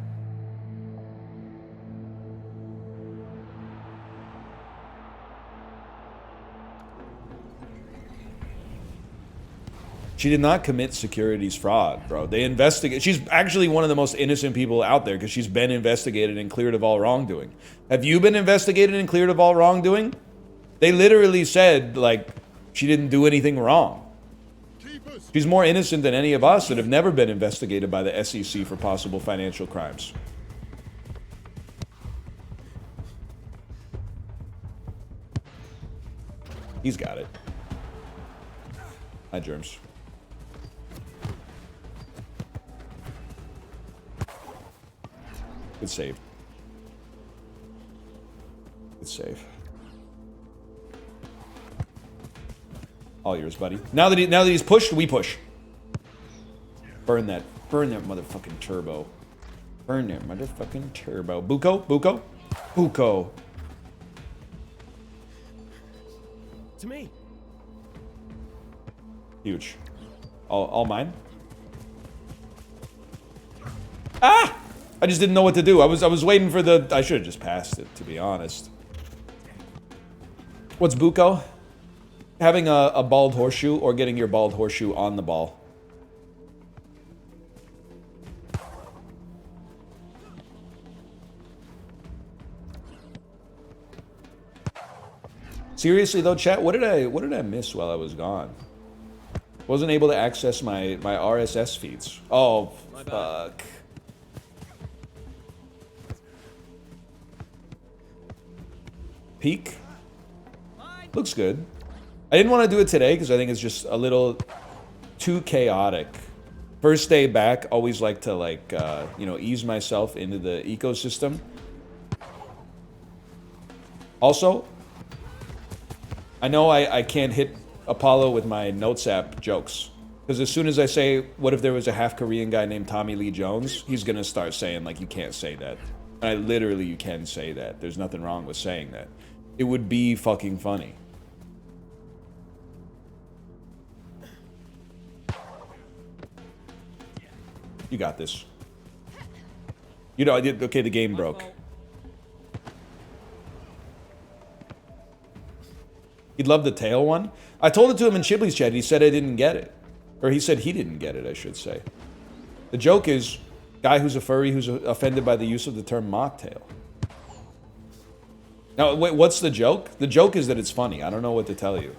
A: She did not commit securities fraud, bro. They investigate. She's actually one of the most innocent people out there because she's been investigated and cleared of all wrongdoing. Have you been investigated and cleared of all wrongdoing? They literally said, like, she didn't do anything wrong. She's more innocent than any of us that have never been investigated by the SEC for possible financial crimes. He's got it. Hi, Germs. Good save. Good save. All yours, buddy. Now that he's pushed, we push. Burn that motherfucking turbo. Burn that motherfucking turbo. Buko, Buko, Buko.
C: To me.
A: Huge. All mine. Ah! I just didn't know what to do. I was waiting for the. I should have just passed it, to be honest. What's Buko? Having a bald horseshoe or getting your bald horseshoe on the ball. Seriously though, chat, what did I miss while I was gone? Wasn't able to access my RSS feeds. Oh, fuck. Peak. Looks good. I didn't want to do it today because I think it's just a little too chaotic. First day back, always like to you know, ease myself into the ecosystem. Also, I know I can't hit Apollo with my Notes app jokes. Because as soon as I say, what if there was a half Korean guy named Tommy Lee Jones, he's going to start saying, like, you can't say that. And literally, you can say that. There's nothing wrong with saying that. It would be fucking funny. You got this. You know, okay, the game broke. He'd love the tail one. I told it to him in Chibley's chat. He said I didn't get it. Or he said he didn't get it, I should say. The joke is, guy who's a furry who's offended by the use of the term mocktail. Now, wait, what's the joke? The joke is that it's funny. I don't know what to tell you.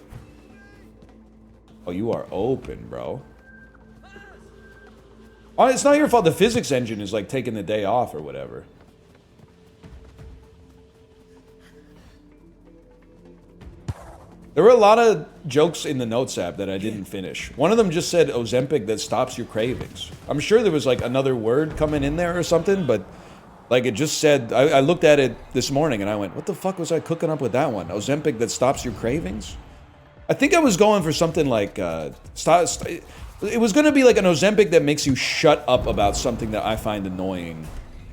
A: Oh, you are open, bro. Oh, it's not your fault. The physics engine is like taking the day off or whatever. There were a lot of jokes in the Notes app that I didn't finish. One of them just said Ozempic that stops your cravings. I'm sure there was like another word coming in there or something, but like it just said, I looked at it this morning and I went, what the fuck was I cooking up with that one? Ozempic that stops your cravings? I think I was going for something like, it was going to be like an Ozempic that makes you shut up about something that I find annoying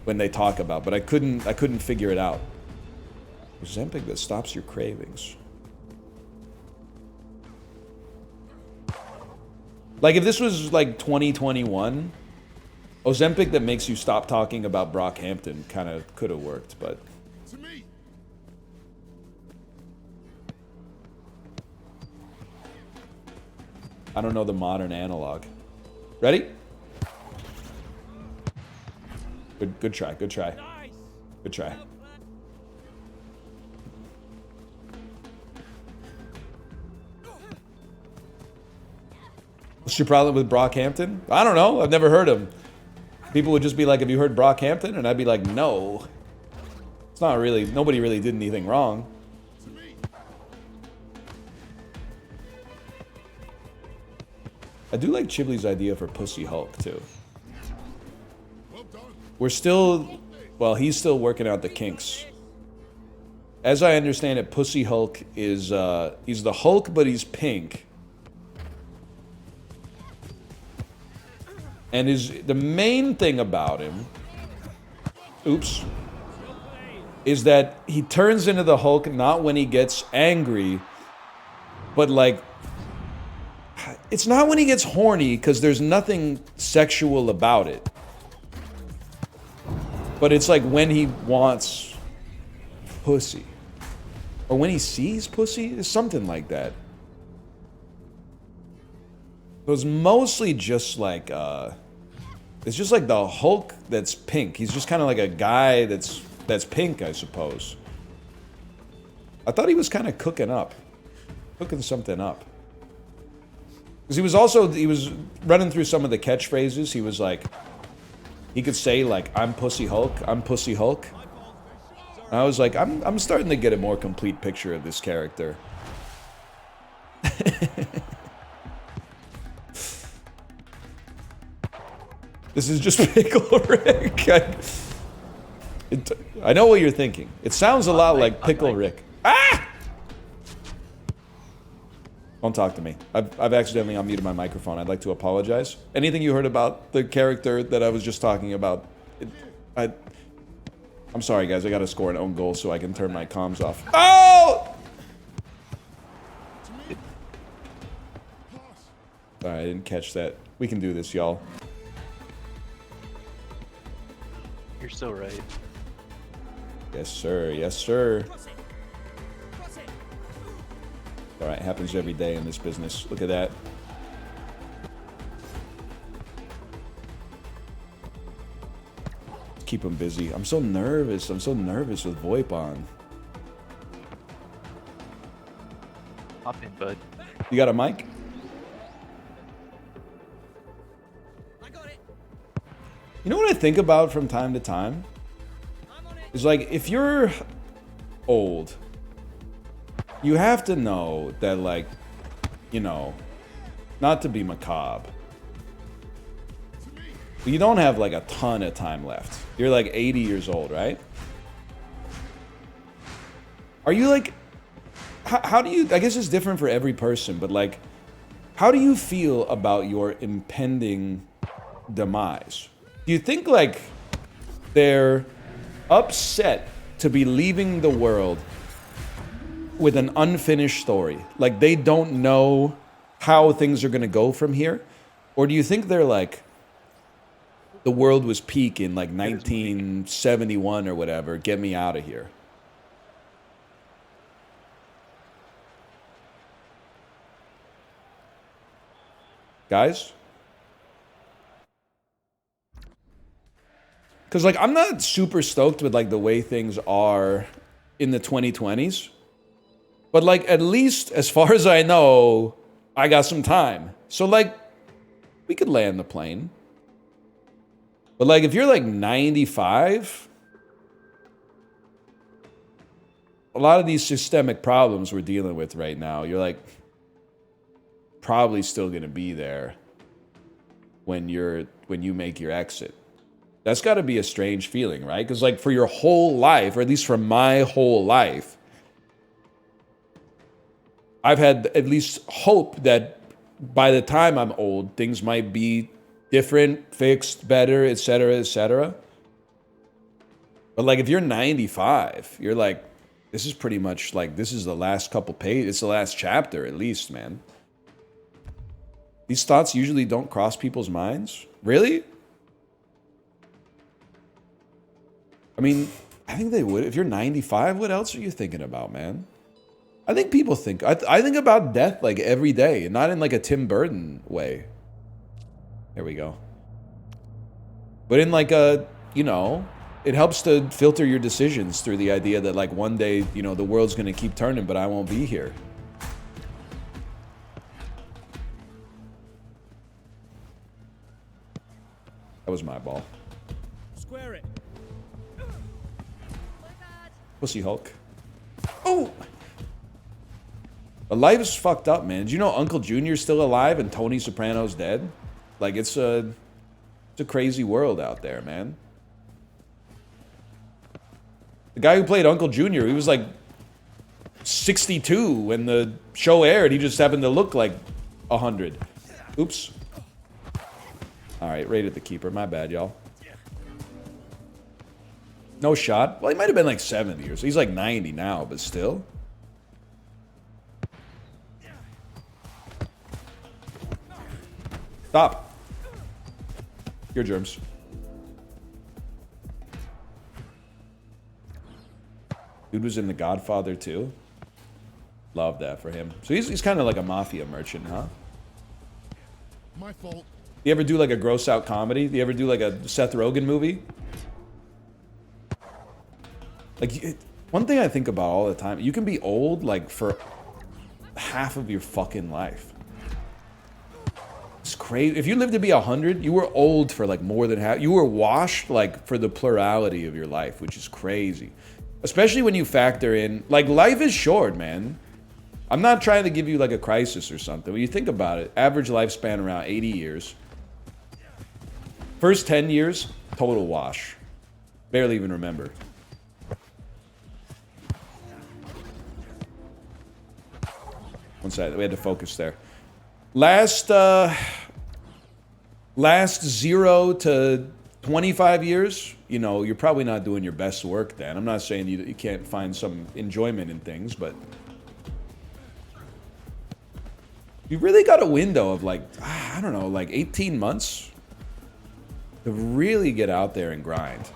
A: when they talk about, but I couldn't figure it out. Ozempic that stops your cravings. Like, if this was, like, 2021, Ozempic that makes you stop talking about Brockhampton kind of could have worked, but... I don't know the modern analog. Ready? Good try, good try. Good try. What's your problem with Brockhampton? I don't know. I've never heard him. People would just be like, have you heard Brockhampton? And I'd be like, no. It's not really, nobody really did anything wrong. I do like Chibley's idea for Pussy Hulk, too. We're still, well, he's still working out the kinks. As I understand it, Pussy Hulk is, he's the Hulk, but he's pink. And the main thing about him, oops, is that he turns into the Hulk not when he gets angry, but like, it's not when he gets horny, because there's nothing sexual about it. But it's like when he wants pussy. Or when he sees pussy, it's something like that. It was mostly just like, it's just like the Hulk that's pink. He's just kind of like a guy that's pink, I suppose. I thought he was kind of cooking something up. Because he was running through some of the catchphrases. He was like, he could say like, I'm Pussy Hulk, I'm Pussy Hulk. And I was like, I'm starting to get a more complete picture of this character. This is just Pickle Rick. I know what you're thinking. It sounds a lot like Pickle Rick. Ah! Don't talk to me. I've accidentally unmuted my microphone. I'd like to apologize. Anything you heard about the character that I was just talking about, I'm sorry, guys. I gotta score an own goal so I can turn my comms off. Oh! Sorry, I didn't catch that. We can do this, y'all.
E: You're so right.
A: Yes, sir. Yes, sir. Alright, happens every day in this business. Look at that. Keep him busy. I'm so nervous. I'm so nervous with VoIP on.
E: Hop in, bud.
A: You got a mic? You know what I think about from time to time? Is like, if you're old, you have to know that, like, you know, not to be macabre, but you don't have like a ton of time left. You're like 80 years old, right? Are you like, how do you, I guess it's different for every person, but like, how do you feel about your impending demise? Do you think like they're upset to be leaving the world with an unfinished story? Like they don't know how things are going to go from here? Or do you think they're like, the world was peak in like 1971 or whatever, get me out of here? Guys? Because like I'm not super stoked with like the way things are in the 2020s. But like at least as far as I know, I got some time. So like we could land the plane. But like if you're like 95, a lot of these systemic problems we're dealing with right now, you're like probably still gonna be there when you make your exit. That's gotta be a strange feeling, right? Because like for your whole life, or at least for my whole life, I've had at least hope that by the time I'm old, things might be different, fixed, better, etc., etc. But like if you're 95, you're like, this is pretty much like, this is the last couple pages, it's the last chapter at least, man. These thoughts usually don't cross people's minds. Really? I mean, I think they would. If you're 95, what else are you thinking about, man? I think people think, I think about death like every day, and not in like a Tim Burton way. There we go. But in like a, you know, it helps to filter your decisions through the idea that like one day, you know, the world's gonna keep turning, but I won't be here. That was my ball.
C: Square it.
A: Pussy Hulk. Oh! But life is fucked up, man. Did you know Uncle Junior's still alive and Tony Soprano's dead? Like, it's a crazy world out there, man. The guy who played Uncle Junior, he was like 62 when the show aired. He just happened to look like 100. Oops. All right, raided the keeper. My bad, y'all. No shot. Well, he might have been like 70 or so. He's like 90 now, but still. Stop. Your germs. Dude was in The Godfather too. Love that for him. So he's kind of like a mafia merchant, huh?
F: My fault.
A: You ever do like a gross out comedy? Do you ever do like a Seth Rogen movie? Like, one thing I think about all the time, you can be old like for half of your fucking life. It's crazy. If you lived to be 100, you were old for like more than half. You were washed like for the plurality of your life, which is crazy. Especially when you factor in, like, life is short, man. I'm not trying to give you like a crisis or something. When you think about it, average lifespan around 80 years. First 10 years, total wash. Barely even remember. One second, we had to focus there. Last 0 to 25 years, you know, you're probably not doing your best work then. I'm not saying you can't find some enjoyment in things, but you really got a window of like, I don't know, like 18 months to really get out there and grind.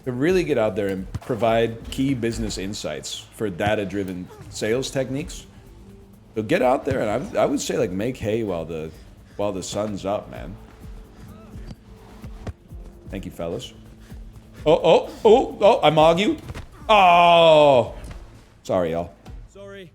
A: To really get out there and provide key business insights for data-driven sales techniques. So get out there and I would say like make hay while the sun's up, man. Thank you, fellas. Oh, I mog you. Oh, sorry, y'all.
C: Sorry.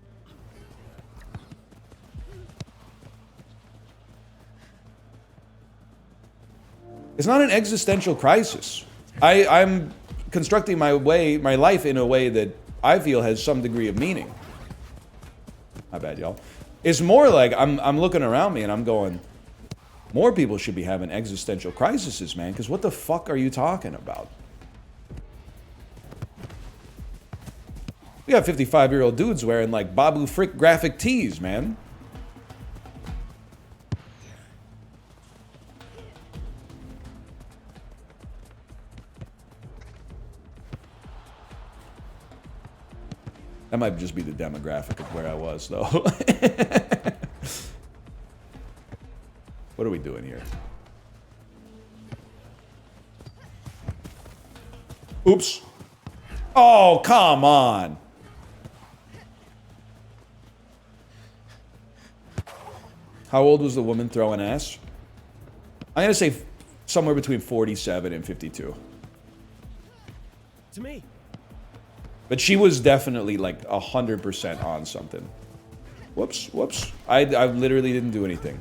A: It's not an existential crisis. I'm constructing my life in a way that I feel has some degree of meaning. My bad, y'all. It's more like I'm looking around me and I'm going, more people should be having existential crises, man, because what the fuck are you talking about? We got 55-year-old dudes wearing like Babu Frick graphic tees, man. That might just be the demographic of where I was, though. What are we doing here? Oops. Oh, come on. How old was the woman throwing ass? I'm going to say somewhere between 47 and 52.
C: To me.
A: But she was definitely like 100% on something. Whoops. I literally didn't do anything.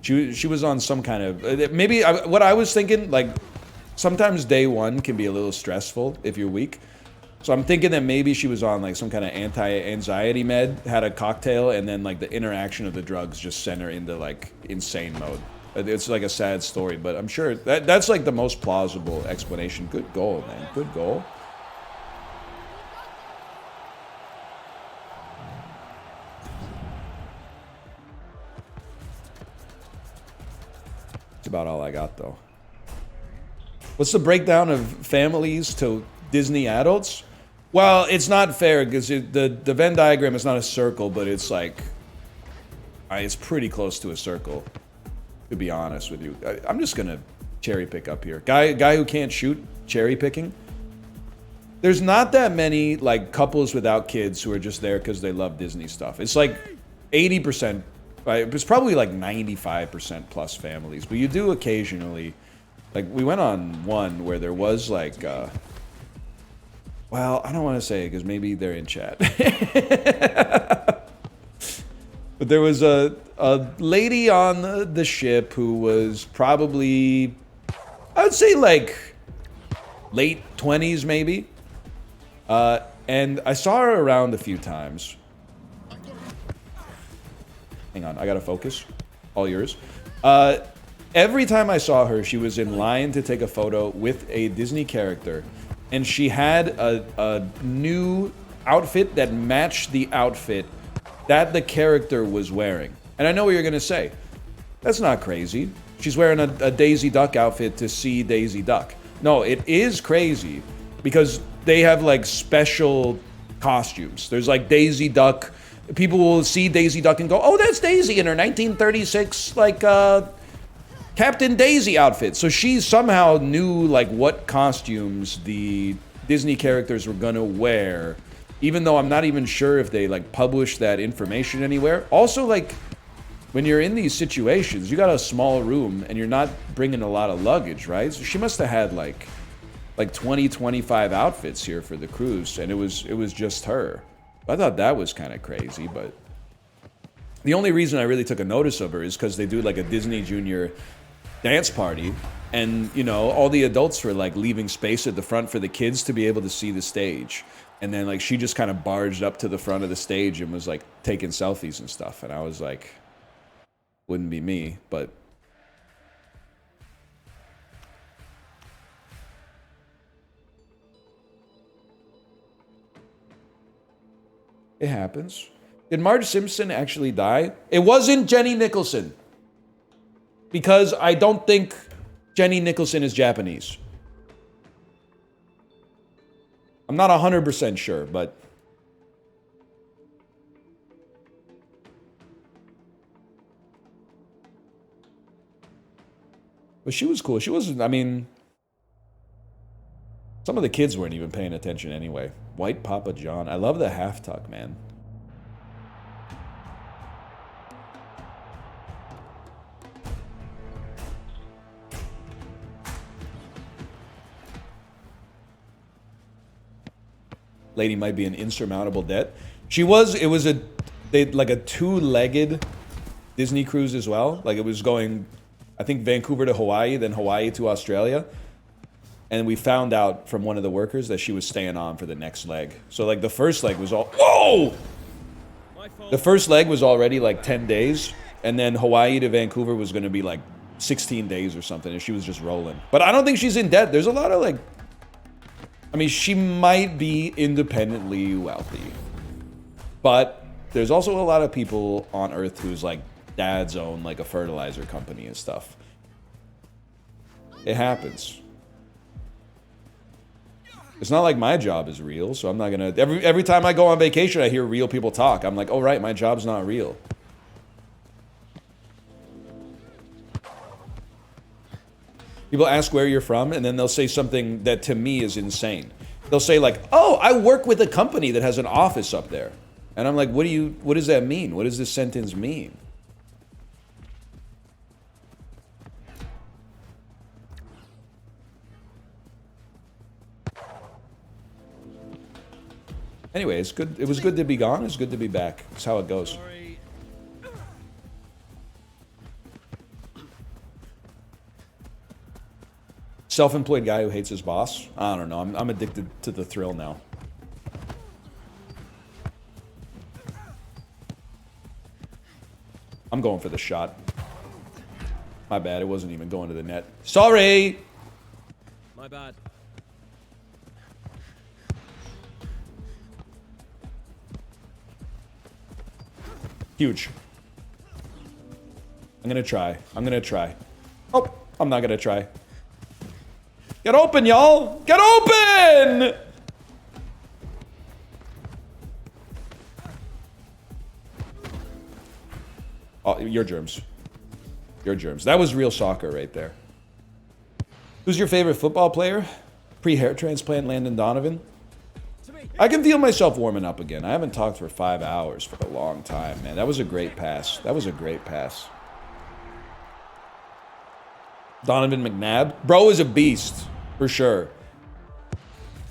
A: She was on some kind of... Maybe what I was thinking, like, sometimes day one can be a little stressful if you're weak. So I'm thinking that maybe she was on like some kind of anti-anxiety med, had a cocktail, and then like the interaction of the drugs just sent her into like insane mode. It's like a sad story, but I'm sure that's like the most plausible explanation. Good goal, man. Good goal. That's about all I got, though. What's the breakdown of families to Disney adults? Well, it's not fair because the Venn diagram is not a circle, but it's like it's pretty close to a circle. To be honest with you, I'm just gonna cherry pick up here. Guy who can't shoot, cherry picking. There's not that many like couples without kids who are just there because they love Disney stuff. It's like 80%. It's probably like 95% plus families, but you do occasionally. Like we went on one where there was like, well, I don't want to say it because maybe they're in chat. But there was a lady on the ship who was probably, I would say like late 20s maybe. And I saw her around a few times. Hang on, I gotta focus. All yours. Every time I saw her, she was in line to take a photo with a Disney character, and she had a new outfit that matched the outfit that the character was wearing. And I know what you're gonna say. That's not crazy. She's wearing a Daisy Duck outfit to see Daisy Duck. No, it is crazy because they have like special costumes. There's like Daisy Duck. People will see Daisy Duck and go, oh, that's Daisy in her 1936 like Captain Daisy outfit. So she somehow knew like what costumes the Disney characters were gonna wear, even though I'm not even sure if they like published that information anywhere. Also, like, when you're in these situations, you got a small room and you're not bringing a lot of luggage, right? So she must have had like 20, 25 outfits here for the cruise, and it was just her. I thought that was kind of crazy, but the only reason I really took a notice of her is because they do like a Disney Junior dance party, and you know, all the adults were like leaving space at the front for the kids to be able to see the stage. And then like she just kind of barged up to the front of the stage and was like taking selfies and stuff, and I was like, wouldn't be me, but it happens. Did Marge Simpson actually die? It wasn't Jenny Nicholson, because I don't think Jenny Nicholson is Japanese. I'm not 100% sure, but she was cool. She wasn't, I mean, some of the kids weren't even paying attention anyway. White Papa John. I love the half tuck, man. Lady might be an insurmountable debt. She was, it was like a two-legged Disney cruise as well. Like it was going, I think, Vancouver to Hawaii, then Hawaii to Australia. And we found out from one of the workers that she was staying on for the next leg. So like the first leg was all, whoa! The first leg was already like 10 days. And then Hawaii to Vancouver was going to be like 16 days or something. And she was just rolling. But I don't think she's in debt. There's a lot of like, I mean, she might be independently wealthy. But there's also a lot of people on Earth whose like dads own like a fertilizer company and stuff. It happens. It's not like my job is real, so I'm not gonna... Every time I go on vacation, I hear real people talk. I'm like, oh, right, my job's not real. People ask where you're from, and then they'll say something that to me is insane. They'll say like, oh, I work with a company that has an office up there. And I'm like, what does that mean? What does this sentence mean? Anyway, it's good. It was good to be gone. It's good to be back. It's how it goes. Self-employed guy who hates his boss. I don't know. I'm addicted to the thrill now. I'm going for the shot. My bad. It wasn't even going to the net. Sorry.
C: My bad.
A: Huge. I'm gonna try. I'm gonna try. Oh, I'm not gonna try. Get open, y'all! Get open! Oh, your germs. Your germs. That was real soccer right there. Who's your favorite football player? Pre-hair transplant, Landon Donovan. I can feel myself warming up again. I haven't talked for 5 hours for a long time, man. That was a great pass. That was a great pass. Donovan McNabb. Bro is a beast, for sure.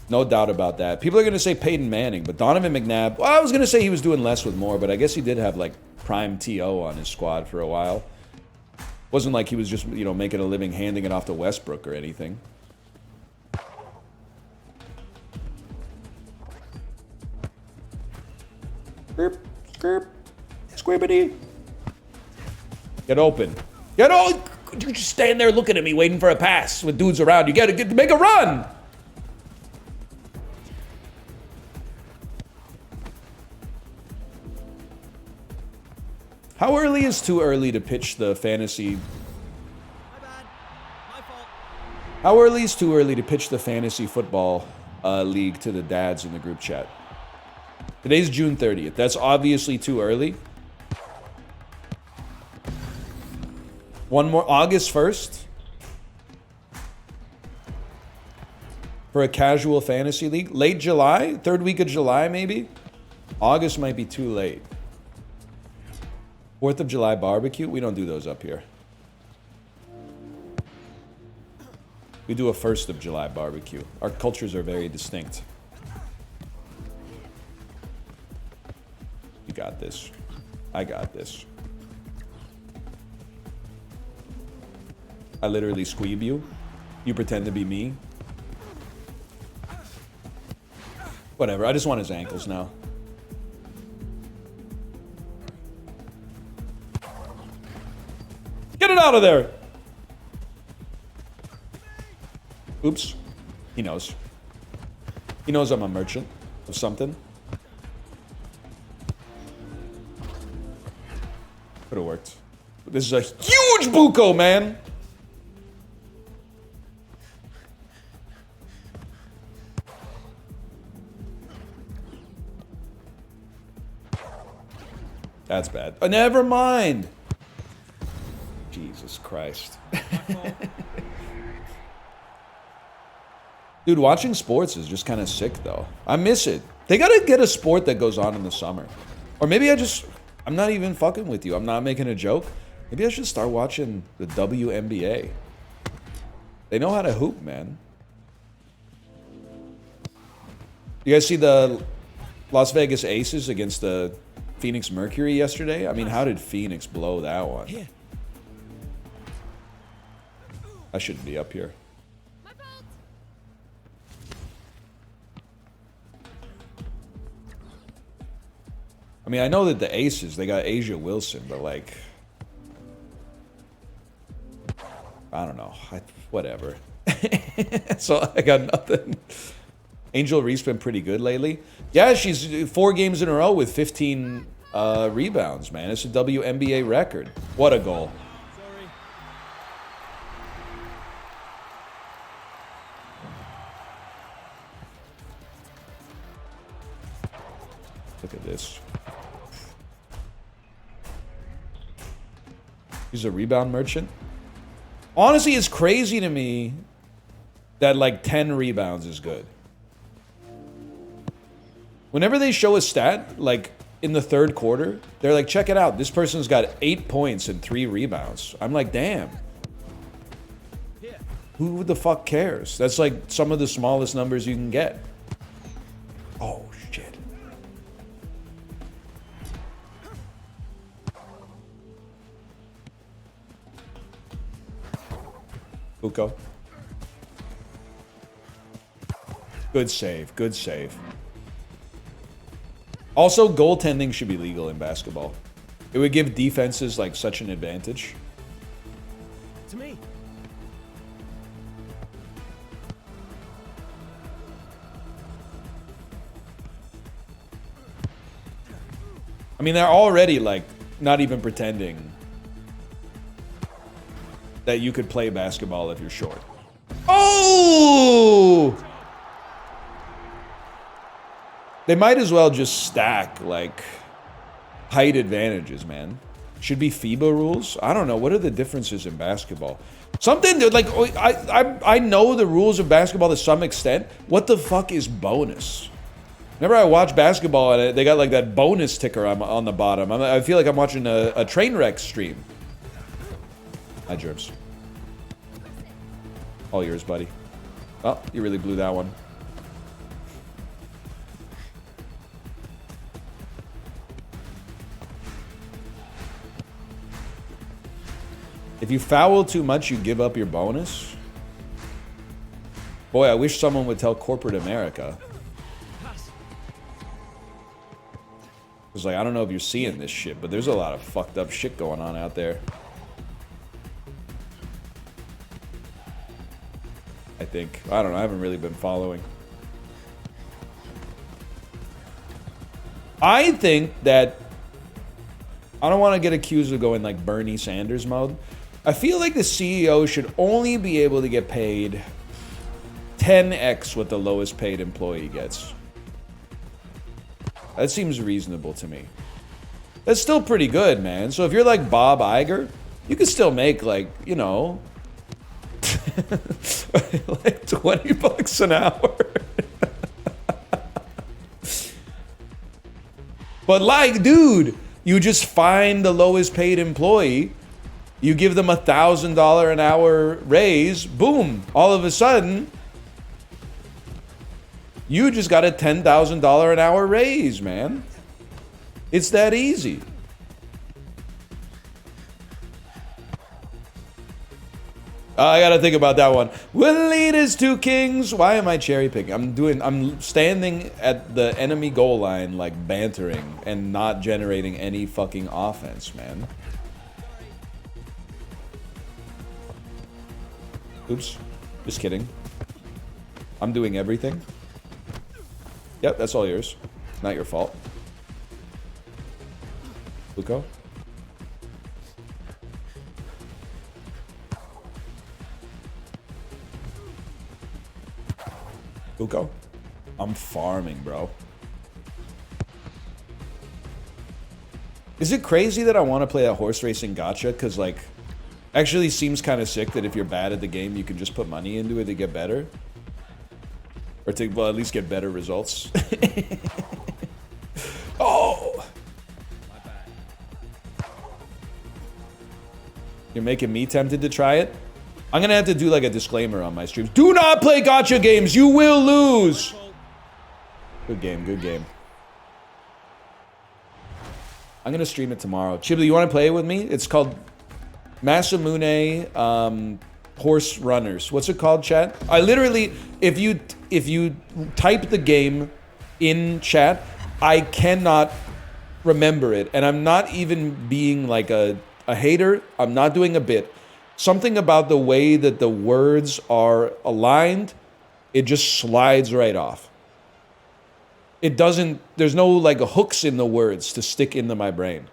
A: No doubt about that. People are going to say Peyton Manning, but Donovan McNabb... Well, I was going to say he was doing less with more, but I guess he did have, like, prime T.O. on his squad for a while. Wasn't like he was just, you know, making a living handing it off to Westbrook or anything. Skirp, skirp, squibbity. Get open. Get on! You just stand there looking at me, waiting for a pass with dudes around. You gotta make a run. How early is too early to pitch the fantasy?
C: My bad. My fault.
A: How early is too early to pitch the fantasy football league to the dads in the group chat? Today's June 30th. That's obviously too early. One more, August 1st. For a casual fantasy league. Late July? Third week of July, maybe? August might be too late. 4th of July barbecue? We don't do those up here. We do a 1st of July barbecue. Our cultures are very distinct. You got this. I got this. I literally squeeb you. You pretend to be me. Whatever, I just want his ankles now. Get it out of there! Oops. He knows. He knows I'm a merchant of something. Could have worked. This is a huge buko, man! That's bad. Oh, never mind. Jesus Christ. Dude, watching sports is just kind of sick, though. I miss it. They gotta get a sport that goes on in the summer. Or maybe I'm not even fucking with you. I'm not making a joke. Maybe I should start watching the WNBA. They know how to hoop, man. You guys see the Las Vegas Aces against the Phoenix Mercury yesterday? I mean, how did Phoenix blow that one? I shouldn't be up here. I mean, I know that the Aces, they got Asia Wilson, but like, I don't know. Whatever. So I got nothing. Angel Reese's been pretty good lately. Yeah, she's 4 games in a row with 15 rebounds, man. It's a WNBA record. What a goal.
C: Sorry.
A: Look at this. He's a rebound merchant. Honestly, it's crazy to me that like 10 rebounds is good. Whenever they show a stat, like in the 3rd quarter, they're like, check it out. This person's got 8 points and 3 rebounds. I'm like, damn. Who the fuck cares? That's like some of the smallest numbers you can get. Oh, shit. Buko. Good save. Good save. Also, goaltending should be legal in basketball. It would give defenses like such an advantage.
C: To me.
A: I mean, they're already like not even pretending that you could play basketball if you're short. Oh! They might as well just stack like height advantages, man. Should be FIBA rules. I don't know. What are the differences in basketball? Something that, like, I know the rules of basketball to some extent. What the fuck is bonus? Whenever I watch basketball and they got like that bonus ticker on the bottom, I feel like I'm watching a train wreck stream. Hi, Jerps. All yours, buddy. Oh, you really blew that one. If you foul too much, you give up your bonus? Boy, I wish someone would tell corporate America. Because, like, I don't know if you're seeing this shit, but there's a lot of fucked up shit going on out there. think. I don't know. I haven't really been following. I think that I don't want to get accused of going like Bernie Sanders mode. I feel like the CEO should only be able to get paid 10x what the lowest paid employee gets. That seems reasonable to me. That's still pretty good, man. So if you're like Bob Iger, you can still make like, you know, like $20 an hour. But like, dude, you just find the lowest paid employee, you give them $1,000 an hour raise, boom, all of a sudden, you just got a $10,000 an hour raise, man. It's that easy. I gotta think about that one. Will lead his two kings. Why am I cherry picking? I'm standing at the enemy goal line, like bantering and not generating any fucking offense, man. Oops. Just kidding. I'm doing everything. Yep, that's all yours. Not your fault. Luco? Luco? I'm farming, bro. Is it crazy that I want to play a horse racing gacha? Because, like, actually seems kind of sick that if you're bad at the game, you can just put money into it to get better. Or to, well, at least get better results. Oh! You're making me tempted to try it? I'm gonna have to do like a disclaimer on my streams. Do not play gacha games! You will lose! Good game, good game. I'm gonna stream it tomorrow. Chibli, you wanna play it with me? It's called Masamune Horse Runners. What's it called, chat? I literally, if you type the game in chat, I cannot remember it. And I'm not even being like a hater. I'm not doing a bit. Something about the way that the words are aligned, it just slides right off. It doesn't, there's no like hooks in the words to stick into my brain.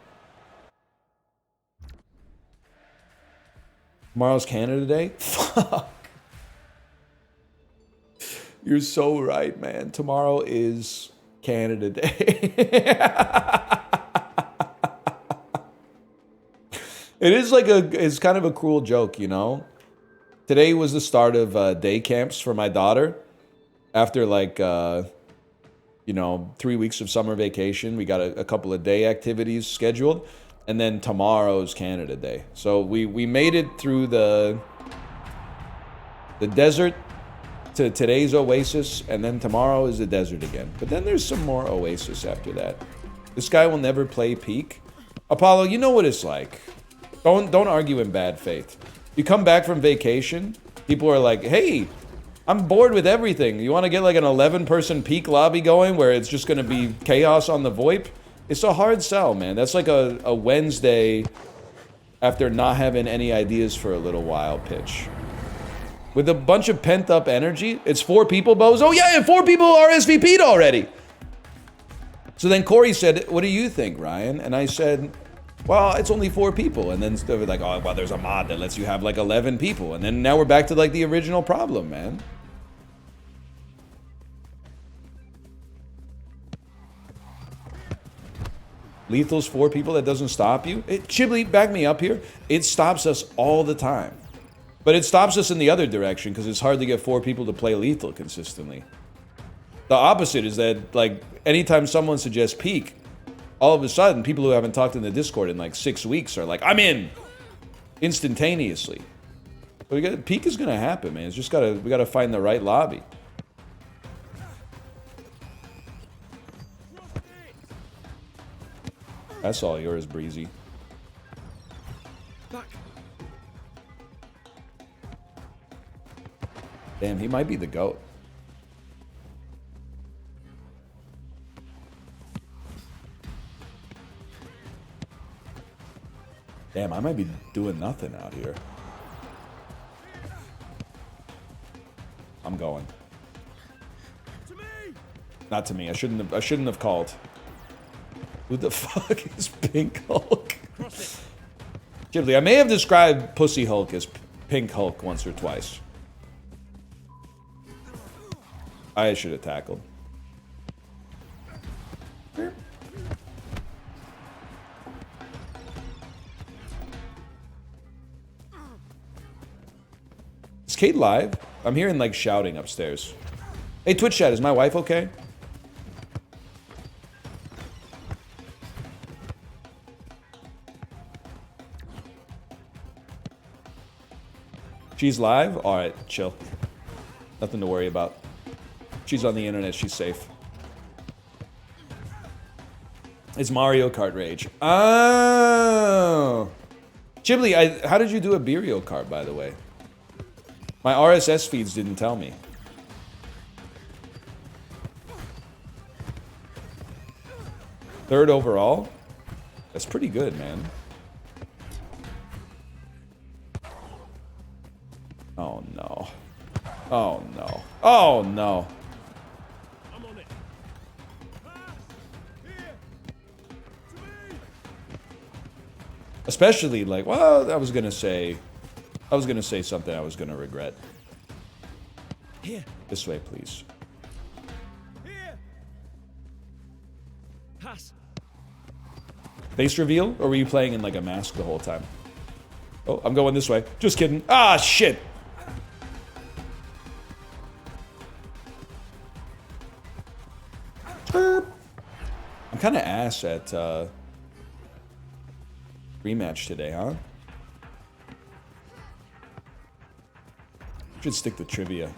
A: Tomorrow's Canada Day? Fuck. You're so right, man. Tomorrow is Canada Day. It is like it's kind of a cruel joke, you know? Today was the start of day camps for my daughter. After like, you know, 3 weeks of summer vacation, we got a couple of day activities scheduled. And then tomorrow's Canada Day. So we made it through the desert to today's oasis. And then tomorrow is the desert again. But then there's some more oasis after that. This guy will never play Peak. Apollo, you know what it's like. Don't argue in bad faith. You come back from vacation, people are like, hey, I'm bored with everything. You want to get like an 11-person Peak lobby going where it's just going to be chaos on the VoIP? It's a hard sell, man. That's like a Wednesday after not having any ideas for a little while pitch. With a bunch of pent-up energy. It's 4 people, Boz. Oh, yeah, and 4 people RSVP'd already. So then Corey said, what do you think, Ryan? And I said, well, it's only 4 people. And then they were like, oh, well, there's a mod that lets you have like 11 people. And then now we're back to like the original problem, man. Lethal's 4 people, that doesn't stop you? Chibli, back me up here. It stops us all the time. But it stops us in the other direction because it's hard to get 4 people to play Lethal consistently. The opposite is that, like, anytime someone suggests Peak, all of a sudden, people who haven't talked in the Discord in like 6 weeks are like, I'm in! Instantaneously. But Peak is gonna happen, man. It's just we gotta find the right lobby. That's all yours, Breezy. Damn, he might be the GOAT. Damn, I might be doing nothing out here. I'm going.
C: To me!
A: Not to me. I shouldn't have called. Who the fuck is Pink Hulk?
C: Cross it.
A: Ghibli, I may have described Pussy Hulk as Pink Hulk once or twice. I should have tackled. Is Kate live? I'm hearing like shouting upstairs. Hey, Twitch chat, is my wife okay? She's live? Alright, chill. Nothing to worry about. She's on the internet, she's safe. It's Mario Kart Rage. Oh! Ghibli, how did you do a Beerio card, by the way? My RSS feeds didn't tell me. Third overall? That's pretty good, man. Oh no. Oh no. Oh no.
C: I'm on it. Pass! Here! To me!
A: Especially like, well, I was gonna say something I was gonna regret.
C: Here!
A: This way, please.
C: Here! Pass!
A: Face reveal? Or were you playing in like a mask the whole time? Oh, I'm going this way. Just kidding. Ah, shit! I'm kind of ass at rematch today, huh? Should stick to trivia.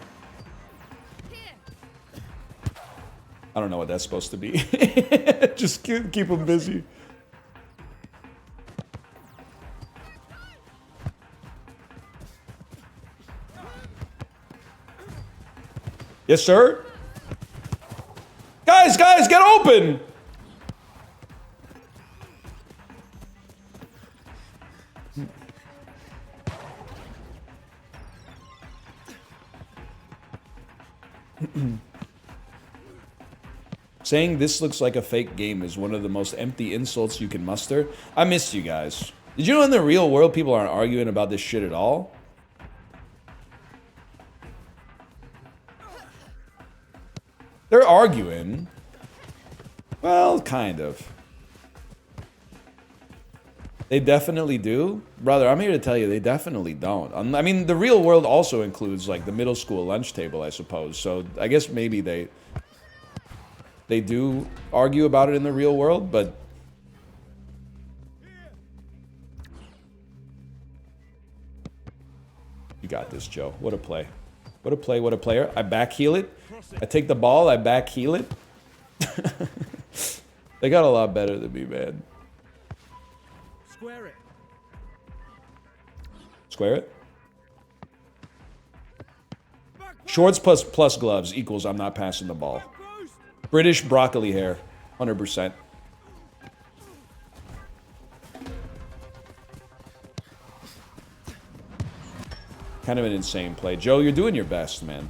A: I don't know what that's supposed to be. Just keep them busy. Yes, sir? Guys, get open! Saying this looks like a fake game is one of the most empty insults you can muster. I missed you guys. Did you know in the real world people aren't arguing about this shit at all? They're arguing. Well, kind of. They definitely do. Brother, I'm here to tell you, they definitely don't. I mean, the real world also includes, like, the middle school lunch table, I suppose. So, I guess maybe they do argue about it in the real world, but... You got this, Joe. What a play. What a play, what a player. I back heel it. I take the ball, I back heel it. They got a lot better than me, man.
C: Square it.
A: Square it. Shorts plus gloves equals I'm not passing the ball. British broccoli hair, 100%. Kind of an insane play. Joe, you're doing your best, man.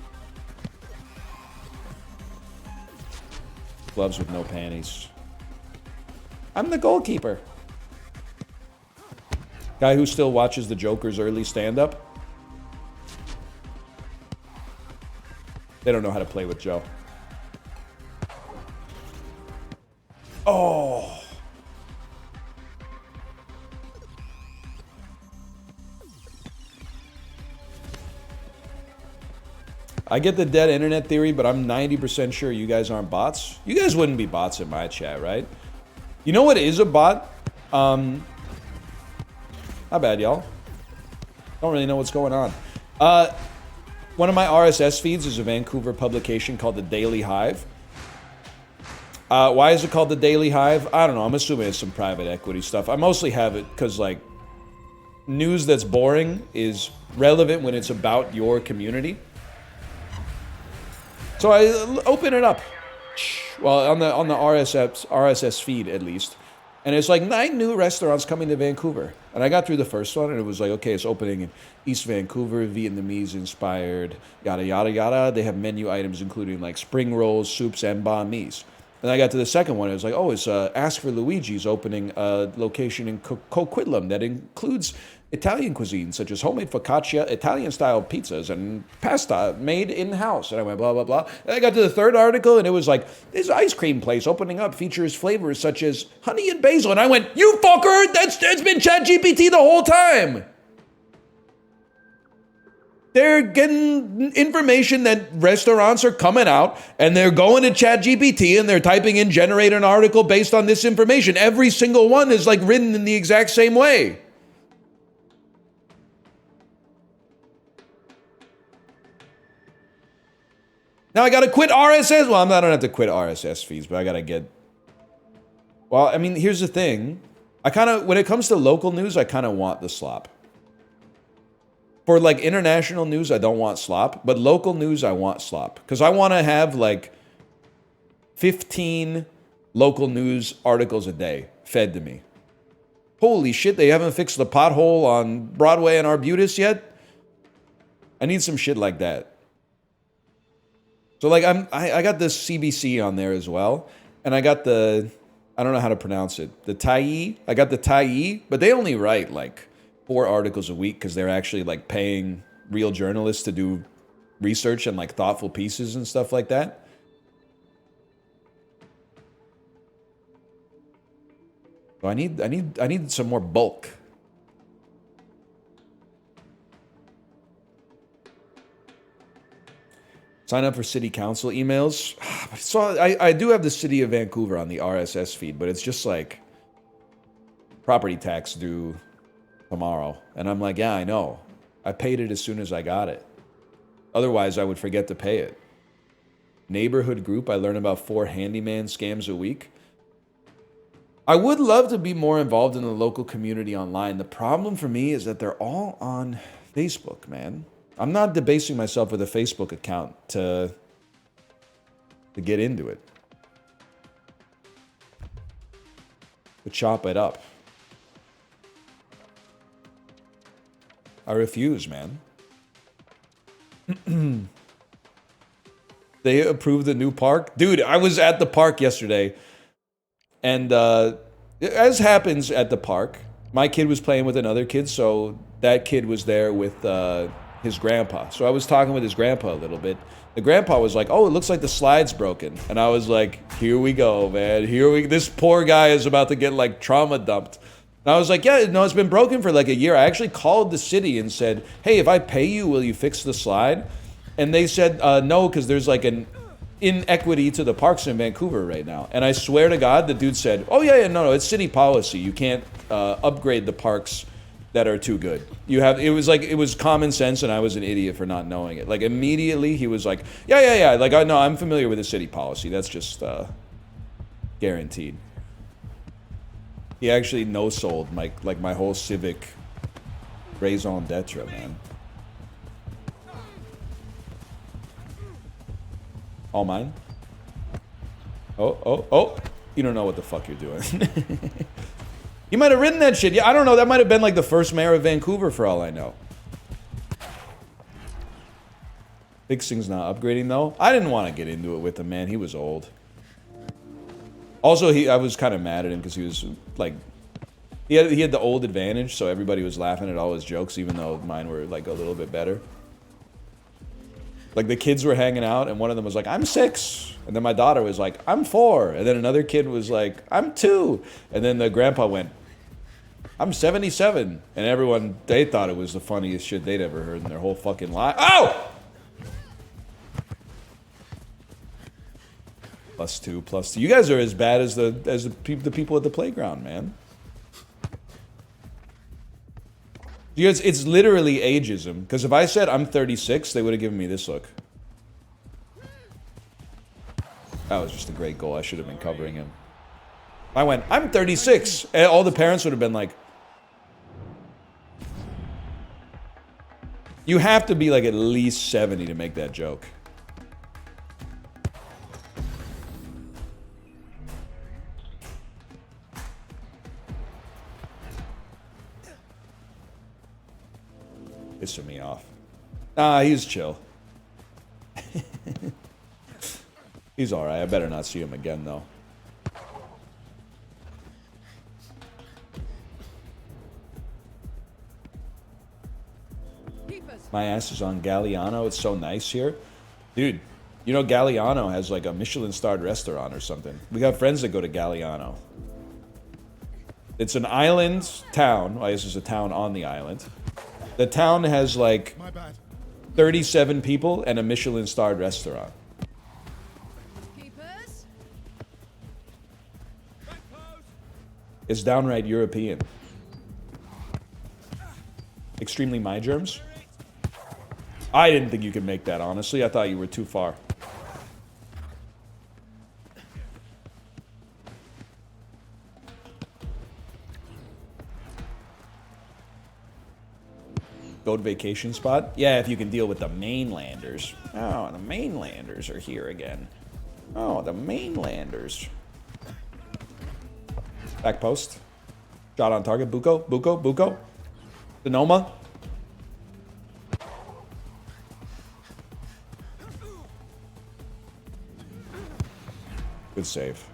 A: Gloves with no panties. I'm the goalkeeper. Guy who still watches the Joker's early stand-up. They don't know how to play with Joe. Oh. I get the dead internet theory, but I'm 90% sure you guys aren't bots. You guys wouldn't be bots in my chat, right? You know what is a bot? Not bad, y'all. Don't really know what's going on. One of my RSS feeds is a Vancouver publication called The Daily Hive. Why is it called The Daily Hive? I don't know. I'm assuming it's some private equity stuff. I mostly have it because, like, news that's boring is relevant when it's about your community. So I open it up. Well, on the RSS feed at least. And it's like 9 new restaurants coming to Vancouver. And I got through the first one, and it was like, okay, it's opening in East Vancouver, Vietnamese inspired, yada, yada, yada. They have menu items including like spring rolls, soups, and banh mi's. And I got to the second one, it was like, oh, it's Ask for Luigi's opening a location in Coquitlam that includes Italian cuisine, such as homemade focaccia, Italian-style pizzas, and pasta made in-house. And I went, blah, blah, blah. And I got to the third article, and it was like, this ice cream place opening up features flavors such as honey and basil. And I went, you fucker, that's been ChatGPT the whole time. They're getting information that restaurants are coming out, and they're going to ChatGPT, and they're typing in generate an article based on this information. Every single one is like written in the exact same way. Now I gotta quit RSS. Well, I don't have to quit RSS feeds, but I gotta get. Well, I mean, here's the thing. When it comes to local news, I kind of want the slop. For like international news, I don't want slop, but local news, I want slop. Because I want to have like 15 local news articles a day fed to me. Holy shit, they haven't fixed the pothole on Broadway and Arbutus yet? I need some shit like that. So like I got the CBC on there as well, and I got the, I don't know how to pronounce it, the Tai. I got the Tai, but they only write like 4 articles a week because they're actually like paying real journalists to do research and like thoughtful pieces and stuff like that. So I need some more bulk. Sign up for city council emails. So I do have the city of Vancouver on the RSS feed, but it's just like property tax due tomorrow. And I'm like, yeah, I know. I paid it as soon as I got it. Otherwise, I would forget to pay it. Neighborhood group, I learn about 4 handyman scams a week. I would love to be more involved in the local community online. The problem for me is that they're all on Facebook, man. I'm not debasing myself with a Facebook account to get into it. To chop it up. I refuse, man. They approved the new park. Dude, I was at the park yesterday. And as happens at the park, my kid was playing with another kid. So that kid was there with his grandpa. So I was talking with his grandpa a little bit. The grandpa was like, oh, it looks like the slide's broken. And I was like, here we go, man. This poor guy is about to get like trauma dumped. And I was like, yeah, no, it's been broken for like a year. I actually called the city and said, hey, if I pay you, will you fix the slide? And they said, no, because there's like an inequity to the parks in Vancouver right now. And I swear to God, the dude said, oh, yeah, no, it's city policy. You can't upgrade the parks that are too good. It was common sense, and I was an idiot for not knowing it. Like immediately he was like, yeah. Like I know, I'm familiar with the city policy. That's just guaranteed. He actually no-sold my whole civic raison d'etre, man. All mine? Oh. You don't know what the fuck you're doing. You might have written that shit. Yeah, I don't know. That might have been like the first mayor of Vancouver for all I know. Fixing's not upgrading though. I didn't want to get into it with him, man. He was old. Also, I was kind of mad at him because he was like, he had the old advantage, so everybody was laughing at all his jokes, even though mine were like a little bit better. Like the kids were hanging out, and one of them was like, I'm 6. And then my daughter was like, I'm 4. And then another kid was like, I'm 2. And then the grandpa went, I'm 77. And everyone, they thought it was the funniest shit they'd ever heard in their whole fucking life. Oh! +2. You guys are as bad as the people at the playground, man. It's literally ageism. Because if I said I'm 36, they would have given me this look. That was just a great goal. I should have been covering him. I went, I'm 36. And all the parents would have been like, you have to be like at least 70 to make that joke. Pissing me off. Nah, he's chill. He's alright. I better not see him again, though. My ass is on Galliano. It's so nice here. Dude, you know Galliano has like a Michelin-starred restaurant or something. We got friends that go to Galliano. It's an island town. I guess it's a town on the island. The town has like
F: My bad.
A: 37 people and a Michelin-starred restaurant.
G: Keepers.
A: It's downright European. Extremely my germs. I didn't think you could make that, honestly. I thought you were too far. Goat vacation spot? Yeah, if you can deal with the mainlanders. Oh, the mainlanders are here again. Oh, the mainlanders. Back post. Shot on target. Buko, Buko, Buko. Sonoma. Good save.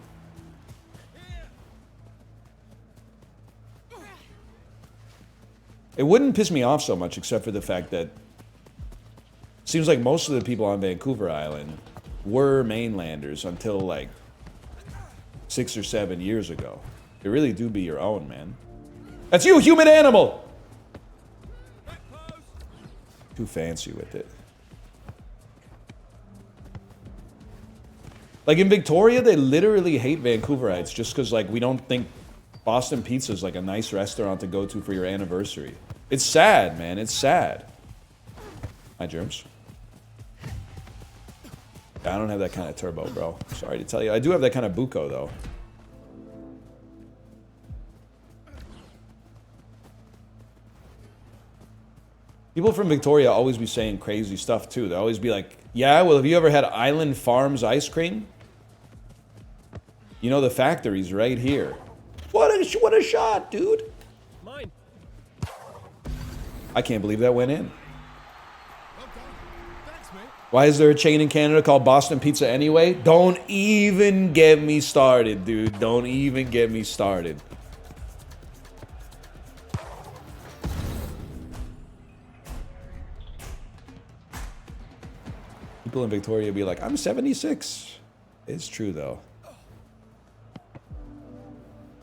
A: It wouldn't piss me off so much except for the fact that it seems like most of the people on Vancouver Island were mainlanders until like 6 or 7 years ago. They really do be your own, man. That's you, human animal! Too fancy with it. Like in Victoria, they literally hate Vancouverites just because like we don't think Boston Pizza is like a nice restaurant to go to for your anniversary. It's sad, man. It's sad. My germs. I don't have that kind of turbo, bro. Sorry to tell you. I do have that kind of buko, though. People from Victoria always be saying crazy stuff, too. They always be like, yeah, well, have you ever had Island Farms ice cream? You know, the factory's right here. What a shot, dude.
C: Mine.
A: I can't believe that went in.
F: Well done. Thanks, mate.
A: Why is there a chain in Canada called Boston Pizza anyway? Don't even get me started, dude. Don't even get me started. People in Victoria be like, I'm 76. It's true, though.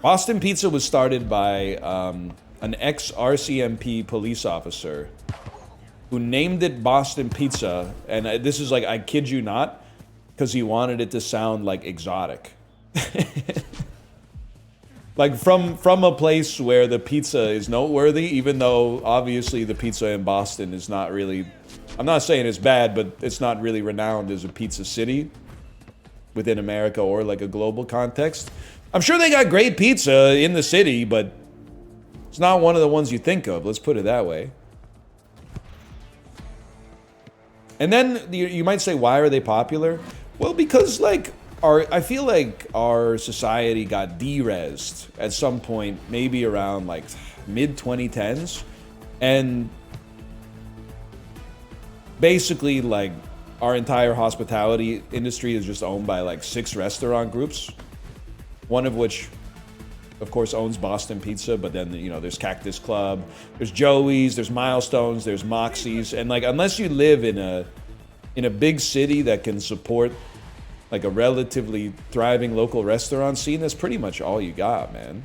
A: Boston Pizza was started by an ex-RCMP police officer who named it Boston Pizza, and this is like, I kid you not, because he wanted it to sound like exotic. Like from a place where the pizza is noteworthy, even though obviously the pizza in Boston is not really, I'm not saying it's bad, but it's not really renowned as a pizza city within America or like a global context. I'm sure they got great pizza in the city, but it's not one of the ones you think of, let's put it that way. And then you might say, why are they popular? Well, because like I feel like our society got de-resed at some point, maybe around like mid-2010s. And basically like our entire hospitality industry is just owned by like 6 restaurant groups. One of which, of course, owns Boston Pizza, but then, you know, there's Cactus Club, there's Joey's, there's Milestones, there's Moxie's, and like, unless you live in a big city that can support like a relatively thriving local restaurant scene, that's pretty much all you got, man.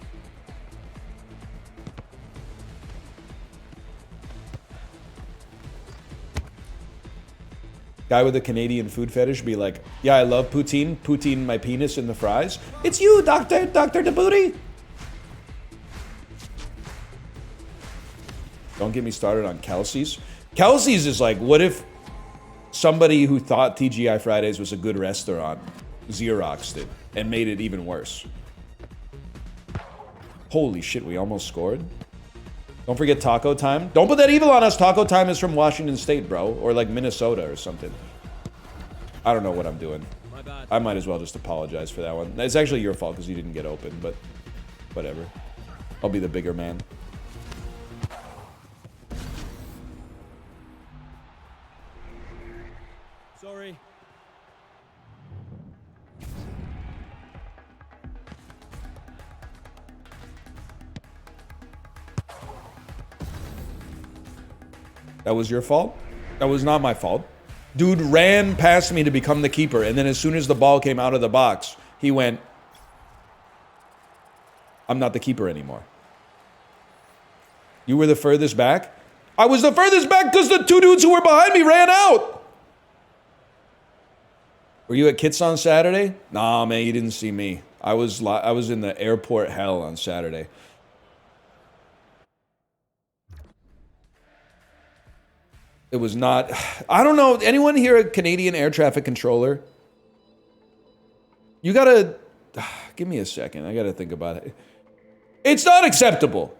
A: Guy with a Canadian food fetish be like, yeah, I love poutine. Poutine my penis in the fries. It's you, Dr. DeBooty. Don't get me started on Kelsey's. Kelsey's is like, what if somebody who thought TGI Fridays was a good restaurant Xeroxed it and made it even worse? Holy shit, we almost scored. Don't forget Taco Time. Don't put that evil on us. Taco Time is from Washington State, bro. Or like Minnesota or something. I don't know what I'm doing.
C: My bad.
A: I might as well just apologize for that one. It's actually your fault because you didn't get open, but whatever. I'll be the bigger man. That was your fault? That was not my fault. Dude ran past me to become the keeper, and then as soon as the ball came out of the box, he went, I'm not the keeper anymore. You were the furthest back? I was the furthest back because the two dudes who were behind me ran out. Were you at Kits on Saturday? Nah, man, you didn't see me. I was in the airport hell on Saturday. It was not... I don't know. Anyone here a Canadian air traffic controller? You gotta... Give me a second. I gotta think about it. It's not acceptable.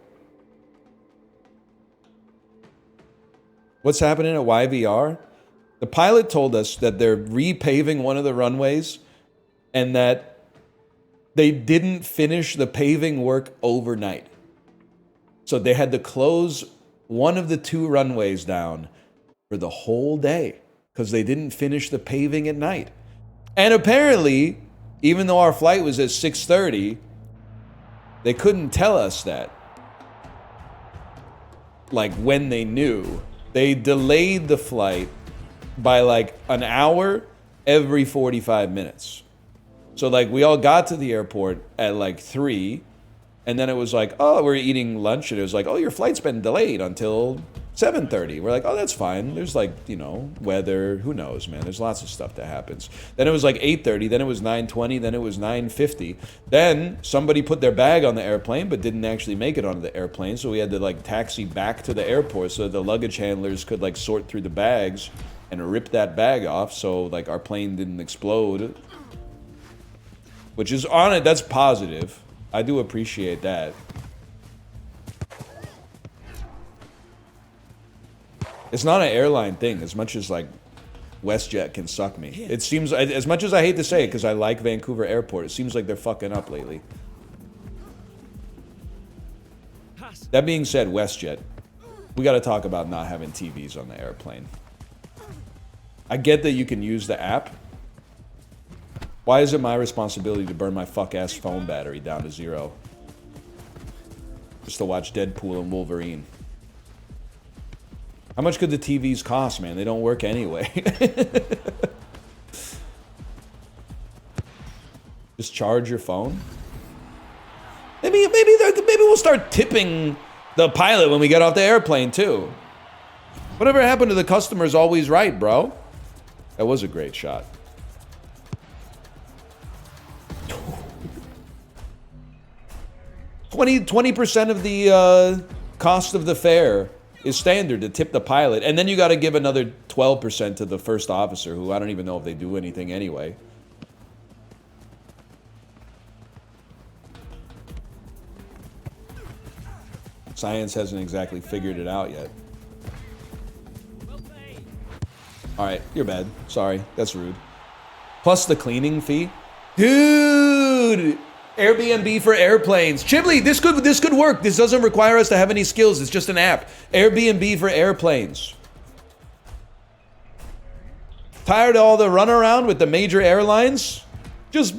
A: What's happening at YVR? The pilot told us that they're repaving one of the runways and that they didn't finish the paving work overnight. So they had to close one of the two runways down for the whole day because they didn't finish the paving at night. And apparently, even though our flight was at 6:30, they couldn't tell us that. Like when they knew. They delayed the flight by like an hour every 45 minutes. So like we all got to the airport at like 3, and then it was like, oh, we're eating lunch, and it was like, oh, your flight's been delayed until 7:30. We're like, oh, that's fine. There's like, you know, weather, who knows, man. There's lots of stuff that happens. Then it was like 8:30, then it was 9:20, then it was 9:50. Then somebody put their bag on the airplane but didn't actually make it onto the airplane, so we had to like taxi back to the airport so that the luggage handlers could like sort through the bags and rip that bag off so like our plane didn't explode. Which is on it, that's positive. I do appreciate that. It's not an airline thing as much as like WestJet can suck me. It seems, as much as I hate to say it because I like Vancouver Airport, it seems like they're fucking up lately. That being said, WestJet, we got to talk about not having TVs on the airplane. I get that you can use the app. Why is it my responsibility to burn my fuck-ass phone battery down to 0? Just to watch Deadpool and Wolverine. How much could the TVs cost, man? They don't work anyway. Just charge your phone? Maybe we'll start tipping the pilot when we get off the airplane, too. Whatever happened to the customer's always right, bro? That was a great shot. Twenty percent of the cost of the fare is standard to tip the pilot, and then you got to give another 12% to the first officer, who I don't even know if they do anything anyway. Science hasn't exactly figured it out yet. Alright, you're bad. Sorry, that's rude. Plus the cleaning fee. Dude! Airbnb for airplanes. Chibli, this could work. This doesn't require us to have any skills. It's just an app. Airbnb for airplanes. Tired of all the runaround with the major airlines? Just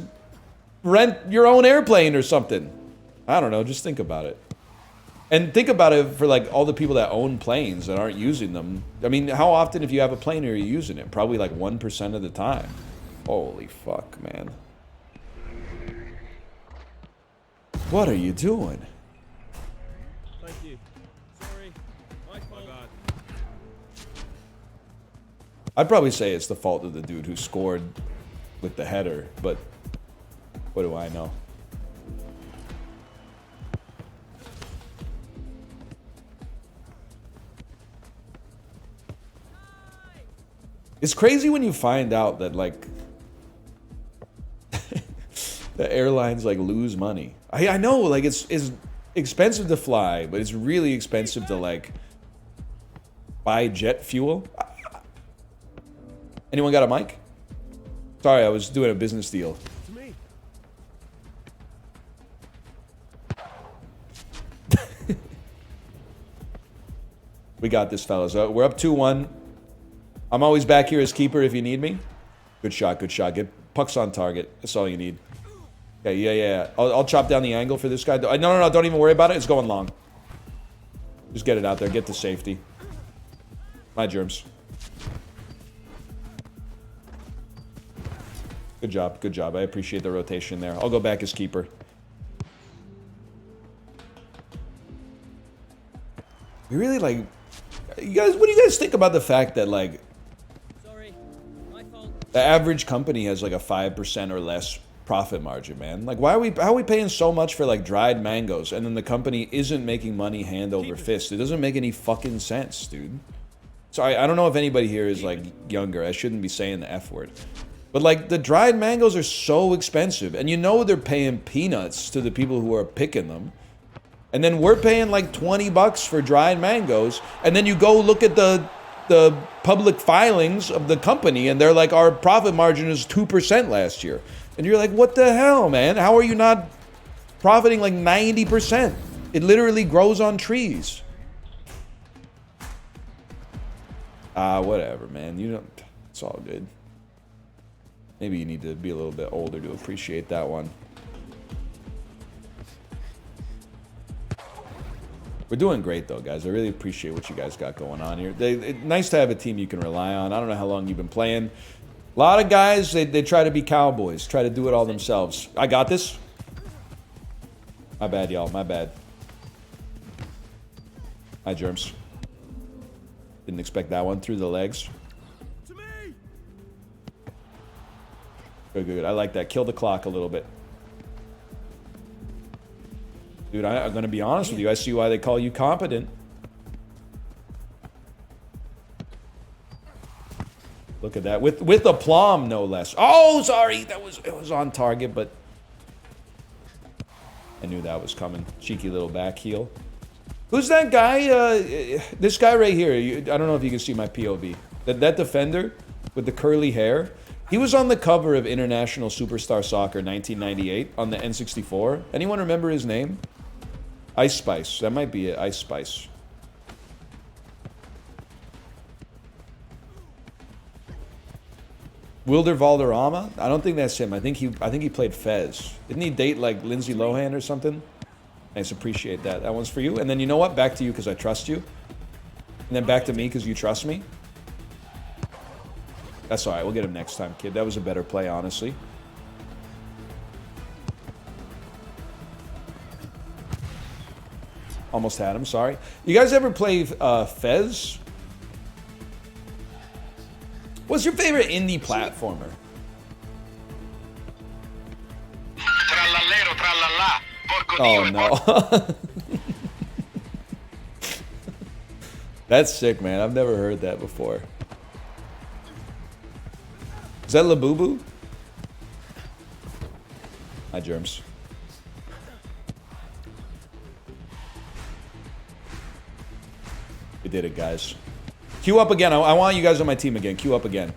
A: rent your own airplane or something. I don't know, just think about it. And think about it for like all the people that own planes that aren't using them. I mean, how often if you have a plane are you using it? Probably like 1% of the time. Holy fuck, man. What are you doing?
C: Thank you. Sorry. My fault.
A: I'd probably say it's the fault of the dude who scored with the header, but what do I know? It's crazy when you find out that like the airlines like lose money. I know, like it's expensive to fly, but it's really expensive to like buy jet fuel. Anyone got a mic? Sorry, I was doing a business deal.
C: To me.
A: We got this, fellas. We're up 2-1. I'm always back here as keeper if you need me. Good shot, good shot. Get pucks on target. That's all you need. Okay, yeah. I'll chop down the angle for this guy. No, don't even worry about it. It's going long. Just get it out there. Get to safety. My germs. Good job, good job. I appreciate the rotation there. I'll go back as keeper. We really like... You guys, what do you guys think about the fact that, like,
C: Sorry, my fault.
A: the average company has like a 5% or less profit margin, man? Like, how are we paying so much for like dried mangoes and then the company isn't making money hand over fist? It doesn't make any fucking sense, dude. Sorry, I don't know if anybody here is like younger. I shouldn't be saying the F word. But like, the dried mangoes are so expensive, and you know they're paying peanuts to the people who are picking them. And then we're paying like 20 bucks for dried mangoes, and then you go look at the public filings of the company, and they're like, our profit margin is 2% last year. And you're like, what the hell, man? How are you not profiting like 90%? It literally grows on trees. Whatever, man. You don't... It's all good. Maybe you need to be a little bit older to appreciate that one. We're doing great, though, guys. I really appreciate what you guys got going on here. It's nice to have a team you can rely on. I don't know how long you've been playing. A lot of guys, they try to be cowboys, try to do it all themselves. I got this. My bad, y'all. My bad. Hi, germs. Didn't expect that one through the legs.
C: To me!
A: Good, good. I like that. Kill the clock a little bit. Dude, I'm going to be honest with you. I see why they call you competent. Look at that. With aplomb, no less. Oh, sorry. It was on target, but I knew that was coming. Cheeky little back heel. Who's that guy? This guy right here. I don't know if you can see my POV. That defender with the curly hair. He was on the cover of International Superstar Soccer 1998 on the N64. Anyone remember his name? Ice Spice. That might be it. Ice Spice. Wilder Valderrama? I don't think that's him. I think he played Fez. Didn't he date like Lindsay Lohan or something? Nice, appreciate that. That one's for you. And then you know what? Back to you because I trust you. And then back to me because you trust me. That's all right. We'll get him next time, kid. That was a better play, honestly. Almost had him. Sorry. You guys ever play Fez? What's your favorite indie platformer? Oh no. That's sick, man. I've never heard that before. Is that Labubu? Hi, germs. We did it, guys. Queue up again. I want you guys on my team again. Queue up again.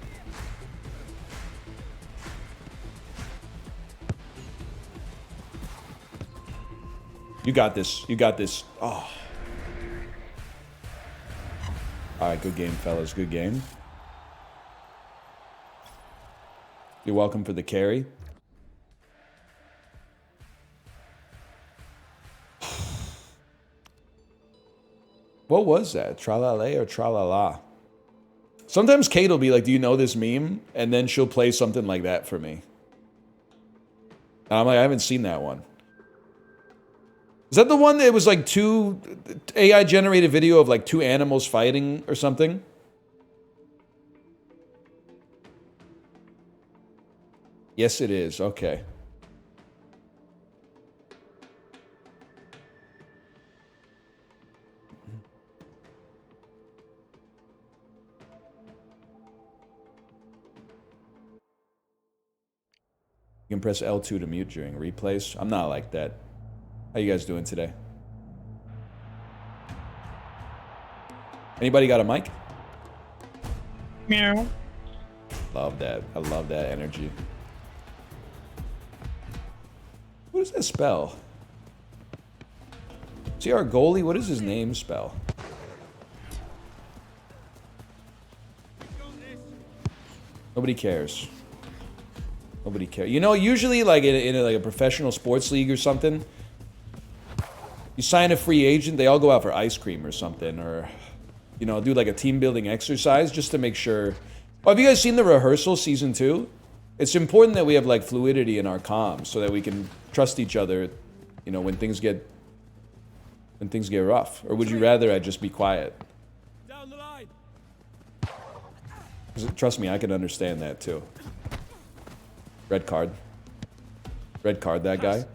A: You got this. You got this. Oh. All right, good game, fellas. Good game. You're welcome for the carry. What was that? Tralala or tralala? Sometimes Kate will be like, do you know this meme? And then she'll play something like that for me. And I'm like, I haven't seen that one. Is that the one that was like two AI generated video of like two animals fighting or something? Yes, it is. Okay. You can press L2 to mute during replays. I'm not like that. How you guys doing today? Anybody got a mic?
G: Meow.
A: Love that. I love that energy. What does that spell? See our goalie? What does his name spell? Nobody cares. Nobody cares. You know, usually like in like a professional sports league or something, you sign a free agent, they all go out for ice cream or something, or you know, do like a team building exercise just to make sure. Well, have you guys seen the rehearsal season 2? It's important that we have like fluidity in our comms so that we can trust each other, you know, when things get rough. Or would you rather I just be quiet?
C: Down the line.
A: 'Cause trust me, I can understand that too. Red card. Red card that guy.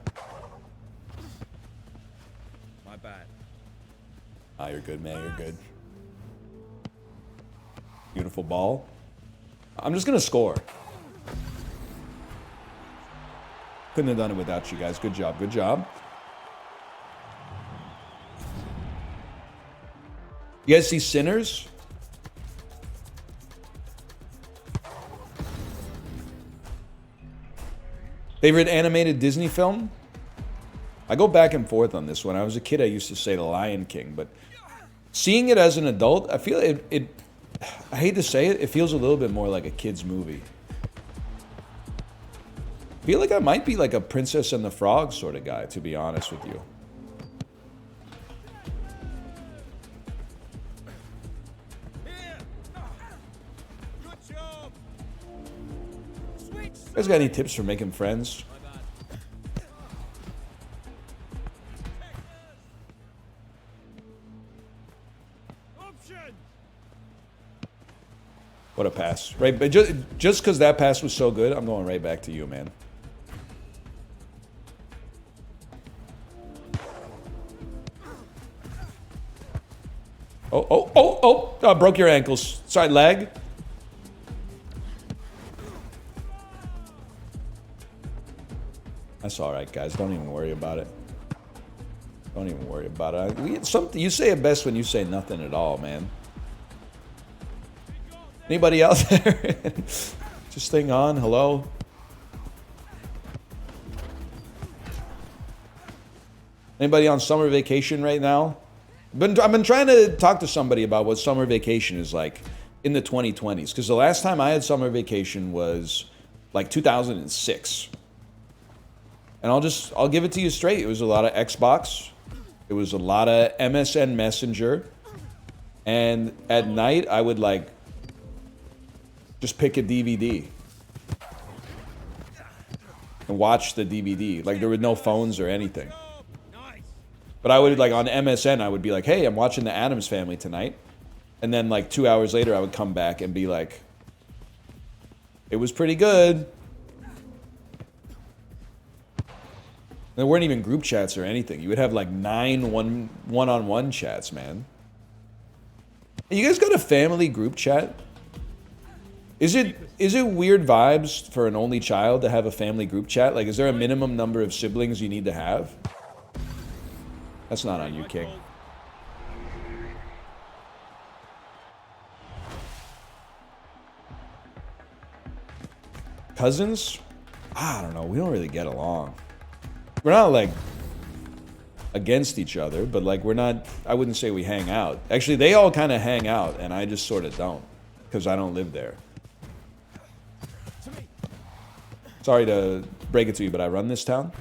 C: My bad.
A: Ah, you're good, man. You're good. Beautiful ball. I'm just gonna score. Couldn't have done it without you guys. Good job. Good job. You guys see Sinners? Favorite animated Disney film? I go back and forth on this. When I was a kid, I used to say The Lion King, but seeing it as an adult, I feel it I hate to say it, it feels a little bit more like a kid's movie. I feel like I might be like a Princess and the Frog sort of guy, to be honest with you.
C: Here. Good job. Sweet.
A: You guys got any tips for making friends?
C: My bad. Option.
A: What a pass. Right, but just because that pass was so good, I'm going right back to you, man. Oh, broke your ankles. Sorry, leg. That's all right, guys. Don't even worry about it. Don't even worry about it. You say it best when you say nothing at all, man. Anybody out there? Just thing on. Hello? Anybody on summer vacation right now? I've been trying to talk to somebody about what summer vacation is like in the 2020s. Because the last time I had summer vacation was like 2006. And I'll give it to you straight. It was a lot of Xbox. It was a lot of MSN Messenger. And at night, I would like just pick a DVD and watch the DVD. Like there were no phones or anything.
C: Nice.
A: But I would like on MSN, I would be like, hey, I'm watching the Addams Family tonight. And then like 2 hours later, I would come back and be like, it was pretty good. There weren't even group chats or anything. You would have like 9 one-on-one chats, man. You guys got a family group chat? Is it weird vibes for an only child to have a family group chat? Like, is there a minimum number of siblings you need to have? That's not on you, King. Cousins? I don't know. We don't really get along. We're not like against each other, but like we're not, I wouldn't say we hang out. Actually, they all kind of hang out, and I just sort of don't, because I don't live there. Sorry to break it to you, but I run this town.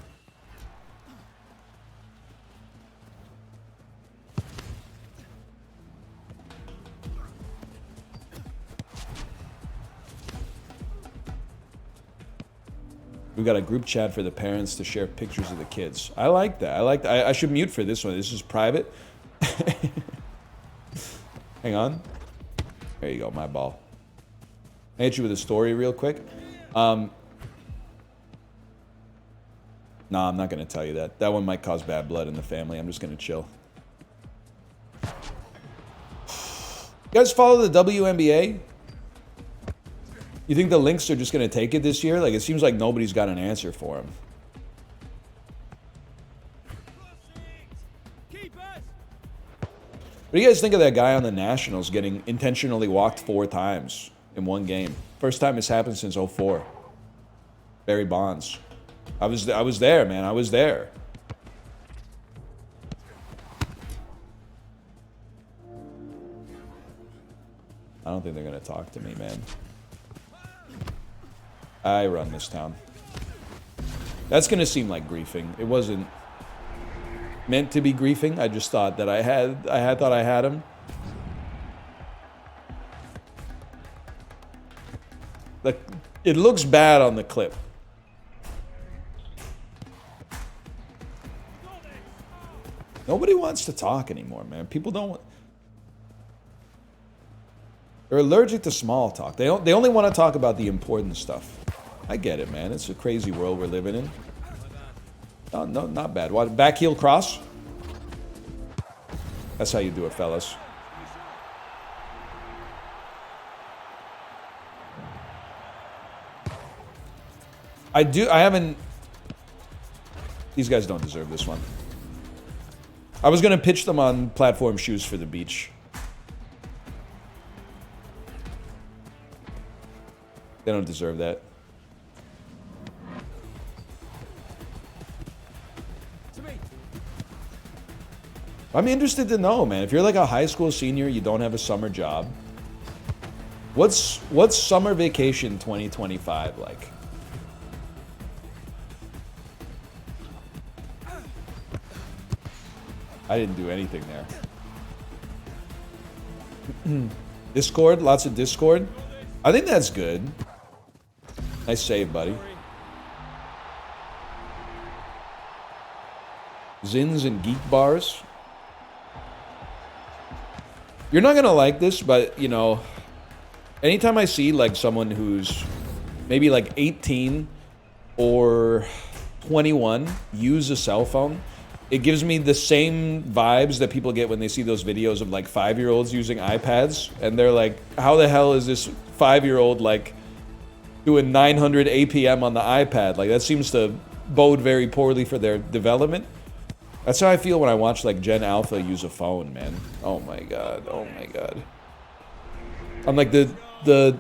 A: We got a group chat for the parents to share pictures of the kids. I like that. I should mute for this one. This is private. Hang on. There you go, my ball. I hit you with a story real quick. No, I'm not going to tell you that. That one might cause bad blood in the family. I'm just going to chill. You guys follow the WNBA? You think the Lynx are just going to take it this year? Like, it seems like nobody's got an answer for them. What do you guys think of that guy on the Nationals getting intentionally walked 4 times in one game? First time it's happened since 04. Barry Bonds. I was there, man. I was there. I don't think they're going to talk to me, man. I run this town. That's going to seem like griefing. It wasn't meant to be griefing. I just thought that I thought I had him. it looks bad on the clip. Nobody wants to talk anymore, man. People don't. They're allergic to small talk. They only want to talk about the important stuff. I get it, man. It's a crazy world we're living in. No, not bad. What, back heel cross? That's how you do it, fellas. I haven't... These guys don't deserve this one. I was going to pitch them on platform shoes for the beach. They don't deserve that. I'm interested to know, man. If you're like a high school senior, you don't have a summer job. What's summer vacation 2025 like? I didn't do anything there. Discord, lots of Discord. I think that's good. Nice save, buddy. Zins and geek bars. You're not gonna like this, but you know, anytime I see like someone who's maybe like 18 or 21 use a cell phone, it gives me the same vibes that people get when they see those videos of like 5-year-olds using iPads, and they're like, how the hell is this 5-year-old like doing 900 APM on the iPad? Like, that seems to bode very poorly for their development. That's how I feel when I watch like Gen Alpha use a phone, man. Oh my god, oh my god. I'm like the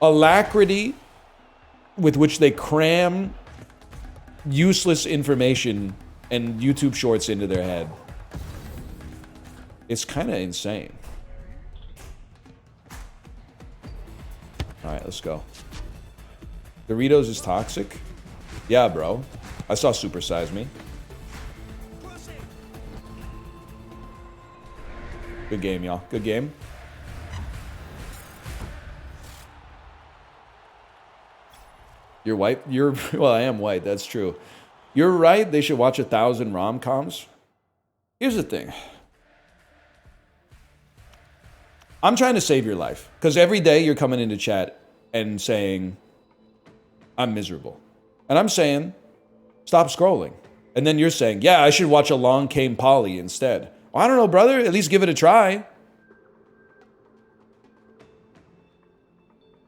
A: alacrity with which they cram useless information and YouTube shorts into their head. It's kind of insane. Alright, let's go. Doritos is toxic? Yeah, bro. I saw Super Size Me. Good game, y'all. Good game. You're white? You're... Well, I am white. That's true. You're right. They should watch 1,000 rom-coms. Here's the thing. I'm trying to save your life. Because every day you're coming into chat and saying, I'm miserable. And I'm saying, stop scrolling. And then you're saying, yeah, I should watch Along Came Polly instead. Well, I don't know, brother. At least give it a try.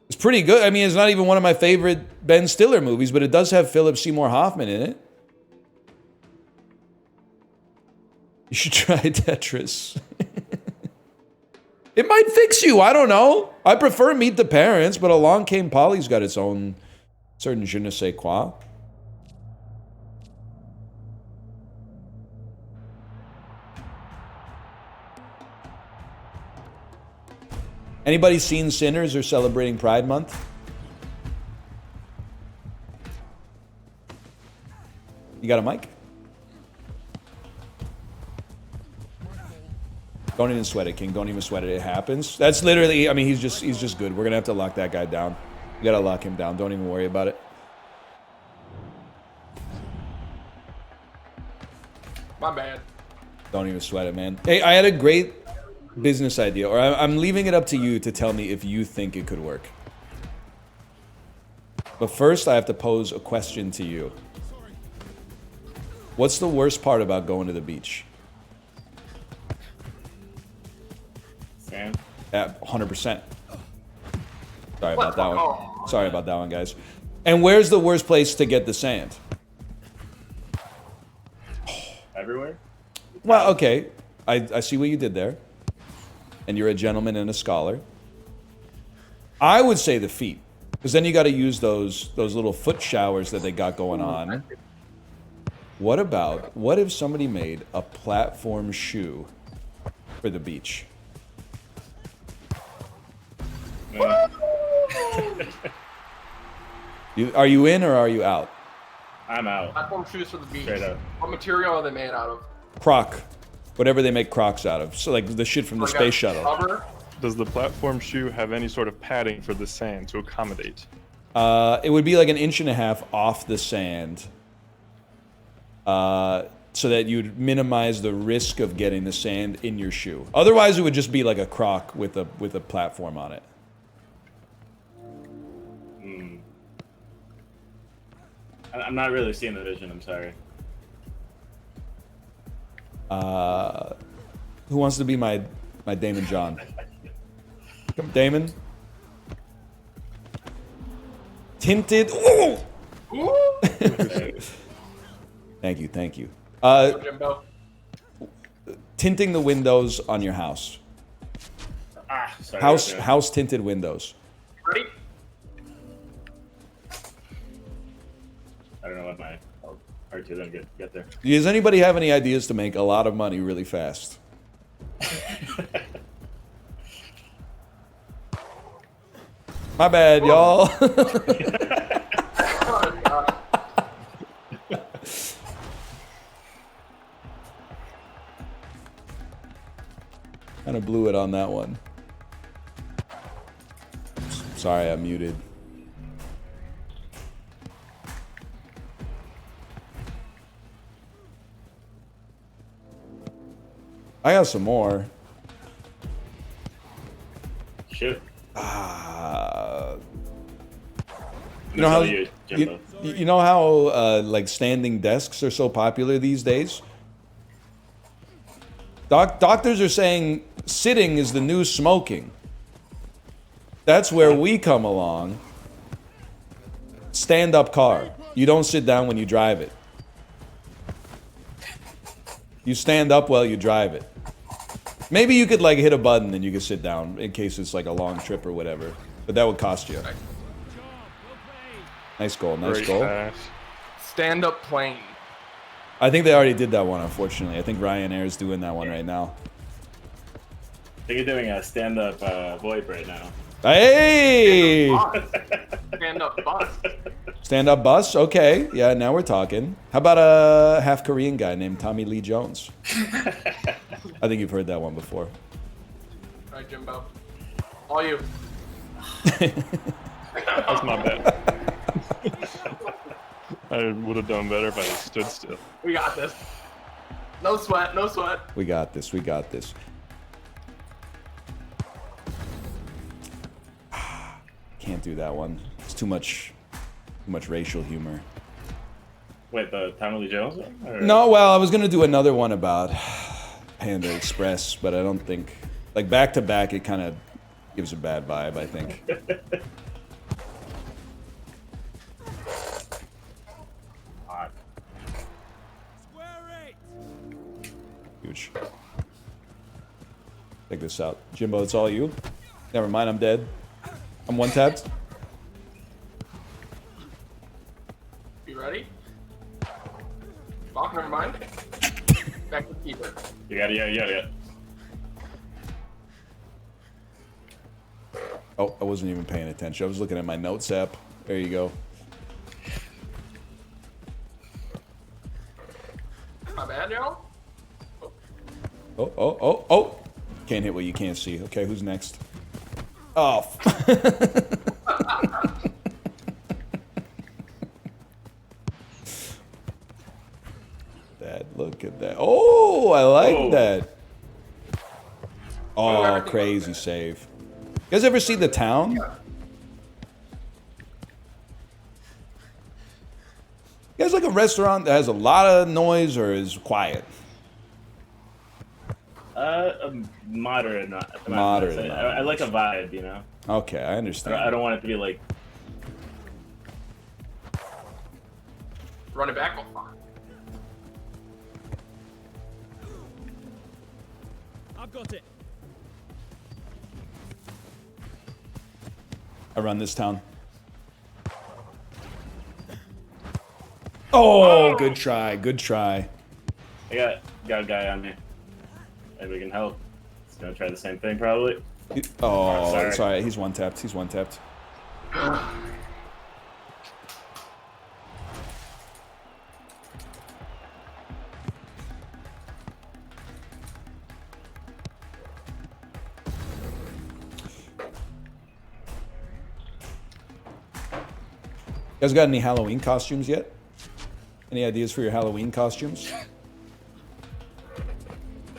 A: It's pretty good. I mean, it's not even one of my favorite Ben Stiller movies, but it does have Philip Seymour Hoffman in it. You should try Tetris. It might fix you. I don't know. I prefer Meet the Parents, but Along Came Polly's got its own certain je ne sais quoi. Anybody seen Sinners or celebrating Pride Month? You got a mic? Don't even sweat it, King. Don't even sweat it. It happens. That's literally, I mean, he's just good. We're gonna have to lock that guy down. You gotta lock him down. Don't even worry about it.
G: My bad.
A: Don't even sweat it, man. Hey, I had a great business idea, or I'm leaving it up to you to tell me if you think it could work. But first, I have to pose a question to you. What's the worst part about going to the beach?
G: Sand.
A: 100%. Sorry about that one. Sorry about that one, guys. And where's the worst place to get the sand?
G: Everywhere?
A: Well, okay. I see what you did there. And you're a gentleman and a scholar. I would say the feet. Because then you got to use those little foot showers that they got going on. What if somebody made a platform shoe for the beach? Are you in or are you out?
G: I'm out.
H: Platform shoes for the beach.
G: Straight up.
H: What material are they made out of?
A: Croc. Whatever they make Crocs out of. So like the shit from the
H: Like
A: space
H: a
A: shuttle.
H: Rubber?
I: Does the platform shoe have any sort of padding for the sand to accommodate?
A: It would be like 1.5 inches off the sand, so that you'd minimize the risk of getting the sand in your shoe. Otherwise, it would just be like a Croc with a platform on it.
G: I'm not really seeing the vision. I'm sorry.
A: Who wants to be my Damon John? Come, Damon. Tinted. Ooh! Thank you, thank you.
H: Jimbo.
A: Tinting the windows on your house.
G: Sorry.
A: House tinted windows.
H: Ready?
G: I don't know what my R2 then get there.
A: Does anybody have any ideas to make a lot of money really fast? My bad, y'all. Kind of blew it on that one. Sorry, I'm muted. I got some more.
G: Shoot.
A: You know how
G: Jimbo.
A: you know how like standing desks are so popular these days? Doctors are saying sitting is the new smoking. That's where we come along. Stand-up car. You don't sit down when you drive it. You stand up while you drive it. Maybe you could like hit a button and you could sit down in case it's like a long trip or whatever. But that would cost you. Nice goal, nice
I: Great
A: goal.
I: pass.
H: Stand up plane.
A: I think they already did that one, unfortunately. I think Ryanair is doing that one right now.
G: I think you're doing a stand-up VoIP right now.
A: Hey!
H: Stand up bus.
A: Stand-up bus? Okay. Yeah, now we're talking. How about a half Korean guy named Tommy Lee Jones? I think you've heard that one before.
H: All right, Jimbo. All you.
I: That's not bad. I would have done better if I had stood still.
H: We got this. No sweat, no sweat.
A: We got this, we got this. Can't do that one. It's too much racial humor.
G: Wait, the Tommy Lee Jones one? Or-
A: No, well, I was gonna do another one about Panda Express, but I don't think, like back to back, it kind of gives a bad vibe, I think.
G: Hot.
C: Square 8.
A: Huge. Check this out. Jimbo, it's all you. Never mind, I'm dead. I'm one tapped.
H: You ready? Fuck, never mind. Back to keeper.
G: You got it.
A: Oh, I wasn't even paying attention. I was looking at my notes app. There you go.
H: My bad, y'all.
A: Oh. Can't hit what you can't see. Okay, who's next? Oh. Look at that. Oh, I like
G: Whoa.
A: that. Oh, crazy save. You guys ever see The Town? You guys like a restaurant that has a lot of noise or is quiet?
G: Moderate.
A: Moderate.
G: I like a vibe, you know?
A: Okay, I understand.
G: I don't want it to be like...
H: Run it back. Oh, fuck.
C: I've got it.
A: I run this town. Oh, good try, good try.
G: I got a guy on here. Maybe we can help. He's gonna try the same thing, probably.
A: Oh,
G: sorry.
A: sorry. He's one tapped. He's one tapped. guys got any Halloween costumes yet? Any ideas for your Halloween costumes?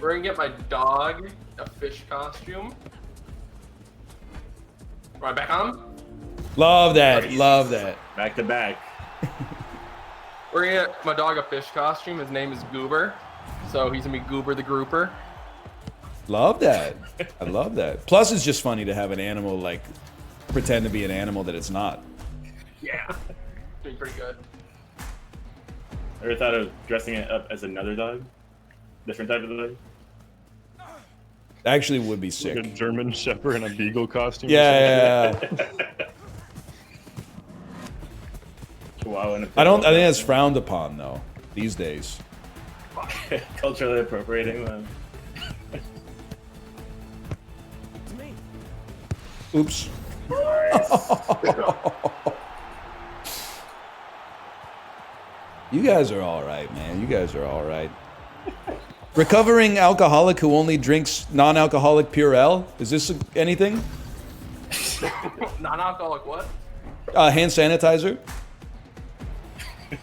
H: We're gonna get my dog a fish costume. Right back on.
A: Love that. Love that.
G: Back to back.
H: We're gonna get my dog a fish costume. His name is Goober, so he's gonna be Goober the Grouper.
A: Love that. I love that. Plus, it's just funny to have an animal like pretend to be an animal that it's not.
H: Yeah, doing pretty good.
G: Ever thought of dressing it up as another dog? Different type of dog?
A: Actually, would be
I: Like
A: sick.
I: a German Shepherd in a beagle costume. or
A: Yeah,
I: something.
A: yeah, yeah.
G: Chihuahua and a
A: I don't. I think that's frowned upon though these days.
G: culturally appropriating them.
A: Oops. You guys are all right, man. You guys are all right. Recovering alcoholic who only drinks non-alcoholic Purell. Is this anything?
H: Non-alcoholic what?
A: Hand sanitizer.
H: I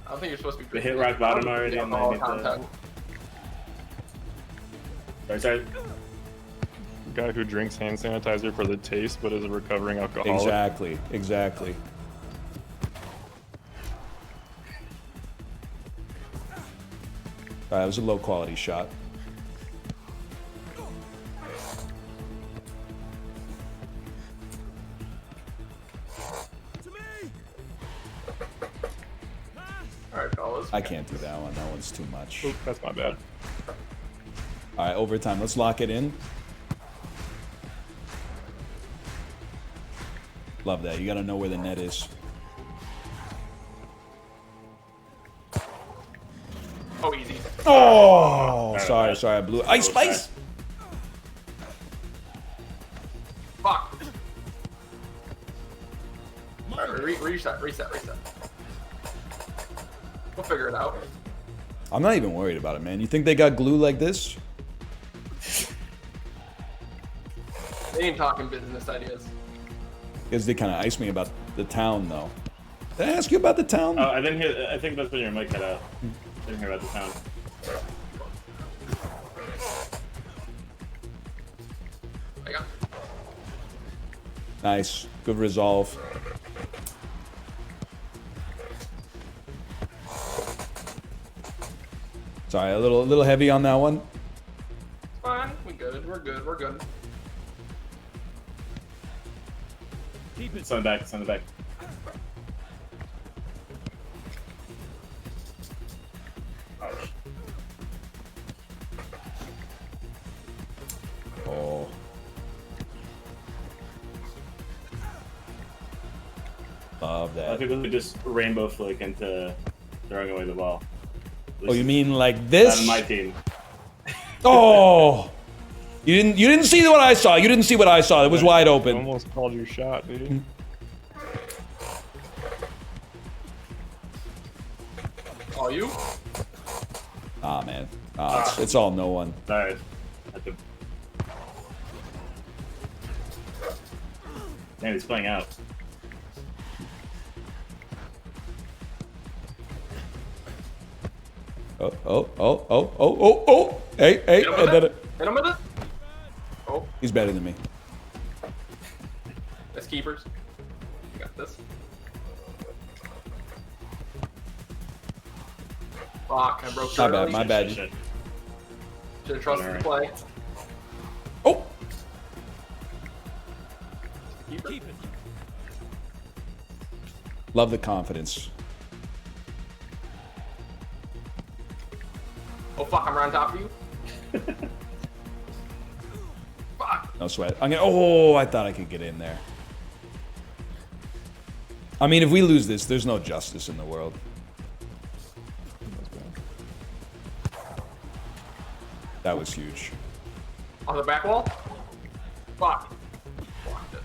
H: don't think you're supposed to be.
G: They hit rock bottom already on
H: Alcohol
G: that.
H: content.
G: Sorry.
I: Guy who drinks hand sanitizer for the taste, but is a recovering alcoholic.
A: Exactly. Exactly. That was a low quality shot.
H: Alright, fellas.
A: I can't do that one. That one's too much.
I: Oop, that's my bad.
A: All right, overtime. Let's lock it in. Love that. You got to know where the net is.
H: Oh, easy.
A: Oh, sorry. I blew it. Ice Spice.
H: Fuck. Alright, reset. We'll figure it out.
A: I'm not even worried about it, man. You think they got glue like this?
H: They ain't talking business ideas.
A: Because they kind of iced me about the town, though. Did I ask you about the town?
G: Oh, I didn't hear. I think that's when your mic cut out. Didn't hear about the sound.
H: I got.
A: Nice. Good resolve. Sorry, a little heavy on that one.
H: It's fine. We're good.
G: Keep it. It's on the back.
A: Oh. Love
G: A lot of
A: that.
G: people who just rainbow flick into throwing away the ball.
A: Oh, you mean like
G: Not
A: this?
G: on my team.
A: Oh. You didn't see what I saw. You didn't see what I saw. It was wide
I: You
A: open.
I: almost called your shot, dude.
H: All you?
A: Ah, man. Ah, it's all no one.
G: Sorry. Have to... Man, he's playing out.
A: Oh. Hey,
H: Hit him
A: I
H: with
A: did
H: it.
A: it.
H: Hit him with it. Oh,
A: He's better than me.
H: that's keepers. You got this. Fuck, I broke your
A: My bad.
G: Shit.
H: Should have trusted the play.
A: Oh.
H: Keeper.
C: Keep it.
A: Love the confidence.
H: Oh fuck, I'm right on top of you. Fuck.
A: No sweat. Oh, I thought I could get in there. I mean, if we lose this, there's no justice in the world. That was huge.
H: On the back wall? Fuck. Blocked it.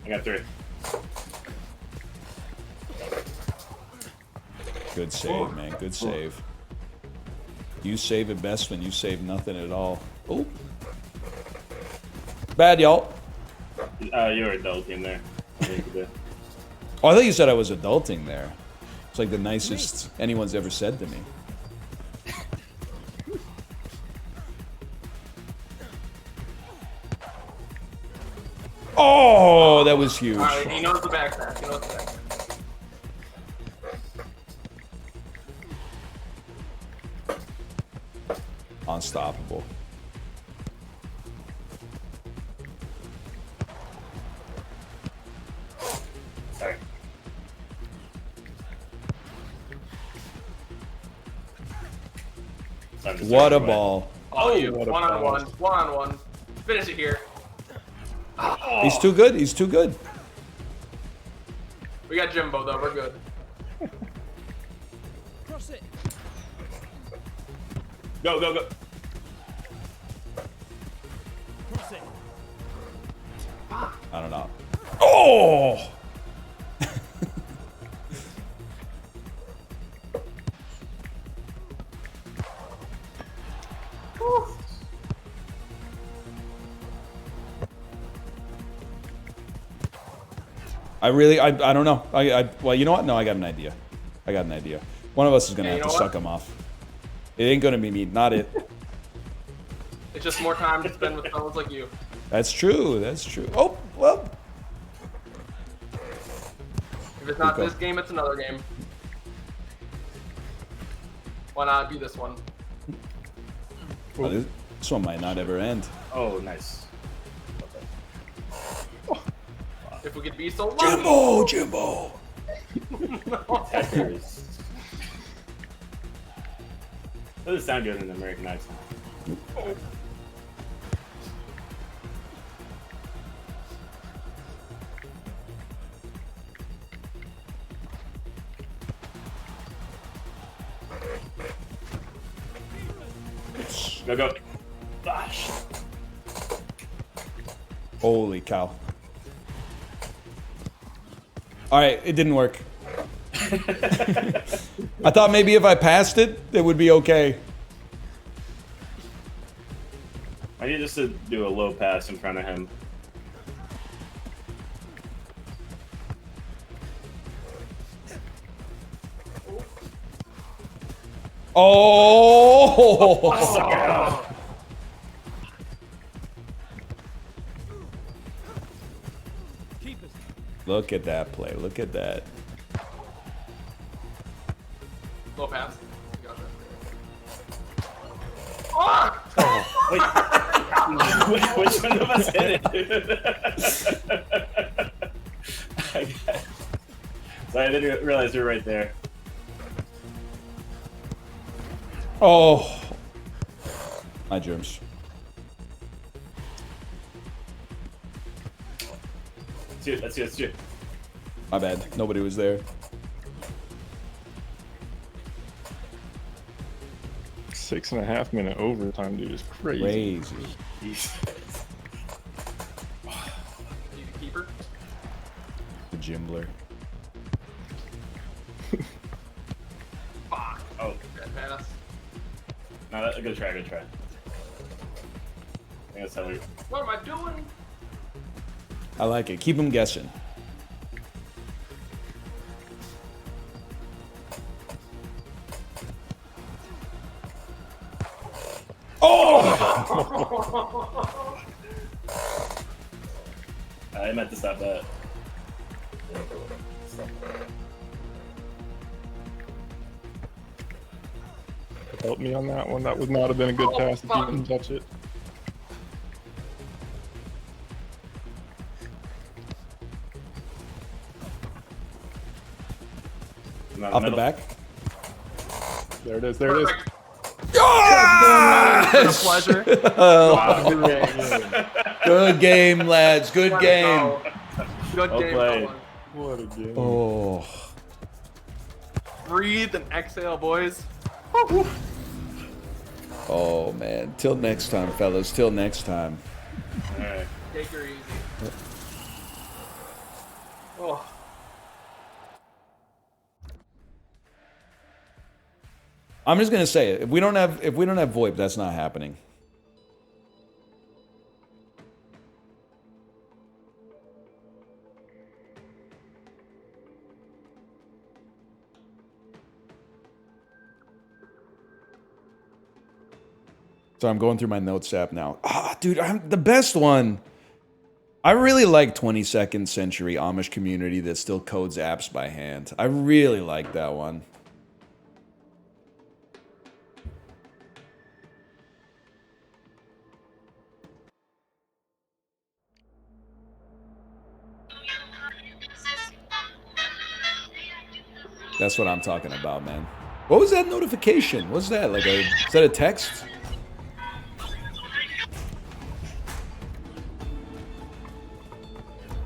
G: I got 3.
A: Good save, man. Good save. You save it best when you save nothing at all. Oh. Bad, y'all.
G: You were adulting there.
A: Oh, I thought you said I was adulting there. It's like the nicest anyone's ever said to me. Oh, that was huge.
H: Alright, he knows the backpack. He knows the backpack.
A: Unstoppable.
G: Sorry.
A: What a ball.
H: Oh, you.
I: what a
H: One on
I: pass.
H: one. One on one. Finish it here.
A: He's too good. He's too good.
H: We got Jimbo though. We're good.
C: Cross it.
G: Go, go, go.
C: Cross it.
A: I don't know. Oh! I don't know. Well, you know what? No, I got an idea. I got an idea. One of us is gonna
H: Yeah,
A: have
H: you
A: to
H: know
A: suck him off. It ain't gonna be me, not it.
H: It's just more time to spend with fellas like you.
A: That's true. That's true. Oh, well.
H: If it's not
A: Go.
H: this game, it's another game. Why not be this one?
A: Oh, this one might not ever end.
G: Oh, nice.
H: If we could be so lucky.
A: Jimbo!
G: Attackers. Doesn't sound good in the American accent. Go, go. Gosh.
A: Holy cow. Alright, it didn't work. I thought maybe if I passed it, it would be okay.
G: I need just to do a low pass in front of him.
A: Oh!
C: Keep us.
A: Look at that play. Look at that.
H: Low pass. You got that. Oh!
G: Which one of us hit it? Sorry, I didn't realize you were right there.
A: Oh. My germs.
G: Shoot, let's shoot, let's shoot.
A: My bad. Nobody was there.
I: 6.5 minute overtime, dude, is crazy.
A: Crazy.
H: You keeper.
A: The Jimbler.
H: Fuck.
G: Oh,
H: Bad pass.
G: no, that's a good try, good try. I think that's how we...
H: What am I doing?
A: I like it. Keep him guessing.
G: I meant to stop that.
I: Help me on that one. That would not have been a good pass if you didn't touch it.
G: Not
A: Off the
G: middle.
A: back.
I: There it is. There it is.
H: Perfect. It's a pleasure.
A: Good game, lads. Good
H: Let's
A: game.
H: go. Good
G: Well
H: game.
G: played.
H: fellas.
I: What a game.
A: Oh.
H: Breathe and exhale, boys.
A: Oh, man. Till next time, fellas. Till next time.
G: Alright.
H: Take her easy. Oh.
A: I'm just gonna say it. If we don't have VoIP, that's not happening. So I'm going through my notes app now. Ah, dude, the best one. I really like 22nd century Amish community that still codes apps by hand. I really like that one. That's what I'm talking about, man. What was that notification? What's that? Like is that a text?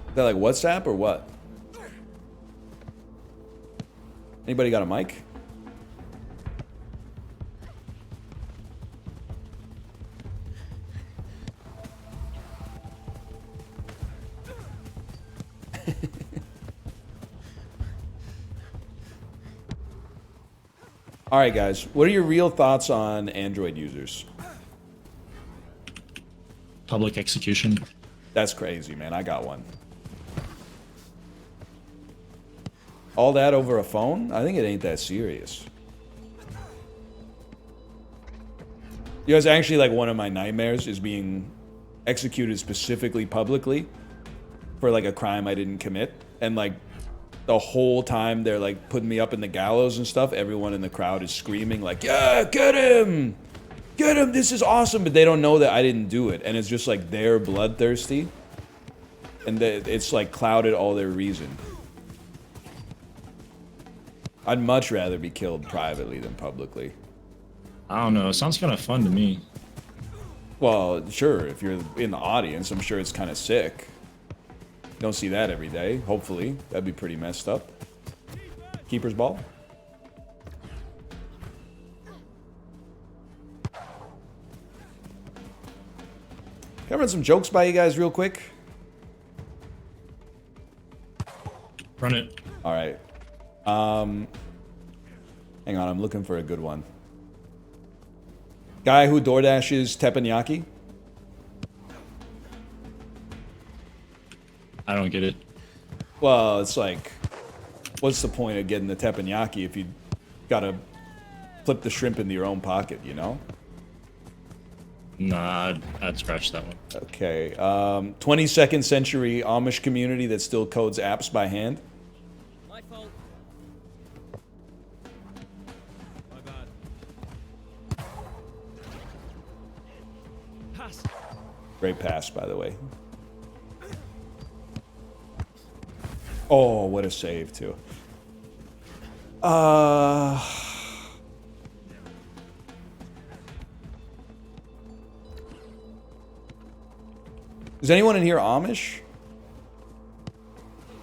A: Is that like WhatsApp or what? Anybody got a mic? All right, guys. What are your real thoughts on Android users?
J: Public execution.
A: That's crazy, man. I got one. All that over a phone? I think it ain't that serious. You guys, actually, like, one of my nightmares is being executed specifically publicly for, like, a crime I didn't commit. And, like, the whole time they're, like, putting me up in the gallows and stuff, everyone in the crowd is screaming, like, yeah, get him! Get him! This is awesome! But they don't know that I didn't do it. And it's just, like, they're bloodthirsty. And it's, like, clouded all their reason. I'd much rather be killed privately than publicly.
J: I don't know. It sounds kind of fun to me.
A: Well, sure. If you're in the audience, I'm sure it's kind of sick. Don't see that every day. Hopefully. That'd be pretty messed up. Keeper's ball. Can I run some jokes by you guys real quick?
J: Run it.
A: All right. Hang on, I'm looking for a good one. Guy who DoorDashes teppanyaki?
J: I don't get it.
A: Well, it's like, what's the point of getting the teppanyaki if you gotta flip the shrimp into your own pocket, you know?
J: Nah, I'd scratch that one.
A: Okay. 22nd century Amish community that still codes apps by hand?
C: My fault. My bad. Pass.
A: Great pass, by the way. Oh, what a save, too. Is anyone in here Amish?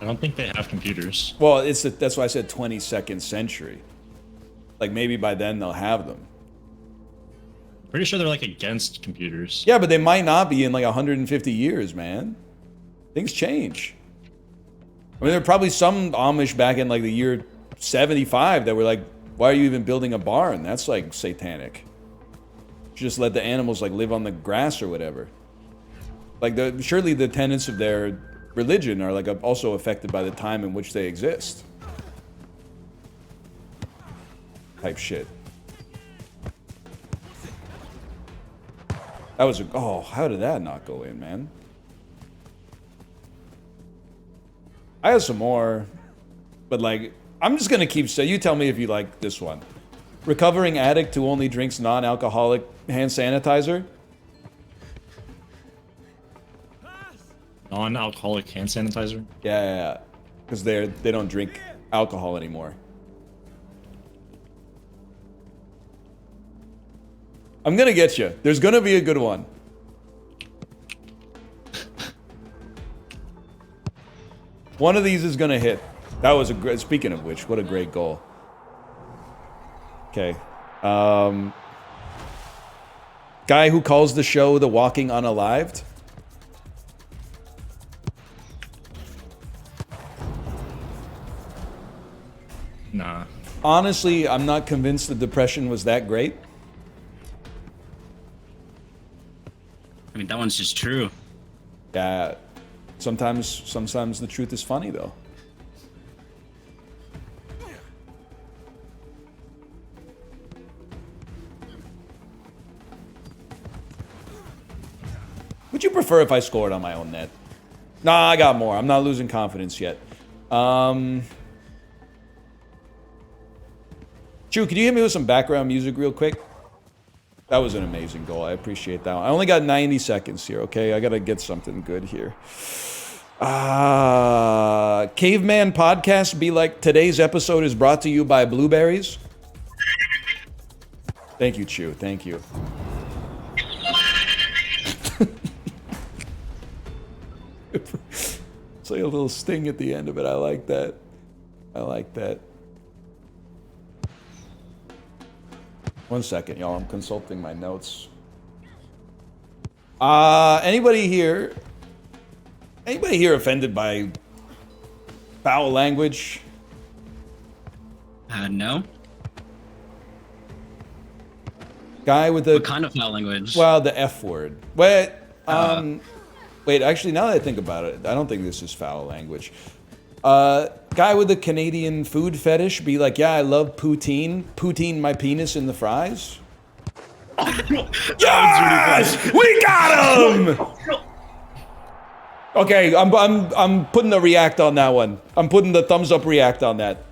J: I don't think they have computers.
A: Well, that's why I said 22nd century. Like, maybe by then they'll have them.
J: Pretty sure they're like against computers.
A: Yeah, but they might not be in like 150 years, man. Things change. I mean, there are probably some Amish back in like the year 75 that were like, why are you even building a barn? That's like satanic. Just let the animals like live on the grass or whatever. Like, surely the tenets of their religion are like also affected by the time in which they exist. Type shit. That was oh, how did that not go in, man? I have some more, but like, I'm just gonna keep saying, you tell me if you like this one. Recovering addict who only drinks non-alcoholic hand sanitizer.
J: Non-alcoholic hand sanitizer?
A: Yeah. Because they don't drink alcohol anymore. I'm gonna get you. There's gonna be a good one. One of these is gonna hit. That was a great. Speaking of which, what a great goal. Okay. Guy who calls the show The Walking Unalived.
J: Nah.
A: Honestly, I'm not convinced the depression was that great.
K: I mean, that one's just true.
A: Yeah. Sometimes the truth is funny, though. prefer if I scored on my own net. Nah, I got more. I'm not losing confidence yet. Chu, could you hit me with some background music real quick? That was an amazing goal. I appreciate that one. I only got 90 seconds here, okay? I gotta get something good here. Caveman Podcast be like, today's episode is brought to you by blueberries. Thank you, Chu. Thank you. It's like a little sting at the end of it. I like that. I like that. 1 second, y'all. I'm consulting my notes. Anybody here offended by foul language?
K: No.
A: Guy with the...
K: What kind of foul language?
A: Well, the F word. Wait, wait, actually, now that I think about it, I don't think this is foul language. Guy with the Canadian food fetish be like, yeah, I love poutine. Poutine my penis in the fries. Yes! We got him! Okay, I'm putting the react on that one. I'm putting the thumbs up react on that.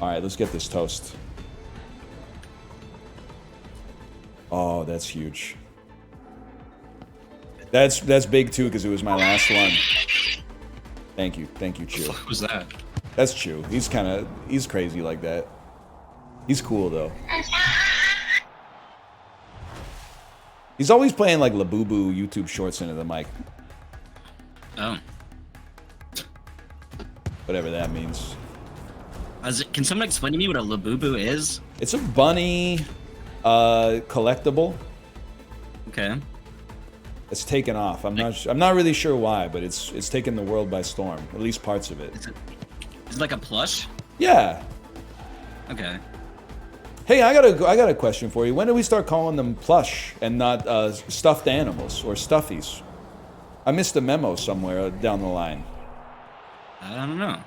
A: All right, let's get this toast. Oh, that's huge. That's big too because it was my last one. Thank you, Chu.
J: What was that?
A: That's Chu. He's crazy like that. He's cool though. He's always playing like Labubu YouTube shorts into the mic.
K: Oh.
A: Whatever that means.
K: Can someone explain to me what a Labubu is?
A: It's a bunny collectible.
K: Okay.
A: It's taken off. I'm not really sure why, but it's taken the world by storm. At least parts of it.
K: Is it like a plush?
A: Yeah.
K: Okay.
A: Hey, I got a question for you. When do we start calling them plush and not stuffed animals or stuffies? I missed a memo somewhere down the line.
K: I don't know.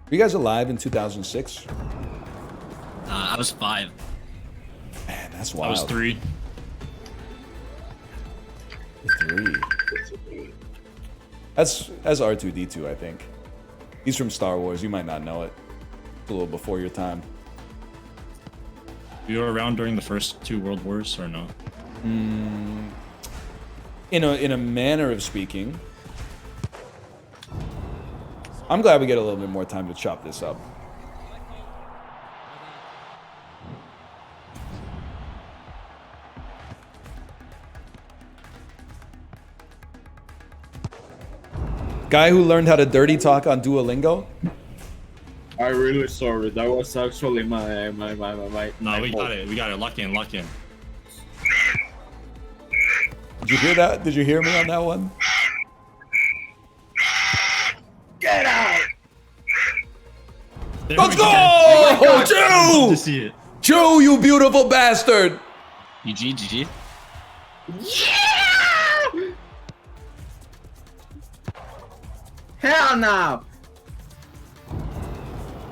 A: Were you guys alive in 2006?
K: I was 5.
A: Man, that's wild.
J: I was 3.
A: 3. That's R2-D2, I think. He's from Star Wars. You might not know it. It's a little before your time.
J: You were around during the first 2 world wars, or no?
A: In a manner of speaking. I'm glad we get a little bit more time to chop this up. Guy who learned how to dirty talk on Duolingo?
L: I'm really sorry. That was actually my
J: No, we got it. We got it. Lock in. Lock in.
A: Did you hear that? Did you hear me on that one?
L: Get out!
A: Let's go!
J: To see it.
A: Joe, you beautiful bastard!
K: GG.
L: Yeah! Hell no!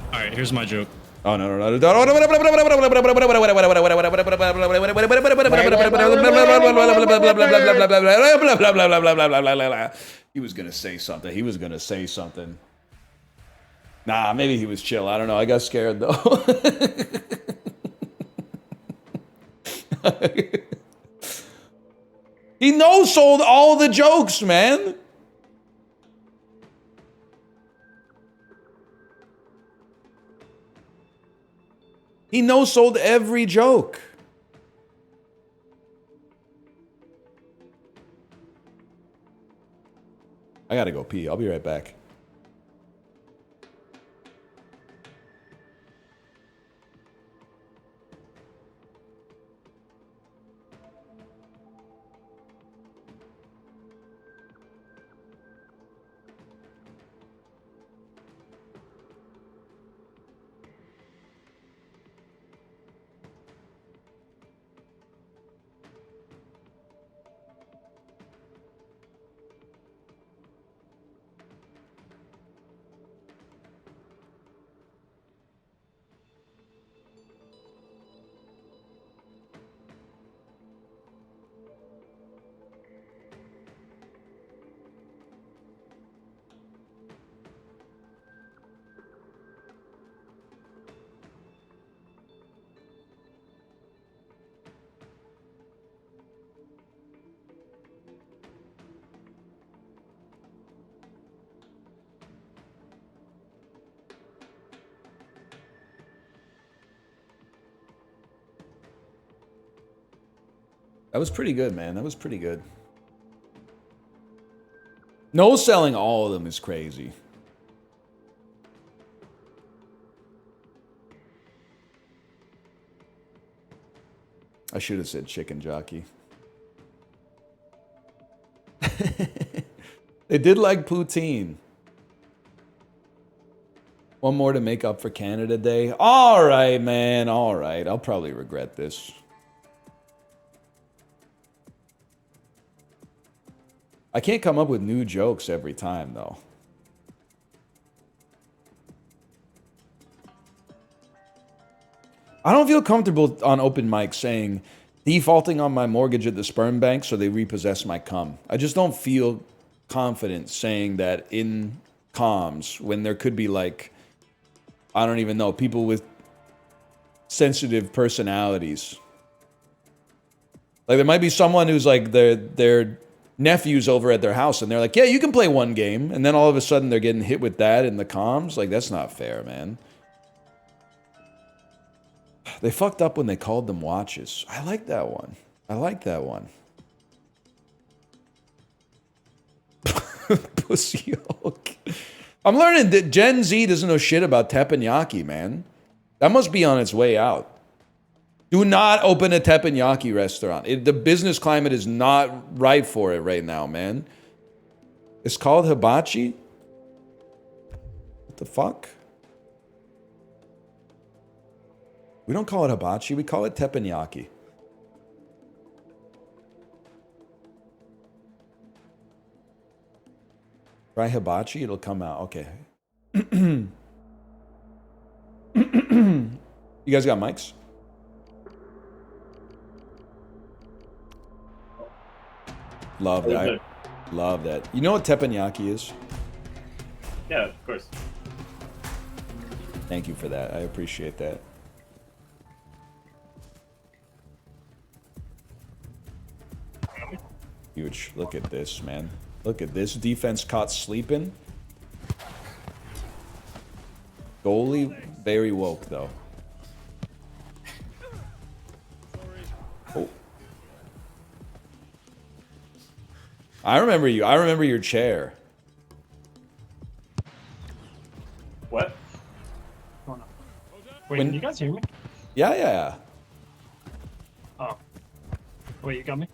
J: Alright, here's my joke.
A: Oh, no. He was gonna say something. Nah, maybe he was chill. I don't know. I got scared though. He no-sold all the jokes, man. He no-sold every joke. I gotta go pee. I'll be right back. That was pretty good, man. That was pretty good. No selling all of them is crazy. I should have said chicken jockey. They did like poutine. One more to make up for Canada Day. All right, man. All right. I'll probably regret this. I can't come up with new jokes every time, though. I don't feel comfortable on open mic saying defaulting on my mortgage at the sperm bank so they repossess my cum. I just don't feel confident saying that in comms when there could be like, I don't even know, people with sensitive personalities. Like there might be someone who's like their nephew's over at their house and they're like, yeah, you can play one game. And then all of a sudden they're getting hit with that in the comms. Like that's not fair, man. They fucked up when they called them watches. I like that one. I like that one. Pussy Hulk. I'm learning that Gen Z doesn't know shit about teppanyaki, man. That must be on its way out. Do not open a teppanyaki restaurant. The business climate is not right for it right now, man. It's called hibachi? What the fuck? We don't call it hibachi, we call it teppanyaki. Try hibachi, it'll come out. Okay. You guys got mics? Love that. Love that. You know what teppanyaki is?
G: Yeah, of course.
A: Thank you for that. I appreciate that. Huge. Look at this, man. Look at this. Defense caught sleeping. Goalie, very woke, though. Oh. I remember you. I remember your chair.
G: What?
M: Wait, you guys hear me?
A: Yeah, yeah.
M: Oh. Wait, you got me?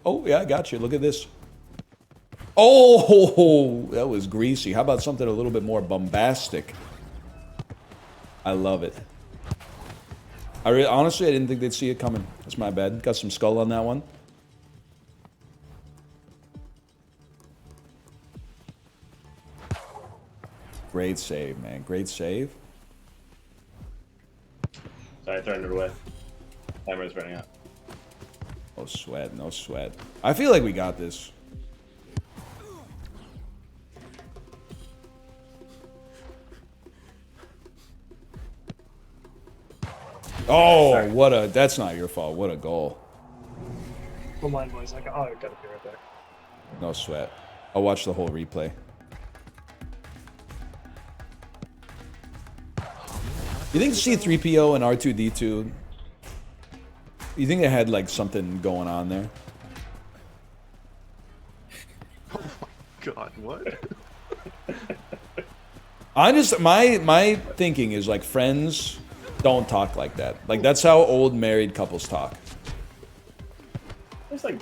A: Oh, yeah, I got you. Look at this. Oh, that was greasy. How about something a little bit more bombastic? I love it. Honestly, I didn't think they'd see it coming. That's my bad. Got some skull on that one. Great save, man. Great save.
G: Sorry, I turned it away. Timer's running out.
A: No sweat, no sweat. I feel like we got this. Oh, sorry. What a... That's not your fault. What a goal.
M: Well, mine was like, oh, I gotta be right back.
A: No sweat. I'll watch the whole replay. You think C-3PO and R2-D2... You think they had, like, something going on there?
D: Oh my god, what?
A: I just... My thinking is, like, friends don't talk like that. Like, that's how old married couples talk.
G: It's like...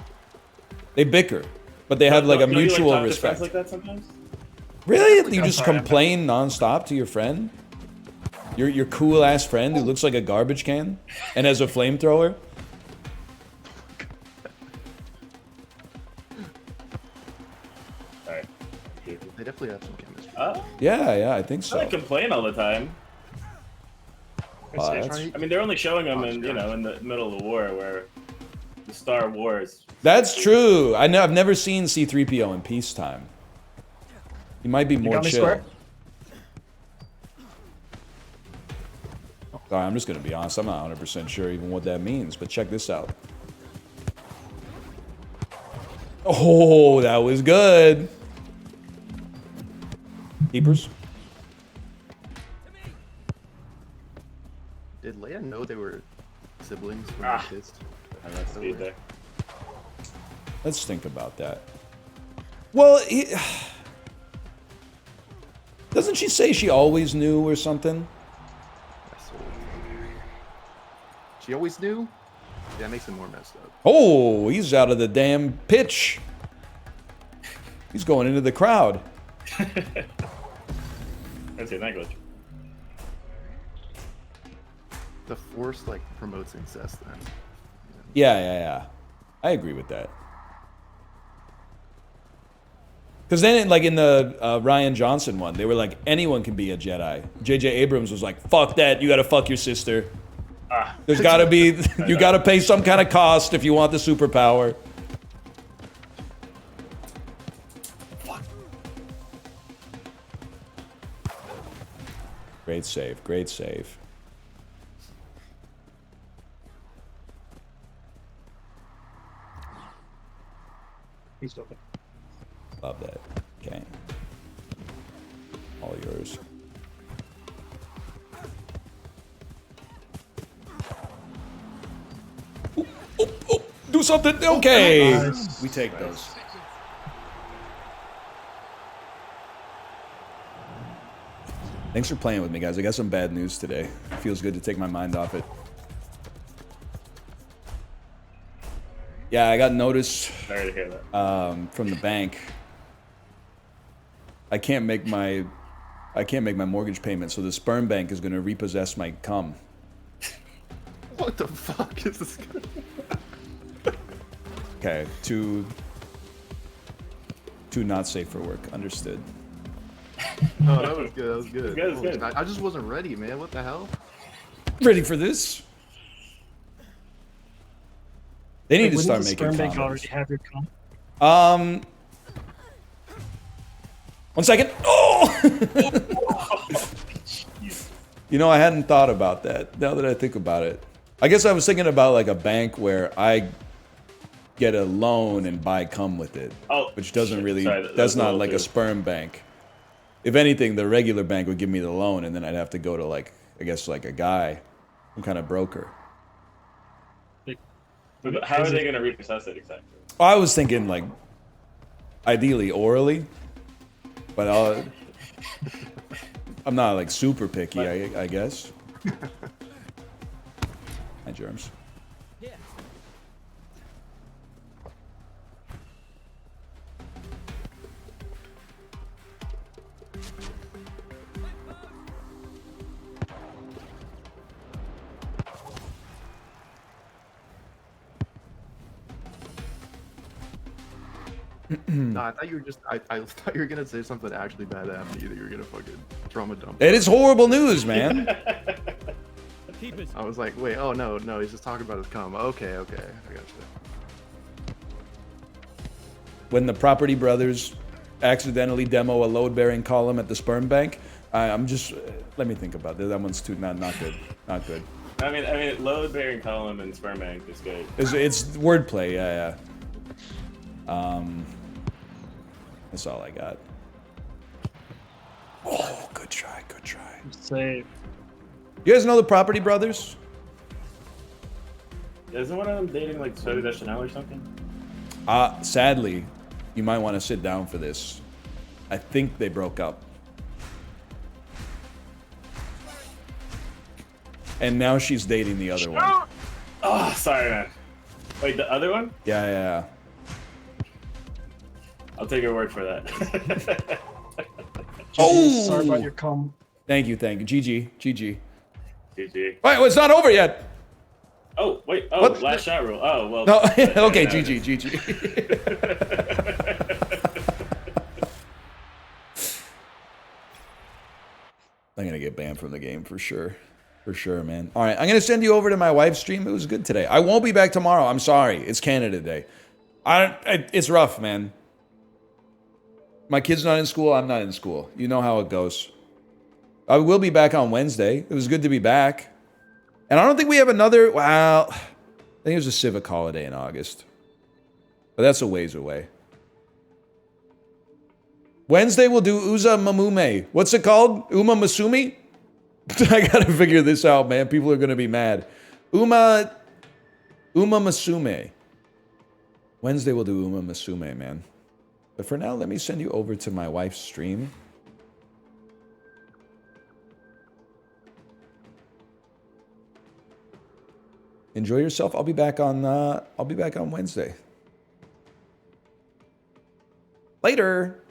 A: They bicker, but they have, like, a mutual
G: like,
A: respect.
G: Like that sometimes?
A: Really? You just complain nonstop to your friend? Your cool-ass friend who looks like a garbage can and has a flamethrower?
D: They definitely have some chemistry.
A: Yeah, I think so.
G: I complain all the time. I mean, they're only showing them in, you know, in the middle of the war, where the Star Wars.
A: That's true. I've never seen C-3PO in peacetime. He might be more chill. Sorry, I'm just gonna be honest. I'm not 100% sure even what that means, but check this out. Oh, that was good. Keepers.
D: Did Leia know they were siblings when they kissed?
G: And that's speed there.
A: Let's think about that. Well, doesn't she say she always knew or something?
H: She always knew? That makes it more messed up.
A: Oh, he's out of the damn pitch. He's going into the crowd.
G: That's your language.
H: The force like promotes incest then.
A: Yeah. I agree with that. Because then, like in the Rian Johnson one, they were like, anyone can be a Jedi. J.J. Abrams was like, fuck that, you gotta fuck your sister. There's gotta be, you gotta pay some kind of cost if you want the superpower. Great save, great save.
M: He's open.
A: Love that. Okay. All yours. Do something. Okay.
M: Nice.
A: We take those. Thanks for playing with me, guys. I got some bad news today. It feels good to take my mind off it. Yeah, I got notice
G: Sorry to hear that.
A: from the bank. I can't make my mortgage payment, so the sperm bank is going to repossess my cum.
H: What the fuck is this guy?
A: Okay, too not safe for work. Understood.
H: Oh, that was good. That was good.
G: That was good.
H: I just wasn't ready, man. What the hell?
A: Ready for this? They need to
M: Wouldn't
A: start
M: the
A: making
M: sperm bank
A: condoms.
M: already have your cum?
A: 1 second. Oh! You know, I hadn't thought about that. Now that I think about it, I guess I was thinking about like a bank where I get a loan and buy cum with it, which doesn't really.
G: Sorry,
A: that's not
G: all
A: like
G: too.
A: a sperm bank. If anything, the regular bank would give me the loan, and then I'd have to go to like, I guess like a guy, some kind of broker.
G: But how are they going to repossess it exactly?
A: I was thinking like, ideally orally, but I'm not like super picky, I guess. Hi, germs.
H: No, I thought you were just. I thought you were gonna say something actually bad happened to you. That you were gonna fucking trauma dump.
A: It is horrible news, man.
H: I was like, wait, oh no, he's just talking about his cum. Okay, I got you.
A: When the Property Brothers accidentally demo a load-bearing column at the sperm bank, I'm just. Let me think about that. That one's too not good. Not good.
G: I mean, load-bearing column and sperm bank is good.
A: It's wordplay, yeah. That's all I got. Oh, good try.
M: Save.
A: You guys know the Property Brothers?
G: Isn't one of them dating like Zoe Deschanel or something?
A: Sadly, you might want to sit down for this. I think they broke up. And now she's dating the other one.
G: Oh, sorry, man. Wait, the other one?
A: Yeah.
G: I'll take your word for that.
A: Oh!
M: Sorry about your cum.
A: Thank you. GG.
G: GG.
A: Wait, well, it's not over yet.
G: Oh, wait. Oh,
A: What?
G: last shot rule. Oh, well.
A: No, okay, GG. I'm gonna get banned from the game for sure. For sure, man. All right, I'm gonna send you over to my wife's stream. It was good today. I won't be back tomorrow. I'm sorry. It's Canada Day. It's rough, man. My kid's not in school. I'm not in school. You know how it goes. I will be back on Wednesday. It was good to be back. And I don't think we have another. Well, I think there's a civic holiday in August. But that's a ways away. Wednesday we'll do Uza Mamume. What's it called? Uma Masumi? I gotta figure this out, man. People are gonna be mad. Uma Uma Masume. Wednesday we'll do Uma Masume, man. But for now, let me send you over to my wife's stream. Enjoy yourself. I'll be back on Wednesday. Later.